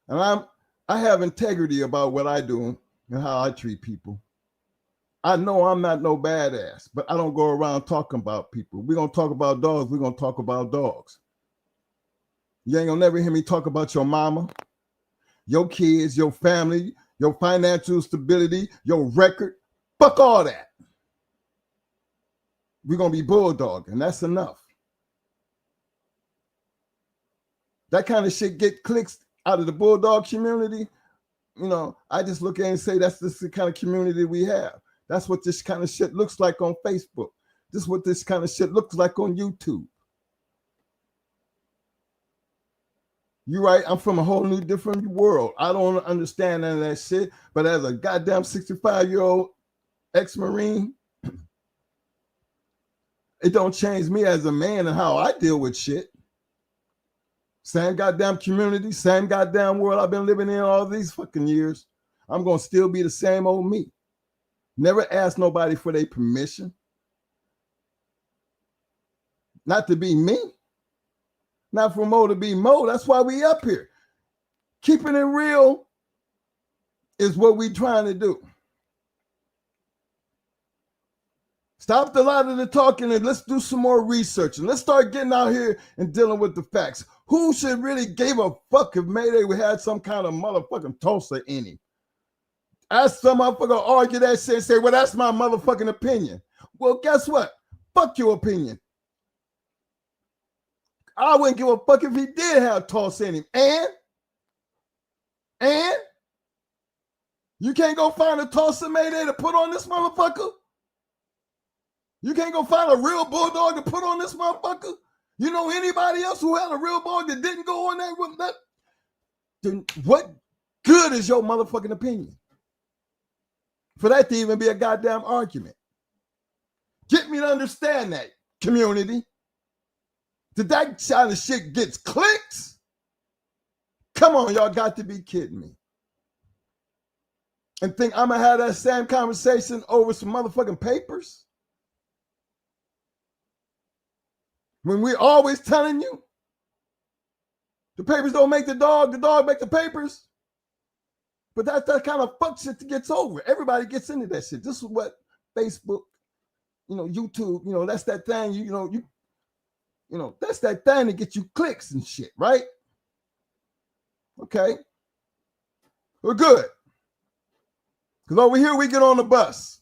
And I have integrity about what I do and how I treat people. I know I'm not no badass, but I don't go around talking about people. We're going to talk about dogs. We're going to talk about dogs. You ain't going to never hear me talk about your mama, your kids, your family, your financial stability, your record. Fuck all that. We're going to be bulldogging. That's enough. That kind of shit get clicks out of the bulldog community. You know, I just look at it and say that's the kind of community we have. That's what this kind of shit looks like on Facebook. This is what this kind of shit looks like on YouTube. You're right, I'm from a whole new different world. I don't understand none of that shit, but as a goddamn 65-year-old ex-Marine, it don't change me as a man and how I deal with shit. Same goddamn community, same goddamn world I've been living in all these fucking years. I'm going to still be the same old me. Never ask nobody for their permission. Not to be me. Not for Mo to be Mo. That's why we up here. Keeping it real is what we trying to do. Stop a lot of the talking and let's do some more research. And let's start getting out here and dealing with the facts. Who should really give a fuck if Mayday had some kind of motherfucking Tulsa in him? Ask some motherfucker argue that shit and say, well, that's my motherfucking opinion. Well, guess what? Fuck your opinion. I wouldn't give a fuck if he did have Tulsa in him. And you can't go find a Tulsa Mayday to put on this motherfucker? You can't go find a real bulldog to put on this motherfucker? You know anybody else who had a real bulldog that didn't go on there with that? Then what good is your motherfucking opinion? For that to even be a goddamn argument. Get me to understand that, community. Did that kind of shit gets clicks? Come on, y'all got to be kidding me. And think I'm going to have that same conversation over some motherfucking papers? When we're always telling you the papers don't make the dog make the papers. But that's that kind of fuck shit that gets over. Everybody gets into that shit. This is what Facebook, YouTube, that's that thing, that's that thing to get you clicks and shit, right? Okay. We're good. Because over here we get on the bus.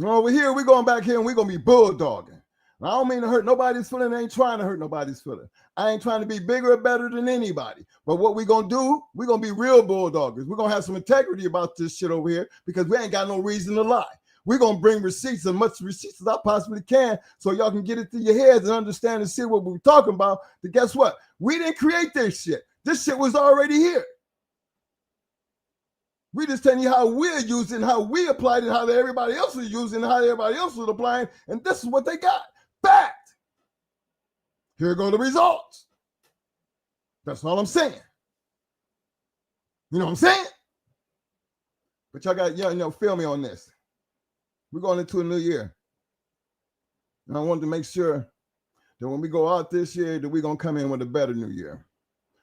Over here we're going back here and we're going to be bulldogging. I don't mean to hurt nobody's feeling. I ain't trying to hurt nobody's feeling. I ain't trying to be bigger or better than anybody. But what we're going to do, we're going to be real bulldoggers. We're going to have some integrity about this shit over here because we ain't got no reason to lie. We're going to bring receipts, as much receipts as I possibly can, so y'all can get it through your heads and understand and see what we're talking about. But guess what? We didn't create this shit. This shit was already here. We just telling you how we're using, how we applied it, how everybody else is using, how everybody else is applying, and this is what they got. Fact. Here go the results. That's all I'm saying. You know what I'm saying? But y'all got, feel me on this. We're going into a new year. And I wanted to make sure that when we go out this year, that we're going to come in with a better new year,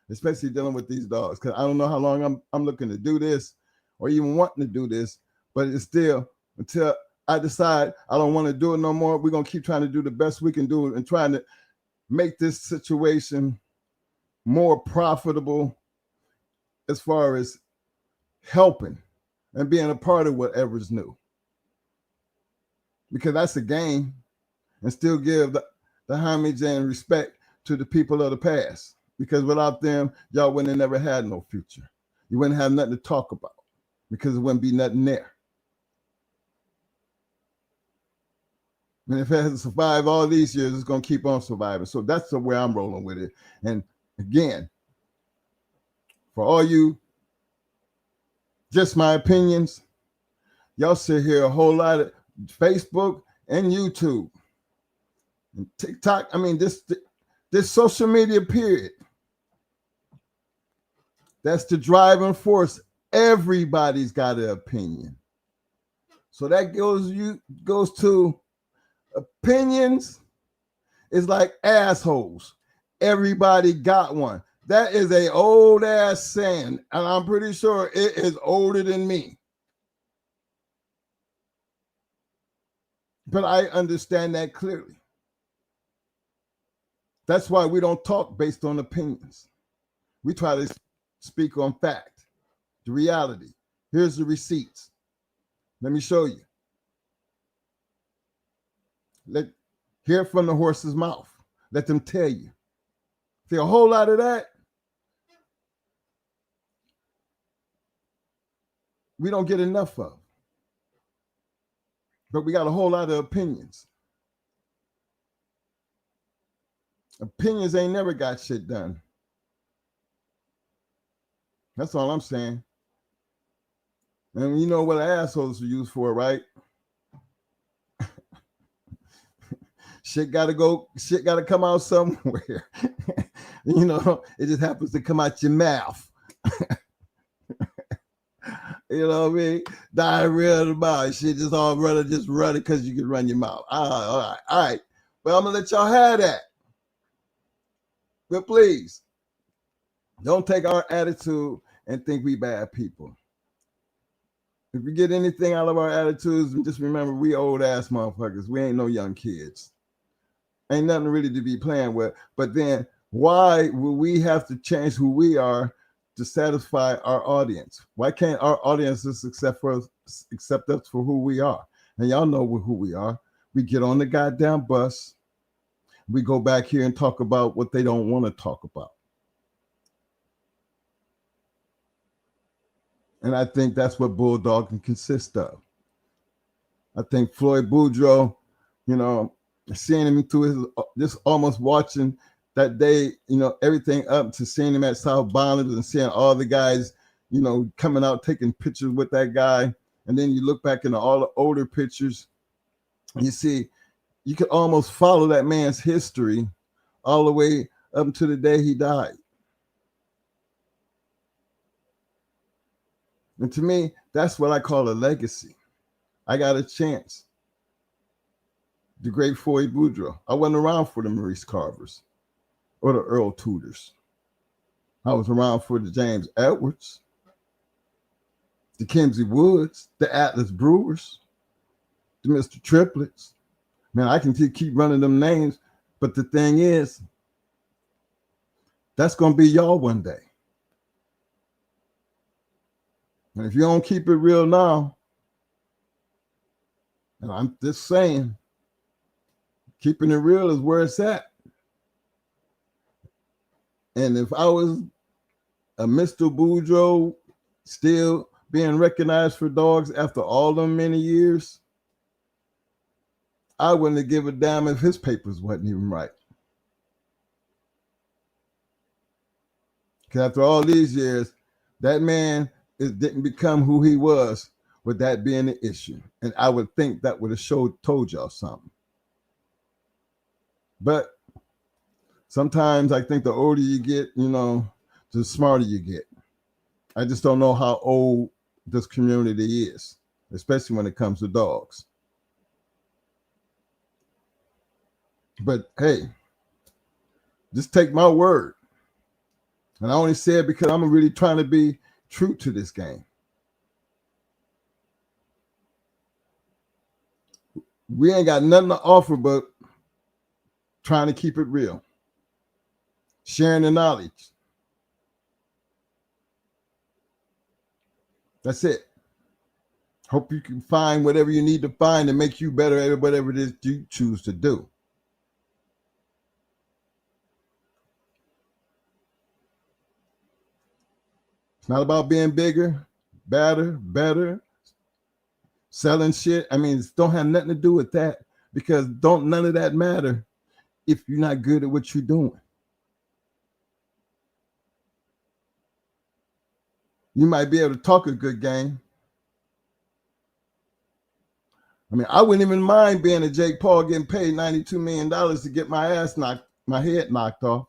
especially dealing with these dogs. Because I don't know how long I'm looking to do this or even wanting to do this, but it's still until I decide I don't want to do it no more. We're going to keep trying to do the best we can do and trying to make this situation more profitable as far as helping and being a part of whatever's new. Because that's a game, and still give the homage and respect to the people of the past. Because without them, y'all wouldn't have never had no future. You wouldn't have nothing to talk about because it wouldn't be nothing there. And if it hasn't survived all these years, it's going to keep on surviving. So that's the way I'm rolling with it. And again, for all you, just my opinions, y'all sit here a whole lot of Facebook and YouTube and TikTok. I mean, this social media period. That's the driving force. Everybody's got an opinion. So that goes to opinions is like assholes. Everybody got one. That is a old ass saying, and I'm pretty sure it is older than me. But I understand that clearly. That's why we don't talk based on opinions. We try to speak on fact, the reality. Here's the receipts. Let me show you. Hear from the horse's mouth. Let them tell you. See, a whole lot of that, we don't get enough of. But we got a whole lot of opinions. Opinions ain't never got shit done. That's all I'm saying. And you know what assholes are used for, right? Shit gotta come out somewhere. You know, it just happens to come out your mouth. You know what I mean? Diarrhea of the mouth. Shit just run it because you can run your mouth. All right. But I'm gonna let y'all have that. But please, don't take our attitude and think we bad people. If we get anything out of our attitudes, just remember we old ass motherfuckers. We ain't no young kids. Ain't nothing really to be playing with. But then why will we have to change who we are to satisfy our audience? Why can't our audiences accept us for who we are? And y'all know who we are. We get on the goddamn bus. We go back here and talk about what they don't want to talk about. And I think that's what bulldogging consists of. I think Floyd Boudreaux, you know, seeing him through his, just almost watching that day, you know, everything up to seeing him at South Bonners and seeing all the guys, you know, coming out taking pictures with that guy. And then you look back into all the older pictures and you see, you could almost follow that man's history all the way up to the day he died. And to me, that's what I call a legacy. I got a chance. The great Floyd Boudreaux. I wasn't around for the Maurice Carvers or the Earl Tudors. I was around for the James Edwards, the Kinsey Woods, the Atlas Brewers, the Mr. Triplets. Man, I can keep running them names, but the thing is, that's going to be y'all one day. And if you don't keep it real now, and I'm just saying, keeping it real is where it's at. And if I was a Mr. Boudreaux still being recognized for dogs after all them many years, I wouldn't have given a damn if his papers wasn't even right. Because after all these years, that man didn't become who he was with that being the issue. And I would think that would have told y'all something. But sometimes I think the older you get, you know, the smarter you get. I just don't know how old this community is, especially when it comes to dogs. But hey, just take my word. And I only say it because I'm really trying to be true to this game. We ain't got nothing to offer but trying to keep it real. Sharing the knowledge. That's it. Hope you can find whatever you need to find to make you better at whatever it is you choose to do. It's not about being bigger, better, selling shit. I mean, it don't have nothing to do with that. because none of that matter if you're not good at what you're doing. You might be able to talk a good game. I mean, I wouldn't even mind being a Jake Paul getting paid $92 million to get my head knocked off.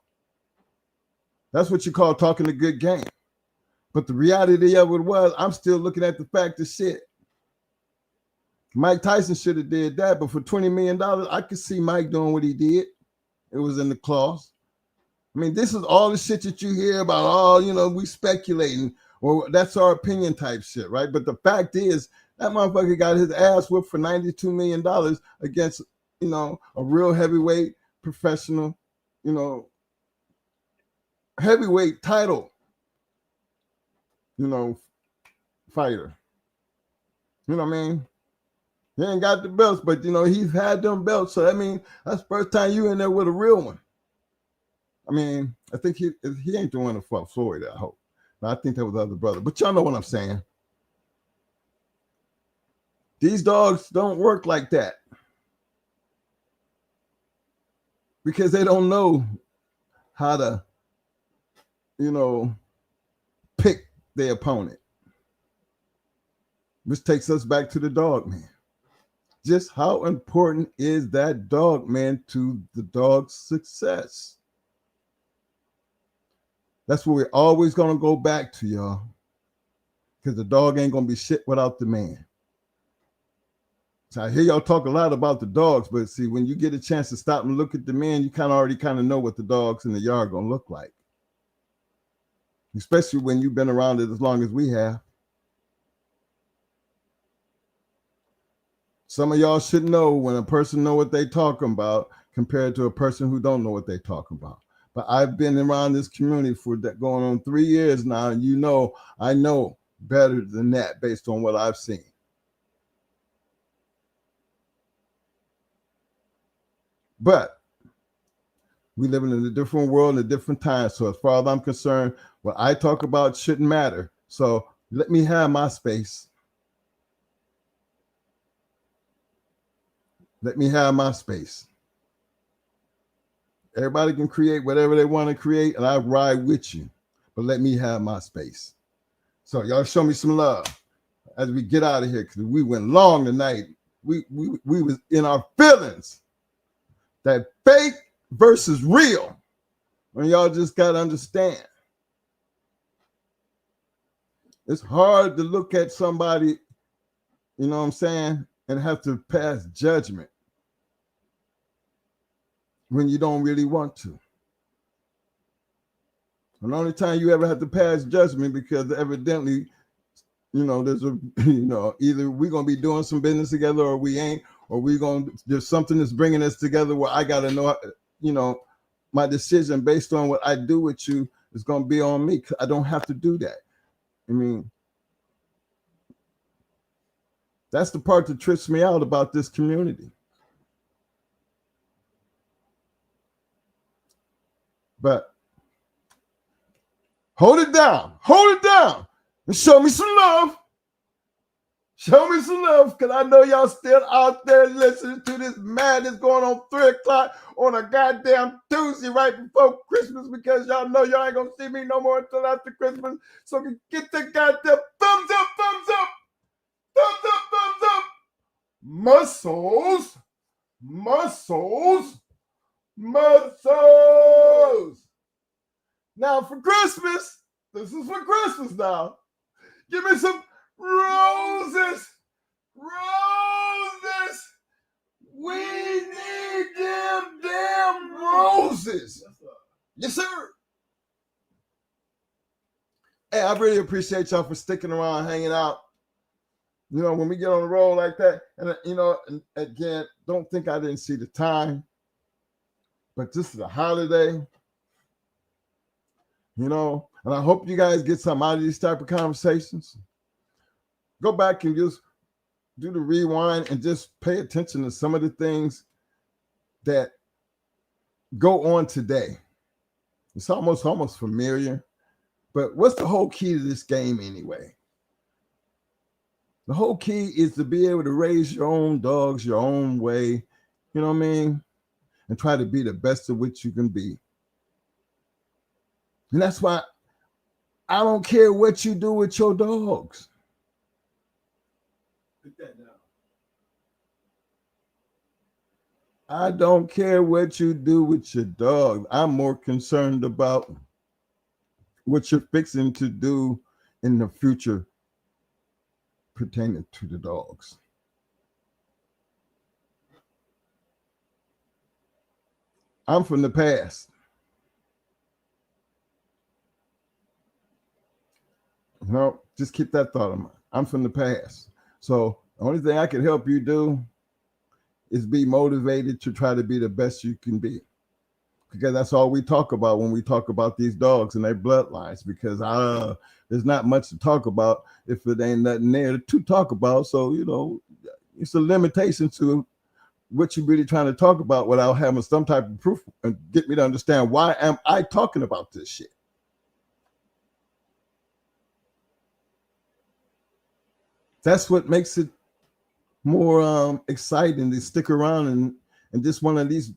That's what you call talking a good game. But the reality of it was, I'm still looking at the fact of shit. Mike Tyson should have did that, but for $20 million, I could see Mike doing what he did. It was in the clause. I mean, this is all the shit that you hear about, we speculating, or that's our opinion type shit, right? But the fact is, that motherfucker got his ass whipped for $92 million against, a real heavyweight professional, heavyweight title, fighter. You know what I mean? He ain't got the belts, but he's had them belts. So I mean, that's the first time you in there with a real one. I mean, I think he ain't the one that fought Floyd, I hope. No, I think that was the other brother. But y'all know what I'm saying. These dogs don't work like that. Because they don't know how to, pick their opponent. Which takes us back to the dogman. Just how important is that dogman to the dog's success? That's what we're always going to go back to, y'all. Because the dog ain't going to be shit without the man. So I hear y'all talk a lot about the dogs, but see, when you get a chance to stop and look at the men, you already know what the dogs in the yard are going to look like. Especially when you've been around it as long as we have. Some of y'all should know when a person know what they talking about compared to a person who don't know what they talking about. But I've been around this community for going on 3 years now, and I know better than that based on what I've seen. But we live in a different world, in a different time. So as far as I'm concerned, what I talk about shouldn't matter. So let me have my space. Let me have my space. Everybody can create whatever they want to create, and I ride with you. But let me have my space. So y'all show me some love as we get out of here, because we went long tonight. We was in our feelings. That fake versus real. And y'all just got to understand. It's hard to look at somebody, you know what I'm saying, and have to pass judgment when you don't really want to. And the only time you ever have to pass judgment because evidently, there's either we're going to be doing some business together or we ain't, or there's something that's bringing us together where I got to know, my decision based on what I do with you is going to be on me. I don't have to do that. I mean, that's the part that trips me out about this community. But hold it down, and show me some love. Show me some love, because I know y'all still out there listening to this madness going on 3 o'clock on a goddamn Tuesday right before Christmas, because y'all know y'all ain't going to see me no more until after Christmas. So get the goddamn thumbs up, thumbs up, thumbs up, thumbs up. Muscles, muscles, muscles. Now for Christmas, this is for Christmas now. Give me some roses, roses. We need them damn roses. Yes, sir. Hey, I really appreciate y'all for sticking around, hanging out. When we get on the road like that, and and again, don't think I didn't see the time, but this is a holiday, and I hope you guys get something out of these type of conversations. Go back and just do the rewind and just pay attention to some of the things that go on today. It's almost familiar, but what's the whole key to this game anyway? The whole key is to be able to raise your own dogs your own way you know what I mean? And try to be the best of which you can be. And that's why I don't care what you do with your dogs. Put that down. I don't care what you do with your dog. I'm more concerned about what you're fixing to do in the future pertaining to the dogs. I'm from the past. No, just keep that thought in mind. I'm from the past. So the only thing I can help you do is be motivated to try to be the best you can be. Because that's all we talk about when we talk about these dogs and their bloodlines. Because there's not much to talk about if it ain't nothing there to talk about. So, you know, it's a limitation to what you're really trying to talk about without having some type of proof and get me to understand why am I talking about this shit. That's what makes it more exciting to stick around and just want to at least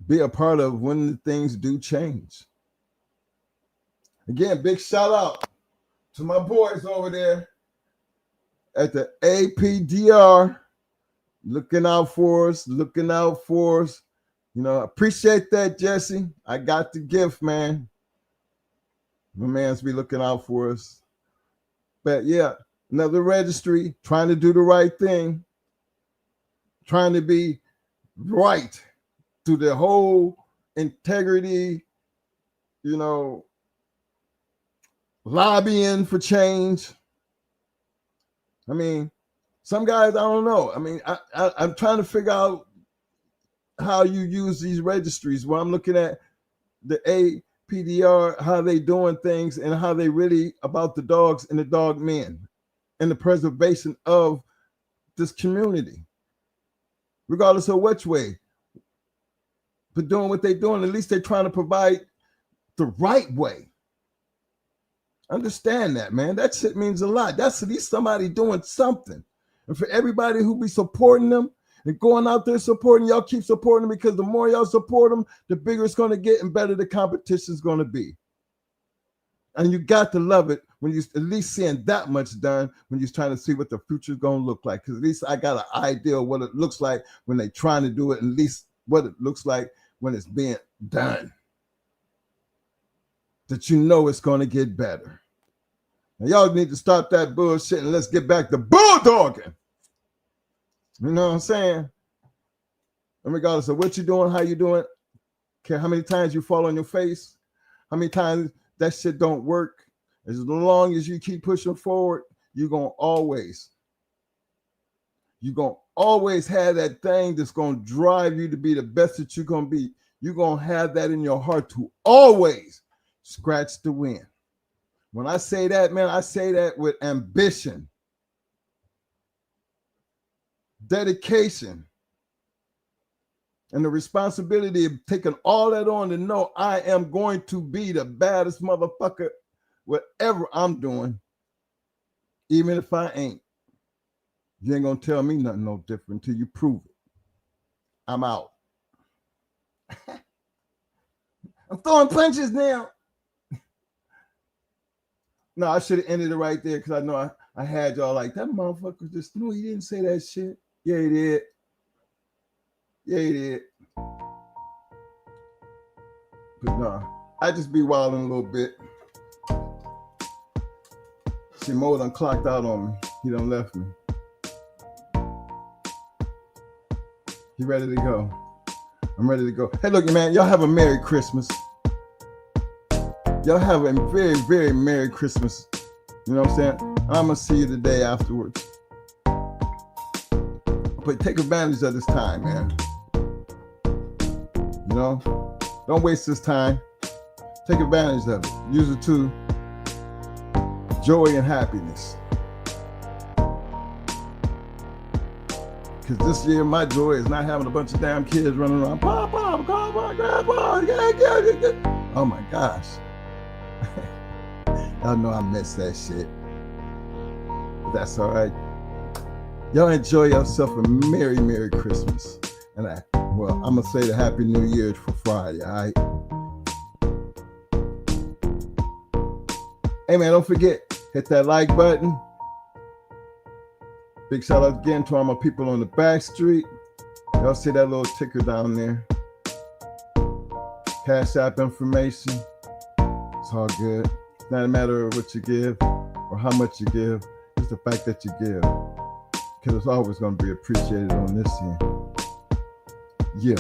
be a part of when the things do change. Again, big shout out to my boys over there at the APDR, looking out for us. You know, appreciate that, Jesse. I got the gift, man. My man's be looking out for us. But yeah, another registry, trying to do the right thing, trying to be right through the whole integrity, you know, lobbying for change. I mean, some guys, I don't know. I mean, I'm trying to figure out how you use these registries. Where I'm looking at the APDR, how they doing things and how they really about the dogs and the dog men and the preservation of this community, regardless of which way. But doing what they're doing, at least they're trying to provide the right way. Understand that, man. That shit means a lot. That's at least somebody doing something. And for everybody who be supporting them and going out there supporting, y'all keep supporting them, because the more y'all support them, the bigger it's going to get and better the competition is going to be. And you got to love it when you at least seeing that much done, when you're trying to see what the future is going to look like. Because at least I got an idea of what it looks like when they're trying to do it, and at least what it looks like when it's being done. That you know it's going to get better. Now, y'all need to stop that bullshit and let's get back to bulldogging. You know what I'm saying? And regardless of what you're doing, how you doing, care how many times you fall on your face, how many times that shit don't work, as long as you keep pushing forward, you're going to always have that thing that's going to drive you to be the best that you're going to be. You're going to have that in your heart to always scratch the win. When I say that, man, I say that with ambition, dedication, and the responsibility of taking all that on to know I am going to be the baddest motherfucker, whatever I'm doing, even if I ain't. You ain't gonna tell me nothing no different until you prove it. I'm out. I'm throwing punches now. No, I should have ended it right there, because I know I had y'all like, that motherfucker just knew he didn't say that shit. Yeah, he did. Yeah, he did. But no, I just be wilding a little bit. See, Mo done clocked out on me. He done left me. He ready to go. I'm ready to go. Hey, look, man, y'all have a Merry Christmas. Y'all have a very, very Merry Christmas. You know what I'm saying? I'm going to see you the day afterwards. But take advantage of this time, man. You know? Don't waste this time. Take advantage of it. Use it to joy and happiness. Because this year, my joy is not having a bunch of damn kids running around. Papa, Grandma, Grandpa, yeah. Oh my gosh. Y'all know I miss that shit. But that's all right. Y'all enjoy yourself a Merry, Merry Christmas and a I'm gonna say the Happy New Year for Friday. All right. Hey man, don't forget, hit that like button. Big shout out again to all my people on the back street. Y'all see that little ticker down there? Cash App information. It's all good. It's not a matter of what you give or how much you give. It's the fact that you give. Because it's always going to be appreciated on this end. Yeah.